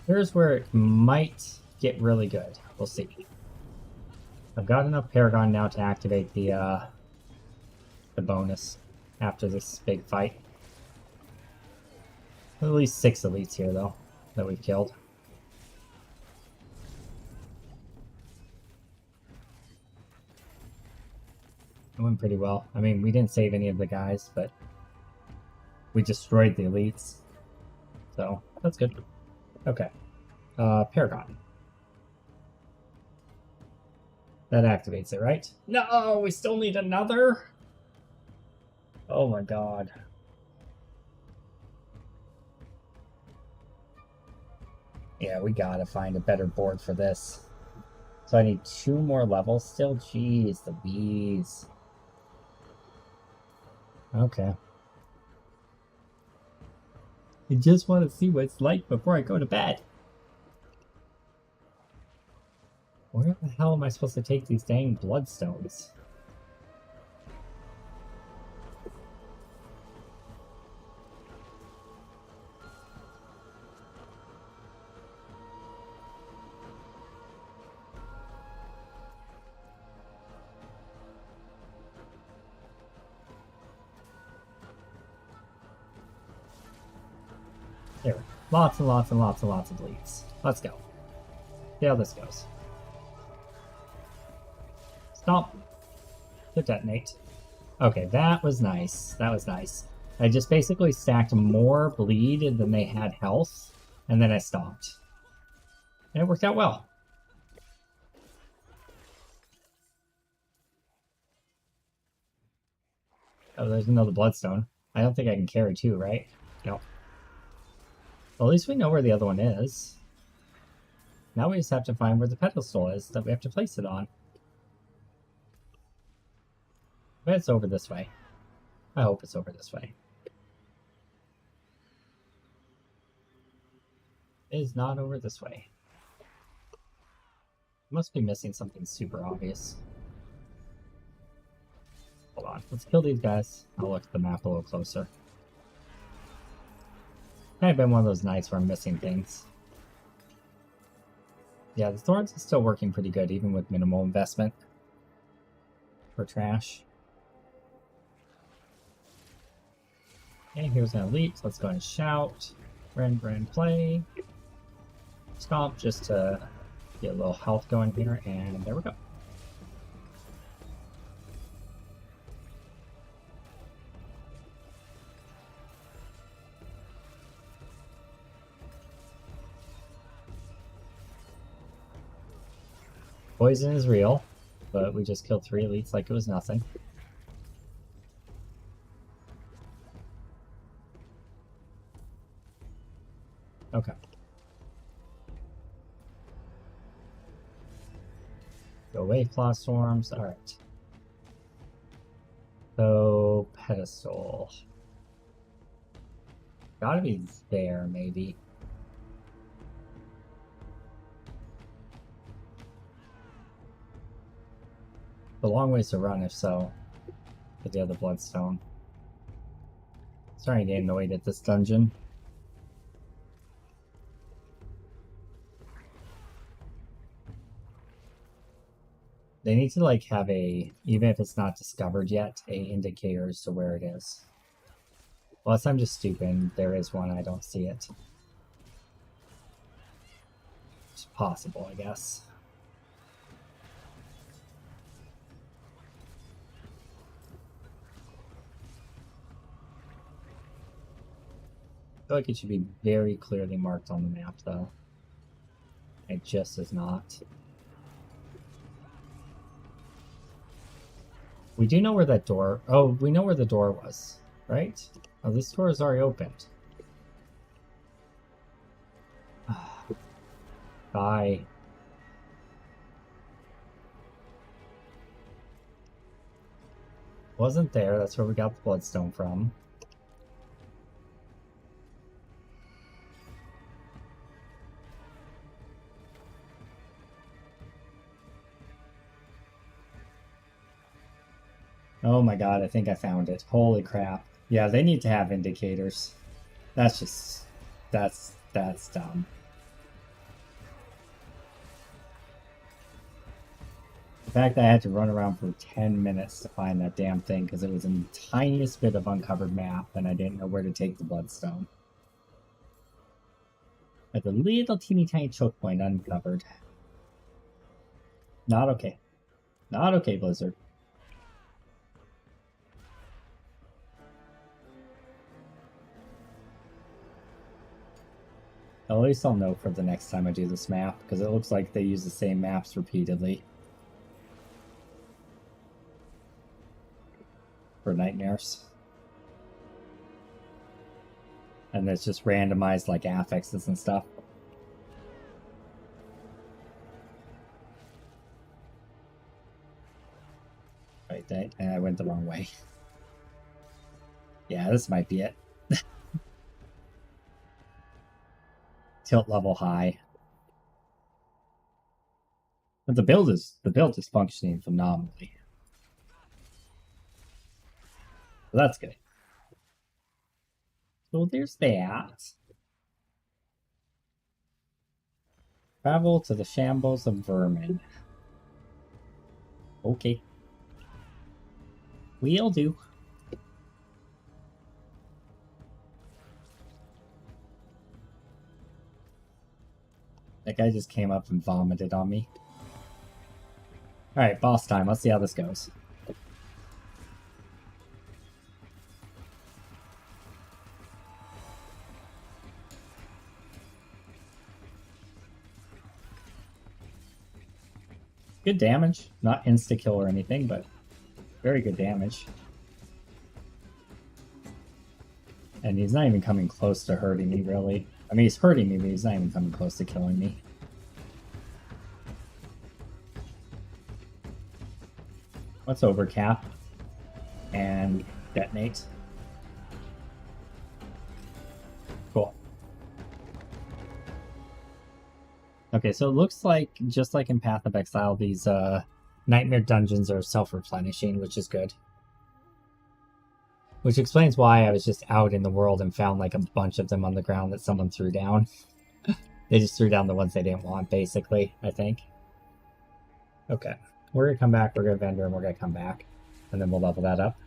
Here's where it might get really good. We'll see. I've got enough Paragon now to activate the bonus after this big fight. At least 6 elites here, though, that we've killed. It went pretty well. I mean, we didn't save any of the guys, but we destroyed the elites. So, that's good. Okay. Paragon. That activates it, right? No, we still need another? Oh my god. Yeah, we gotta find a better board for this. So I need 2 more levels still? Jeez, the bees. Okay. I just want to see what it's like before I go to bed. Where the hell am I supposed to take these dang bloodstones? There. Lots and lots and lots and lots of bleeds. Let's go. See how this goes. Stop. To detonate. Okay, that was nice. That was nice. I just basically stacked more bleed than they had health, and then I stopped. And it worked out well. Oh, there's another bloodstone. I don't think I can carry 2, right? No. Well, at least we know where the other one is. Now we just have to find where the pedestal is that we have to place it on. But it's over this way. I hope it's over this way. It is not over this way. Must be missing something super obvious. Hold on, let's kill these guys. I'll look at the map a little closer. Kind of been one of those nights where I'm missing things. Yeah, the Thorns is still working pretty good, even with minimal investment for trash. And here's an elite, so let's go ahead and shout. Brand, play. Stomp just to get a little health going here, and there we go. Poison is real, but we just killed 3 elites like it was nothing. Okay. Go away, Claw Storms. Alright. So, pedestal. Gotta be there, maybe. A long ways to run, if so. Get the other bloodstone. Starting to get annoyed at this dungeon. They need to like have a, even if it's not discovered yet, a indicator as to where it is. Unless I'm just stupid, there is one, I don't see it. It's possible, I guess. I feel like it should be very clearly marked on the map, though. It just is not. We do know where that door... Oh, we know where the door was, right? Oh, this door is already opened. Bye. Wasn't there. That's where we got the bloodstone from. Oh my god, I think I found it. Holy crap. Yeah, they need to have indicators. That's just... That's dumb. The fact that I had to run around for 10 minutes to find that damn thing because it was in the tiniest bit of uncovered map and I didn't know where to take the bloodstone. At the little teeny tiny choke point uncovered. Not okay. Not okay, Blizzard. At least I'll know for the next time I do this map, because it looks like they use the same maps repeatedly. For nightmares. And it's just randomized like affixes and stuff. Right, and I went the wrong way. Yeah, this might be it. Tilt level high. But the build is functioning phenomenally. So that's good. So there's that. Travel to the shambles of vermin. Okay. We'll do. That guy just came up and vomited on me. Alright, boss time. Let's see how this goes. Good damage. Not insta-kill or anything, but very good damage. And he's not even coming close to hurting me, really. I mean, he's hurting me, but he's not even coming close to killing me. Let's overcap and detonate. Cool. Okay, so it looks like, just like in Path of Exile, these nightmare dungeons are self-replenishing, which is good. Which explains why I was just out in the world and found like a bunch of them on the ground that someone threw down. They just threw down the ones they didn't want, basically, I think. Okay. We're going to come back, we're going to vendor, and we're going to come back. And then we'll level that up.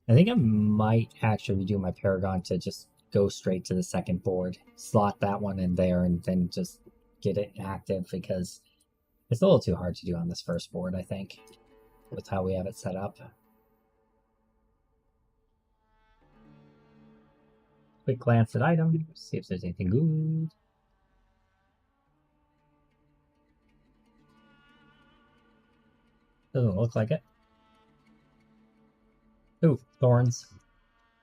I think I might actually redo my Paragon to just go straight to the second board, slot that one in there, and then just get it active, because it's a little too hard to do on this first board, I think, with how we have it set up. Quick glance at items, see if there's anything good. Doesn't look like it. Ooh, thorns.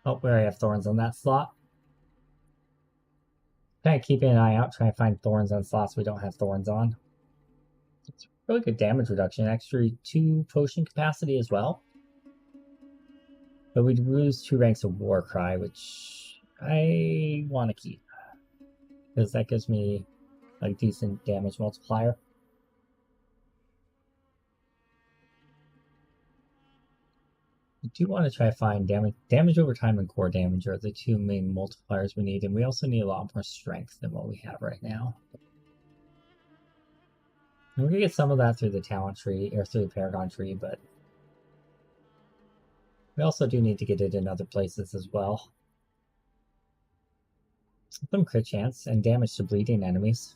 Oh, we already have thorns on that slot. Kind of keeping an eye out, trying to find thorns on slots we don't have thorns on. It's really good damage reduction, actually 2 potion capacity as well. But we lose 2 ranks of Warcry, which I want to keep, because that gives me a decent damage multiplier. I do want to try to find damage over time and core damage are the 2 main multipliers we need, and we also need a lot more strength than what we have right now. And we're going to get some of that through the talent tree, or through the Paragon tree, but we also do need to get it in other places as well. Some crit chance and damage to bleeding enemies.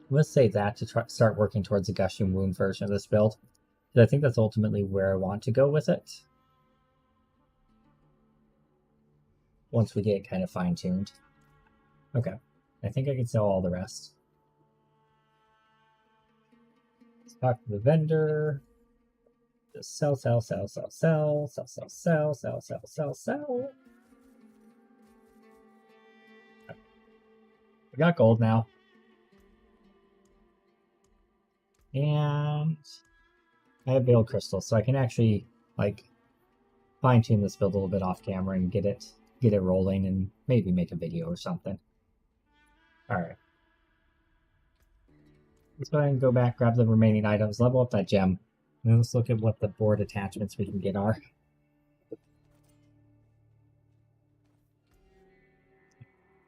Let's save that to start working towards the Gushing Wound version of this build. I think that's ultimately where I want to go with it. Once we get kind of fine-tuned. Okay. I think I can sell all the rest. Let's talk to the vendor. Just sell. We got gold now. And I have veiled crystal, so I can actually like fine-tune this build a little bit off camera and get it rolling and maybe make a video or something. Alright. Let's go ahead and go back, grab the remaining items, level up that gem. And then let's look at what the board attachments we can get are.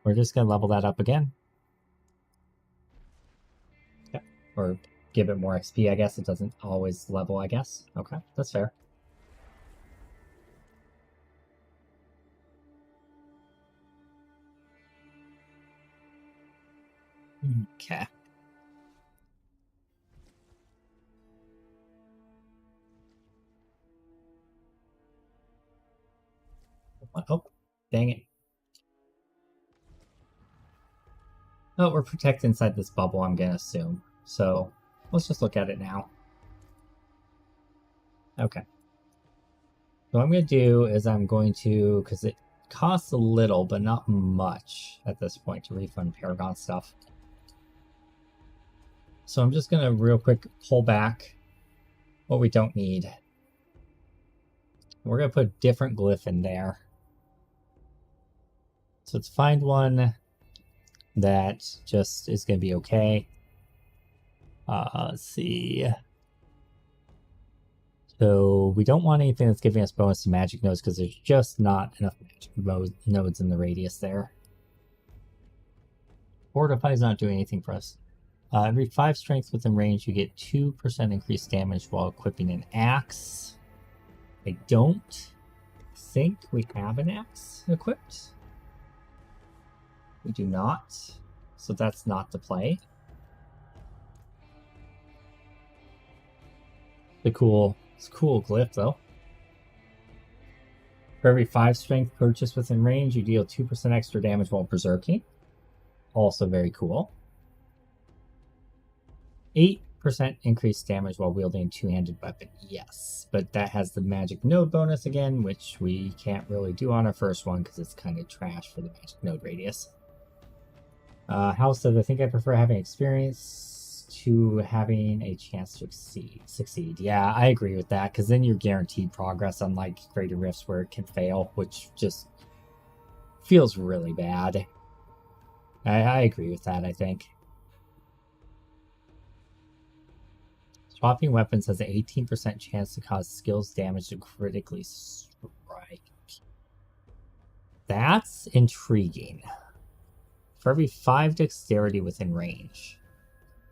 We're just going to level that up again. Yeah. Or give it more XP, I guess. It doesn't always level, I guess. Okay, that's fair. Okay. Oh, dang it. Oh, we're protected inside this bubble, I'm going to assume. So, let's just look at it now. Okay. So what I'm going to do is I'm going to, because it costs a little, but not much at this point to refund Paragon stuff. So I'm just going to real quick pull back what we don't need. We're going to put a different glyph in there. So let's find one that just is going to be okay. Let's see. So we don't want anything that's giving us bonus to magic nodes because there's just not enough magic nodes in the radius there. Fortify is not doing anything for us. Every 5 strength within range, you get 2% increased damage while equipping an axe. I don't think we have an axe equipped. We do not. So that's not the play. It's a cool glyph though. For every 5 strength purchased within range, you deal 2% extra damage while berserking. Also very cool. 8% increased damage while wielding a two-handed weapon. Yes, but that has the magic node bonus again, which we can't really do on our first one because it's kind of trash for the magic node radius. House says, I think I prefer having experience to having a chance to succeed. Yeah, I agree with that, because then you're guaranteed progress, unlike Greater Rifts where it can fail, which just feels really bad. I agree with that, I think. Swapping weapons has an 18% chance to cause skills damage to critically strike. That's intriguing. For every 5 dexterity within range.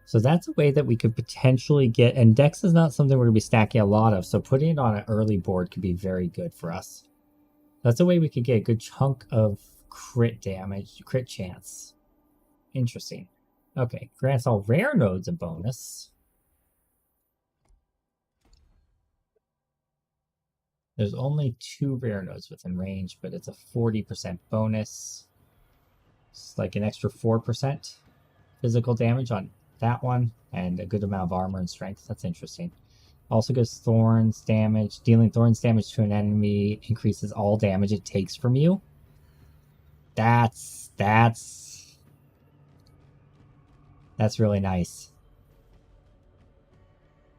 So that's a way that we could potentially get, and dex is not something we're going to be stacking a lot of, so putting it on an early board could be very good for us. That's a way we could get a good chunk of crit damage, crit chance. Interesting. Okay, grants all rare nodes a bonus. There's only 2 rare nodes within range, but it's a 40% bonus. It's like an extra 4% physical damage on that one, and a good amount of armor and strength. That's interesting. Also gives thorns damage. Dealing thorns damage to an enemy increases all damage it takes from you. That's really nice.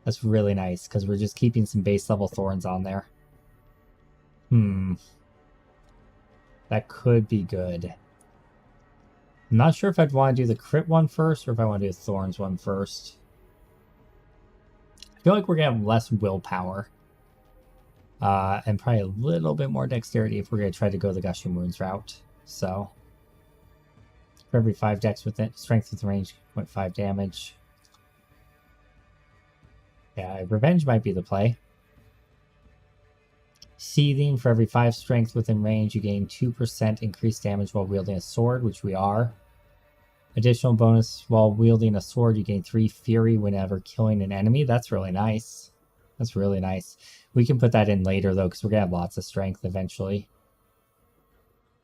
That's really nice, because we're just keeping some base level thorns on there. That could be good. I'm not sure if I'd want to do the crit one first or if I want to do the thorns one first. I feel like we're going to have less willpower. And probably a little bit more dexterity if we're going to try to go the Gushing Wounds route. So, for every 5 dex with it, strength within range, 0.5 damage. Yeah, Revenge might be the play. Seething, for every 5 strength within range, you gain 2% increased damage while wielding a sword, which we are. Additional bonus, while wielding a sword, you gain 3 fury whenever killing an enemy. That's really nice. That's really nice. We can put that in later, though, because we're going to have lots of strength eventually.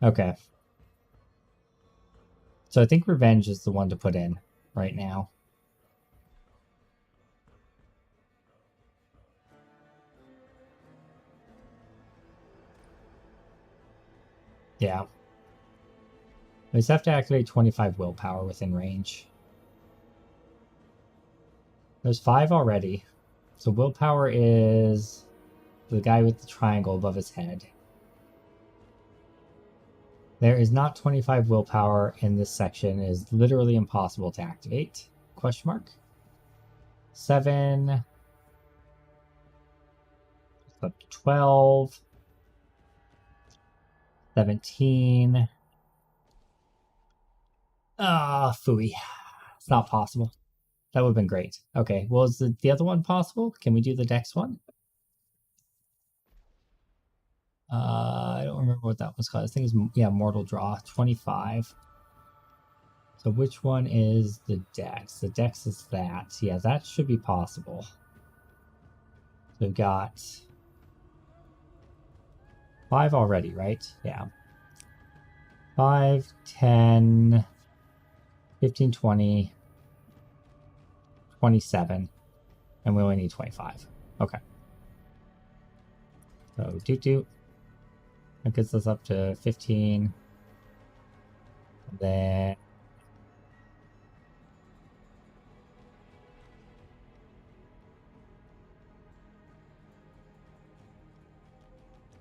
Okay. So I think Revenge is the one to put in right now. Yeah. We just have to activate 25 willpower within range. There's 5 already. So willpower is the guy with the triangle above his head. There is not 25 willpower in this section. It is literally impossible to activate. Question mark. 7. Up to 12. 17. Ah, phooey. It's not possible. That would have been great. Okay, well, is the other one possible? Can we do the Dex one? I don't remember what that was called. I think it's, yeah, Mortal Draw. 25. So which one is the Dex? The Dex is that. Yeah, that should be possible. We've got 5 already, right? Yeah. 5, 10, 15, 20, 27, and we only need 25. Okay. So doot. That gets us up to 15. And then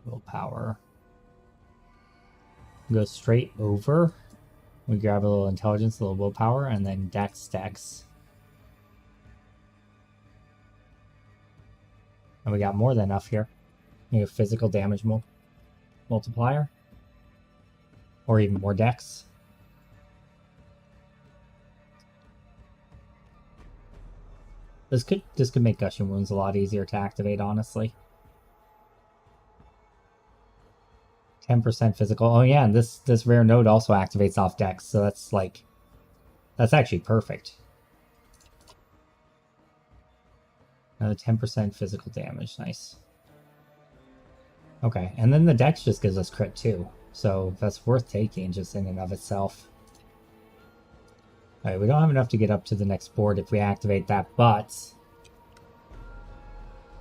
willpower. Go straight over. We grab a little intelligence, a little willpower, and then Dex. And we got more than enough here. We have physical damage multiplier. Or even more Dex. This could make Gushing Wounds a lot easier to activate, honestly. 10% physical. Oh yeah, and this rare node also activates off Dex, so that's actually perfect. Another 10% physical damage, nice. Okay, and then the Dex just gives us crit too, so that's worth taking just in and of itself. Alright, we don't have enough to get up to the next board if we activate that, but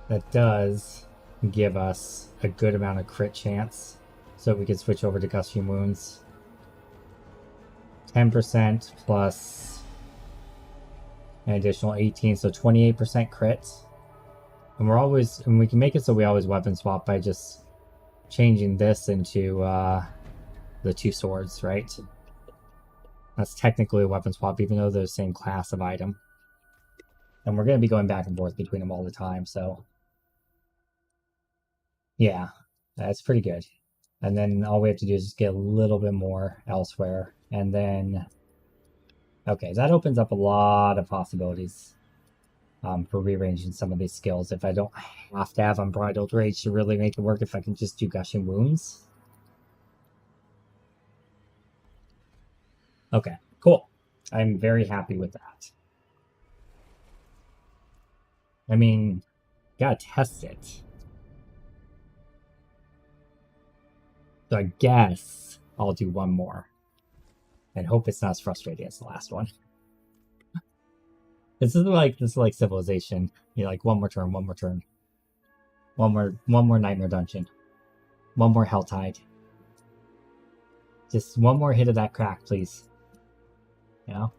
that does give us a good amount of crit chance. So we can switch over to Gushing Wounds. 10% plus an additional 18, so 28% crit. And we can make it so we always weapon swap by just changing this into the 2 swords, right? That's technically a weapon swap, even though they're the same class of item. And we're going to be going back and forth between them all the time, so yeah, that's pretty good. And then all we have to do is just get a little bit more elsewhere. And then, okay, that opens up a lot of possibilities for rearranging some of these skills. If I don't have to have Unbridled Rage to really make it work, if I can just do Gushing Wounds. Okay, cool. I'm very happy with that. I mean, gotta test it. So I guess I'll do one more. And hope it's not as frustrating as the last one. This is like Civilization. You're like, one more turn. One more Nightmare Dungeon. One more Helltide. Just one more hit of that crack, please. You know?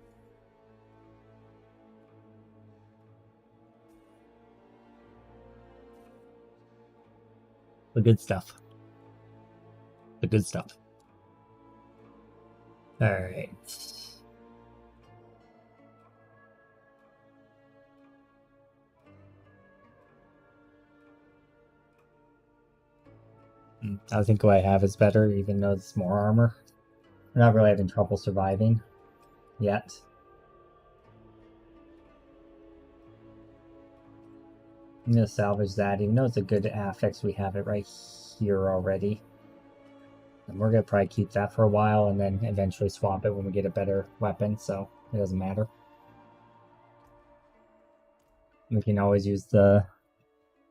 The good stuff. The good stuff. Alright. I think what I have is better, even though it's more armor. We're not really having trouble surviving yet. I'm gonna salvage that, even though it's a good affix, we have it right here already. And we're gonna probably keep that for a while and then eventually swap it when we get a better weapon, so it doesn't matter. We can always use the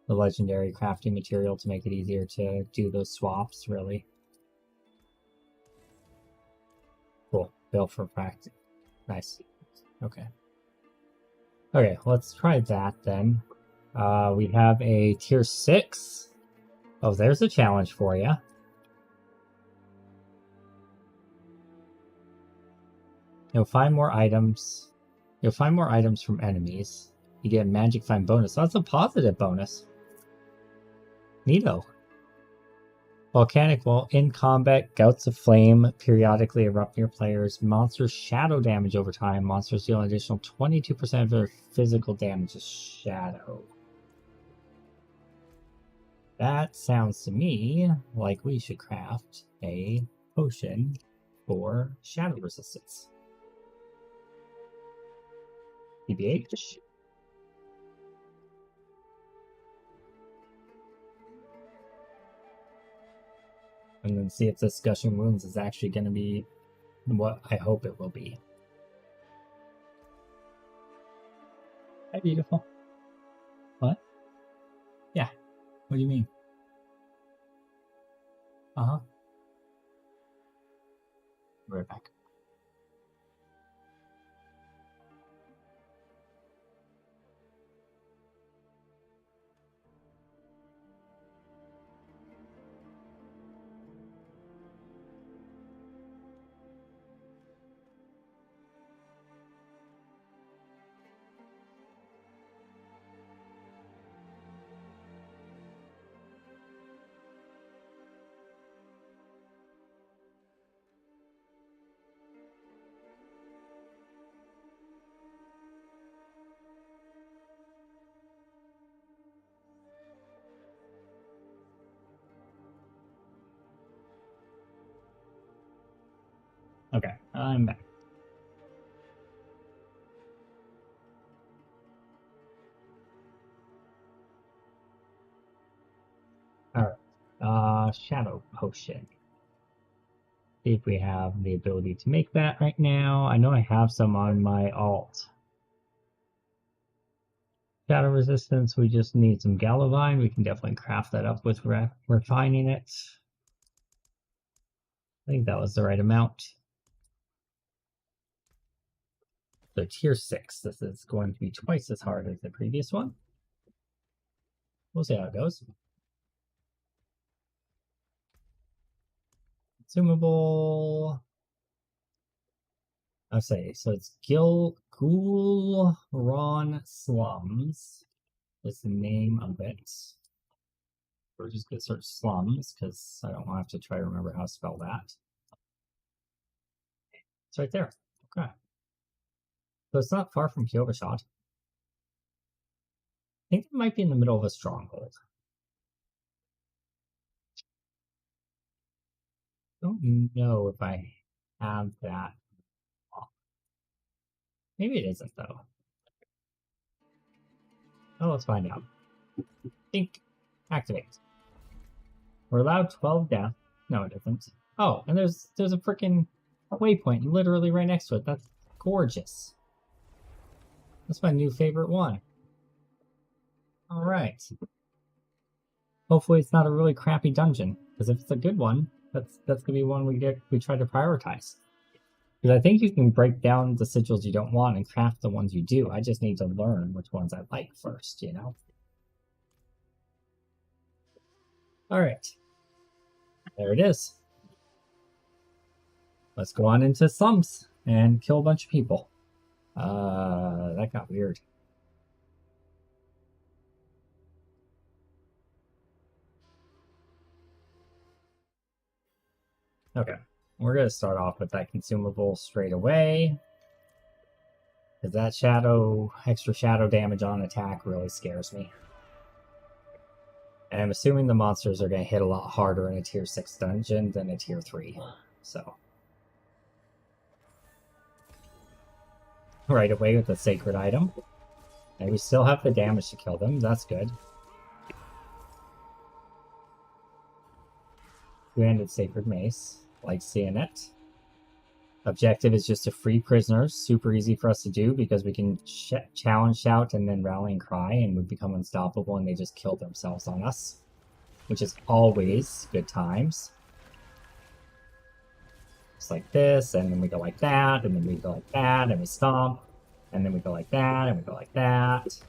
the legendary crafting material to make it easier to do those swaps, really. Cool. Built for practice. Nice. Okay. Okay, let's try that then. We have a tier 6. Oh, there's a challenge for you. You'll find more items. You'll find more items from enemies. You get a magic find bonus. So that's a positive bonus. Neato. Volcanic wall. In combat, gouts of flame periodically erupt near players. Monsters shadow damage over time. Monsters deal an additional 22% of their physical damage as shadow. That sounds to me like we should craft a potion for shadow resistance. TBH. And then see if this Gushing Wounds is actually going to be what I hope it will be. Hi, beautiful. What? Yeah. What do you mean? Uh-huh. Right back. Okay, I'm back. Alright, Shadow Potion. See if we have the ability to make that right now. I know I have some on my alt. Shadow resistance, we just need some Galavine. We can definitely craft that up with refining it. I think that was the right amount. So tier 6, this is going to be twice as hard as the previous one. We'll see how it goes. Consumable. I'll say, so it's Ghoul Ron Slums is the name of it. We're just going to search slums because I don't want to have to try to remember how to spell that. It's right there. Okay. So it's not far from Kyovashot. I think it might be in the middle of a stronghold. Don't know if I have that. Maybe it isn't, though. Oh, let's find out. Think. Activate. We're allowed 12 death. No, it isn't. Oh, and there's a freaking waypoint literally right next to it. That's gorgeous. That's my new favorite one. Alright. Hopefully it's not a really crappy dungeon. Because if it's a good one, that's gonna be one we try to prioritize. Because I think you can break down the sigils you don't want and craft the ones you do. I just need to learn which ones I like first, you know? Alright. There it is. Let's go on into slums and kill a bunch of people. That got weird. Okay, we're gonna start off with that consumable straight away. Because that extra shadow damage on attack really scares me. And I'm assuming the monsters are gonna hit a lot harder in a tier 6 dungeon than a tier 3. So. Right away with the sacred item. And we still have the damage to kill them, that's good. Two-handed sacred mace, like seeing it. Objective is just to free prisoners. Super easy for us to do because we can challenge shout and then rallying cry and we become unstoppable and they just kill themselves on us. Which is always good times. Just like this, and then we go like that, and then we go like that, and we stomp. And then we go like that, and we go like that.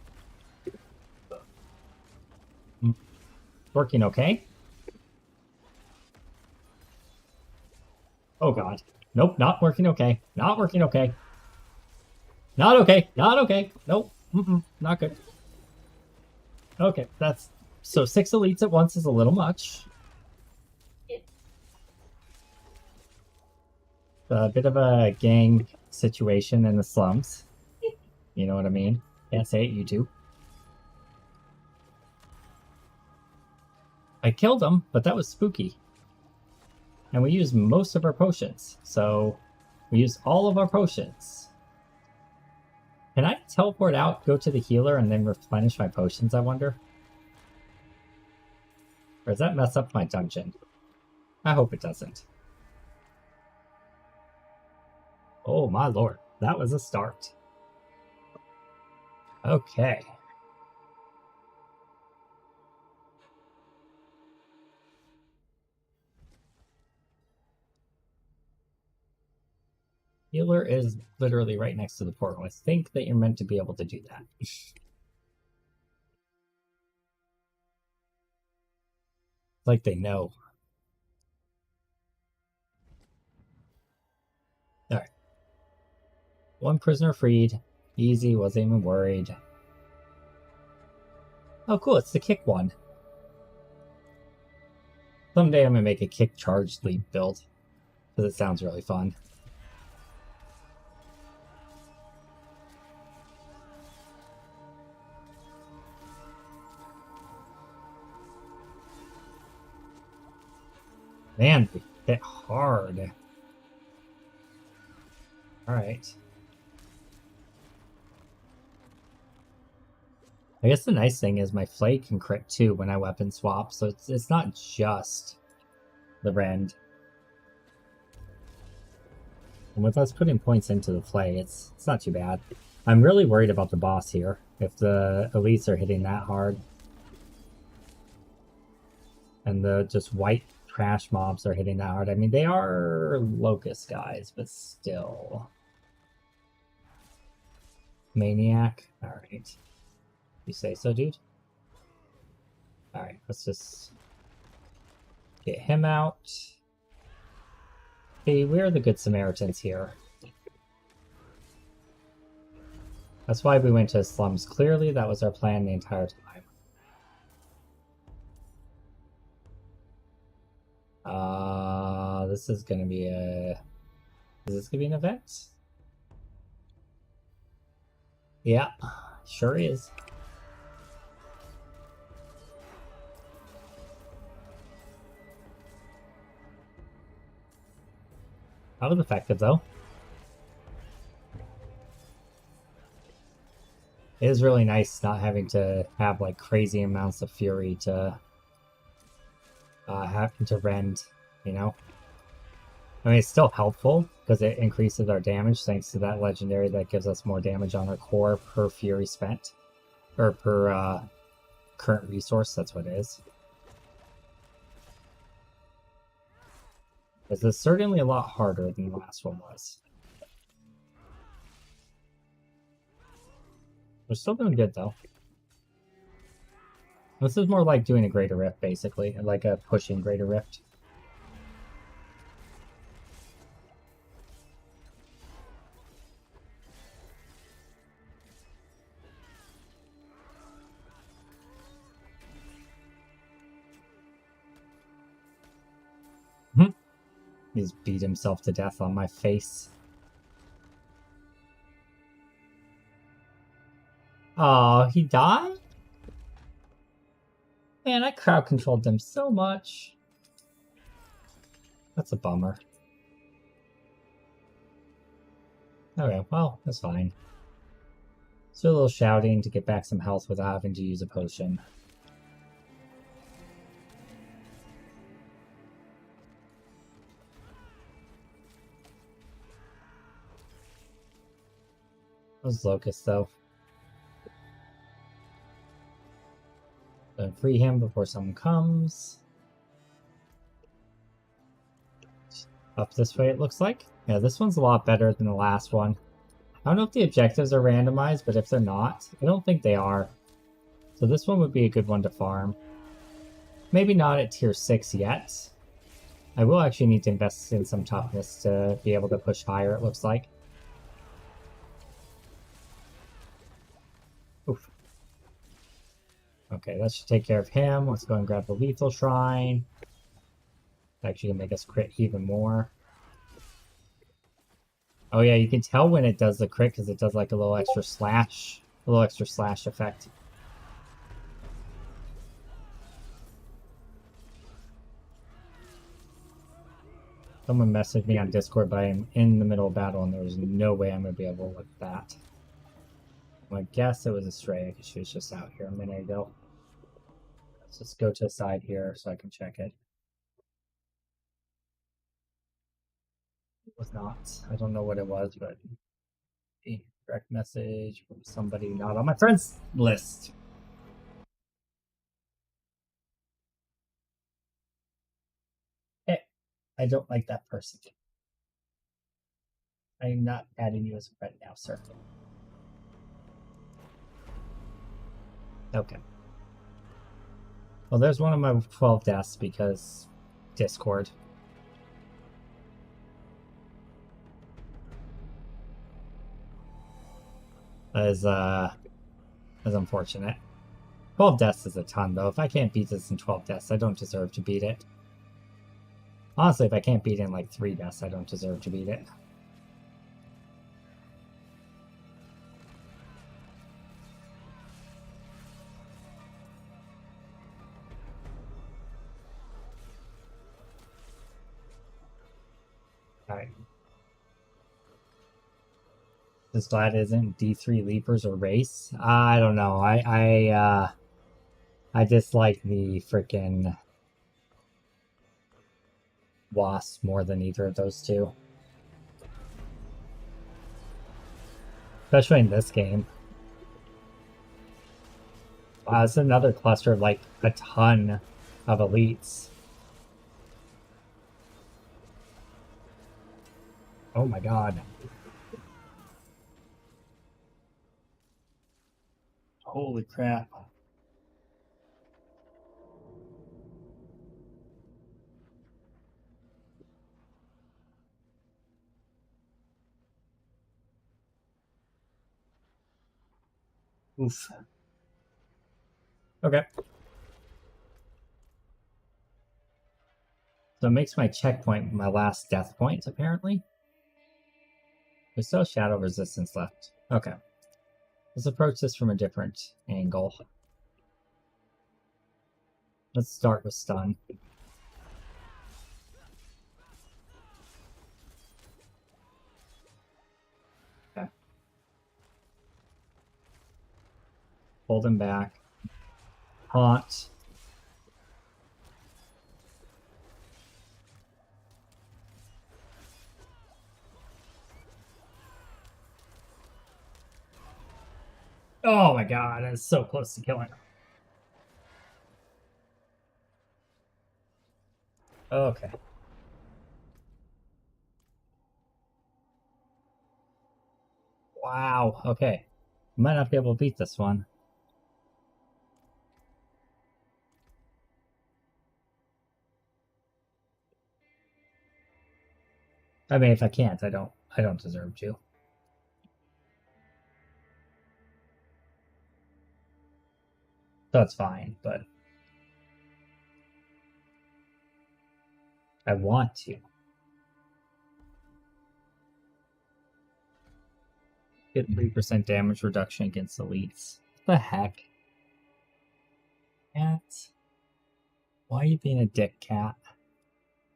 Working okay. Oh god. Nope, not working okay. Not working okay. Not okay. Not okay. Nope. Not good. Okay, that's... So 6 elites at once is a little much. A bit of a gang situation in the slums. You know what I mean? Can't say it, you do. I killed him, but that was spooky. And we used most of our potions. So we used all of our potions. Can I teleport out, go to the healer, and then replenish my potions, I wonder? Or does that mess up my dungeon? I hope it doesn't. Oh my lord, that was a start. Okay. Healer is literally right next to the portal. I think that you're meant to be able to do that. Like they know. Alright. 1 prisoner freed. Easy, wasn't even worried. Oh cool, it's the kick one. Someday I'm gonna make a kick charge lead build. Because it sounds really fun. Man, we hit hard. Alright. I guess the nice thing is my flay can crit too when I weapon swap, so it's not just the rend. And with us putting points into the flay, it's not too bad. I'm really worried about the boss here, if the elites are hitting that hard. And the just white trash mobs are hitting that hard. I mean, they are locust guys, but still. Maniac? Alright. You say so, dude? Alright, let's just get him out. Hey, we're the good Samaritans here. That's why we went to slums. Clearly, that was our plan the entire time. This is gonna be a... Is this gonna be an event? Yeah, sure is. That was effective, though. It is really nice not having to have, like, crazy amounts of fury to have to rend, you know? I mean, it's still helpful, because it increases our damage thanks to that legendary that gives us more damage on our core per fury spent. Or per current resource, that's what it is. This is certainly a lot harder than the last one was. We're still doing good, though. This is more like doing a Greater Rift, basically. Like a pushing Greater Rift. He's beat himself to death on my face. Oh, he died? Man, I crowd controlled them so much. That's a bummer. Okay, well, that's fine. Still a little shouting to get back some health without having to use a potion. Those locusts, though. Gonna free him before someone comes. Up this way, it looks like. Yeah, this one's a lot better than the last one. I don't know if the objectives are randomized, but if they're not, I don't think they are. So this one would be a good one to farm. Maybe not at tier 6 yet. I will actually need to invest in some toughness to be able to push higher, it looks like. Oof. Okay, that should take care of him. Let's go and grab the lethal shrine. Actually, gonna make us crit even more. Oh yeah, you can tell when it does the crit because it does like a little extra slash effect. Someone messaged me on Discord, but I am in the middle of battle and there's no way I'm gonna be able to look at that. I guess it was a stray because she was just out here a minute ago. Let's just go to the side here so I can check it. It was not. I don't know what it was, but a direct message from somebody not on my friends list. Hey, I don't like that person. I am not adding you as a friend now, sir. Okay. Well, there's one of my 12 deaths because Discord. That is unfortunate. 12 deaths is a ton, though. If I can't beat this in 12 deaths, I don't deserve to beat it. Honestly, if I can't beat it in like 3 deaths, I don't deserve to beat it. Alright. Just glad it isn't D3 Leapers or Race. I don't know. I dislike the freaking Wasp more than either of those two. Especially in this game. Wow, it's another cluster of like a ton of elites. Oh my god. Holy crap. Oof. Okay. So it makes my checkpoint my last death point, apparently. There's still shadow resistance left. Okay. Let's approach this from a different angle. Let's start with stun. Okay. Hold him back. Haunt. Oh my god, that's so close to killing him. Okay. Wow, okay. Might not be able to beat this one. I mean, if I can't, I don't deserve to. That's fine, but I want to. Get 3% damage reduction against elites. What the heck? Cat? Why are you being a dick, Cat?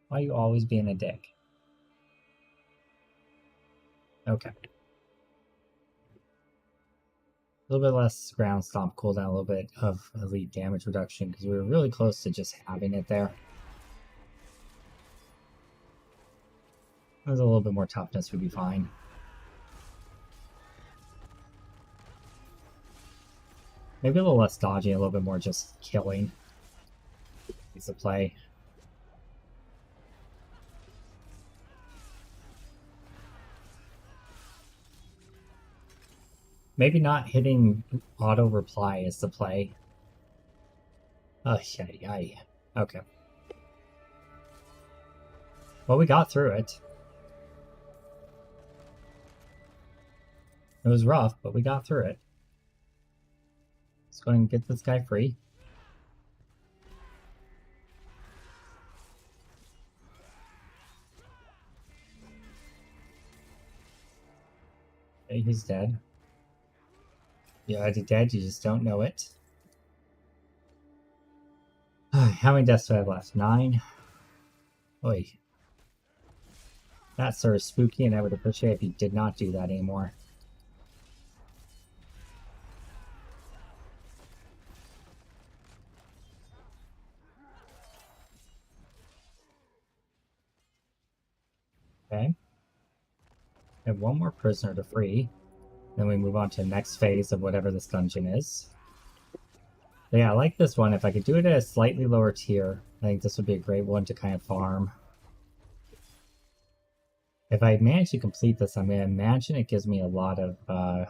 Why are you always being a dick? Okay. A little bit less ground stomp cooldown, a little bit of elite damage reduction, because we were really close to just having it there. There's a little bit more toughness would be fine. Maybe a little less dodging, a little bit more just killing. Piece of play. Maybe not hitting auto reply is the play. Oh, yeah. Okay. Well, we got through it. It was rough, but we got through it. Let's go ahead and get this guy free. Okay, he's dead. You're already dead, you just don't know it. How many deaths do I have left? 9? Oy. That's sort of spooky, and I would appreciate if you did not do that anymore. Okay. I have one more prisoner to free. Then we move on to the next phase of whatever this dungeon is. But yeah, I like this one. If I could do it at a slightly lower tier, I think this would be a great one to kind of farm. If I manage to complete this, I'm going to imagine it gives me a lot of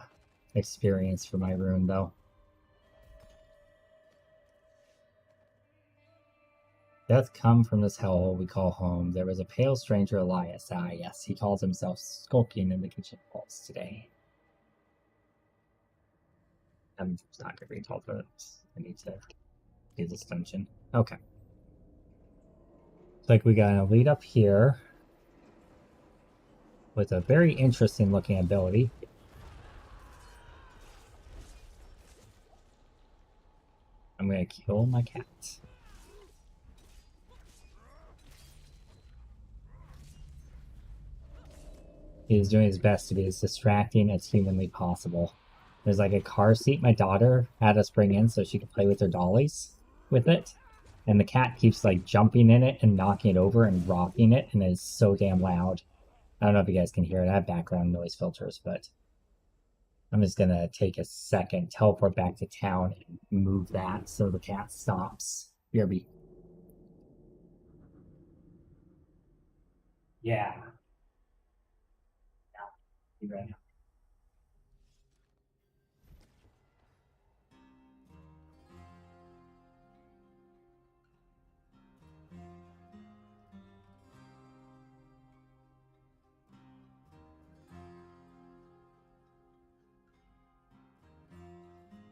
experience for my rune, though. Death come from this hellhole we call home. There was a pale stranger, Elias. Ah, yes, he calls himself skulking in the kitchen halls today. I'm not going to read all of it. I need to do this dungeon. Okay. It's like we got a lead up here with a very interesting looking ability. I'm going to kill my cat. He's doing his best to be as distracting as humanly possible. There's like a car seat my daughter had us bring in so she could play with her dollies with it. And the cat keeps like jumping in it and knocking it over and rocking it, and it's so damn loud. I don't know if you guys can hear it. I have background noise filters, but I'm just gonna take a second, teleport back to town, and move that so the cat stops. BRB. Yeah. You right now.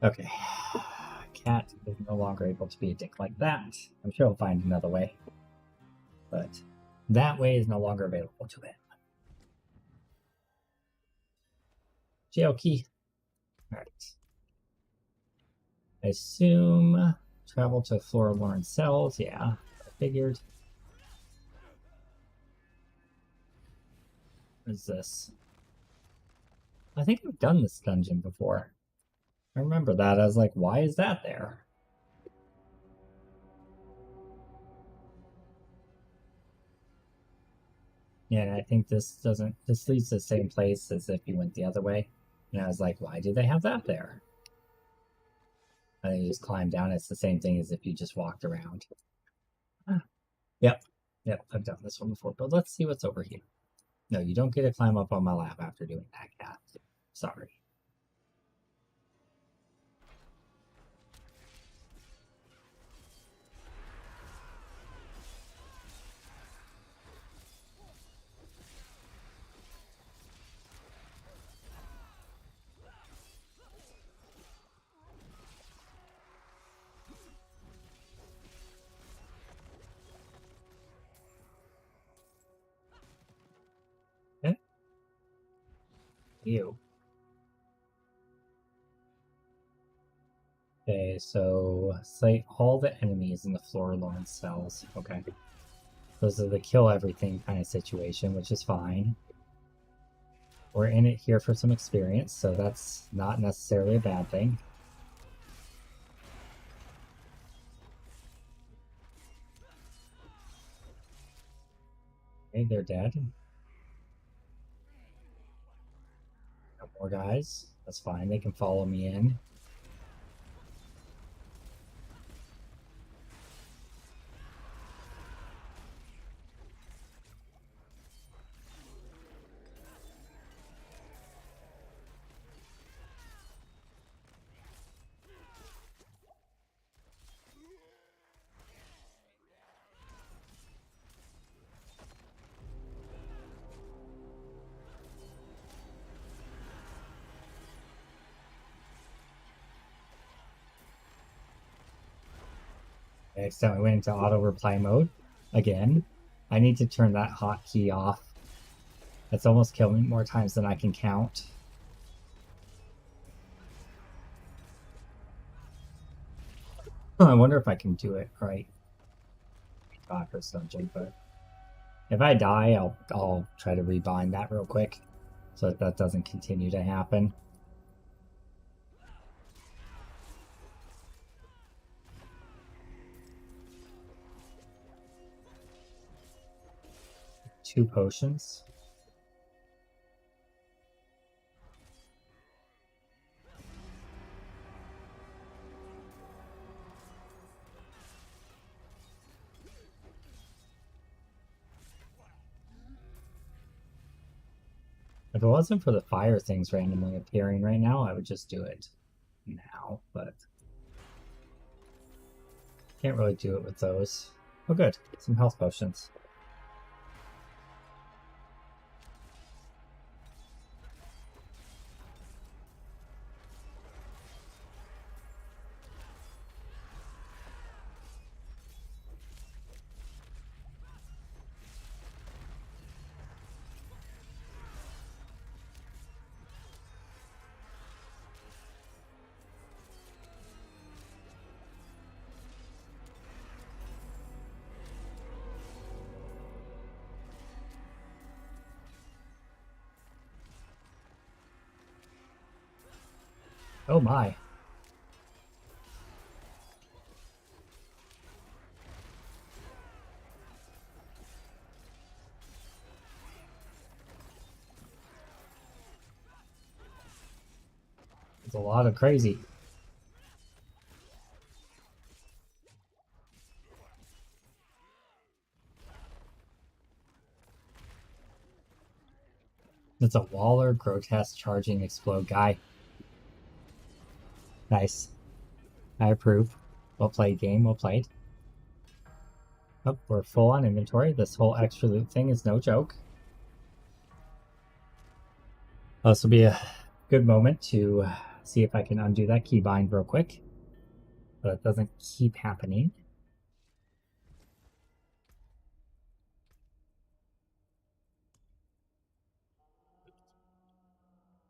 Okay. Cat is no longer able to be a dick like that. I'm sure he'll find another way. But that way is no longer available to him. Jail key. Alright. I assume travel to Forlorn Cells. Yeah, I figured. What is this? I think I've done this dungeon before. I remember that. I was like, why is that there? Yeah, and I think this leads to the same place as if you went the other way. And I was like, why do they have that there? And then you just climb down. It's the same thing as if you just walked around. Yep, I've done this one before. But let's see what's over here. No, you don't get to climb up on my lap after doing that, cat. Sorry. Okay. You. Okay, so slay all the enemies in the Forlorn Cells. Okay. Those are the kill everything kind of situation, which is fine. We're in it here for some experience, so that's not necessarily a bad thing. Okay, they're dead. No more guys. That's fine, they can follow me in. I accidentally went into auto reply mode again. I need to turn that hotkey off. That's almost killed me more times than I can count. I wonder if I can do it right. Doctor's dungeon, but if I die, I'll try to rebind that real quick so that doesn't continue to happen. Two potions. If it wasn't for the fire things randomly appearing right now, I would just do it now, but can't really do it with those. Oh good, some health potions. Oh my. It's a lot of crazy. It's a Waller grotesque charging explode guy. Nice. I approve. Well played, game. Well played. Oh, we're full on inventory. This whole extra loot thing is no joke. This will be a good moment to see if I can undo that keybind real quick. But it doesn't keep happening.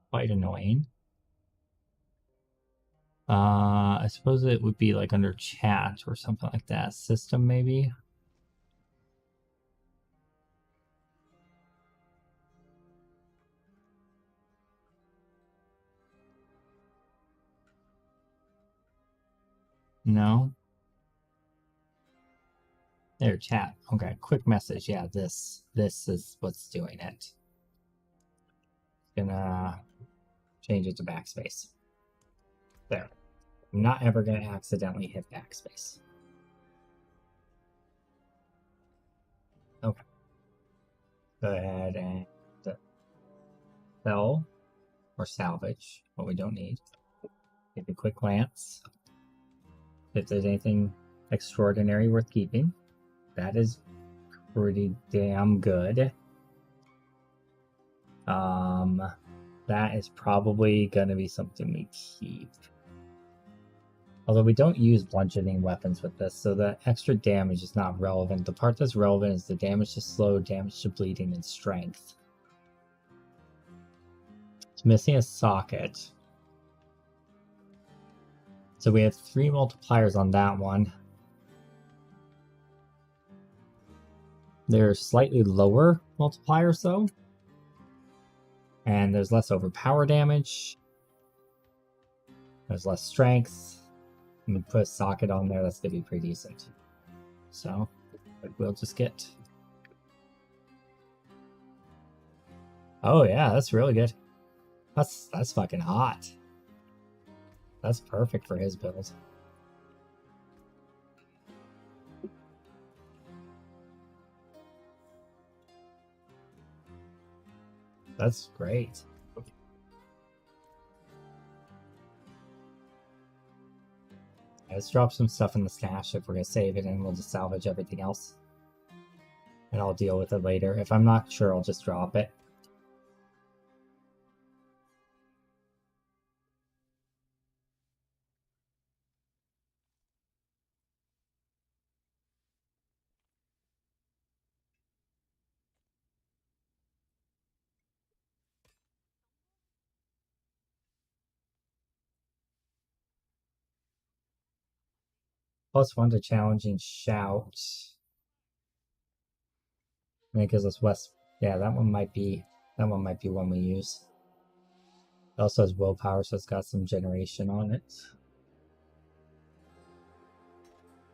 Quite annoying. I suppose it would be like under chat or something like that. System, maybe? No? There, chat. Okay, quick message. Yeah, this is what's doing it. Gonna change it to backspace. There. I'm not ever gonna accidentally hit backspace. Okay. Go ahead and sell or salvage what we don't need. Give a quick glance. If there's anything extraordinary worth keeping, that is pretty damn good. That is probably gonna be something we keep. Although we don't use bludgeoning weapons with this, so the extra damage is not relevant. The part that's relevant is the damage to slow, damage to bleeding, and strength. It's missing a socket. So we have 3 multipliers on that one. They're slightly lower multipliers though. And there's less overpower damage. There's less strength. I'm gonna put a socket on there, that's gonna be pretty decent. So we'll just get. Oh yeah, that's really good. That's fucking hot. That's perfect for his build. That's great. Let's drop some stuff in the stash if we're going to save it, and we'll just salvage everything else. And I'll deal with it later. If I'm not sure, I'll just drop it. +1 to challenging shout. And it gives us West. Yeah, that one might be one we use. It also has willpower, so it's got some generation on it.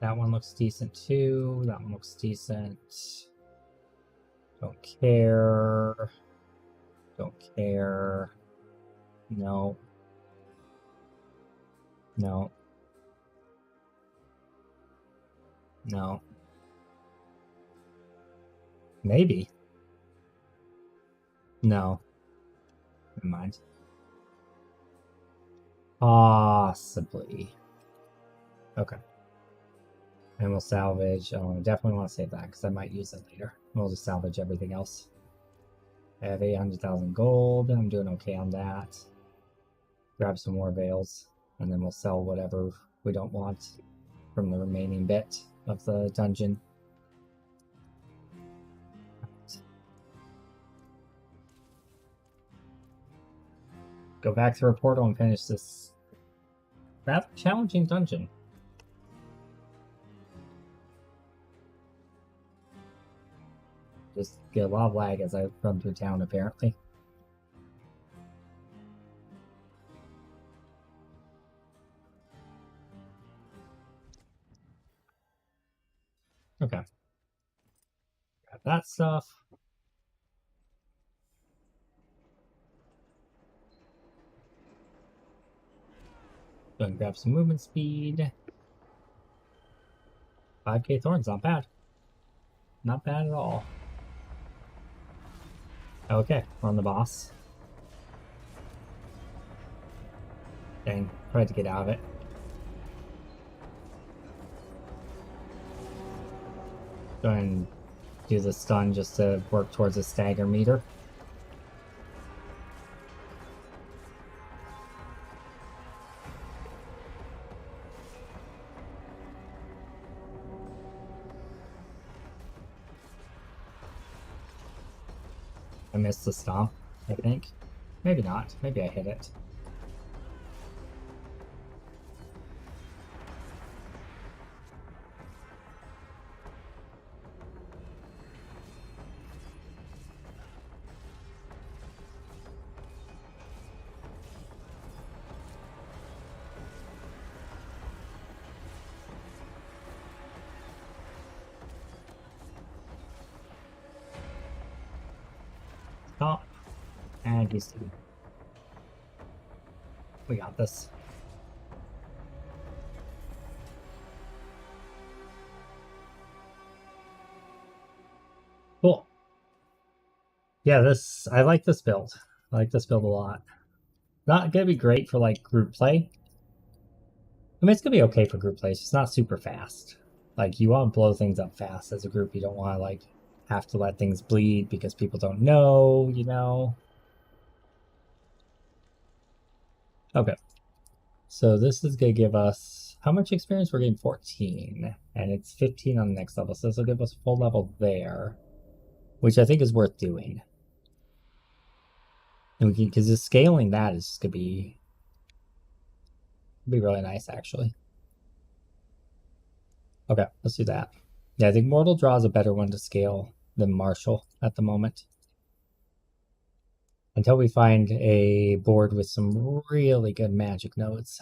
That one looks decent too. That one looks decent. Don't care. Don't care. No. No. No. Maybe. No. Never mind. Possibly. Okay. And we'll salvage. Oh, I definitely want to save that because I might use it later. We'll just salvage everything else. I have 800,000 gold. I'm doing okay on that. Grab some more veils. And then we'll sell whatever we don't want from the remaining bit of the dungeon. Go back through a portal and finish this rather challenging dungeon. Just get a lot of lag as I run through town, apparently. Okay. Got that stuff. Go and grab some movement speed. 5k thorns, not bad. Not bad at all. Okay, we're on the boss. Dang, tried to get out of it. Go ahead and do the stun just to work towards a stagger meter. I missed the stomp, I think. Maybe not. Maybe I hit it. Stop. And he's dead. We got this. Cool. Yeah, I like this build. I like this build a lot. Not gonna be great for like group play. I mean, it's gonna be okay for group play. It's just not super fast. Like, you want to blow things up fast as a group. You don't want to like have to let things bleed because people don't know, you know. Okay. So this is gonna give us how much experience? We're getting 14, and it's 15 on the next level. So this will give us full level there, which I think is worth doing. And we can, because the scaling that is gonna be really nice, actually. Okay, let's do that. Yeah, I think Mortal Draw is a better one to scale than Martial at the moment. Until we find a board with some really good magic nodes.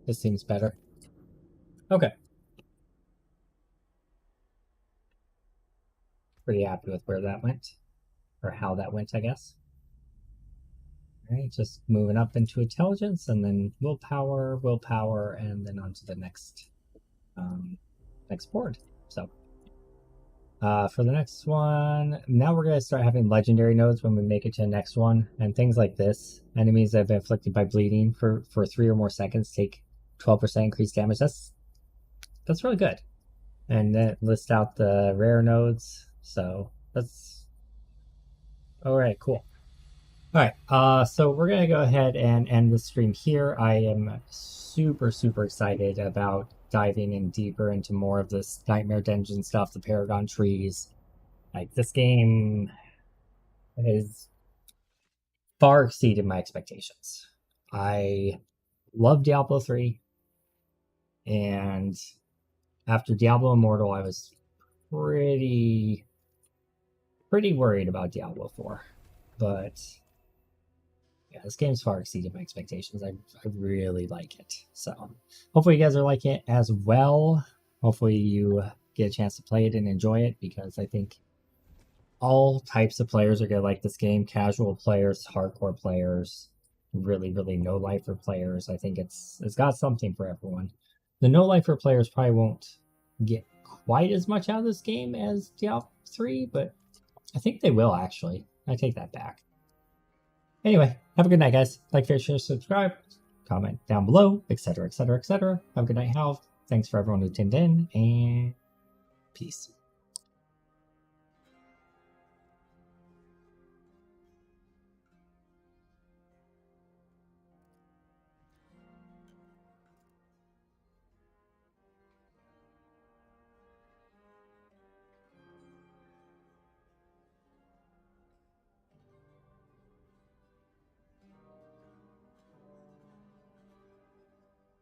This seems better. Okay. Pretty happy with where that went. Or how that went, I guess. Alright, just moving up into intelligence, and then willpower, and then on to the next board. So for the next one, now we're going to start having legendary nodes when we make it to the next one, and things like this. Enemies that have been afflicted by bleeding for 3 or more seconds take 12% increased damage. That's really good. And then list out the rare nodes. So that's alright, cool. Alright, so we're gonna go ahead and end the stream here. I am super excited about diving in deeper into more of this Nightmare Dungeon stuff, the Paragon trees. Like, this game has far exceeded my expectations. I love Diablo 3. And after Diablo Immortal, I was pretty worried about Diablo 4. But yeah, this game's far exceeded my expectations. I really like it. So hopefully you guys are liking it as well. Hopefully you get a chance to play it and enjoy it, because I think all types of players are going to like this game. Casual players, hardcore players, really no-lifer players. I think it's got something for everyone. The no-lifer players probably won't get quite as much out of this game as Diablo 3, but I think they will, actually. I take that back. Anyway, have a good night, guys. Like, share, subscribe, comment down below, etc. Have a good night, Hal. Thanks for everyone who tuned in, and peace.